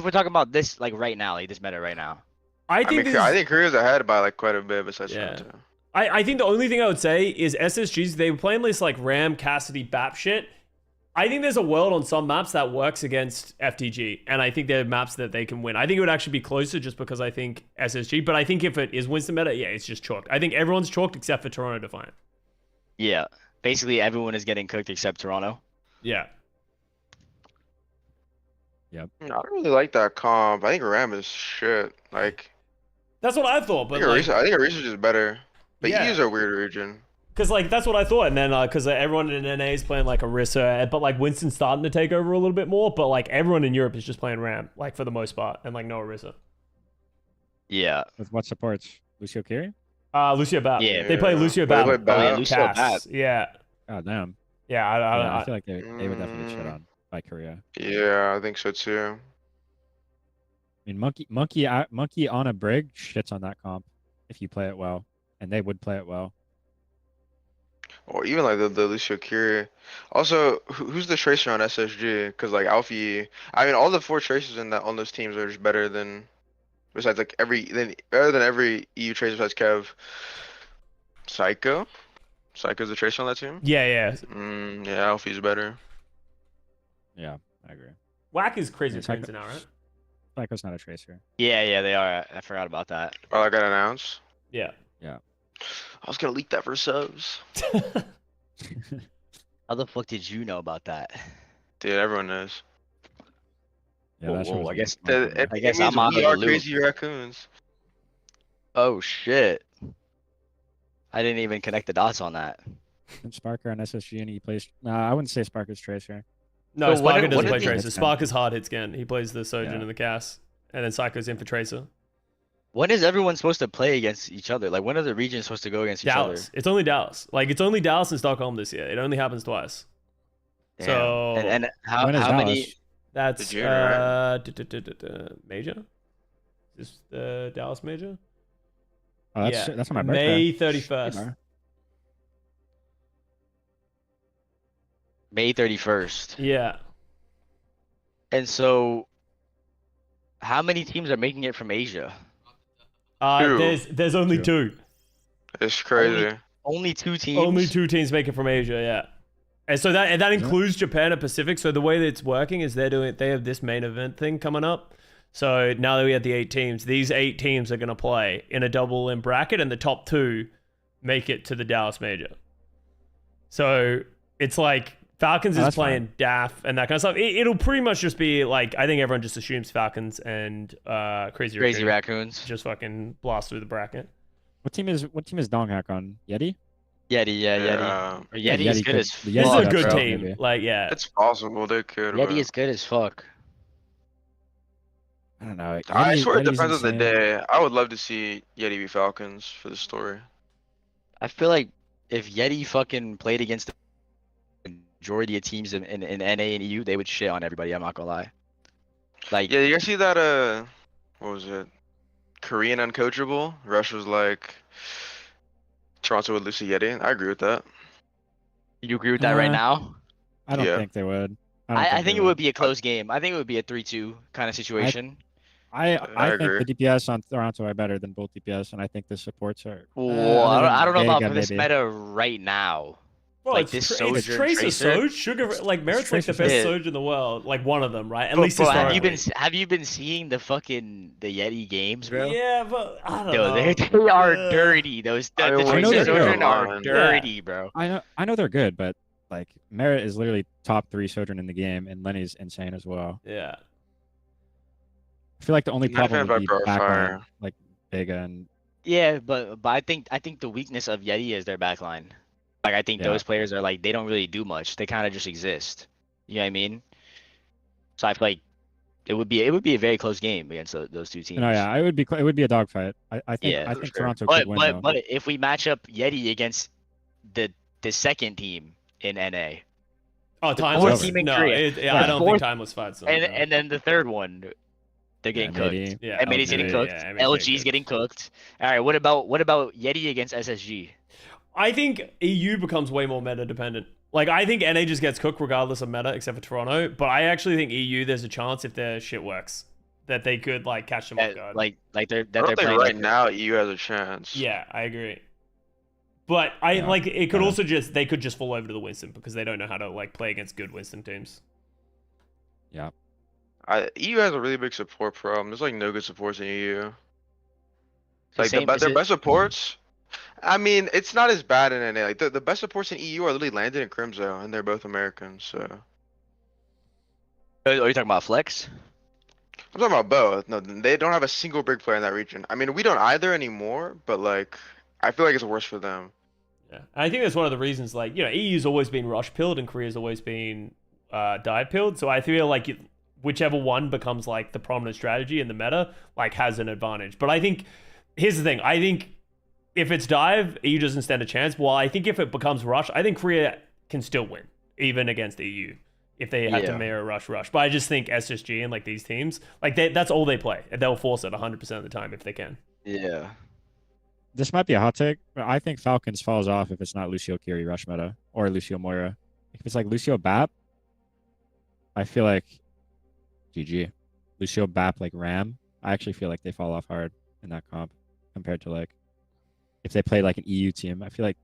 we're talking about this, like right now, like this meta right now. I think I think Korea's ahead by like quite a bit besides Toronto. I think the only thing I would say is SSGs, they were playing this like Ram, Cassidy, BAP shit. I think there's a world on some maps that works against FTG, and I think there are maps that they can win. I think it would actually be closer just because I think SSG, but I think if it is Winston meta, yeah, it's just chalked. I think everyone's chalked except for Toronto Defiant. Yeah, basically everyone is getting cooked except Toronto. Yeah. Yep. I don't really like that comp. I think Ram is shit. Like, that's what I thought, but I think Arisa's just better. But Yeah. EU's a weird region. Because, like, that's what I thought. And then, because everyone in NA is playing, like, Orisa. But, like, Winston's starting to take over a little bit more. But, like, everyone in Europe is just playing Ram, like, for the most part. And, like, no Orisa. Yeah. With what supports? Lucio Kiri? Lucio Bat. Yeah. They play Lucio They Bat. play Bat. Oh, yeah, Lucio Cass. Bat. Yeah. God damn. Yeah, I feel like they would definitely get shit on by Korea. Yeah, I think so too. I mean, Monkey on a Brig shits on that comp if you play it well, and they would play it well. Or even like the Lucio Kiri. Also, who's the tracer on SSG? Because like Alfie, I mean, all the 4 tracers on those teams are just better than, besides like better than every EU tracer besides Kev. Psycho's the tracer on that team. Yeah. Yeah, Alfie's better. Yeah, I agree. Whack is crazy Yeah, crazy now, right? Psycho's not a tracer. Yeah, they are. I forgot about that. Oh, I got announced. Yeah. Yeah. I was gonna leak that for subs. How the fuck did you know about that? Dude, everyone knows. Yeah, that's Whoa, I guess I'm on we the are loop. crazy raccoons. Oh shit! I didn't even connect the dots on that. And Sparker on SSG, and he plays. Nah, I wouldn't say Sparker's tracer. No, So what Sparker did- doesn't what play did Tracer. he- Spark is hard hit scan. He plays the Sojourn Yeah. and the Cass. And then Psycho's in for Tracer. When is everyone supposed to play against each other? Like, when are the regions supposed to go against each Dallas. other? It's only Dallas. Like, it's only Dallas and Stockholm this year. It only happens twice. Damn. So and how When is many? Dallas? that's The junior, major? Is this the Dallas major? Oh, that's on my birthday. May 31st. Hey, May 31st. Yeah. And so, how many teams are making it from Asia? Two. There's only two. It's crazy. Only 2 teams. Only 2 teams make it from Asia, yeah. And so that includes Japan and Pacific. So the way that it's working is they have this main event thing coming up. So now that we have the 8 teams, these 8 teams are going to play in a double in bracket, and the top 2 make it to the Dallas major. So it's like Falcons is playing DAF and that kind of stuff. It'll pretty much just be like, I think everyone just assumes Falcons and Crazy Raccoons just fucking blast through the bracket. What team is Donghack on? Yeti? Yeti, yeah, Yeah. Yeti. Yeti is good as fuck. This is a good bro, team. maybe. Like, yeah. It's possible they could. Yeti but- is good as fuck. I don't know. I swear it Yeti's depends on the insane. day. I would love to see Yeti beat Falcons for the story. I feel like if Yeti fucking played against the majority of teams in NA and EU, they would shit on everybody. I'm not gonna lie. Like, Yeah, you guys see that? What was it? Korean Uncoachable. Rush was like, Toronto would lose to Yeti. I agree with that. you agree with that right now? I don't Yeah. think they would. I think it would be a close game. I think it would be a 3-2 kind of situation. I agree. think the DPS on Toronto are better than both DPS, and I think the supports are. Well, I don't know about Vega, for this maybe. meta right now. Well, like it's, this it's Sojourn Tracer Soj. Sugar, like Merit's like the best Yeah. Soj in the world. Like one of them, right? At Bro, least bro, historically. have you been seeing the Yeti games, bro? Yeah, but I don't Yo, know. they are dirty. Those I the know Tracer they're Sojourn good. are dirty, bro. I know they're good, but like Merit is literally top 3 Sojourn in the game, and Lenny's insane as well. Yeah. I feel like the only Not a fan problem would of be Viper or backline, Fire. like Vega and Yeah, but I think the weakness of Yeti is their backline. Like I think Yeah. those players are like they don't really do much. They kind of just exist. You know what I mean? So I feel like it would be a very close game against those two teams. no, yeah, it would be a dogfight. I think Yeah, Toronto but could win though. but if we match up Yeti against the second team in NA, Oh, the Timeless? fourth team in No, Korea, I the don't fourth- think Timeless fights them. and then the third one, they're getting MAD. cooked. Yeah, MAD's getting MAD, cooked. yeah, MAD's LG's getting cooked. All right, what about Yeti against SSG? I think EU becomes way more meta dependent. Like I think NA just gets cooked regardless of meta, except for Toronto. But I actually think EU, there's a chance if their shit works that they could like catch them off guard. Like I they're don't think playing right like, now EU has a chance. Yeah, I agree. But I like it could also just they could just fall over to the Winston because they don't know how to like play against good Winston teams. Yeah. EU has a really big support problem. There's like no good supports in EU. Like same- their best supports. I mean, it's not as bad in NA. Like the best supports in EU are literally Landon and Crimzo, and they're both Americans. So Are you talking about Flex? I'm talking about both. No, they don't have a single big player in that region. I mean, we don't either anymore. But like, I feel like it's worse for them. Yeah, and I think that's one of the reasons. Like EU's always been rush pilled and Korea's always been dive pilled. So I feel like whichever one becomes like the prominent strategy in the meta, like has an advantage. But I think here's the thing. I think if it's dive, EU doesn't stand a chance. Well, I think if it becomes rush, I think Korea can still win even against EU if they have to mirror rush. But I just think SSG and like these teams, like that's all they play. They'll force it 100% of the time if they can. Yeah. This might be a hot take, but I think Falcons falls off if it's not Lucio Kiri rush meta or Lucio Moira. If it's like Lucio Bap, I feel like GG. Lucio Bap like Ram, I actually feel like they fall off hard in that comp compared to like if they play like an EU team. I feel like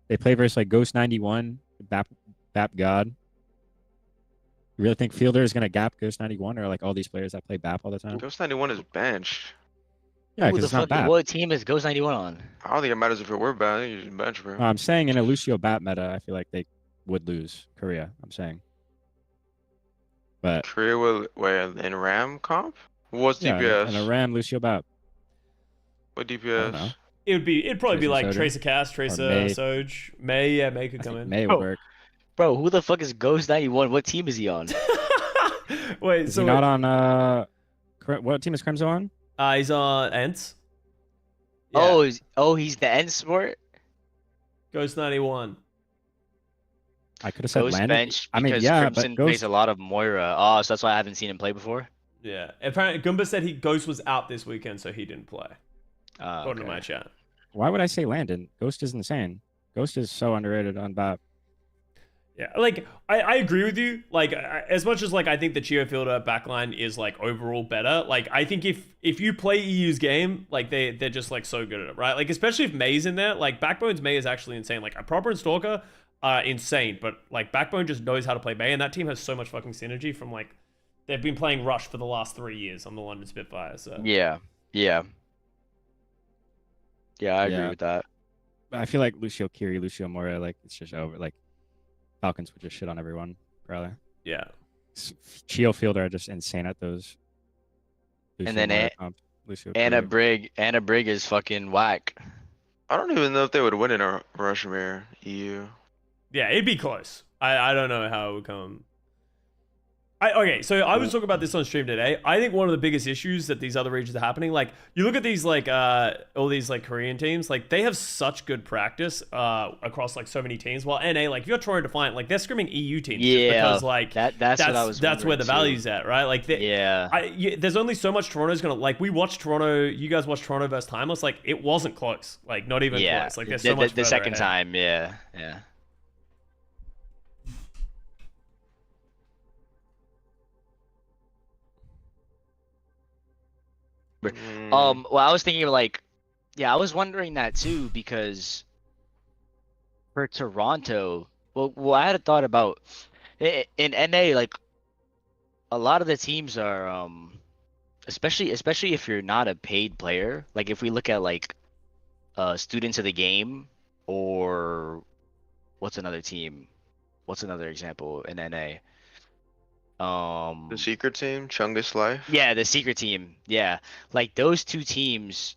they play versus like Ghost 91, Bap God. You really think Fielder is gonna gap Ghost 91 or like all these players that play Bap all the time? Ghost 91 is benched. Yeah, Who because the it's not fuck? Bap. What team is Ghost 91 on? I don't think it matters if it were bad. I think you just bench, bro. I'm saying in a Lucio Bat meta, I feel like they would lose Korea. I'm saying. But Korea will wait in RAM comp. What's yeah, DPS? and a Ram Lucio Bat. What know. DPS? It'd probably be Tracer like Sojourn. Tracer Cast, Tracer May. Soj, May. Yeah, May could come in. May would work. Bro, who the fuck is Ghost 91? What team is he on? Wait, Is so he not on? What team is Crimson on? he's on Ents. He's the end sport. Ghost 91. I could have said Ghost Landon. bench I mean, because yeah, Crimson but plays Ghost. a lot of Moira. Oh, so that's why I haven't seen him play before. Yeah. Apparently, Goomba said Ghost was out this weekend, so he didn't play. According to my chat. Why would I say Landon? Ghost is insane. Ghost is so underrated on Bat. Yeah, like I agree with you. Like as much as like I think the Chio Fielder backline is like overall better. Like I think if you play EU's game, like they're just like so good at it, right? Like especially if May's in there. Like Backbone's May is actually insane. Like a Proper and Stalker are insane, but like Backbone just knows how to play May, and that team has so much fucking synergy from like they've been playing Rush for the last 3 years on the London Spitfire. So Yeah, I agree with that. But I feel like Lucio Kiri, Lucio Moira, like it's just over. Like Falcons would just shit on everyone, probably. Yeah. Chio Fielder are just insane at those. And then Lucio Anna Kiri. Brig is fucking whack. I don't even know if they would win in a Rushmere EU. Yeah, it'd be close. I don't know how it would come. Okay, so I was talking about this on stream today. I think one of the biggest issues that these other regions are happening, like you look at these like all these like Korean teams, like they have such good practice across like so many teams. While NA, like if you're trying to find, like they're scrimming EU teams because like that's what I was that's where the wondering, too. value's at, right? Like there's only so much Toronto's gonna like. We watched Toronto. You guys watched Toronto versus Timeless. Like it wasn't close. Like not even close. Like there's so much. The second ahead. time, yeah. Well, I was thinking like, I was wondering that too because for Toronto, Well, I had a thought about in NA, like a lot of the teams are especially if you're not a paid player. Like if we look at like students of the game, or what's another team? What's another example in NA? The secret team, Chungus Life. Yeah, the secret team. Yeah, like those two teams,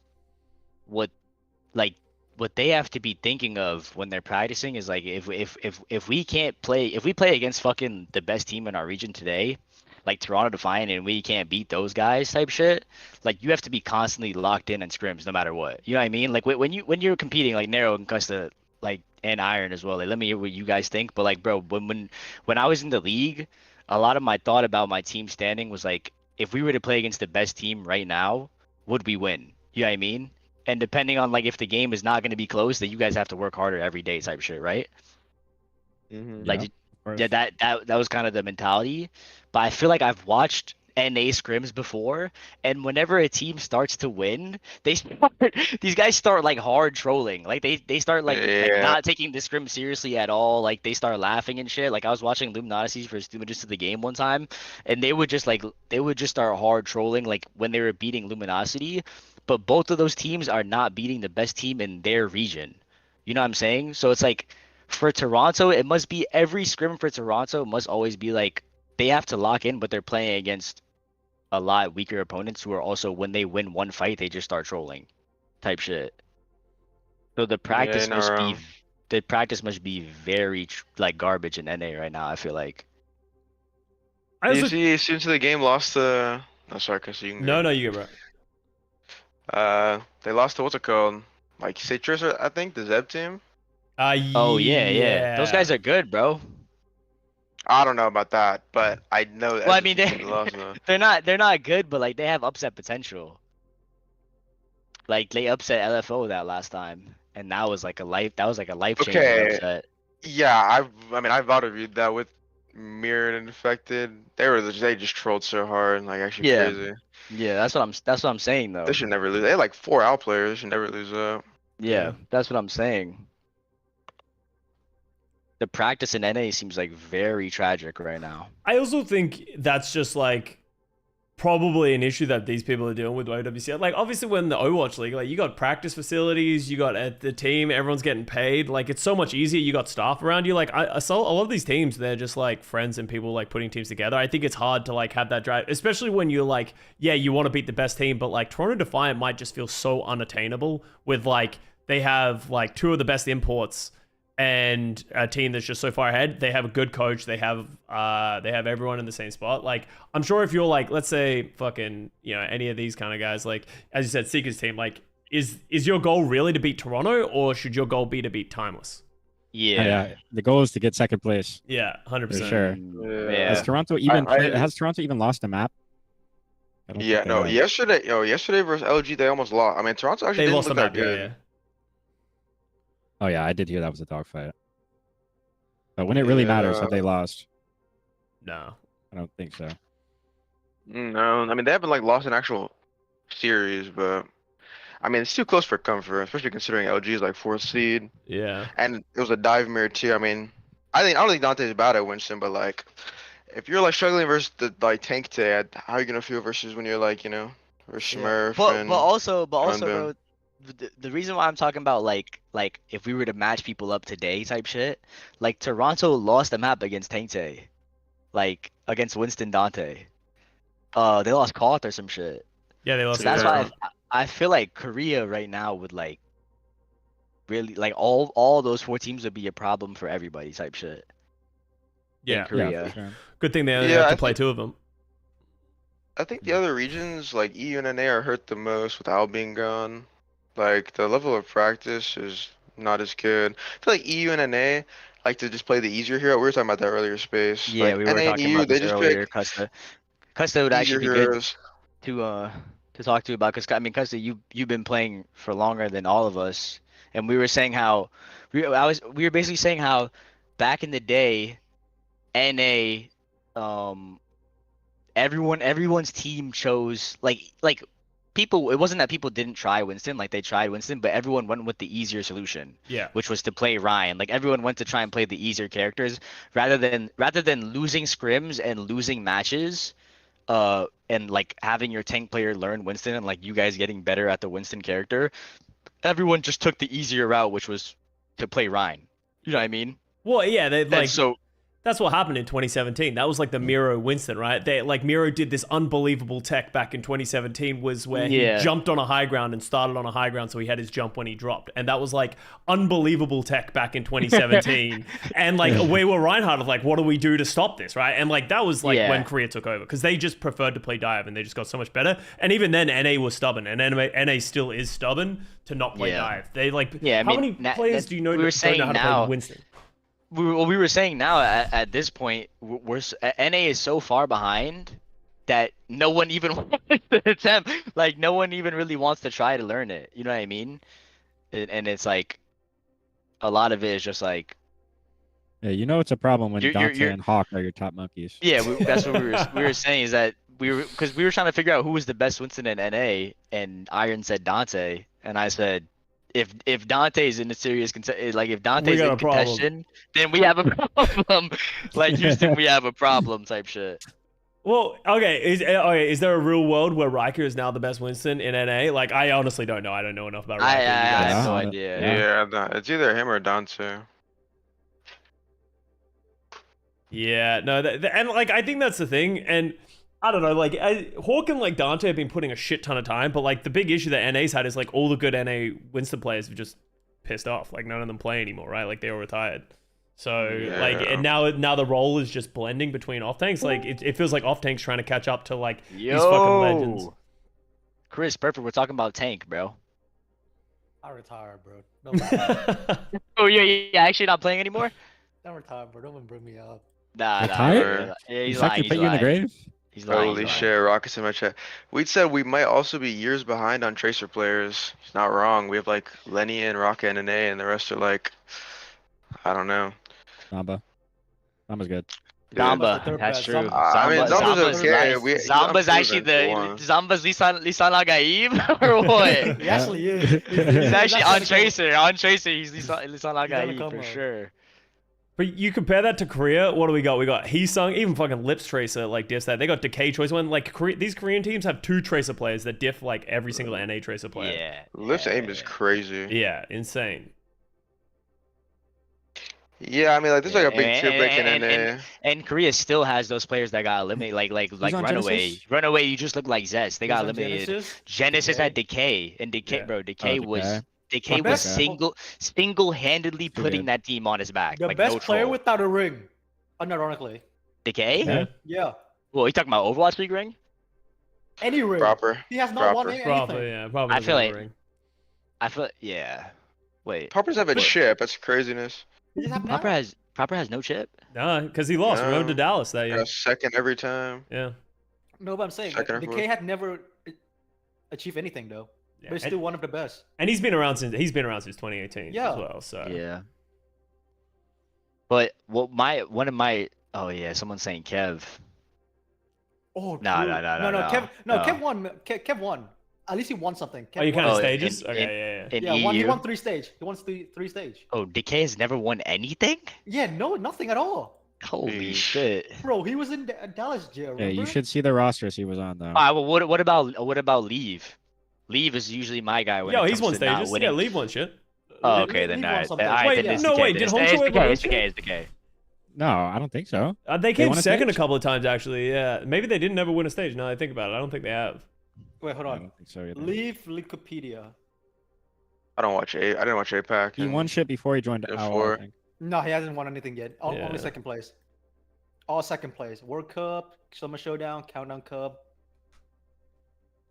what like what they have to be thinking of when they're practicing is like if we can't play, if we play against fucking the best team in our region today, like Toronto Defiant, and we can't beat those guys type shit, like you have to be constantly locked in scrims no matter what. You know what I mean? Like when you're competing, like Nero and Custa, like, and Iron as well. Like, let me hear what you guys think. But like, bro, when I was in the league, a lot of my thought about my team standing was like, if we were to play against the best team right now, would we win? You know what I mean? And depending on like if the game is not going to be close, then you guys have to work harder every day type shit, right? Like, yeah, that was kind of the mentality. But I feel like I've watched NA scrims before, and whenever a team starts to win, these guys start like hard trolling. Like they start like not taking the scrim seriously at all. Like they start laughing and shit. Like I was watching Luminosities versus Images of the game one time, and they would just start hard trolling like when they were beating Luminosity. But both of those teams are not beating the best team in their region. You know what I'm saying? So it's like for Toronto, it must be every scrim for Toronto must always be like they have to lock in, but they're playing against a lot weaker opponents who are also, when they win one fight, they just start trolling type shit. So the practice must be very like garbage in NA right now, I feel like. You see, students of the game lost to. No, sorry, Chris, you can go. No, you go, bro. They lost to what's it called? Like Citrus, I think, the Zeb team. Oh yeah. Those guys are good, bro. I don't know about that, but I know. Well, I mean, they're not good, but like they have upset potential. Like they upset LFO that last time, and that was like a life changing upset. Yeah, I reviewed that with Mirrored and Infected. They just trolled so hard, like actually crazy. Yeah, that's what I'm saying though. They should never lose. They had like 4 out players. They should never lose up. Yeah, that's what I'm saying. The practice in NA seems like very tragic right now. I also think that's just like probably an issue that these people are dealing with OWCS. Like obviously when the Overwatch League, like you got practice facilities, you got at the team, everyone's getting paid. Like it's so much easier. You got staff around you. Like I saw a lot of these teams, they're just like friends and people like putting teams together. I think it's hard to like have that drive, especially when you're like, yeah, you want to beat the best team, but like Toronto Defiant might just feel so unattainable with like they have like 2 of the best imports and a team that's just so far ahead. They have a good coach. They have everyone in the same spot. Like I'm sure if you're like, let's say fucking, any of these kind of guys, like as you said, Seeker's team, like is your goal really to beat Toronto, or should your goal be to beat Timeless? Yeah. The goal is to get second place. Yeah, 100%. For sure. Yeah. Has Toronto even lost a map? Yesterday versus LG, they almost lost. I mean, Toronto actually didn't look that good. Yeah. Oh yeah, I did hear that was a dogfight. But when it really matters, have they lost? No, I don't think so. No, I mean they haven't like lost an actual series, but I mean it's too close for comfort, especially considering LG is like 4th seed. Yeah. And it was a dive mirror too. I mean, I don't think Dante's bad at Winston, but like if you're like struggling versus the like Tank Tay, how are you gonna feel versus when you're like versus Smurf? But also, bro. The reason why I'm talking about like if we were to match people up today type shit, like Toronto lost a map against Tankte, like against Winston Dante. They lost Koth or some shit. Yeah, they lost. So that's why I feel like Korea right now would like really like all those 4 teams would be a problem for everybody type shit. Yeah, in Korea. Yeah, for sure. Good thing they only have to play 2 of them. I think the other regions like EU and NA are hurt the most with Al being gone. Like the level of practice is not as good. I feel like EU and NA like to just play the easier hero. We were talking about that earlier, Space. Yeah, like, we were NA talking about this earlier. Custa would actually be good to talk to about, because I mean, Custa, you've been playing for longer than all of us, and we were saying how we were basically saying how back in the day, NA, everyone's team chose like people. It wasn't that people didn't try Winston, like they tried Winston, but everyone went with the easier solution. Yeah. Which was to play Ryan. Like everyone went to try and play the easier characters rather than losing scrims and losing matches, and like having your tank player learn Winston and like you guys getting better at the Winston character. Everyone just took the easier route, which was to play Ryan. You know what I mean? Well, yeah, they like so. That's what happened in 2017. That was like the Miro Winston, right? They like Miro did this unbelievable tech back in 2017 was where he jumped on a high ground and started on a high ground so he had his jump when he dropped. And that was like unbelievable tech back in 2017. And like we were Reinhardt of like, what do we do to stop this, right? And like that was like when Korea took over because they just preferred to play dive and they just got so much better. And even then NA was stubborn and NA still is stubborn to not play dive. They like how many players do you know that don't know how to play Winston? We were saying now at this point, NA is so far behind that no one even wants to attempt. Like no one even really wants to try to learn it. You know what I mean? And it's like a lot of it is just like. Yeah, you know it's a problem when Dante and Hawk are your top monkeys. Yeah, that's what we were saying is that because we were trying to figure out who was the best Winston in NA, and Iron said Dante, and I said. If Dante's in a serious if Dante's in contention, then we have a problem. Like Houston, we have a problem type shit. Well, okay, is there a real world where Riker is now the best Winston in NA? Like, I honestly don't know. I don't know enough about Riker. I have no idea. Yeah, it's either him or Dante. Yeah, no, and like I think that's the thing, and. I don't know, like, Hawk and, like, Dante have been putting a shit ton of time, but, like, the big issue that NA's had is, like, all the good NA Winston players have just pissed off. Like, none of them play anymore, right? Like, they all retired. So, like, and now the role is just blending between off-tanks. Like, it feels like off-tanks trying to catch up to, like, these fucking legends. Chris, perfect. We're talking about tank, bro. I retire, bro. Don't oh, yeah, actually not playing anymore? Don't retire, bro. Don't even bring me up. Nah. Yeah, he's lying. Put you in the grave? Holy shit, Rockets in my chat. We said we might also be years behind on Tracer players. He's not wrong. We have like Lenny and Rocket and NA, and the rest are like, I don't know. Samba's good. Zamba, that's true. I mean, Zamba's okay. Zamba's actually Zamba's Lisan Agaib or what? He actually is. He's actually on Tracer. On Tracer, he's Lisan Agaib for sure. But you compare that to Korea, what do we got? We got Heesung, even fucking Lips Tracer, like, diffs that. They got Decay Choice One. Like, these Korean teams have 2 Tracer players that diff, like, every single NA Tracer player. Yeah. Lips aim is crazy. Yeah, insane. Yeah, I mean, like, there's like a big tier break in NA. And Korea still has those players that got eliminated, like Runaway. Genesis? Runaway, you just look like Zest. They got eliminated. Genesis had Decay. And Decay, bro, Decay was... Decay was single-handedly putting that team on his back. The like, best no player troll. without a ring, unironically. Decay? Yeah. Well, you talking about Overwatch League ring? Any ring. Proper. He has not won anything. Probably I feel yeah. Wait. Poppers have a chip. That's craziness. Proper has no chip? Nah, because he lost. Remember to Dallas that year. Second every time. Yeah. No, but I'm saying Decay had never achieved anything though. Yeah, but he's still one of the best. And he's been around since 2018 as well. So yeah. But oh yeah, someone's saying Kev. Oh no. Kev won. Kev won. At least he won something. Kev you count stages? Okay, yeah. He won 3 stage. He won 3 stage. Oh, Decay has never won anything? Yeah, nothing at all. Holy shit. Bro, he was in Dallas jail. Remember? Yeah, you should see the rosters he was on though. Alright, well what about Leave? Leave is usually my guy when he's won stages. Yeah, Leave won shit. Oh, okay, then alright. Wait, did Hongchu it's Decay. No, I don't think so. They came second a couple of times actually. Yeah, maybe they didn't ever win a stage. Now I think about it, I don't think they have. Wait, hold on. I don't think so either. Leave Wikipedia. I didn't watch APAC. He won shit before he joined OWL, I think. No, he hasn't won anything yet. Only second place. All second place. World Cup, Summer Showdown, Countdown Cup.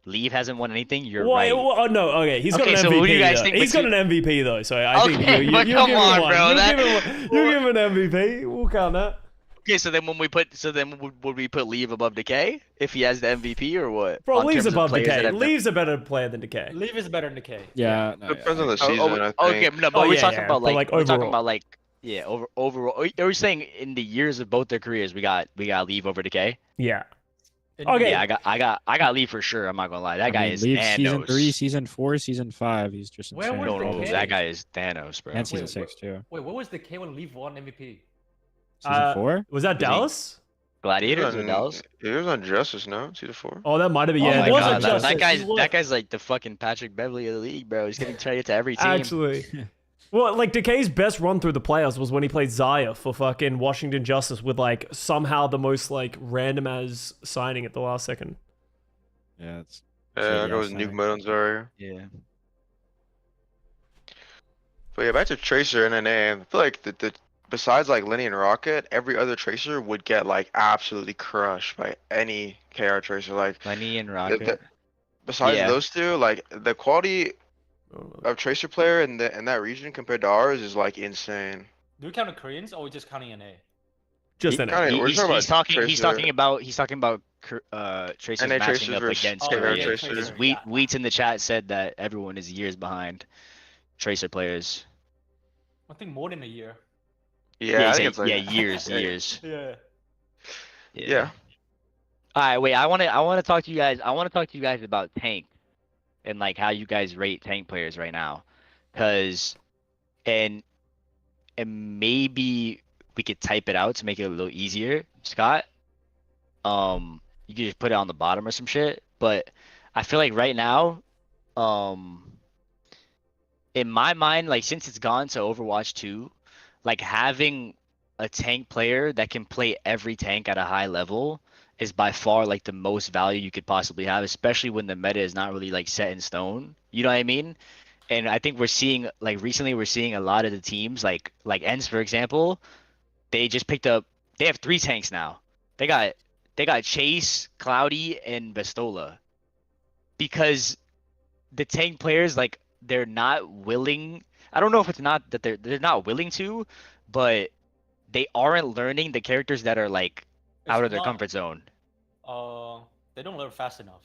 Leave hasn't won anything. You're right. Oh no, okay. He's got an MVP. So who do you guys think he's got an MVP though, so I think you come give on, him one. Bro. You give him an MVP. We'll count that. Okay, so then would we put Leave above Decay if he has the MVP or what? Bro, Leave's above Decay. Leave's a better player than Decay. Leave is better than Decay. Yeah. Depends on the season, I think. Okay, no, but we're talking about overall. we're talking about overall. Are we saying in the years of both their careers we got Leave over Decay? Yeah. Okay. Yeah, I got Lee for sure. I'm not gonna lie. That guy is Leave Thanos. season 3, season 4, season 5. He's just Where insane. was the No, K? that guy is Thanos, bro. And season 6 too. Wait, what was the K when Leaf won MVP? Season 4? Was that Dallas? Gladiators or Dallas? It was on Justice, no? Season 4. Oh, that might have been. Oh Yeah, my it was God, on Justice. that guy's like the fucking Patrick Beverly of the league, bro. He's getting traded to every team. Actually. Well, like Decay's best run through the playoffs was when he played Zaya for fucking Washington Justice with like somehow the most like random as signing at the last second. Yeah, it's. Yeah, I go with Nuke Mode on Zarya. Yeah. But yeah, back to Tracer and NA. I feel like the besides like Lenny and Rocket, every other Tracer would get like absolutely crushed by any KR Tracer. Like Lenny and Rocket. Besides those two, like the quality of Tracer player in that region compared to ours is like insane. Do we count the Koreans or we just counting NA? Just NA. He's talking about Tracers NA matching Tracers up versus against KR Korea. Tracers. Because Wheats in the chat said that everyone is years behind Tracer players. I think more than a year. Yeah, I think it's like years. Yeah. All right, wait. I want to talk to you guys. I want to talk to you guys about tank and like how you guys rate tank players right now, and maybe we could type it out to make it a little easier, Scott. You could just put it on the bottom or some shit. But I feel like right now, in my mind, like since it's gone to Overwatch 2, like having a tank player that can play every tank at a high level is by far like the most value you could possibly have, especially when the meta is not really like set in stone. You know what I mean? And I think we're seeing like recently we're seeing a lot of the teams like ENCE, for example, they just picked up, they have 3 tanks now. They got Chase, Cloudy, and Bastola. Because the tank players, like, they're not willing. I don't know if it's not that they're not willing to, but they aren't learning the characters that are like out of their comfort zone. They don't learn fast enough.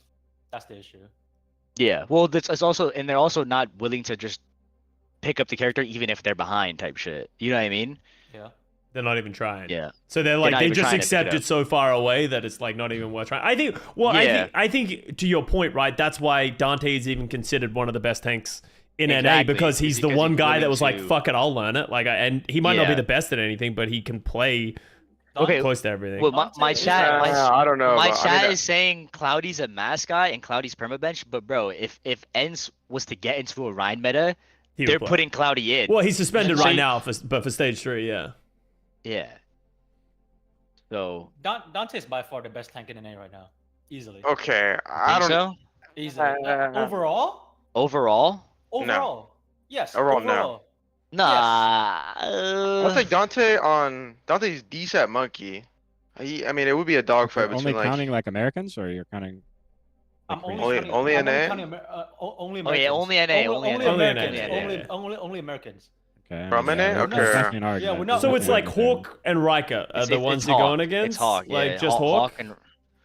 That's the issue. Yeah, well, it's also, and they're also not willing to just pick up the character even if they're behind type shit. You know what I mean? Yeah. They're not even trying. Yeah. So they're like, not they even just trying to pick it accept it up. so far away that it's like not even worth trying. I think, well, Yeah. I think to your point, right? That's why Dante is even considered one of the best tanks in NA Exactly, because he's the because one he's guy that willing was like, to- fuck it, I'll learn it. Like, and he might not be Yeah. the best at anything, but he can play close to everything. Well, my chat, I don't know. My but, chat I mean, is saying Cloudy's a mascot and Cloudy's permabench, but bro, if ENCE was to get into a Rhine meta, He would they're play. putting Cloudy in. Well, he's suspended So right you- now, but for stage 3, yeah. Yeah. So Dante's by far the best tank in NA right now. Easily. okay, I think don't. so? Easily. Overall? Overall? Overall. Yes. Overall, no. Nah. I'll take Dante's decent monkey. I mean, it would be a dogfight Only between like counting like Americans, or you're counting? I'm only counting- only I'm NA. counting Oh only yeah, Americans. only NA, only NA. Americans. NA. Only Americans. Okay. From NA? yeah, Okay. there's definitely an argument. we're not- So it's like Okay. Hawk and Riker are the ones it's you're Hawk. going against? It's Hawk, yeah. Like just Hawk? and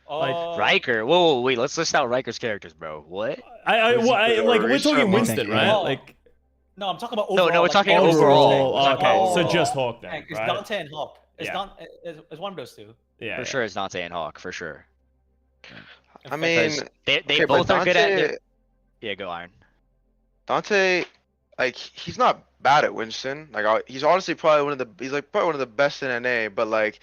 Uh, Riker. Whoa, wait, let's list out Riker's characters, bro. What? Like we're Reset talking one. Winston, right? Oh. Like No, I'm talking about No, overall. we're talking overall. overall. Oh, okay, so Overall. just Hawk then, It's right? Dante and Hawk. It's Yeah. it's one of those two. Yeah, For sure, it's Dante and Hawk, for sure. I mean, They okay, but both are good at Dante- their... Yeah, go Iron. Dante, like he's not bad at Winston. Like he's honestly probably probably one of the best in NA. But like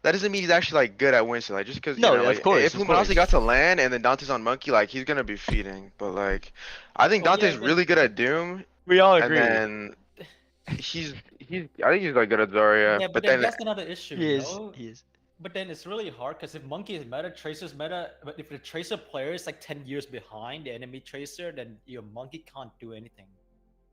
that doesn't mean he's actually like good at Winston. Like just because No, you know, of like, course, if of Luminosity course. got to land and then Dante's on Monkey, like he's gonna be feeding. But like I think Oh, yeah, Dante's but- really good at Doom. We all And agree. then he's I think he's like good at Zarya. Yeah, but but then that's another issue. He is. You know? He is. But then it's really hard because if Monkey is meta, Tracer's meta, but if the Tracer player is like 10 years behind the enemy Tracer, then your Monkey can't do anything.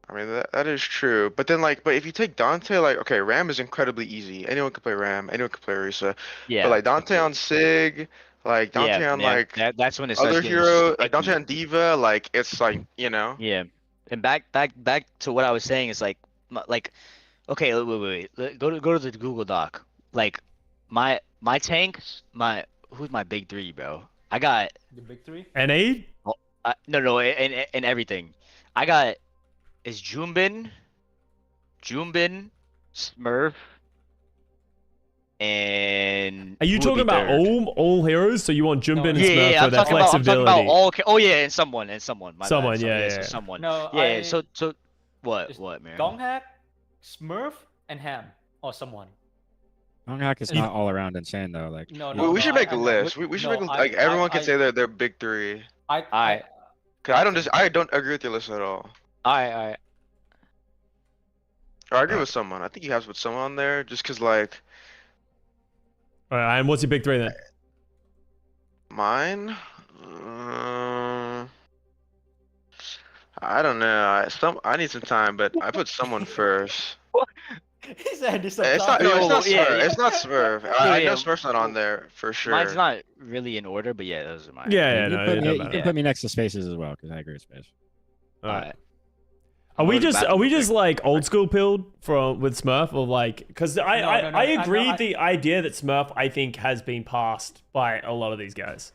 I mean that is true. But then like if you take Dante, like okay, Ram is incredibly easy. Anyone can play Ram. Anyone can play Orisa. Yeah. But like Dante on Sig, like Dante on like that's when it starts other getting hero, sticky. like Dante on Diva, like it's like you know. Yeah, and back to what I was saying is like okay, wait. Go to the Google Doc. Like my tanks, who's my big 3, bro? I got The big 3? NA? no, and everything. I got is Jumbin, Smurf, And Are you who would talking be about third? all heroes? So you want Jumbin and Yeah, Smurf yeah, for I'm their talking about flexibility? all. Oh yeah, and someone. My Someone, bad. yeah, So yeah. someone. No, Yeah. So what, man? Donghack, Smurf, and Ham, or someone. Donghak is not all around insane though. Like No, We, no, we no, should make a I- list. We should no, make a, I- like everyone I- can say their big three. I, Cause I don't agree with your list at all. I. Or I agree with someone. I think you have to put someone on there just cause like All right, and what's your big three then? mine. I don't know. I need some time, but I put someone first. He said this. It's not. No, it's not Yeah, Smurf. yeah. It's not Smurf. Yeah, I know yeah. Smurf's not on there for sure. Mine's not really in order, but yeah, those are mine. Yeah, you, no, put it me, don't you matter. can put me next to Spaces as well because I agree with Space. All right. I'm Are we going to just bathroom like old school pilled from with Smurf or like because I agree I- the idea that Smurf I think has been passed by a lot of these guys.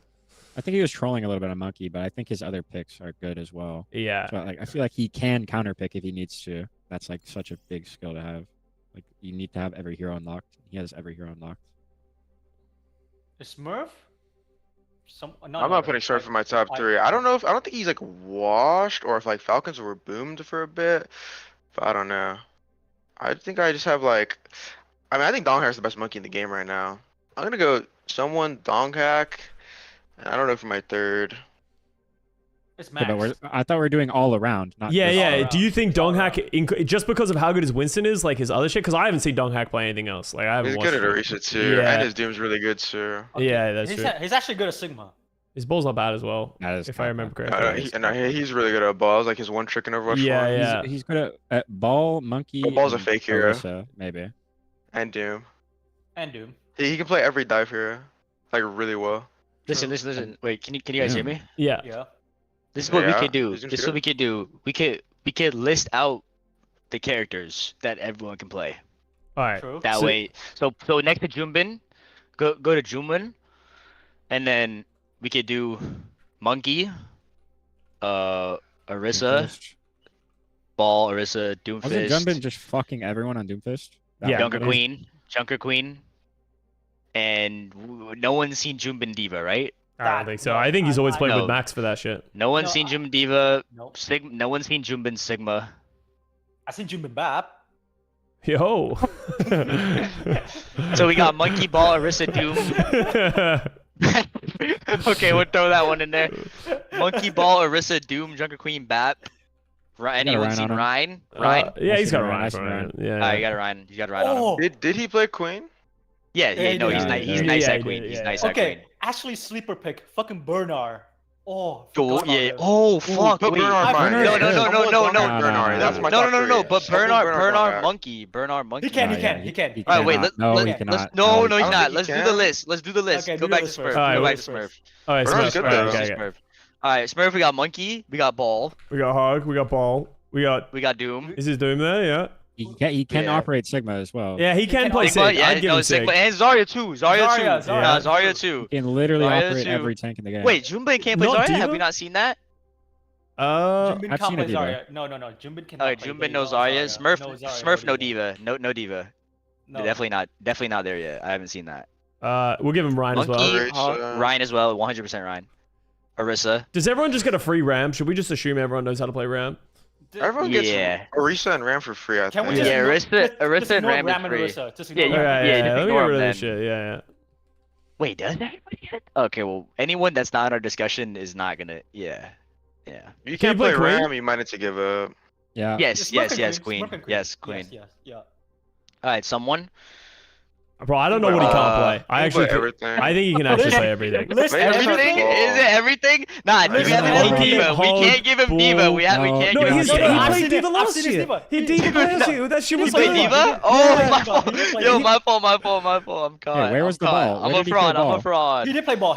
I think he was trolling a little bit on Monkey, but I think his other picks are good as well. Yeah. So like I feel like he can counter pick if he needs to. That's like such a big skill to have. Like you need to have every hero unlocked. He has every hero unlocked. Is Smurf? I'm not putting Smurf in my top three. I don't think he's like washed or if like Falcons were boomed for a bit. But I don't know. I think I just have like I think Donghack's the best monkey in the game right now. I'm gonna go someone Donghack. And I don't know for my third. It's Yeah, but I thought we were doing all around. Not Yeah, just yeah. Do you think Donghack just because of how good his Winston is, like his other shit? Because I haven't seen Donghack play anything else. Like I haven't. He's watched good at it. Orisa too, Yeah. and his Doom's really good too. Yeah, that's true. He's actually good at Sigma. His ball's not bad as well. That is if I remember correctly. He's really good at balls, like his one trick in Overwatch. Yeah, 4. yeah. He's good at Ball, Monkey. Well, Ball's a and fake hero. Orisa, maybe. And Doom. And Doom. He can play every dive hero, like really well. Listen. Wait, can you guys hear me? Yeah. Yeah. This is what we Yeah, could do. he's This is what we could do. We could list out the characters that everyone can play. All right. True. That way. So next to Jumbin, go to Jumbin, and then we could do Monkey, Orisa, Doomfist. Ball, Orisa, Doomfist. Wasn't Jumbin just fucking everyone on Doomfist? Yeah. Junker Queen, and no one's seen Jumbin Diva, right? I don't think so. I think he's always played No. with Max for that shit. No one's seen Jumbin Diva. Nope. No one's seen Jumbin Sigma. I seen Jumbin Bap. Yo. So we got Monkey, Ball, Orisa, Doom. Okay, we'll throw that one in there. Monkey, Ball, Orisa, Doom, Junker Queen, Bat. Anyone Ryan seen on him. Ryan? Ryan? Yeah, he's got Ryan, Ryan. I see Ryan. Yeah. Alright, you got Ryan. You got Ryan on him. Did he play Queen? Yeah, Yeah, he no, did. he's Yeah, nice. he He's did. nice Yeah, at he Queen. did, He's yeah. nice at Okay, Queen. actually sleeper pick. Fucking Bernard. Oh. Go, forgot about yeah. him. Oh fuck. Put Wait. Bernard fine. No. Bernard. That's my top three. But Bernard Monkey. Bernard Monkey. He can. He Alright, wait. cannot. No, he Let's cannot. no, No, he's I don't not. think Let's he do the can. list. Let's do the list. Okay, Go do back the to list Smurf. first. Alright, Go wait. back to Smurf. All right, Bernard's Smurf. good, though. Okay. Smurf. Alright, Smurf. We got Monkey. We got Ball. We got Hog. We got Ball. We got. Doom. Is his Doom there? Yeah. He can Yeah. operate Sigma as well. Yeah, he can play Sigma, Sig. yeah, I'd give no, him Sig. Sigma and Zarya too. Zarya too. Zarya. Zarya too. He can literally Zarya operate too. every tank in the game. Wait, Junbei can't play Not Zarya? Diva? Have we not seen that? Jumbin I've can't seen play a Diva. Zarya. No. Jumbin cannot Alright, play Junbei no Diva. Zarya. Smurf, No Zarya, Smurf no Diva. No Diva. No. Definitely not there yet. I haven't seen that. We'll give him Ryan as Monkey, well. Alright, Hog, Ryan as well. 100% Ryan. Orisa. Does everyone just get a free Ram? Should we just assume everyone knows how to play Ram? Everyone gets Yeah. Orisa and Ram for free, I Can we think. just Yeah, ignore- Orisa just and ignore Ram is and free. Orisa. Just Yeah, ignore you- Ram. yeah, Let just me ignore get rid him of this then. shit. Yeah. Wait, does everybody get? Okay, well, anyone that's not in our discussion is not gonna. Yeah. You Can can't you play play Queen? Ram, you might need to give up. Yeah. Yes, Smurf and yes, Queen, Queen. Smurf and Yes, Queen. Yes, yeah. All right, someone. Bro, I don't know what he can't play. I He actually, play everything. I think he can actually play everything. List Play Everything? everything? Is it everything? Nah, Listen, you haven't Monkey, had Diva. We Hog, can't give him Diva. We can't No, give he him no, Diva. I've played seen Diva it. I've last seen his year. Diva. He Diva last year. That shit You was play good. Diva? Oh, Yeah, my he fault. did play Yo, Diva. my fault. I'm caught. where was the ball? I'm Where a did he play fraud. I'm ball? a fraud. He did play ball.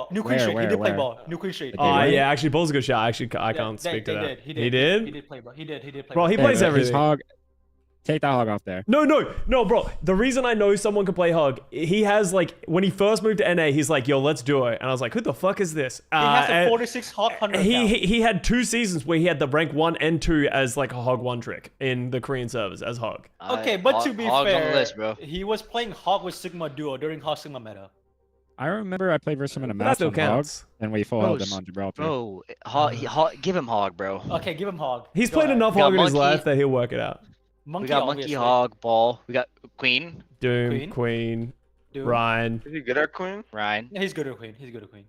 New Queen Where, Street. He did play where? ball. New Queen Street. They did. Yeah, actually, Ball's a good shot. Actually, I can't They speak to that. did. He did? He did play ball. He did play Bro, he ball. plays His everything. Hog, Take that hog off there. No, bro. The reason I know someone can play Hog, he has like when he first moved to NA, he's like, "Yo, let's do it," and I was like, "Who the fuck is this?" He has a 46 Hog 100 he had 2 seasons where he had the rank 1 and 2 as like a Hog 1 trick in the Korean servers as Hog. Okay, but to be Hog's on the fair, list, bro. he was playing Hog with Sigma Duo during Hog Sigma meta. I remember I played versus him in a But that match still on Hog, counts. and we full held him on Gibraltar. Bro, give him Hog, bro. Okay, give him Hog. He's Go played ahead. enough We got Hog in his Monkey. life that he'll work it out. Monkey, We got Monkey, obviously. Hog, Ball. We got Queen. Doom, Queen, Doom. Ryan. Is he good at Queen? Ryan. Yeah, he's good at Queen. He's good at Queen.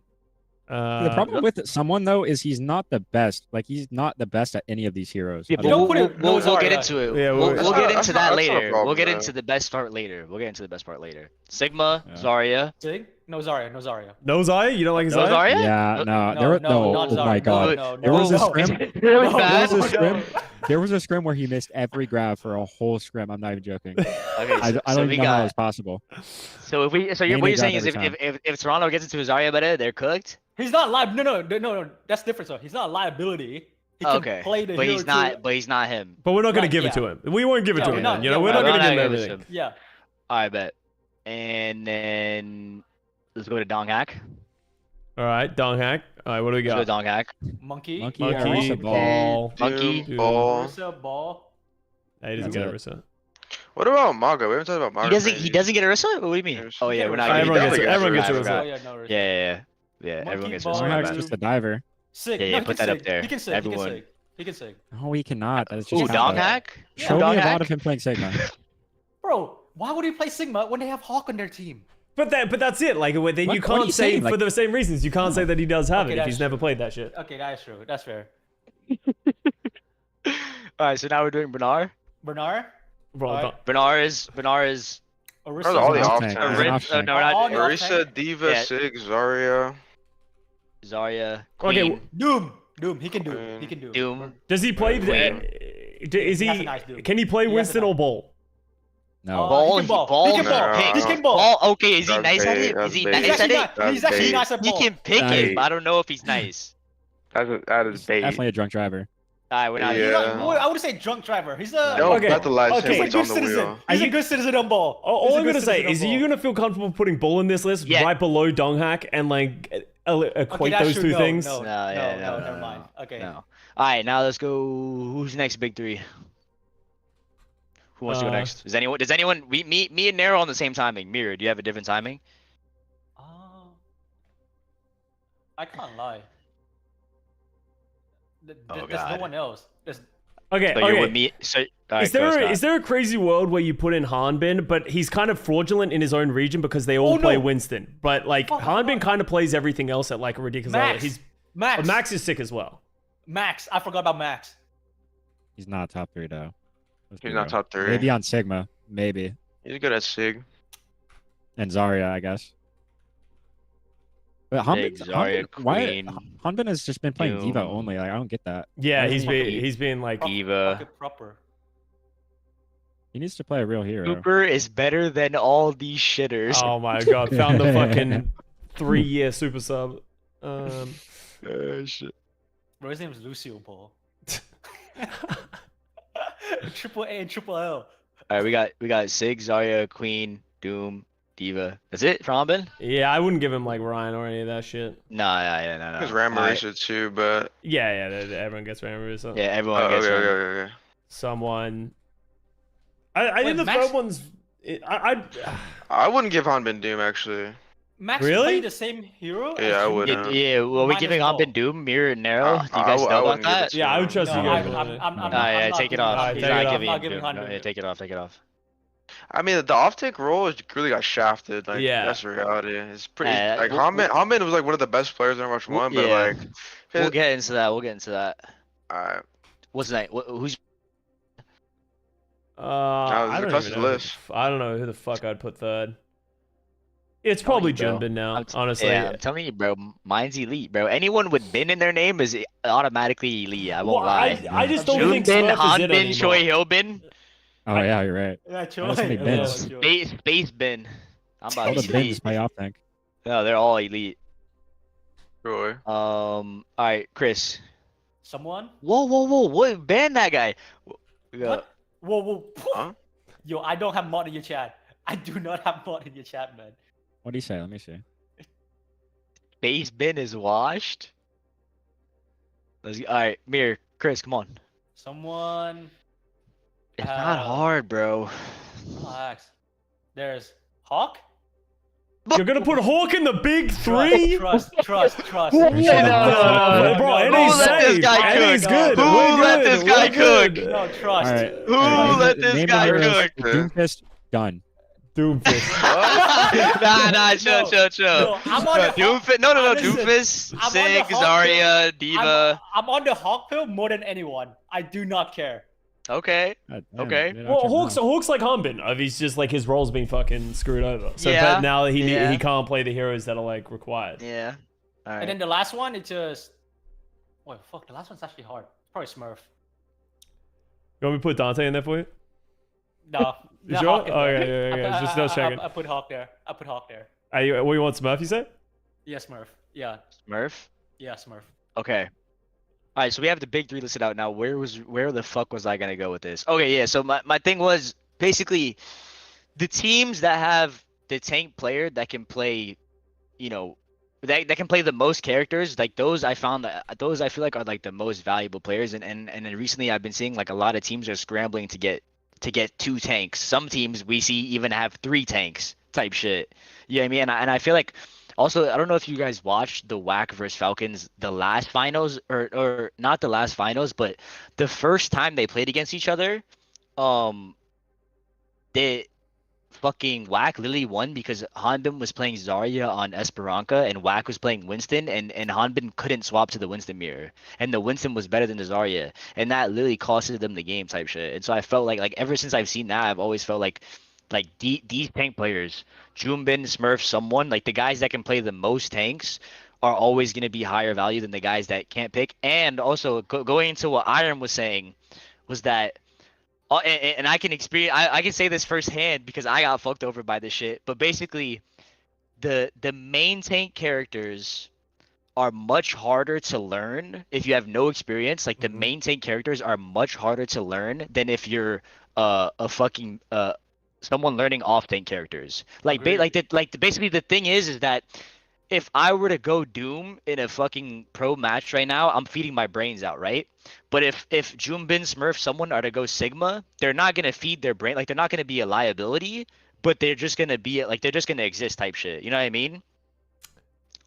The problem with someone though is he's not the best. Like he's not the best at any of these heroes. Yeah, I but don't- we'll get into it. Yeah, we'll that's get into that that's not a later. problem, We'll get though. into the best part later. We'll get into the best part later. Sigma, Yeah. Zarya. Sig? No Zarya. No Zarya. No Zarya? You don't like No Zarya? Zarya? Yeah, no, No, there were no, no. not Oh Zarya. my god, No, there was a no. scrim. Really There bad. was a scrim. There was a scrim where he missed every grab for a whole scrim. I'm not even joking. Okay, I so don't we even know how got. that was possible. So if we, so you're, Mainly what you're got saying is every if Toronto gets into a Zarya meta, they're cooked. He's not live. No. That's different. So he's not a liability. He can Okay, play the but hero he's too. not. But he's not him. But we're not gonna Right, give it yeah. to him. We won't give it Yeah, to we're him. not- You know, yeah, we're not we're gonna not give him gonna give it to everything. him. Yeah. I bet. And then let's go to Dong Hack. All right, Dong Hack. All right, what do we Let's go got? to Dong Hack. Monkey. Monkey, Monkey, Orisa, Ball. Monkey. Doom, Ball. Orisa, Ball. Hey, he doesn't That's get it. Orisa. What about Maga? We haven't talked about Maga. He doesn't. for He ages. doesn't get Ursa. What do you mean? Yes. Oh yeah, we're not. Everyone gonna gets do it. that. Everyone gets I Ursa. forgot. Oh yeah, no Orisa. Yeah. Monkey, Everyone gets Ball, Ursa. Dong My Hack's bad. just a diver. Sig. Yeah, no, yeah, he put can that up sig. there. He can sig. Everyone. He can sig. No, he cannot. That's Ooh, just Dong not- Hack. Show Dong me a Hack? lot of him playing Sigma. Bro, why would he play Sigma when they have Hawk on their team? But that's it. Like, then What- you what are can't you say saying? for Like- the same reasons. You can't say that he does have Okay, it if that's he's never true. played that shit. Okay, that is true. That's fair. All right, so now we're doing Bernard. Bernard. Bro, Alright. don't- Bernard is Orisa. Those are all the He's an off off tank. tanks. He's an Rin- off tank. no, we're not. All the off Orisa, tank. Diva, Yeah. Sig, Zarya. Zarya. Okay, Queen. Doom. He can do. He can do. Doom. Does he play? Queen. Is He has a he? nice build. Can he play He has a Winston nice- or Ball? No. Ball. He can ball. Ball. He can ball. Pick. He can ball. Ball. Okay, is he That's nice at bait, it? that's Is he bait. nice He's at actually it? not. He's actually bait. nice at He ball. can pick Hey. it, but I don't know if he's nice. That is bait. Definitely a drunk driver. Alright, we're not. Yeah. He's not, well, I would say drunk driver. He's a. No, Okay, not the last okay. him He's a when he's good on the citizen. wheel. He's a good citizen on ball. All He's a I'm good gonna say citizen on is, are you ball. gonna feel comfortable putting Ball in this list Yeah. right below Dong Hack and like equate that's those true. two No, things? No, No, never mind. Okay. No. Alright, now let's go. Who's next? Big three. Who wants to go next? Does anyone? Me and Nero on the same timing. Mirror, do you have a different timing? I can't lie. There's no God. one else. There's Okay, So you're okay. with me. So alright, Is there go, Scott. is there a crazy world where you put in Hanbin, but he's kind of fraudulent in his own region because they all Oh, play no. Winston, but like Fuck, Hanbin kind of plays everything else at like a ridiculous level. Max. He's Max. Max is sick as well. Max. I forgot about Max. He's not top 3 though. Let's be He's not real. top 3. Maybe on Sigma. Maybe. He's good at Sig. And Zarya, I guess. But Sig, Zarya, Queen, Hanbin has just been playing Diva Doom. only. Like I don't get that. Yeah, Why he's doesn't been he- like Diva. Pocket proper. He needs to play a real hero. Cooper is better than all these shitters. oh my god, found the fucking 3-year super sub. Shit. Bro, his name is Lucio Paul. Triple A and Triple L. Alright, we got Sig, Zarya, Queen, Doom, Diva. That's it for Hanbin? Yeah, I wouldn't give him like Ryan or any of that shit. No. Because Ramarisa too, but Yeah, everyone gets Rammer. So. Yeah, everyone oh, gets okay, one. okay. Someone. I think the Max- third one's. I wouldn't give Hanbin Doom actually. Max Really? played the same hero? Yeah, I would. Yeah, well, we Minus giving Ball. Hanbin Doom, Mirror, and Nero? Do you I guys know about wouldn't give it that? to Yeah, I would him. trust No, you guys. I'm Yeah, not take it giving off. Alright, He's take it not off. giving I'm not him giving Doom. Hanbin. Yeah, take it off, take it off. I mean, the off-take role is really got shafted. Like, Yeah. that's the reality. It's pretty. Yeah, like we'll- Hanbin was like one of the best players in Overwatch 1, but yeah. like, We'll get into that. alright. What's that? Who's I don't Custa's even know. list. I don't know who the fuck I'd put third. It's probably bro. Junbin now, honestly. Yeah, I'm telling you, bro. Mine's elite, bro. Anyone with Bin in their name is automatically elite. I won't Well, lie. I just don't think Bin, Smurf is it Hanbin, anymore. Choi Hyobin, Oh yeah, you're right. Yeah, There's so many bins. Space Bin. I'm about All to the be bins elite. play off tank. No, they're all elite. Roy. Alright, Chris. Someone? Whoa! What? Ban that guy. We got. Whoa, whoa. Huh? Yo, I don't have mod in your chat. I do not have mod in your chat, man. What do you say? Let me see. Base bin is washed. Let's go. All right, Mir, Chris, come on. Someone. It's not hard, bro. Relax. There's Hawk. You're gonna put Hawk in the big three? Trust. Bro, Who let this guy Eddie's cook? good. Who We're let good. this guy We're cook? good. No, trust. All right. Who let this Name guy the heroes. cook? Doomfist, done. Doomfist. Nah, chill. No, I'm on the Doomfist. No. Listen, Doomfist, I'm on Sig, the Hawk Zarya, Diva. I'm on the Hawk pill more than anyone. I do not care. Okay. Okay. Well, Hawk's like Hanbin. He's just like his role's been fucking screwed over. So Yeah, but now he yeah. he can't play the heroes that are like required. Yeah. All And right. then the last one, it's just. Wait, fuck. The last one's actually hard. Probably Smurf. You want me to put Dante in there for you? No. You the sure? Hawk is Oh, there. yeah. Just no checking. I put Hawk there. I put Hawk there. What you want, Smurf? You say? Yeah, Smurf. Yeah. Smurf. Yeah, Smurf. Okay. All right, so we have the big three listed out now. Where the fuck was I gonna go with this? Okay, yeah. So my thing was basically the teams that have the tank player that can play, you know, that can play the most characters. Like those, I found that those I feel like are like the most valuable players. And then recently I've been seeing like a lot of teams are scrambling to get 2 tanks. Some teams we see even have 3 tanks type shit. You know what I mean? And I feel like. Also, I don't know if you guys watched the WAC versus Falcons, the last finals, or not the last finals, but the first time they played against each other, they fucking WAC literally won because Hanbin was playing Zarya on Esperanza and WAC was playing Winston, and Hanbin couldn't swap to the Winston mirror, and the Winston was better than the Zarya, and that literally costed them the game type shit. And so I felt like ever since I've seen that, I've always felt like these tank players, Jumbin, Smurf, someone like the guys that can play the most tanks are always going to be higher value than the guys that can't pick. And also going into what Iron was saying was that, and I can experience, I can say this firsthand because I got fucked over by this shit. But basically, the main tank characters are much harder to learn if you have no experience. Like the main tank characters are much harder to learn than if you're a fucking someone learning off tank characters. Basically the thing is that if I were to go Doom in a fucking pro match right now, I'm feeding my brains out, right? But if Jumbin, Smurf, someone are to go Sigma, they're not gonna feed their brain, like they're not gonna be a liability, but they're just gonna be like they're just gonna exist type shit. You know what I mean?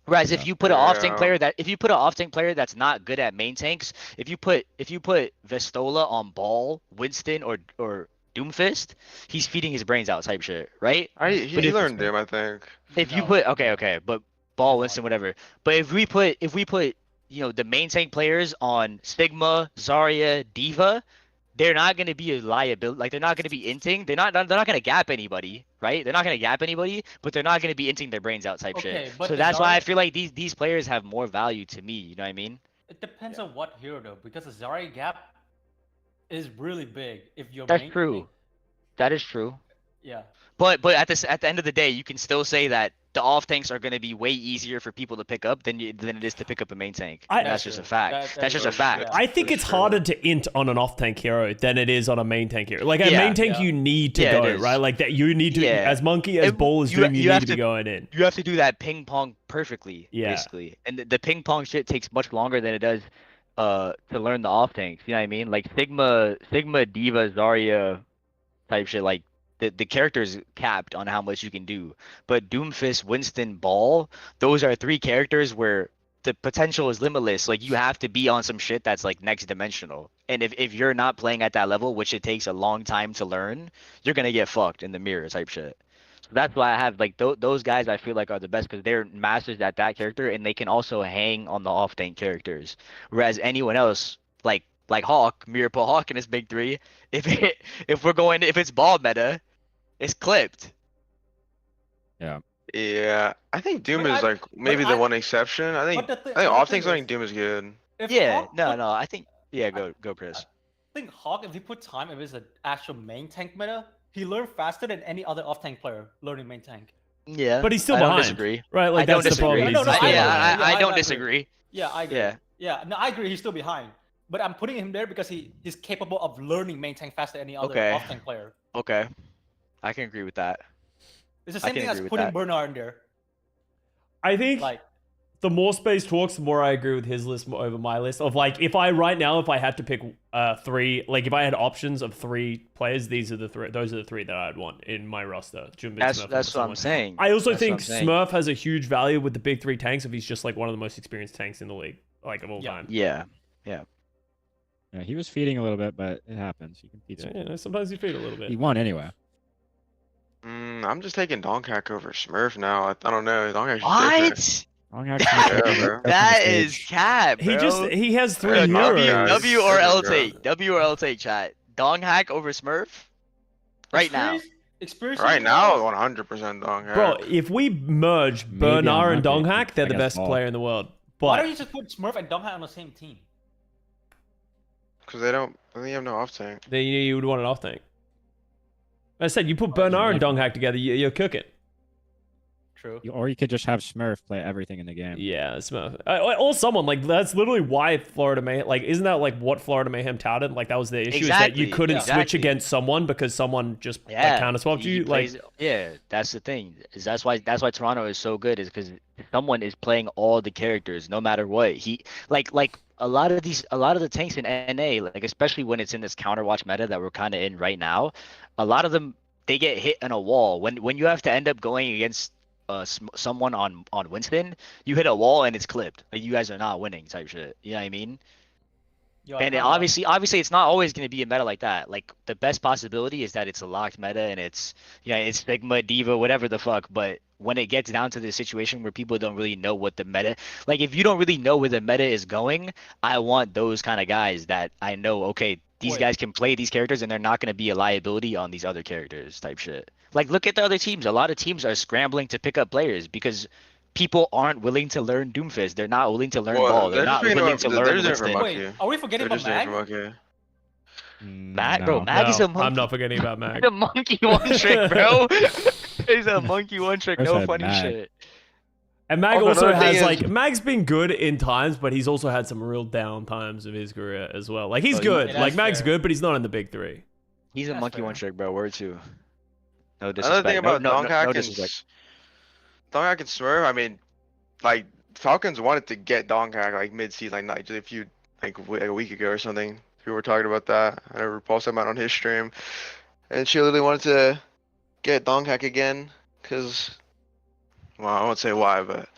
Whereas if you put an off tank player that's not good at main tanks, if you put Vestola on Ball, Winston, or Doomfist, he's feeding his brains out type shit, right? He learned Doom, I think. If you put okay, but Ball, Winston, whatever. But if we put you know the main tank players on Sigma, Zarya, Diva, they're not gonna be a liability. Like they're not gonna be inting. They're not gonna gap anybody, right? They're not gonna gap anybody, but they're not gonna be inting their brains out type shit. but So that's why I feel like these players have more value to me. You know what I mean? It depends on what hero though, because the Zarya gap is really big. If you're That's true. That is true. Yeah. But at the end of the day, you can still say that the off tanks are going to be way easier for people to pick up than it is to pick up a main tank. That's just a fact. That's just a fact. I think it's harder to int on an off tank hero than it is on a main tank hero. Like a main tank, you need to go right. Like that, you need to as Monkey as Ball is doing. You need to be going in. You have to do that ping pong perfectly, basically. And the ping pong shit takes much longer than it does to learn the off tanks. You know what I mean? Like Sigma, Diva, Zarya type shit. Like the character's capped on how much you can do. But Doomfist, Winston, Ball, those are 3 characters where the potential is limitless. Like you have to be on some shit that's like next dimensional. And if you're not playing at that level, which it takes a long time to learn, you're gonna get fucked in the mirror type shit. So that's why I have like those guys I feel like are the best because they're masters at that character and they can also hang on the off tank characters. Whereas anyone else like Hawk, Mirror put Hawk in his big 3. If it's Ball meta, it's clipped. Yeah, I think Doom is like maybe the one exception. I think off tanks learning Doom is good. I think go Chris. I think Hawk, if he put time, if it's an actual main tank meta, he learned faster than any other off tank player learning main tank. Yeah, but he's still behind. I don't disagree. Right, like that's the problem. I don't disagree. Yeah, I agree. Yeah, no, I agree. He's still behind. but I'm putting him there because he's capable of learning main tank faster than any other Okay. off tank player. Okay. I can agree with that. It's the I same can thing as agree with putting that. Bernard in there. I think Like, the more Space talks, the more I agree with his list over my list. Of like, if I had to pick 3, like if I had options of 3 players, these are the 3. Those are the 3 that I'd want in my roster. Jumbo, That's Smurf, that's and what I'm someone. saying. I also That's think what I'm saying. Smurf has a huge value with the big 3 tanks if he's just like one of the most experienced tanks in the league, like of all time. Yeah. Yeah. Yeah, he was feeding a little bit, but it happens. You can feed Yeah, some. sometimes you feed a little bit. He won anyway. I'm just taking Donkhack over Smurf now. I don't know. Donkhack's What? Yeah, bro. That is cap, bro. He has 3 Yeah, heroes. W or L bro. take. W or L take, chat. Dong hack over Smurf? Right now. Experience. Right now, 100% Donkhack. Bro, if we merge Maybe Bernard and on Monday, Donghack, they're the against best Ball. player in the world. Why But don't you just put Smurf and Donghack on the same team? Because they have no off tank. then you would want an off tank. I said, you put Bernard and Donghack together, you're cooking. True. Or you could just have Smurf play everything in the game. Yeah, Smurf. Or someone, like, that's literally why Florida Mayhem, like, isn't that, like, what Florida Mayhem touted? Like, that was the issue, is that you Exactly, couldn't switch exactly. against someone because someone just, like, Yeah. counter-swapped he you. plays- Like, yeah, that's the thing. Is that's why Toronto is so good, is because someone is playing all the characters, no matter what. He like a lot of the tanks in NA, like especially when it's in this counterwatch meta that we're kind of in right now, a lot of them they get hit in a wall. When you have to end up going against someone on Winston, you hit a wall and it's clipped. Like you guys are not winning type shit. You know what I mean? Yo, And I it love obviously it's not always going to be a meta like that. Like the best possibility is that it's a locked meta and it's Sigma, Diva, whatever the fuck. But when it gets down to the situation where people don't really know what the meta, like if you don't really know where the meta is going, I want those kind of guys that I know, okay, these Wait. guys can play these characters and they're not going to be a liability on these other characters type shit. Like look at the other teams. A lot of teams are scrambling to pick up players because people aren't willing to learn Doomfist. They're not willing to learn Ball. They're not willing to learn Winston. Wait, are we forgetting about Mag? Mag, bro, Mag is a monkey. I'm not forgetting about Mag. The monkey one trick, bro. He's a monkey one trick. Where's No that funny Mag? shit. And Mag Oh, also another thing has, is- like, Mag's been good in times, but he's also had some real down times of his career as well. Like, he's Oh, good. yeah, Like, that's Mag's fair. good, but he's not in the big 3. He's a That's monkey fair. one trick, bro. Word two. No Another disrespect. thing about no Donkhack disrespect. and Smurf, I mean, like Falcons wanted to get Donkhack like mid-season, like if you like a week ago or something. We were talking about that. I never posted him out on his stream, and she literally wanted to get Donkhack again because, well, I won't say why, but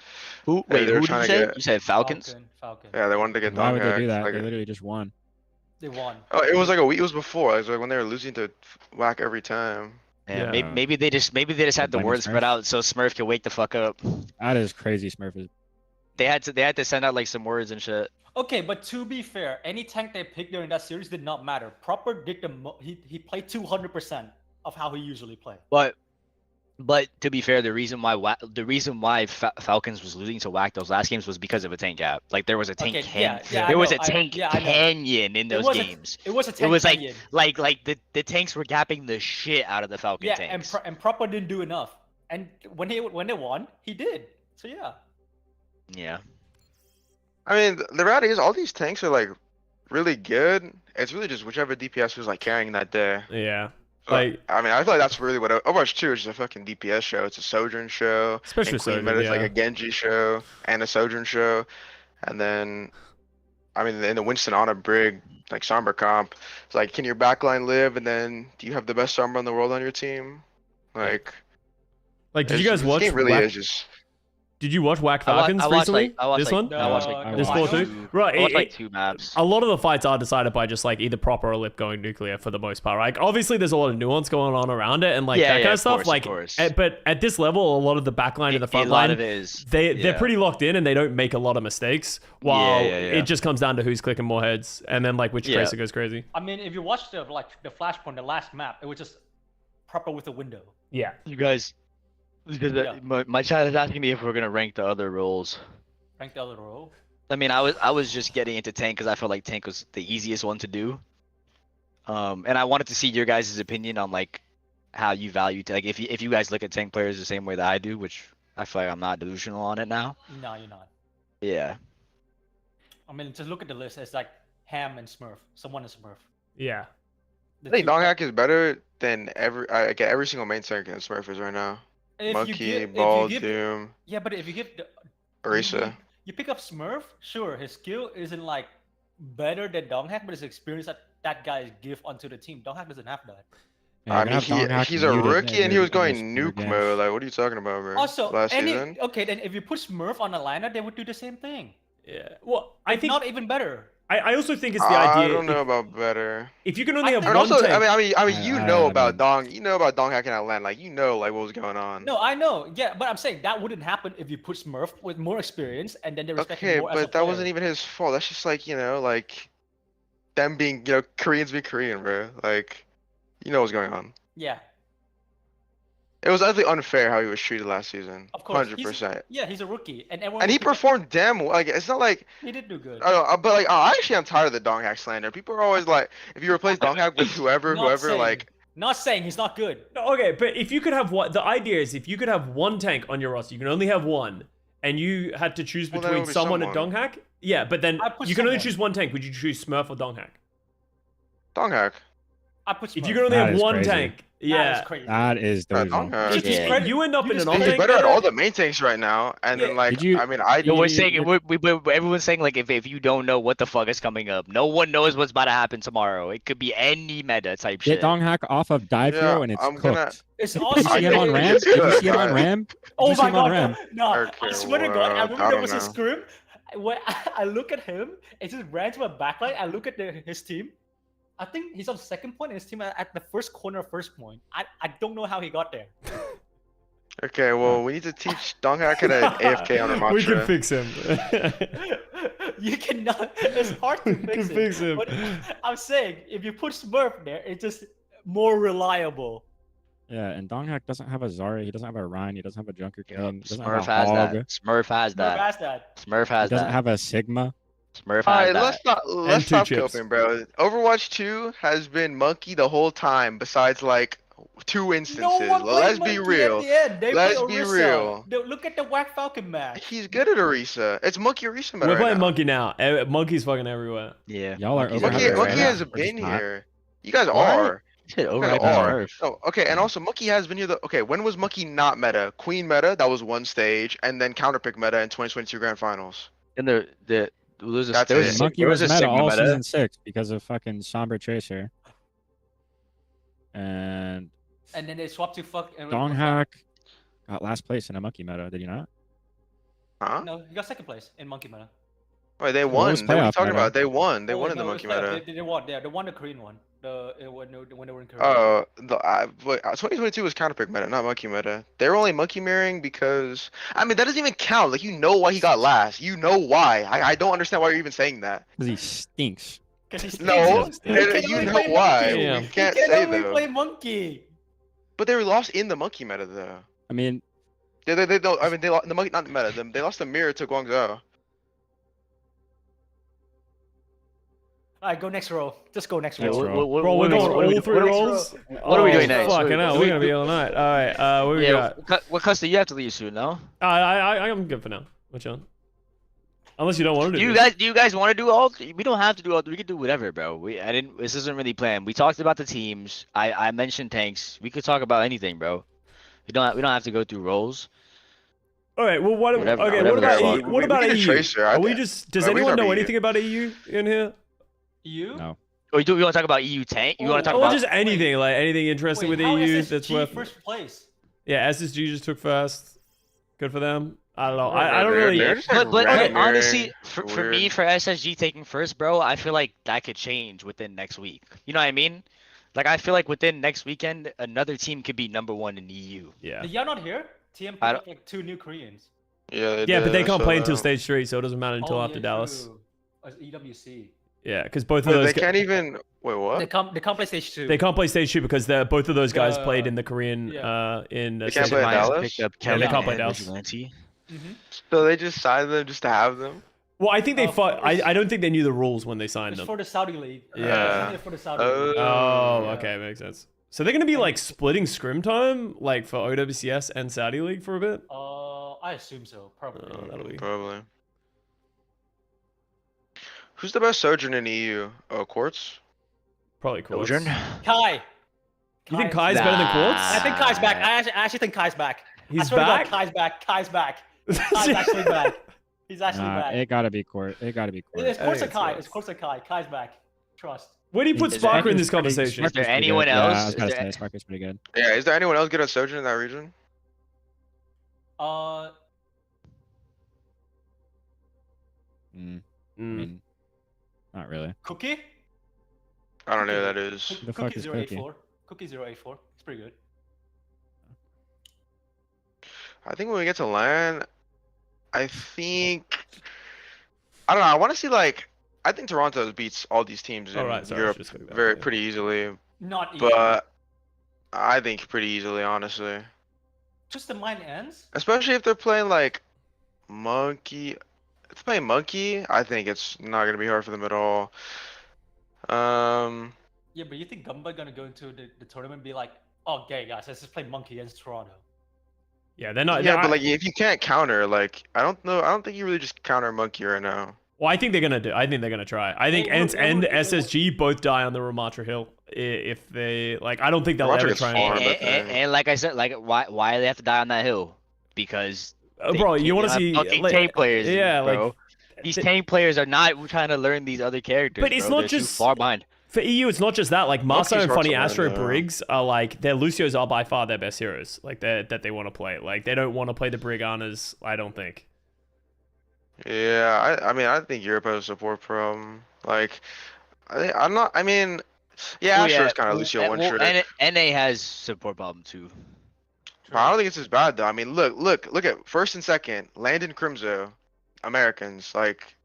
Who? Yeah, Wait, they were who did trying you to say? get- You said Falcons? Falcon. yeah, they wanted to get Why would they do Donkhack. that? Like, They literally just won. They won. oh, it was like a week. It was before. It was like when they were losing to Whack every time. Yeah, Yeah. maybe they just had the Blame word Smurf. spread out so Smurf could wake the fuck up. That is crazy. Smurf is. They had to send out like some words and shit. Okay, but to be fair, any tank they picked during that series did not matter. Proper did he played 200% of how he usually played. But to be fair, the reason why Falcons was losing to Whack those last games was because of a tank gap. Like there was a tank I was know, a tank I know. canyon in those games. It was a tank It was canyon. like the tanks were gapping the shit out of the Falcon Yeah, tanks. and Proper didn't do enough. And when they won, he did. So yeah. Yeah. I mean, the reality is all these tanks are like really good. It's really just whichever DPS was like carrying that day. Yeah. So, Like, I mean, I feel like that's really what Overwatch 2 is, just a fucking DPS show. It's a Sojourn show. Especially and Queen Sojourn, Meta is like yeah. a Genji show and a Sojourn show. And then, I mean, in the Winston Ana Brig, like Sombra comp, it's like, can your backline live? And then, do you have the best Sombra in the world on your team? Like, did you guys watch? This game really Whack- is just. Did you watch Whack I wa- Falcons I watched, recently? like- I watched, This like- one? I watched, like, This I fall watched too? two- Right. I watched, like 2 maps. A lot of the fights are decided by just like either Proper or Lip going nuclear for the most part. Like obviously there's a lot of nuance going on around it and like Yeah, that yeah, kind of of stuff. course, like, of course. but at this level, a lot of the backline and the front a lot line, of it is- they're yeah. pretty locked in and they don't make a lot of mistakes. While Yeah, yeah, yeah. it just comes down to who's clicking more heads and then like which Yeah. tracer goes crazy. I mean, if you watch the Flashpoint, the last map, it was just Proper with a window. Yeah. You guys, my chat is asking me if we're gonna rank the other roles. Rank the other row. I mean, I was just getting into tank because I felt like tank was the easiest one to do. And I wanted to see your guys' opinion on like how you value like if you guys look at tank players the same way that I do, which I feel like I'm not delusional on it now. No, you're not. Yeah. I mean, just look at the list. It's like Ham and Smurf. Someone and Smurf. Yeah. The I think two- Donghack is better than every single main tank in Smurf is right now. If Monkey, you give, Ball, if you give, Doom, yeah, but if you give the Orisa. you pick up Smurf, sure, his skill isn't like better than Donghack, but his experience that guy give onto the team. Donghack doesn't have that. Yeah, I you're mean, gonna have Donghack he's a muted rookie and he was in those going newer nuke games. mode. Like, what are you talking about, bro? Also, Last season? okay, then if you put Smurf on a lineup, they would do the same thing. Yeah. Well, I If think not even better. I also think it's the idea. I don't know about better. If you can only have And one also, tank, you know about Donghack and Atlanta. Like, you know, like what was going on. No, I know. Yeah, but I'm saying that wouldn't happen if you put Smurf with more experience and then they respect him Okay, more as a but that player. wasn't even his fault. That's just like, like them being, Koreans being Korean, bro. Like, you know what's going on. Yeah, It was utterly unfair how he was treated last season. of course. 100%. Yeah, he's a rookie, and everyone. And he would pick up- performed damn well. Like, it's not like He did do good. I don't know, but like, I actually am tired of the Donghack slander. People are always like, if you replace Donghack with whoever, Not saying he's not good. No, okay, but if you could have the idea is if you could have one tank on your roster, you can only have one, and you had to choose Well, then it between would be someone and someone. Donghack. Yeah, but then I put you can only someone. choose one tank. Would you choose Smurf or Donghack? Donghack. I put Smurf. If you can only That have is one crazy. tank, That yeah. is crazy. That is delusional. Donghack. If Yeah. you end up in an He's on-tank better at meta- all the main tanks right now, and then like, Did you- I mean, I No, we're You- saying you- everyone's saying like if you don't know what the fuck is coming up, no one knows what's about to happen tomorrow. It could be any meta type Get shit. Donghack off of dive Yeah, hero and it's I'm cooked. gonna- It's Did you also. see him on think Ram? it's Did you good, see him on but- Ram? Oh Did you see my him on god! Ram? No, Okay, I swear to God, I well, remember I there don't was a know. scrim where I look at him, it just ran to a backline. I look at his team. I think he's on second point, and his team at the first corner, first point. I don't know how he got there. Okay, well, we need to teach Donghack how to AFK on our We can mantra. fix him. You cannot. It's hard to We fix can it. fix him. But I'm saying if you put Smurf there, it's just more reliable. Yeah, and Donghack doesn't have a Zarya, he doesn't have a Ryan, he doesn't have a Junker King, he doesn't Smurf have a has Hog, that. Smurf has Smurf that. has that. Smurf he has doesn't that. have a Sigma. Smurf has Alright, that. let's two stop chips. coping, bro. Overwatch 2 has been monkey the whole time, besides like 2 instances. No one played Let's be Monkey real. At the end. They Let's played be Orisa. real. Look at the Whack Falcon match. He's good at Orisa. It's Monkey Orisa meta We're right playing now. Monkey now. Monkey's fucking everywhere. Yeah. Y'all are Monkey's overhyped Monkey, right Monkey now. hasn't We're just been not. here. You guys What? are. You said You guys overhyped are. Smurf. No, okay, and also Monkey has been here. Okay, when was Monkey not meta? Queen meta, that was one stage, and then counterpick meta in 2022 Grand Finals. And there was a That's there was it. a, Monkey there was was a meta Sigma all meta. season 6 because of fucking Somber Tracer. And And then they swapped to fuck. Donghack got last place in a Monkey meta, did you not? Huh? No, he got second place in Monkey meta. Wait, they What won. was What are you playoff talking meta? about? They won. They Oh, won in the no, Monkey it's playoff. meta. They won. They won the Korean one. When they were in Korea. Oh, 2022 was counterpick meta, not Monkey meta. They were only Monkey mirroring because I mean that doesn't even count. Like you know why he got last. You know why. I don't understand why you're even saying that. Because he stinks. No, He can you only know play why. Monkey. Yeah. We He can't can say only though. play Monkey. But they were lost in the Monkey meta though. I mean, They don't. I mean they lost the Monkey, not the meta. They lost the mirror to Guangzhou. Alright, go next row. Just go next Next row. row. Bro, we're going all three rolls? What are we doing next? Fucking hell, we're gonna be all night. Alright, what we Yeah, got? what Custa, you have to leave soon, no? I'm good for now. We're chilling. Unless you don't want to do Do you guys want to do all? We don't have to do all. We can do whatever, bro. This isn't really planned. We talked about the teams. I mentioned tanks. We could talk about anything, bro. We don't have to go through roles. Alright, well what Whatever- okay, whatever what about the E- fuck. what about We get a EU? tracer, Are we just does we anyone can know be anything about EU in here? You? no. Or you want to talk about EU tank? You want to talk Or about? just anything, like anything interesting Wait, with how EU SSG that's worth first place? Yeah, SSG just took first. Good for them. I don't know. They're- I don't they're- really they're just, like, But random honestly, mirroring. for Weird. me, for SSG taking first, bro, I feel like that could change within next week. You know what I mean? Like I feel like within next weekend, another team could be #1 in EU. Yeah. Y'all not here? TM picked I up like 2 new Koreans. Yeah, Yeah, but they can't play until that. stage 3, so it doesn't matter until Oh, after yeah, Dallas. true. EWC. Yeah, because both of But those they gu- can't even. Wait, what? They can't play stage 2. they can't play stage 2 because both of those guys Uh, played in the Korean yeah. in They can't stage play at one. Dallas? Picked up Yeah, they Kelly can't play and Dallas. Vigilante. So they just signed them just to have them. Well, I think they Of fought. course. I don't think they knew the rules when they signed It's them. for the Saudi league. Yeah. It's for the Saudi league. Oh, okay, makes sense. So they're gonna be like splitting scrim time, like for OWCS and Saudi League for a bit. I assume so. Probably. Oh, that'll be. Probably. Who's the best Sojourn in EU? Oh, Quartz? Probably Quartz. Sojourn? Kai. You think Kai's better than Quartz? I think Kai's back. I actually think Kai's back. He's I swear back? to God, Kai's back. Kai's back. Kai's actually back. He's actually back. It gotta be Quartz. It gotta be Quartz. It's Quartz or it's Kai. Quartz. It's Quartz or Kai. Kai's back. Trust. Where do you put Is Sparker there- in this conversation? Is there Pretty anyone good. else? Yeah, I was Is about to there- say Sparker's pretty good. Yeah, is there anyone else good at Sojourn in that region? Uh, I mean, not really. Cookie. I don't know who that is. The fuck Cookie is 084. Cookie 084. It's pretty good. I think when we get to LAN, I don't know. I want to see like I think Toronto beats all these teams in Alright, sorry, I Europe should just look that up, very yeah. pretty easily, Not easy. but I think pretty easily, honestly. Just the mine ends. Especially if they're playing like Monkey. If they're playing Monkey, I think it's not gonna be hard for them at all. Yeah, but you think Gumba gonna go into the tournament and be like, oh, okay, guys, let's just play Monkey against Toronto. Yeah, they're not. Yeah, they're- but like if you can't counter, like I don't know. I don't think you really just counter Monkey right now. Well, I think they're gonna do. I think they're gonna try. I think Ents and SSG both die on the Ramatra Hill. If they like, I don't think they'll Ramatra ever gets try. farmed. And like I said, like why do they have to die on that hill? Because Bro, you want to have see fucking like, tank players? Yeah, bro. like These tank players are not trying to learn these other characters. But it's bro. not They're just- too far behind. for EU. It's not just that. Like Marso Monkey's and hard Funny to learn, Astro though. Briggs are like their Lucios are by far their best heroes. Like that they want to play. Like they don't want to play the Briganas. I don't think. Yeah, I mean I think Europe has a support problem. Like I'm not. I mean, yeah, Astro's kind of Lucio one trick. NA has support problem too. I don't think it's as bad though. I mean, look at first and second, Landon Crimzo, Americans. Like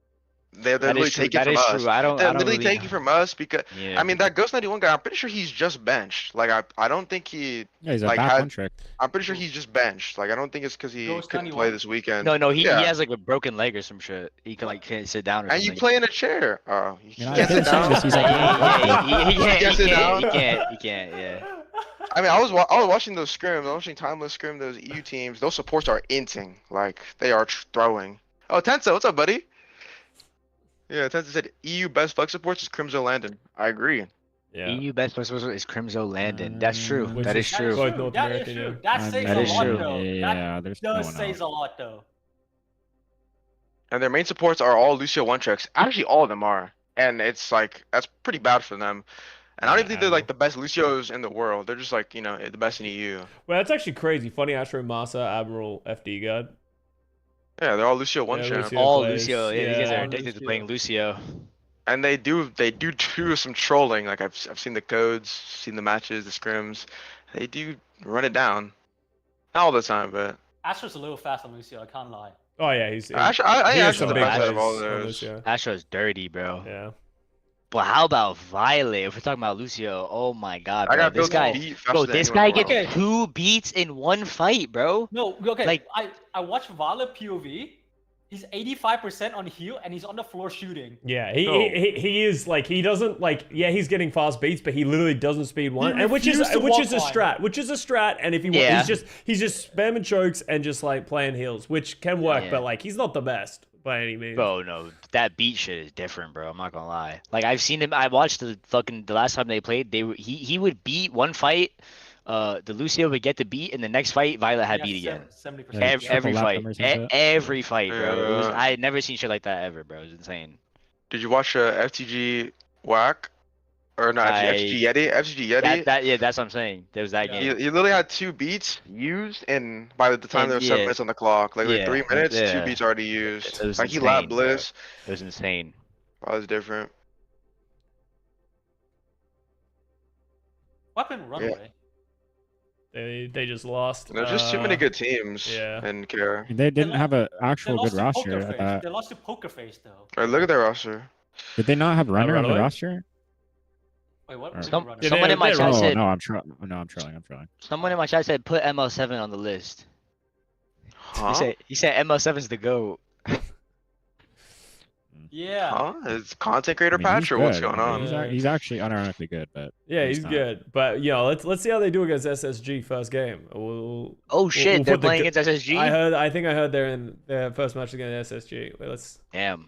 they're That literally is true. taking That from is us. true. I don't They're really- literally taking from us because Yeah. I mean that Ghost 91 guy. I'm pretty sure he's just benched. Like I don't think he Yeah, he's a like back had. one trick. I'm pretty sure he's just benched. Like I don't think it's because he Ghost couldn't 91. play this weekend. No, he Yeah. has like a broken leg or some shit. He can like can't sit down or And something. you play in a chair. Oh, you You know, can't I sit think down. he's like, He can't. Yeah. I mean, I was watching those scrims. I was watching Timeless Scrim. Those EU teams. Those supports are inting. Like they are throwing. Oh, Tensa, what's up, buddy? Yeah, Tensa said EU best flex supports is Crimzo Landon. I agree. Yeah. EU best player is Crimzo Landon. That's true. Which That is is true. both North That is American, true. yeah. That I says mean, a is lot, true. though. Yeah, there's no Does one says else. a lot, though. And their main supports are all Lucio one tricks. Actually, all of them are. And it's like that's pretty bad for them. And I don't even think they're like the best Lucios in the world. They're just like the best in EU. Well, that's actually crazy. Funny Astro, Masa, Admiral, FD God. Yeah, they're all Lucio one Yeah, champ. Lucio. All plays. Lucio. Yeah, these guys Yeah. are addicted to playing Lucio. And they do some trolling. Like I've seen the codes, seen the matches, the scrims. They do run it down. Not all the time, but Astro's a little fast on Lucio, I can't lie. Oh yeah, he's. Actually, I he has Astro's some the big best out plays of all on those. Lucio. Astro's dirty, bro. Yeah. But how about Violet? If we're talking about Lucio, oh my god, I bro. got This built to guy, beat faster bro, than this anyone guy in the gets world. 2 beats in one fight, bro. No, okay, Like- I watched Violet POV. He's 85% on heal, and he's on the floor shooting. Yeah, No. he is like he doesn't like yeah he's getting fast beats but he literally doesn't speed one He and which is refused to a walk strat and if he Yeah. he's just spamming chokes and just like playing heals which can work Yeah. but like he's not the best by any means. Bro, no, that beat shit is different, bro. I'm not gonna lie. Like I've seen him. I watched the last time they played. He would beat one fight. The Lucio would get the beat, and the next fight Violet had beat again. 70%. Yeah, Every triple lap fight, him or some shit. every fight, bro. It was, Yeah. I had never seen shit like that ever, bro. It was insane. Did you watch FTG Whack? Or not FTG Yeti? FTG Yeti. That's what I'm saying. There was that He game. literally had 2 beats used, and by the time And there was 7 yeah. minutes on the clock, like Yeah, 3 minutes, 2 yeah. beats already used. It was Like he insane, labbed bro. Bliss. It was insane. That was different. What happened Runaway? They just lost. There's just too many good teams. yeah. And care. They didn't lo- have an They actual lost good to roster Poker at Face. that. They lost to Poker Face, though. Alright, look at their roster. Did they not have runner on the Runaway? roster? Wait, what? Or- What Some- Runaway? Yeah, someone in my they're chat Oh said. no, I'm trolling. I'm trolling. Someone in my chat said put ML7 on the list. Huh? He said ML7's the goat. Yeah. Huh? It's content creator I mean, patch he's or what's good. going I on? mean, he's actually unironically good, but Yeah, he's not. good, but let's see how they do against SSG first game. We'll Oh shit, we'll they're put the playing go- against SSG. I think I heard they're in their first match against SSG. Wait, let's. Damn.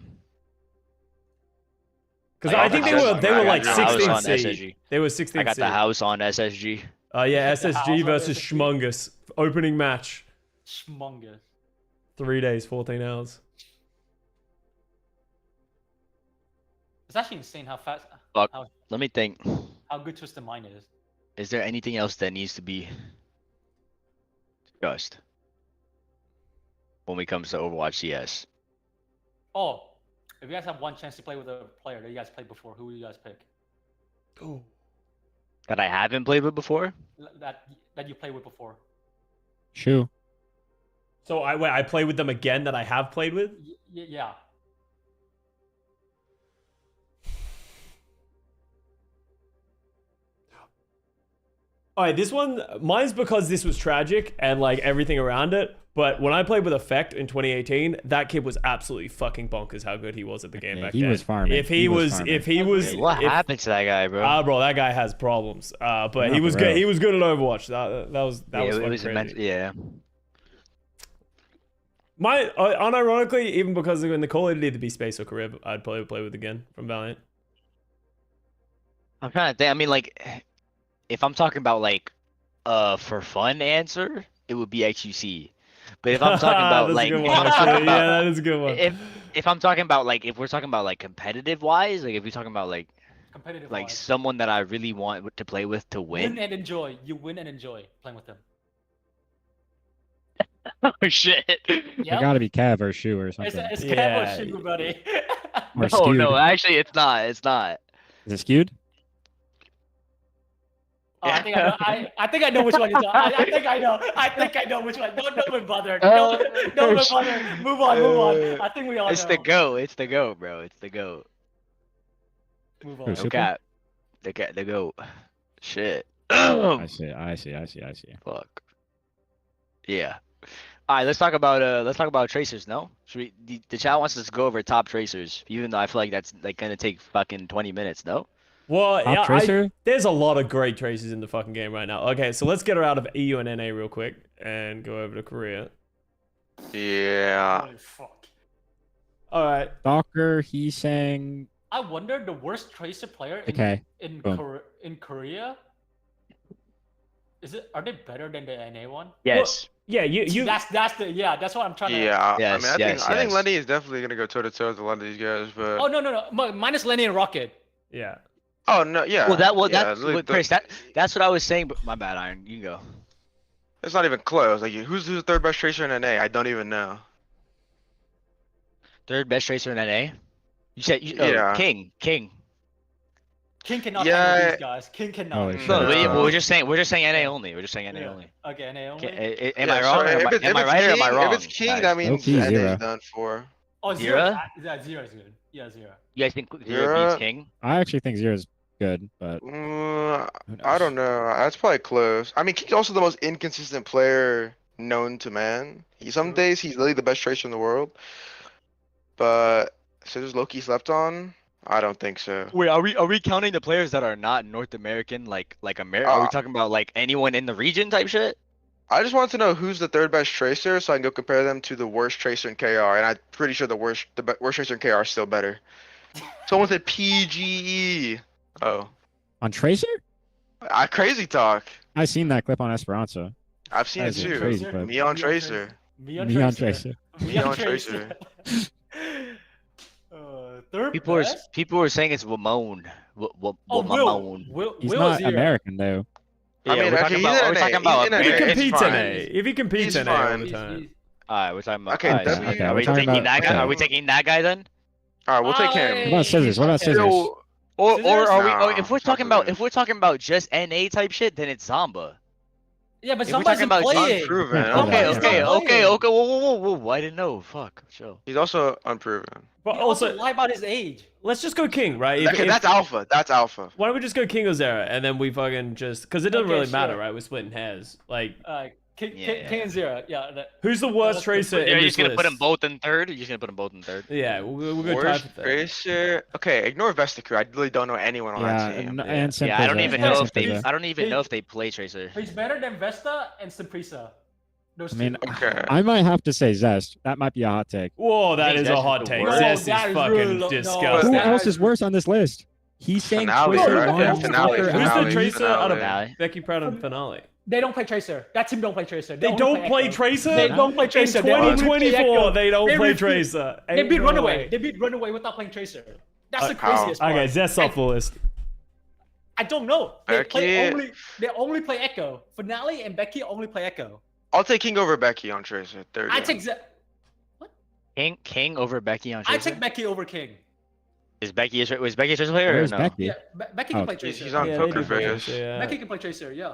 Because I think they were like the house 16th on seed. SSG. They were 16th I got the seed. house on SSG. Yeah, The house SSG on versus SSG? Schmungus. Opening match. Schmungus. 3 days, 14 hours. It's actually insane how fast. Fuck. How, Let me think. how good Twisted Mind is. Is there anything else that needs to be discussed when it comes to Overwatch CS? Oh, if you guys have one chance to play with a player that you guys played before, who would you guys pick? Ooh. That I haven't played with before? That you played with before. Shu. So I play with them again that I have played with? Yeah. Alright, this one, mine's because this was tragic and like everything around it. But when I played with Effect in 2018, that kid was absolutely fucking bonkers how good he was at the game back he then. was farming. If he was, What happened to that guy, bro? Bro, that guy has problems. But Not he was for good. real. He was good at Overwatch. That was fucking crazy. Yeah. Unironically, even because in the call it'd either be Space or Career, I'd probably play with again from Valiant. I'm trying to think. I mean, like, if I'm talking about like, for fun answer, it would be XUC. But if I'm talking about like, if I'm talking about, yeah, that is a good one. If I'm talking about like, if we're talking about like competitive wise, like if we're talking about like, Competitive like wise. someone that I really want to play with to win. Win and enjoy. You win and enjoy playing with them. Oh shit. It gotta be Cav or Shu or something. It's Cav or Shu, buddy. Or No, skewed. no, actually, it's not. It's not. Is it skewed? Oh, I think I know which one you're talking. I think I know. I think I know which one. Don't even bother. Don't even bother. Move on. I think we all It's know. the go. It's the go, bro. It's the go. Move Who, on. No Super? cap. The go. Shit. I see. Fuck. Yeah. All right, let's talk about tracers. No, should we? The chat wants us to go over top tracers, even though I feel like that's like gonna take fucking 20 minutes. No. Well, Top yeah, tracer? there's a lot of great tracers in the fucking game right now. Okay, so let's get her out of EU and NA real quick and go over to Korea. Yeah. Holy fuck. All right. Stalker, he's saying. I wonder the worst tracer player in Boom. Korea. Are they better than the NA one? Yes. Yeah, you. That's what I'm trying to. Yeah. Yes, I mean, I think yes. Lenny is definitely gonna go toe to toe with a lot of these guys, but. Oh no. Minus Lenny and Rocket. Yeah. Oh no, yeah. Well, yeah, that's like, Chris. That's what I was saying. But my bad, Iron. You can go. It's not even close. Like, who's the third best tracer in NA? I don't even know. Third best tracer in NA. You said Yeah. King. King cannot Yeah. handle these guys. King cannot. Holy shit. No, Yeah. we're just saying NA only. We're just saying NA only. Okay, NA only. Am I wrong? Am I right or am I wrong? If it's King, guys? that means Low-key, NA zero. is done for. Oh, Zero? Zero is good. Yeah, Zero. You guys think Zero Zero? beats King? I actually think Zero's good, but I don't know. That's probably close. I mean, King's also the most inconsistent player known to man. Some days he's literally the best tracer in the world. But so does Loki slept on? I don't think so. Wait, are we counting the players that are not North American, like America? Are we talking about like anyone in the region type shit? I just want to know who's the third best tracer so I can go compare them to the worst tracer in KR. And I'm pretty sure the worst tracer in KR is still better. Someone said PGE. Oh. on Tracer, Crazy talk. I've seen that clip on Esperanza. I've seen That it is a too. crazy clip. Me on Tracer. Me on Neon Tracer. Tracer. Me on Tracer. Third People were saying it's Ramon. Ramon. He's Will not Zero. American though. Yeah, I mean, we're okay, talking about. We're he's talking in about. NA. If he It's competes fine. in A, if he competes He's in A all fine. the time. Alright, we're talking about. Okay, alright, W- so Okay, are we're we talking taking about- that guy? okay. Are we taking that guy then? Alright, we'll take What him. about scissors? What about scissors? So, Or are we? Nah, If we're it's talking not about, if we're talking about just NA type shit, then it's Zamba. Yeah, but If we're somebody's talking about playing. unproven. Okay, Somebody's okay, not okay, playing. okay. Whoa! I didn't know. Fuck. Chill. He's also unproven. But He also also, lie about his age. let's just go King, right? If- Okay, if- that's alpha. That's alpha. Why don't we just go King or Zera, and then we fucking just because it doesn't Okay, really matter, sure. right? We're splitting hairs. Like, King Yeah. and Zero. Yeah. who's the worst tracer You're in just this gonna put them list? both in third. You're just gonna put them both in third. Yeah, we'll go tie Worst for third. tracer. Okay, ignore Vesticu. I really don't know anyone on Yeah, that team. and Simp Yeah, I is don't a- even and know Simp if they. is a- I don't even know if they play tracer. He's better than Vesta and Simprisa. Those I mean, Okay. I might have to say Zest. That might be a hot take. Whoa, that think is Zest a is hot the take. worst. Zest that is is fucking really low. No, disgusting. Who that else is- is worse on this list? He's saying Finale, Twister right? Yeah, one, finale, Fucker Who's out. the finale, Tracer out of finale. Becky Proud and Finale? They don't play Tracer. That team don't play Tracer. They only don't play Echo. Tracer? They don't play Tracer. In They only play 2024, Echo. they don't play refuse- Tracer. They Ain't beat no Runaway. way. They beat Runaway without playing Tracer. That's the How? craziest part. Okay, Zest off the list. I don't know. They Becky- only play Echo. Finale and Becky only play Echo. I'll take King over Becky on Tracer. There I you go. take King over Becky on Tracer. I take Becky over King. Was Becky a Tracer player or Where's no? Becky? Yeah, Becky can Oh, play Tracer. He's on Yeah, they Poker do play Face. Tracer, yeah. Becky can play Tracer. Yeah.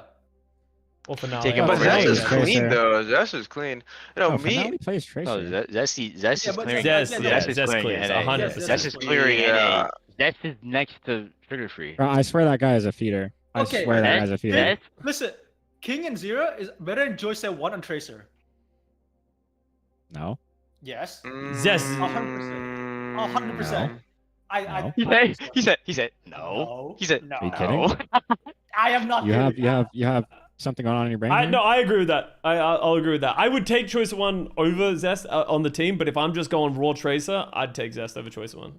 Or Finale. Take him But over Zest Tracer. is clean Tracer. though. Zest is clean. You know, Oh, me. Finale plays Tracer. No, Zest Yeah, is but clearing. Zest, yeah, yeah, Zest is Zest clearing clears, NA. 100%. Zest is clearing NA. Yeah. Zest is next to Trigger Free. Bro, I swear that guy is a feeder. I Okay, swear that Zest- guy's a feeder. Zest- Listen, King and Zero is better than Joyce 1 on Tracer. No. Yes. Zest. 100%. 100%. I He said no. He said no. Are you kidding? I am not. You kidding. have something going on in your brain. here? No, I agree with that. I'll agree with that. I would take Choice 1 over Zest on the team, but if I'm just going raw Tracer, I'd take Zest over Choice 1.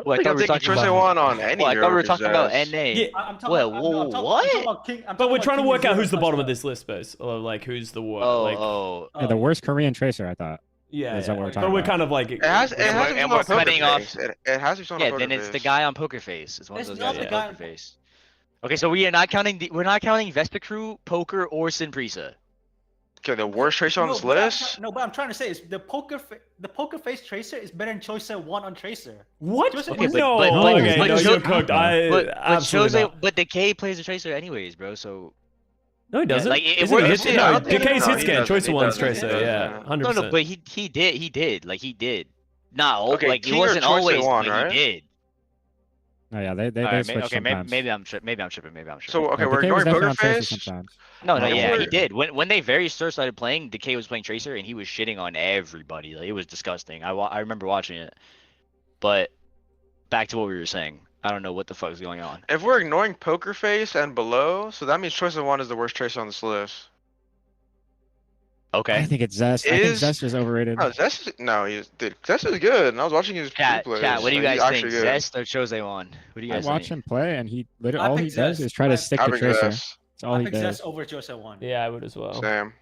Well, I think thought I'm we were taking talking Choice about. one on any Well, I hero thought we were over talking about Zest. NA. Yeah. I'm talking Well, about, I'm what? talking about King. I'm But we're talking trying to about work King out and who's the Zero bottom of Tracer. this list, Base. Or like who's the worst. Oh, like, oh. Yeah, the worst Korean Tracer, I thought. yeah. Is that what we're talking But we're about? kind of like. It has to be And someone we're on Poker cutting off- Face. It has to be someone on Yeah, Poker then it's the Face. guy on Poker Face. It's one of It's those not guys the on guy Poker Face. Okay, so we're not counting Vesta Crew, Poker, or Sinprisa. Okay, the worst Tracer on this but I'm list. no, but I'm trying to say is the Poker Face Tracer is better than Choice 1 on Tracer. What? Choice Okay, one- but- no, but- okay, but no, Cho- you're cooked. But Absolutely Jose, not. but Decay plays a Tracer anyways, bro. So No, he doesn't. like, it Isn't works- hit, yeah, I no, don't think- Decay's no, hit he scan. doesn't, Choice he 1's doesn't, he Tracer. Yeah, doesn't. 100%. no, but he did. Like he did. Not Okay, like King it or wasn't Choice always. one, but right? He did. Oh yeah, they Alright, switch okay, sometimes. maybe I'm tripping. Maybe I'm tripping. So okay, Yeah, we're Decay was ignoring definitely Poker on Tracer Face. sometimes. No, Like, yeah, he we're- did. When they very first started playing, Decay was playing Tracer, and he was shitting on everybody. Like it was disgusting. I remember watching it. But back to what we were saying. I don't know what the fuck is going on. If we're ignoring Poker Face and below, so that means Choice of 1 is the worst Tracer on this list. Okay. I think it's Zest. I think Zest is overrated. No, Zest is, no, dude, Zest is good. And I was watching his Chat, plays. what do you and guys he's think? actually good. Zest or Chose One? What do you I guys watch think? him play, and he literally I all he pick does Zest. is try to stick I to pick Tracer. Zest. That's all I he pick does. Zest over Choice 1. Yeah, I would as well. Same.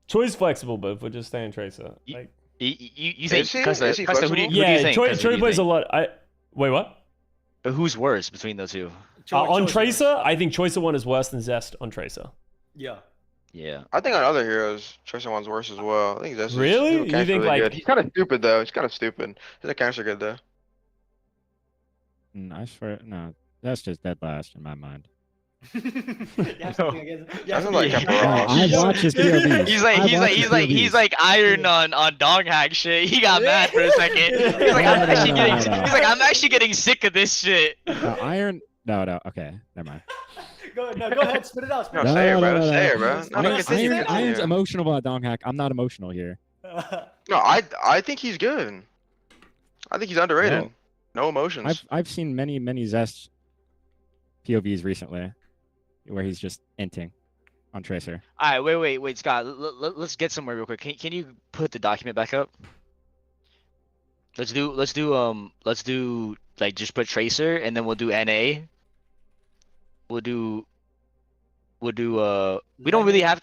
Choice flexible, but if we're just staying Tracer. Like, You think? Is he? Custa, Is he Custa, who do you yeah, think? Choi Custa, who do you plays a think? lot. Wait, what? But who's worse between those two? On Tracer, I think Choice of 1 is worse than Zest on Tracer. Yeah. Yeah. I think on other heroes, Choice of 1's worse as well. I think Zest Really? is You kinda think, really like- good. He's kind of stupid though. He's kind of stupid. His accounts are good though. I swear, no, that's just dead last in my mind. Doesn't like him No, I watch his POVs. He's like iron on dog hack shit. He got mad for a second. He's like, I'm actually getting sick of this shit. No, Iron. No. Okay, never mind. Go ahead, spit it out. Spit No, it out. say it, bro. Say it, bro. No, Iron's continue. emotional about Dong Hack. I'm not emotional here. No, I think he's good. I think he's underrated. No emotions. I've seen many Zest POVs recently, where he's just inting on Tracer. All right, wait, Scott. Let's get somewhere real quick. Can you put the document back up? Let's do like just put Tracer and then we'll do NA. We don't really have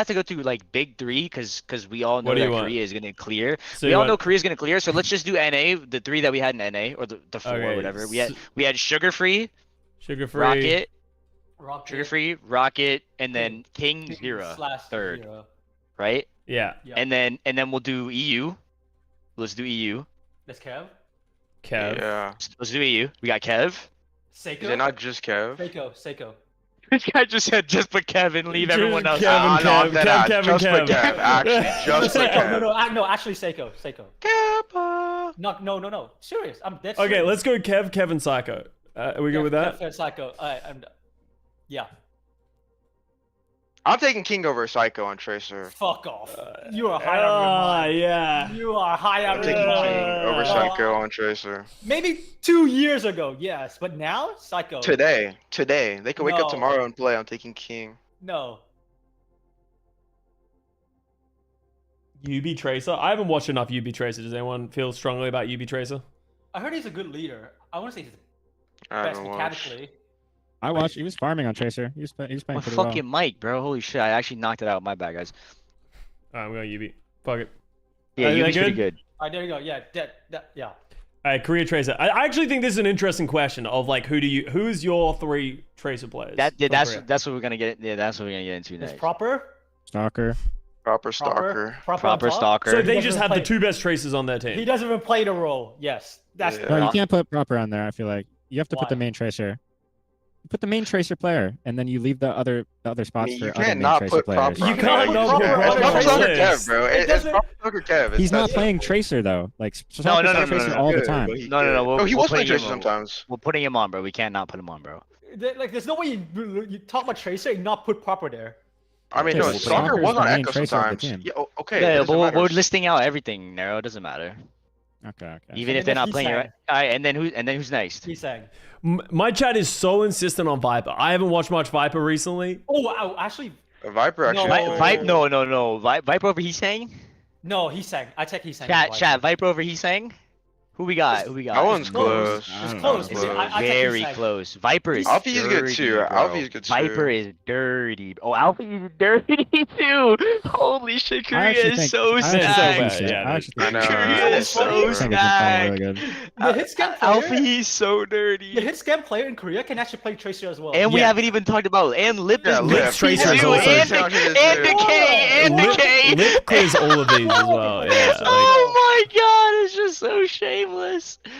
to go through like big three because we all know What do you that want? Korea is gonna clear. So We you all want- know Korea's gonna clear, so let's just do NA, the three that we had in NA or the four Okay, or whatever. We had Sugar Free, Sugar-free. Rocket. Sugar Free, Rocket, and then King Zero / third, Zero. right? Yeah. And then we'll do EU. Let's do EU. That's Kev. Kev. Yeah. Let's do EU. We got Kev. Seiko. Is it not just Kev? Seiko. This guy just said just put Kev and leave everyone else. Kevin, Ah, no, I'm dead ass. Kevin, Just put Kevin. Kev. Actually, just put Kev. No, actually Seiko. Kev. No. Serious. I'm dead Okay, serious. let's go Kev, Kevin, Psycho. Are we good with that? Kev, Psycho. Yeah. I'm taking King over Psycho on Tracer. Fuck off. You are high on your mind. Yeah. You are high on I'm your taking mind. King over Psycho on Tracer. Maybe 2 years ago, yes, but now Psycho. Today. They can wake up No. tomorrow and play. I'm taking King. No. UB Tracer. I haven't watched enough UB Tracer. Does anyone feel strongly about UB Tracer? I heard he's a good leader. I want to say he's I best haven't watched. mechanically. I watched. He was farming on Tracer. He was playing My pretty fucking well. mic, bro. Holy shit! I actually knocked it out. My bad, guys. Alright, I'm going UB. Fuck it. Yeah, Are you they pretty good. Alright, there you go. Yeah, yeah. Alright, career Tracer. I actually think this is an interesting question of like who's your 3 Tracer players? That's from Korea? what we're gonna get. Yeah, that's what we're gonna get into next. Proper. Stalker. Proper stalker. Proper stalker. So they He just doesn't have the play- 2 best Tracers on their team. He doesn't even play the role. Yes, that's Yeah. No, you can't put proper on there. I feel like you have to put the Why? main Tracer. You put the main Tracer player, and then you leave the other spots You for other can't main not Tracer put players. proper. You can't not put It's proper proper on stalker the Kev, list. bro. It's proper stalker Kev. He's not That's- playing Tracer though. Like No, Stalker's no, Tracer no, all the good, time. but he No, no, no. good. We're, No, he we're was putting playing him Tracer on. sometimes. We're putting him on, bro. We cannot put him on, bro. Like, there's no way you talk about Tracer and not put Proper there. I mean, Okay, no, so stalker Stalker's was the on main Echo Tracer of the sometimes. team. Yeah, okay. Yeah, it but doesn't matter. we're listing out everything, Nero. It doesn't matter. Okay. Even And if they're then not playing, Heesang. right? All right, and then who's next? He's saying. My chat is so insistent on Viper. I haven't watched much Viper recently. Oh, wow, actually, Viper actually. No. Viper over Heesang? no, he sang. I check he sang. Chat, Viper over Heesang? Who we got? That one's close. It's close. It's I check very Heesang. close. Viper is Alfie is good dirty, too. bro. Alfie is good too. Viper is dirty. Oh, Alfie is dirty too. Holy shit, I Korea actually is think- so I actually stacked. think- Yeah, I actually I think know. Korea is so I think it's playing stacked. really good. The hit scam player. Alfie is so The dirty. hit scam player in Korea can actually play Tracer as well. And we Yeah. haven't even talked about and Lip Yeah, is Lip, good Tracer is too, also- and Lip- Decay. Lip clears all of these as well. Yeah. Like, Oh my god, it's just so shameless.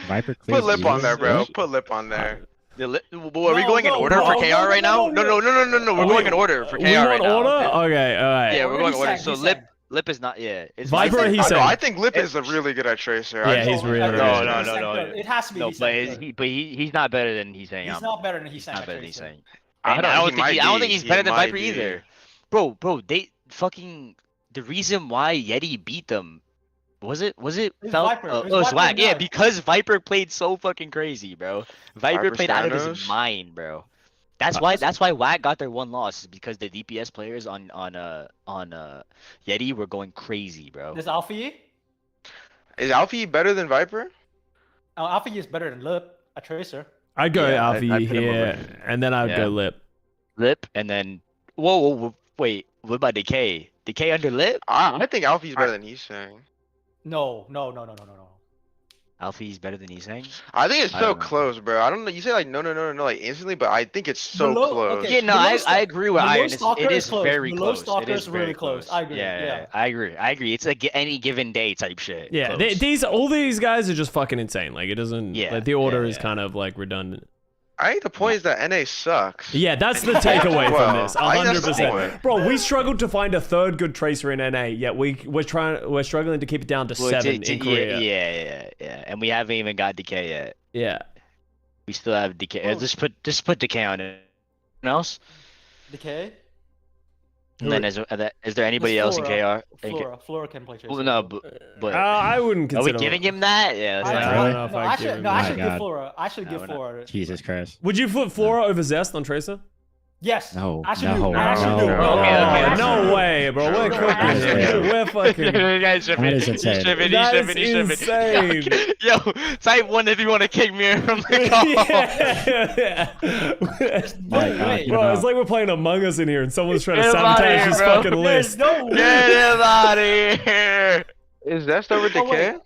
Viper clears Put lip on these. there, bro. Put lip on there. Are we going in order for KR right now? No. We're going in order for KR we want right now. order? Okay, alright. Yeah, we're going in order. Heesang, So Heesang. Lip is not. Yeah, it's Viper or Oh, no, Heesang? I think Lip is really good at Tracer. Yeah, he's really No, good. No. It has to be. No, Heesang. but he's not better than Heesang. He's not better than Heesang. Not at better than Tracer. Heesang. I And don't- I he don't might think be. he's He better than might Viper be. either. Bro, they fucking the reason why Yeti beat them was it It's Felt Viper. It's oh Viper swag and yeah Nut. because Viper played so fucking crazy, bro. Viper Viper played out of his Stanos? mind, bro. That's why WAC got their one loss is because the DPS players on Yeti were going crazy, bro. There's Alfie. Is Alfie better than Viper? Alfie is better than Lip at Tracer. I'd go Yeah, Alfie I'd put him here, over. and then I'd Yeah. go Lip. Lip and then whoa, wait, what about Decay? Decay under Lip? I think Alfie's better than he's saying. No. Alfie's better than Heesang? I think it's I so don't know. close, bro. I don't know. You say like no, like instantly, but I think it's so Below- close. okay. Yeah, no, Below I Stalker- agree with below Iron. Stalker It is is close. very Below close. Stalker It is is really very close. I agree, Yeah, yeah. I agree. It's like any given day type shit. Yeah, Close. all these guys are just fucking insane. Like it doesn't. Yeah, Like the order yeah, is yeah. kind of like redundant. I think the point is that NA sucks. Yeah, that's the And- takeaway Well, from this. I think that's the 100%. point. Bro, we struggled to find a third good tracer in NA, yet we're struggling to keep it down to Well, 7 in Korea. Yeah. And we haven't even got Decay yet. Yeah. We still have Decay. Oh. Just put Decay on it. Anyone else? Decay. And then is there anybody else in KR? Flora can play Tracer. Well, no, but I wouldn't are we consider. giving him that? Yeah. That's I not don't know if No, I'd I give should him no, I that. should My give God. Flora. I should give we're not. Flora. Jesus Christ. Would you put Flora over Zest on Tracer? Yes. No, I should no, do. I actually do. no. Oh, okay. no way, bro. We're No, cooking actually. here. We're fucking. That is insane. That is insane. Yo, type 1 if you want to kick me from the call. Yeah. My God, way. get him Bro, it's out. like we're playing Among Us in here and someone's trying to Get him outta sabotage here, this bro. fucking list. No way. Get him out of here. Is Zest over Oh, wait. Decay?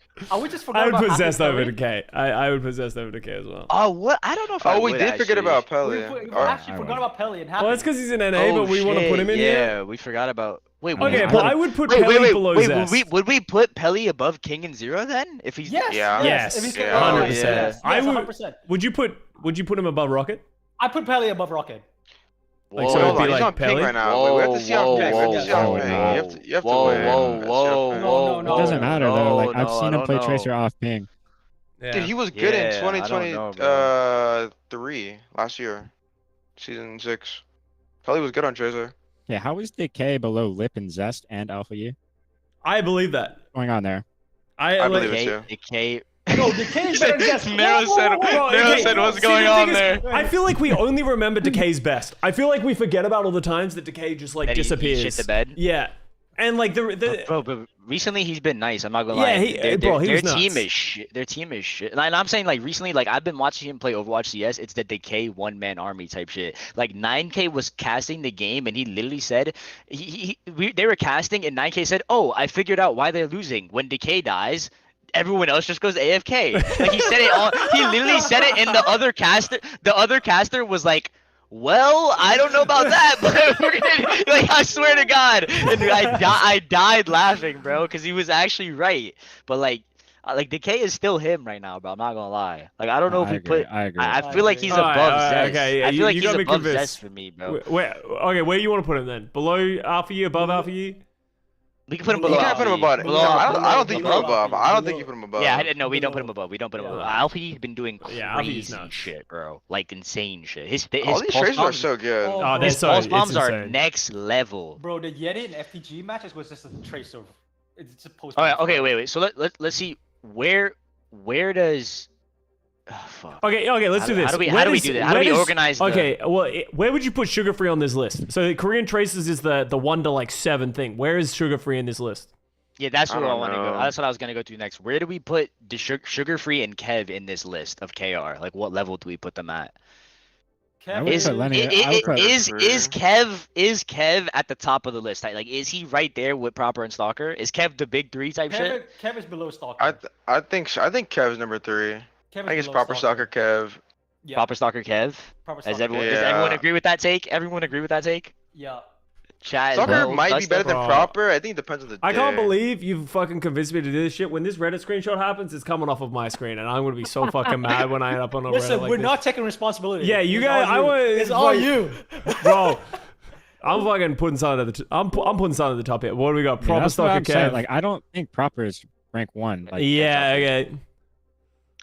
We just I forgot would about put Happy Zest over Curry. Decay. I would put Zest over Decay as well. Oh, what? I don't know if I Oh, we would, did forget actually. about We Pele. actually I forgot would. about Pelly and Happy. Well, that's because he's in NA, Oh, but we want to put shit, him in yeah, here. we forgot about. Wait, Okay, would but I would put wait, Pelly below wait, Zest. would we put Pelly above King and Zero then? If he's Yes. Yeah. Yes. If he's Yeah. 100%. Yes, I would. 100%. Would you put him above Rocket? I put Pelly above Rocket. Like, Whoa, so it'd Hold be on, he's like on ping Pelly? right now. We have to see on ping. We have to see on whoa, ping. whoa. You have to Whoa, win. whoa, That's whoa, your ping. whoa, No, It doesn't matter though. Like I've no, seen I him play don't Tracer know. off ping. Dude, he was good in Yeah, I don't know, 2023 last year, season 6. Pelly was good on Tracer. Yeah, how is Decay below Lip and Zest and Alpha U? I believe that. What's going on there? I believe it too. Decay. No, Decay is better than Zest. Nero said, Bro, Nero okay, said what's see, going the on thing is, there. I feel like we only remember Decay's best. I feel like we forget about all the times that Decay just like That he disappears. shit the bed? Yeah. And like the bro, but recently he's been nice. I'm not gonna Yeah, lie. he- Their- bro, he their was team nuts. is shit. Their team is shit. And I'm saying like recently, like I've been watching him play Overwatch CS. It's the Decay one-man army type shit. Like 9K was casting the game, and he literally said they were casting, and 9K said, "Oh, I figured out why they're losing. When Decay dies." Everyone else just goes AFK. Like he said it all. He literally said it, and the other caster was like, "Well, I don't know about that, but we're gonna, like I swear to God." And I died laughing, bro, because he was actually right. But like Decay is still him right now, bro. I'm not gonna lie. Like I don't know if we agree, put. I agree. I feel like he's Alright, above alright, Zest. okay, yeah, I feel you like he's gotta be above convinced. Zest for me, bro. Okay, where you want to put him then? Below Alpha U, above Alpha U? We can put him You below. can't put him Alpha. above. Below I don't think you put him below above. I don't think you put him above. Yeah, I didn't know. We don't put him above. We don't put him above. Alfie's been doing Yeah, Alfie's crazy nuts. shit, bro. Like insane shit. His All these pulse tracers are bombs, so good. Oh, they're his so pulse it's bombs are insane. next level. Bro, the Yeti and FTG matches was just a tracer. It's a post. Okay, wait. So let's see where does. Oh, fuck. Okay, let's do this. How do we do that? How do we organize? Okay, well, where would you put Sugar Free on this list? So Korean Traces is the 1 to like 7 thing. Where is Sugar Free in this list? Yeah, that's where I don't want to go. know. That's what I was gonna go to next. Where do we put the Sugar Free and Kev in this list of KR? Like, what level do we put them at? I would Is put Lenny. I would put Kev at the top of the list? Like, is he right there with Proper and Stalker? Is Kev the big three type shit? Kev is below Stalker. I think so. I think Kev's number 3. Kev I think is it's below proper stalker Kev. Yeah. Proper Stalker Kev. Proper Does Stalker. everyone Yeah. agree with that take? Everyone agree with that take? Yeah. Chat. Stalker vote, might be touch better that. than proper. I think it depends on the day. I can't believe you fucking convinced me to do this shit. When this Reddit screenshot happens, it's coming off of my screen, and I'm gonna be so fucking mad when I end up on a Listen, Reddit like we're this. not taking responsibility. Yeah, you It's guys. all you. It's all you. bro. I'm fucking putting something at the. I'm putting something at the top here. What do we got? I mean, Proper that's what Stalker I'm saying. Kev. Like, I don't think proper is rank 1. Like, Yeah. Okay.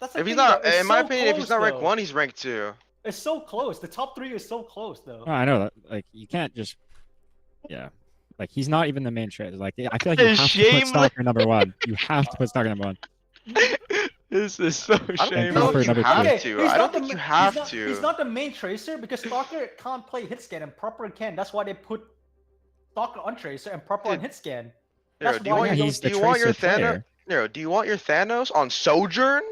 That's the If he's thing, not, though. It's in my so opinion, if he's close, not rank though. 1, he's rank 2. It's so close. The top 3 is so close, though. Oh, I know that. Like, you can't just. Yeah. Like, he's not even the main trader. Like, I feel like you have to put Shameless. Stalker number 1. You have to put Stalker number 1. This is so I don't shameless. know Proper if you number have 2. to. I don't think you have to. He's not the main tracer because Stalker can't play hit scan and Proper can. That's why they put Stalker on tracer and Proper on hit scan. Nero, That's do you why want, you he's do the you want your tracer Thanos? player. Nero, do you want your Thanos on Sojourn,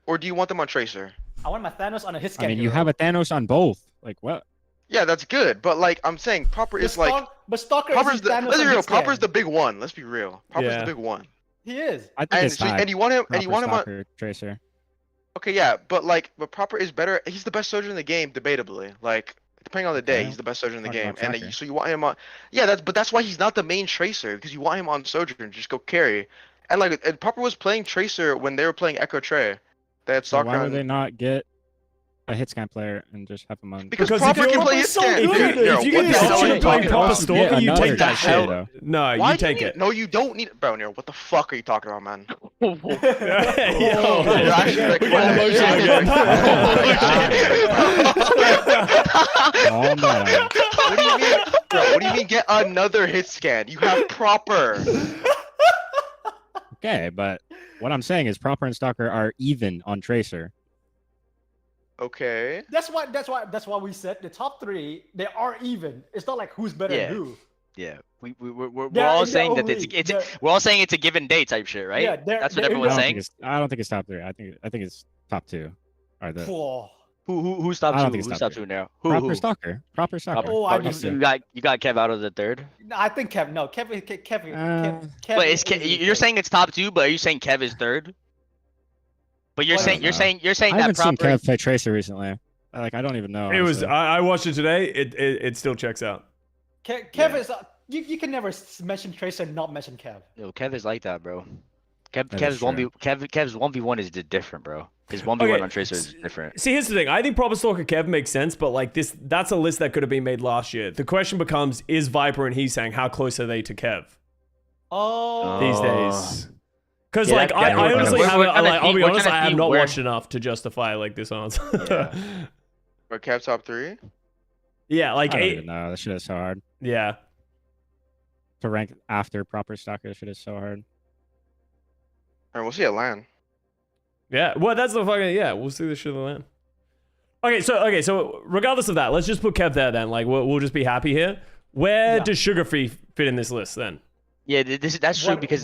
or do you want them on Tracer? I want my Thanos on a hit scan. I mean, you hero. have a Thanos on both. Like, what? Yeah, that's good. But like I'm saying, proper is like But Stalker proper's is the. Thanos Let's be on real. hit scan. Proper's the big one. Let's be real. Proper's Yeah. the big one. He is. I think And it's so, tied. and you want him. And you Proper, want him on. Stalker, Tracer. Okay, yeah, but proper is better. He's the best soldier in the game, debatably. Like depending on the day, Okay. he's the best soldier in the Talking game. about And Tracker. so you want him on. Yeah, that's why he's not the main tracer because you want him on Sojourn. Just go carry. And like and proper was playing tracer when they were playing Echo Trey. They had So Stalker why would on. they not get a hit scan player and just have him on? Because Because proper if can you're play his so scan. good, Nero, if you what get the the hell are option you of playing talking Proper about? Stalker, Yeah, you another take that tracer, shit. though. No, Why you do you take need it. No, you don't need. Bro, Nero, what the fuck are you talking about, man? Yo. You're actually like, Oh man. What do you mean, bro? What do you mean get another hit scan? You have proper. Okay, but what I'm saying is proper and Stalker are even on Tracer. Okay. That's why we said the top 3 they are even. It's not like who's better Yeah. than who. Yeah, we're They're all in their saying that own league. it's They're- we're all saying it's a given day type shit, right? Yeah, That's what they're in everyone's their- saying. I don't think it's top 3. I think it's top 2. Or the Whoa. Who's top I don't two? think it's Who's top top two. two now? proper Stalker. Proper Stalker. Oh, I you, just- you got Kev out of the third. No, I think Kev. No, Kev. But it's you're saying it's top 2, but are you saying Kev is third? But you're Well, saying I that haven't seen proper. Kev play Tracer recently. Like, I don't even know. It was. honestly. I watched it today. It still checks out. Kev is. You can never mention Tracer and not mention Kev. Yo, Kev is like that, bro. Kev's is true. 1v1 is different, bro. His 1v1 Okay, on Tracer is different. See, here's the thing. I think Proper Stalker Kev makes sense, but like that's a list that could have been made last year. The question becomes: is Viper and Heesang, how close are they to Kev Oh. these days? Because Yeah, like that- I we're honestly gonna- have, we're gonna I'll see- be we're honest, gonna I have see not where- watched enough to justify like this answer. Yeah. Or Kev top 3? Yeah, like I don't eight. even know. That shit is so hard. Yeah. To rank after proper Stalker, that shit is so hard. Alright, we'll see at LAN. Yeah, well, that's the fucking we'll see this shit in the land. Okay, so regardless of that, let's just put Kev there then. Like, we'll just be happy here. Where does Sugar Free fit in this list then? Yeah, that's true because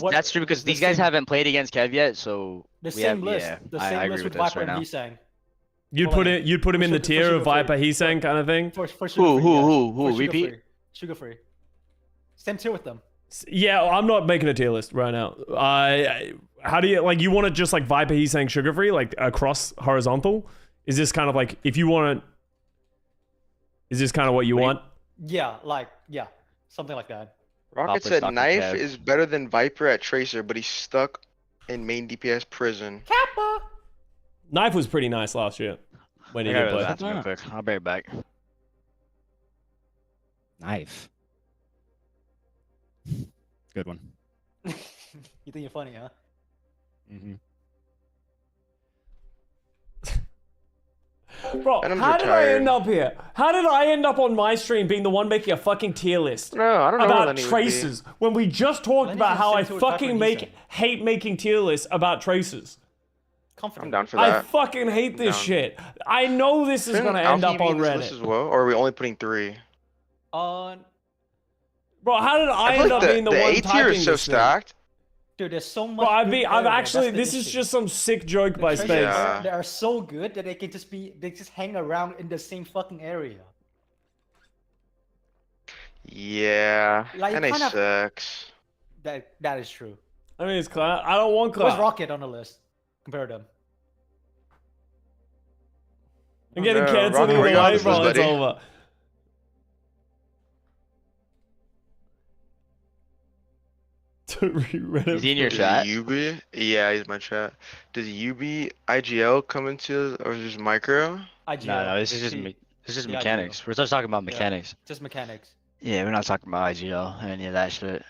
the these guys same- haven't played against Kev yet, so The we same have, list. yeah, The I same agree list with with this Viper right and now. Heesang. You'd put him in the tier of Viper Sugar-free. Heesang kind of thing. For sugar-free, Who? for Repeat? sugar-free. Sugar-free. Same tier with them. Yeah, I'm not making a tier list right now. How do you like? You want it just like Viper Heesang sugar free, like across horizontal? Is this kind of like if you want it? Is this kind of what you want? Yeah, something like that. Rocket said Knife is better than Viper at Tracer, but he's stuck in main DPS prison. Kappa. Knife was pretty nice last year when he I did gotta go to the play. bathroom real quick. I'll be right back. Knife. Good one. You think you're funny, huh? Mm-hmm. Bro, Venom's how did I retired. end up here? How did I end up on my stream being the one making a fucking tier list? No, I don't know where about Lenny would be. traces when we just talked Lenny's about how I in sync with Viper fucking and hate making tier lists about traces. I'm down for I that. fucking hate this down. shit. I know this is Shouldn't gonna end Alfie up be on in this list as Reddit. well, or are we only putting 3? On Bro, how did I feel end like up being the one A tier typing is so this thing? stacked. dude, there's so much. Bro, I've good actually. players, that's the This is issue. just some sick joke The by Tracer Space. Yeah. They are so good that they just hang around in the same fucking area. Yeah, Like, NA kind of- sucks. That is true. I mean, it's clout. I don't want Where's clout. Rocket on the list? Compare them. I'm getting No, cancelled Rocket, either where you on way, this bro. list, It's buddy? over. Reddit Is he in your Does chat? Yubi? Yeah, he's in my chat. Does Yubi IGL come into, or is it just micro? IGL. No, this is just He- this is the mechanics. IGL. We're just talking about Yeah. mechanics. Just mechanics. Yeah, we're not talking about IGL or any of that shit.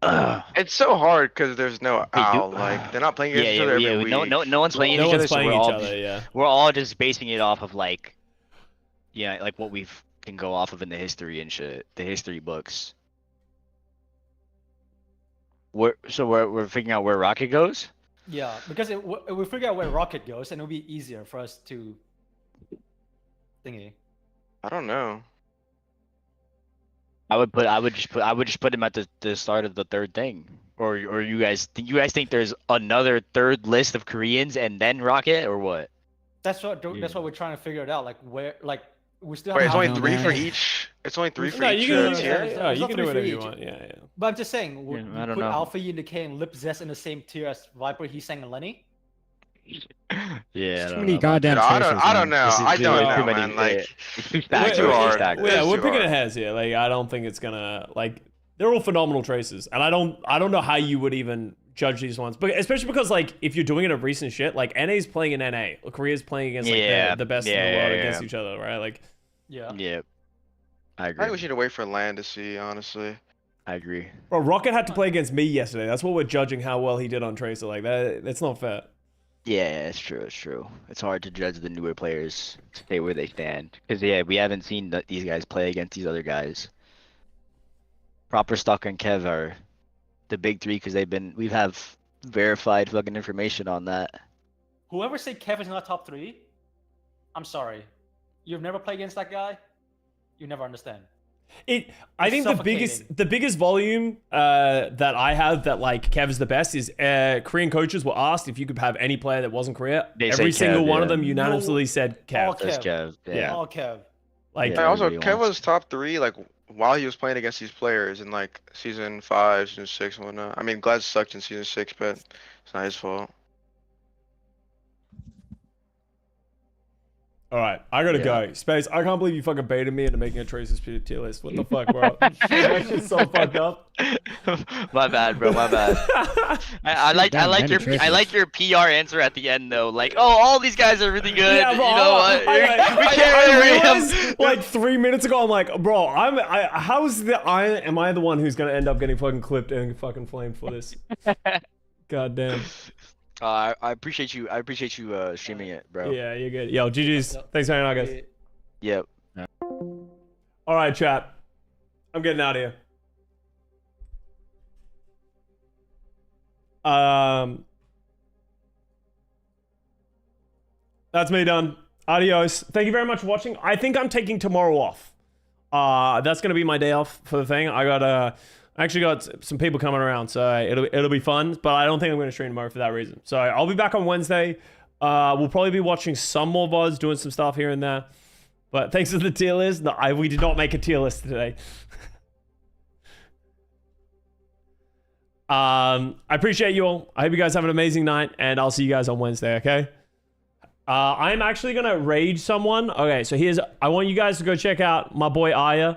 Ugh. It's so hard because there's no do- owl. Like they're not playing against each other every week. No one's playing No each one's other. So playing we're each all other, yeah. we're all just basing it off of like, like what we can go off of in the history and shit, the history books. We're figuring out where Rocket goes. Yeah, because if we figure out where Rocket goes, and it'll be easier for us to thingy. I don't know. I would just put him at the start of the third thing. Or you guys think there's another third list of Koreans and then Rocket or what? That's what we're trying to figure it out. Like where, like we still. Wait, have it's only to- 3 for each. It's only 3 for No, each you can, tier. yeah, you not can do three for whatever you each. want. Yeah, yeah. But I'm just saying, would Yeah, I you don't put know. Alpha Undecay and Lip Zest in the same tier as Viper, Heesang, and Lenny? Yeah. Too many goddamn Dude, I tracers, don't man. know. I don't too know, many- man. Like, it's too Way stacked. too It's hard. stacked. Way Yeah, too we're picking hard. heads here. Like, I don't think it's gonna like. They're all phenomenal traces, and I don't know how you would even judge these ones, but especially because like if you're doing it of recent shit, like NA's playing in NA, Korea's playing against like Yeah, the best in the yeah, world yeah, against yeah. each other, right? Like, Yeah. Yeah. I I agree. think we should wait for land to see, honestly. I agree. bro, Rocket had to play against me yesterday. That's what we're judging how well he did on Tracer. Like that, that's not fair. Yeah, it's true. It's true. It's hard to judge the newer players, stay where they stand, because we haven't seen these guys play against these other guys. Proper Stock and Kev are the big three because we have verified fucking information on that. Whoever say Kevin's not top 3, I'm sorry. You've never played against that guy. You never understand. I It's think the biggest volume that I have that like Kev is the best is Korean coaches were asked if you could have any player that wasn't Korea. They Every said single Kev, one yeah. of them unanimously said Kev. All That's Kev. Kev. Yeah. All Kev. Like, Yeah, also, everybody Kev wants- was top 3 like while he was playing against these players in like season 5, season 6, and whatnot. I mean, Glad sucked in season 6, but it's not his fault. all right, I gotta go. Space, I can't believe you fucking baited me into making a Tracer's tier list. What the fuck, bro? That shit's so fucked up. My bad, bro. My bad. I like your PR answer at the end though. Like, oh, all these guys are really good. Yeah, bro. You know what? We can't I really realized like 3 minutes ago. I'm like, bro, am I the one who's gonna end up getting fucking clipped and fucking flamed for this? God damn. I appreciate you. I appreciate you streaming it, bro. Yeah, you're good. Yo, GG's. Thanks for hanging out, guys. Yep. All right, chat. I'm getting out of here. That's me done. Adios. Thank you very much for watching. I think I'm taking tomorrow off. That's gonna be my day off for the thing. I got I actually got some people coming around, so it'll be fun. But I don't think I'm going to stream tomorrow for that reason. So I'll be back on Wednesday. We'll probably be watching some more VODs, doing some stuff here and there. But thanks to the tier list, no, we did not make a tier list today. I appreciate you all. I hope you guys have an amazing night, and I'll see you guys on Wednesday, okay? I'm actually going to rage someone. Okay, so I want you guys to go check out my boy Aya.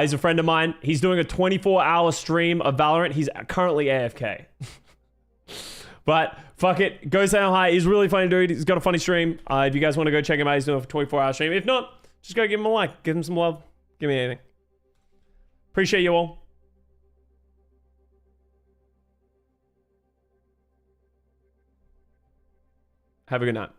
He's a friend of mine. He's doing a 24-hour stream of Valorant. He's currently AFK. But fuck it. Go say hi. He's a really funny dude. He's got a funny stream. If you guys want to go check him out, he's doing a 24-hour stream. If not, just go give him a like. Give him some love. Give me anything. Appreciate you all. Have a good night.